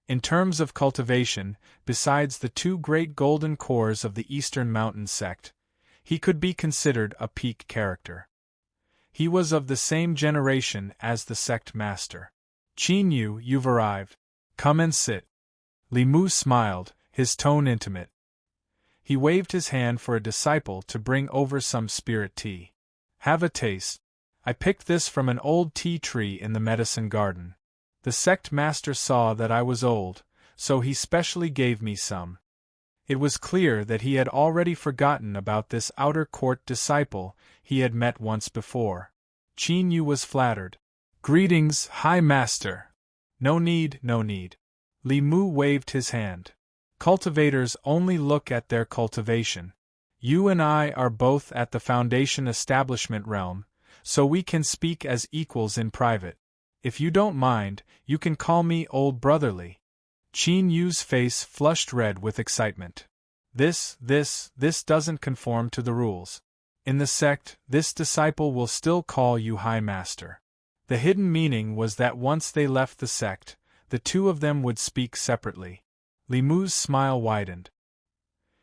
In terms of cultivation, besides the two great golden cores of the Eastern Mountain sect, he could be considered a peak character. He was of the same generation as the sect master. Qin Yu, you've arrived. Come and sit. Li Mu smiled, his tone intimate. He waved his hand for a disciple to bring over some spirit tea. Have a taste. I picked this from an old tea tree in the medicine garden. The sect master saw that I was old, so he specially gave me some. It was clear that he had already forgotten about this outer court disciple he had met once before. Qin Yu was flattered. Greetings, High Master. No need, no need. Li Mu waved his hand. Cultivators only look at their cultivation. You and I are both at the Foundation establishment realm, so we can speak as equals in private. If you don't mind, you can call me Old Brotherly. Qin Yu's face flushed red with excitement. This doesn't conform to the rules. In the sect, this disciple will still call you High Master. The hidden meaning was that once they left the sect, the two of them would speak separately. Li Mu's smile widened.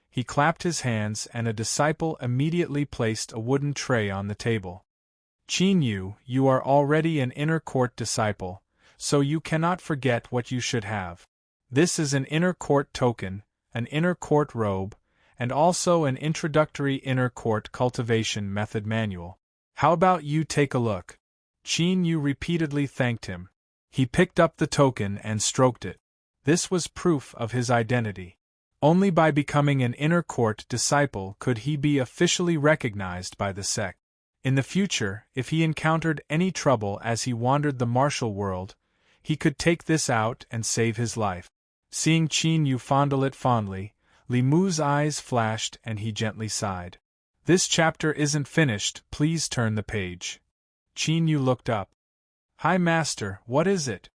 He clapped his hands and a disciple immediately placed a wooden tray on the table. Qin Yu, you are already an inner court disciple, so you cannot forget what you should have. This is an inner court token, an inner court robe, and also an introductory inner court cultivation method manual. How about you take a look? Qin Yu repeatedly thanked him. He picked up the token and stroked it. This was proof of his identity. Only by becoming an inner court disciple could he be officially recognized by the sect. In the future, if he encountered any trouble as he wandered the martial world, he could take this out and save his life. Seeing Qin Yu fondle it fondly, Li Mu's eyes flashed and he gently sighed. This chapter isn't finished, please turn the page. Qin Yu looked up. High Master, what is it?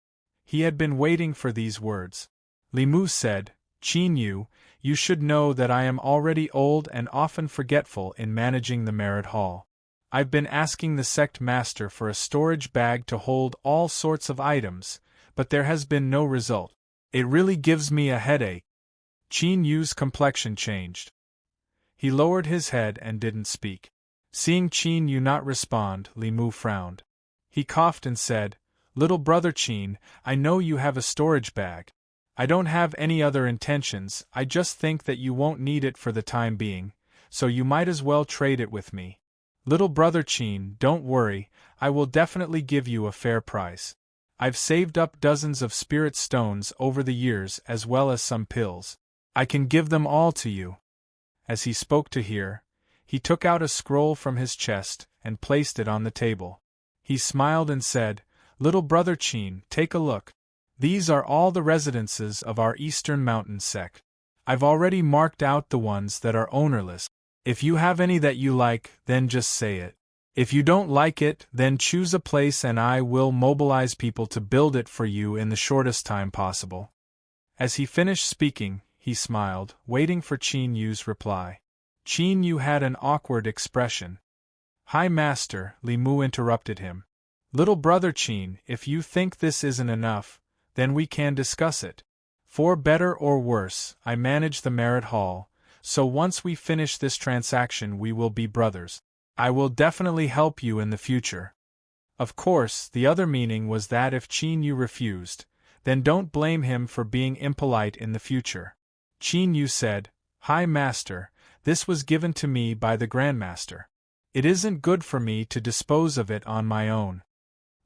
He had been waiting for these words. Li Mu said, Qin Yu, you should know that I am already old and often forgetful in managing the Merit Hall. I've been asking the sect master for a storage bag to hold all sorts of items, but there has been no result. It really gives me a headache. Qin Yu's complexion changed. He lowered his head and didn't speak. Seeing Qin Yu not respond, Li Mu frowned. He coughed and said, Little brother Qin, I know you have a storage bag. I don't have any other intentions, I just think that you won't need it for the time being, so you might as well trade it with me. Little brother Qin, don't worry, I will definitely give you a fair price. I've saved up dozens of spirit stones over the years as well as some pills. I can give them all to you. As he spoke to her, he took out a scroll from his chest and placed it on the table. He smiled and said, Little brother Qin, take a look. These are all the residences of our Eastern Mountain sect. I've already marked out the ones that are ownerless. If you have any that you like, then just say it. If you don't like it, then choose a place and I will mobilize people to build it for you in the shortest time possible. As he finished speaking, he smiled, waiting for Qin Yu's reply. Qin Yu had an awkward expression. High Master, Li Mu interrupted him. Little brother Qin, if you think this isn't enough, then we can discuss it. For better or worse, I manage the Merit Hall, so once we finish this transaction we will be brothers. I will definitely help you in the future. Of course, the other meaning was that if Qin Yu refused, then don't blame him for being impolite in the future. Qin Yu said, High Master, this was given to me by the Grandmaster. It isn't good for me to dispose of it on my own.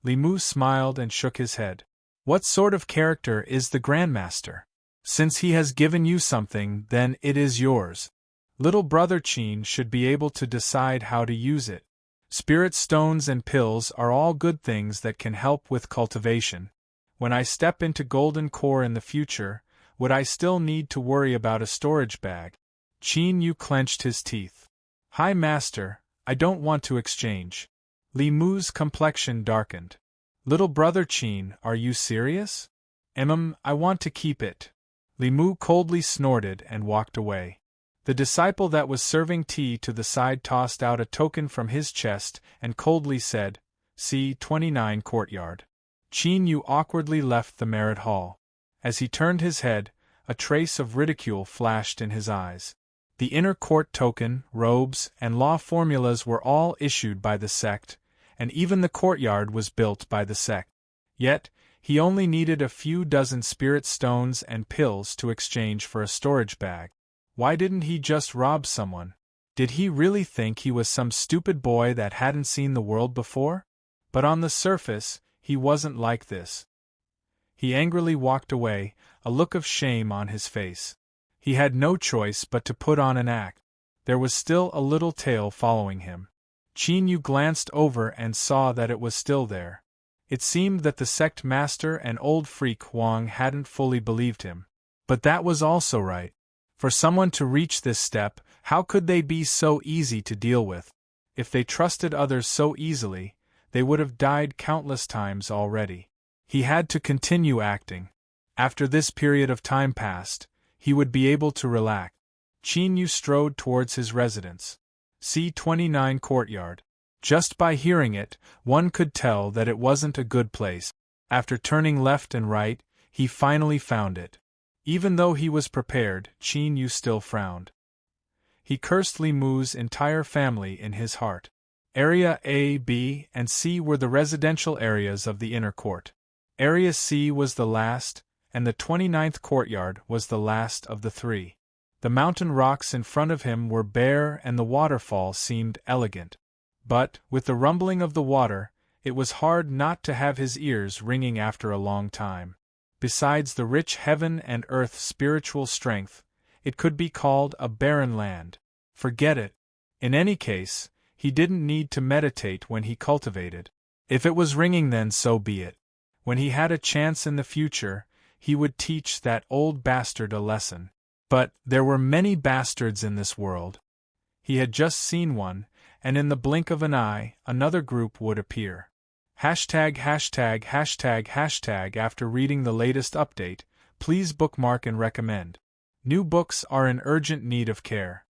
Li Mu smiled and shook his head. What sort of character is the Grandmaster? Since he has given you something, then it is yours. Little brother Qin should be able to decide how to use it. Spirit stones and pills are all good things that can help with cultivation. When I step into Golden Core in the future, would I still need to worry about a storage bag? Qin Yu clenched his teeth. High Master, I don't want to exchange. Li Mu's complexion darkened. Little brother Qin, are you serious? I want to keep it. Li Mu coldly snorted and walked away. The disciple that was serving tea to the side tossed out a token from his chest and coldly said, C-29 courtyard. Qin Yu awkwardly left the Merit Hall. As he turned his head, a trace of ridicule flashed in his eyes. The inner court token, robes, and law formulas were all issued by the sect, and even the courtyard was built by the sect. Yet, he only needed a few dozen spirit stones and pills to exchange for a storage bag. Why didn't he just rob someone? Did he really think he was some stupid boy that hadn't seen the world before? But on the surface, he wasn't like this. He angrily walked away, a look of shame on his face. He had no choice but to put on an act. There was still a little tail following him. Qin Yu glanced over and saw that it was still there. It seemed that the sect master and old freak Huang hadn't fully believed him. But that was also right. For someone to reach this step, how could they be so easy to deal with? If they trusted others so easily, they would have died countless times already. He had to continue acting. After this period of time passed, he would be able to relax. Qin Yu strode towards his residence. C-29 courtyard. Just by hearing it, one could tell that it wasn't a good place. After turning left and right, he finally found it. Even though he was prepared, Qin Yu still frowned. He cursed Li Mu's entire family in his heart. Area A, B, and C were the residential areas of the inner court. Area C was the last, and the 29th courtyard was the last of the three. The mountain rocks in front of him were bare and the waterfall seemed elegant. But, with the rumbling of the water, it was hard not to have his ears ringing after a long time. Besides the rich heaven and earth spiritual strength, it could be called a barren land. Forget it. In any case, he didn't need to meditate when he cultivated. If it was ringing, then so be it. When he had a chance in the future, he would teach that old bastard a lesson. But there were many bastards in this world. He had just seen one, and in the blink of an eye, another group would appear. Hashtag. After reading the latest update, please bookmark and recommend. New books are in urgent need of care.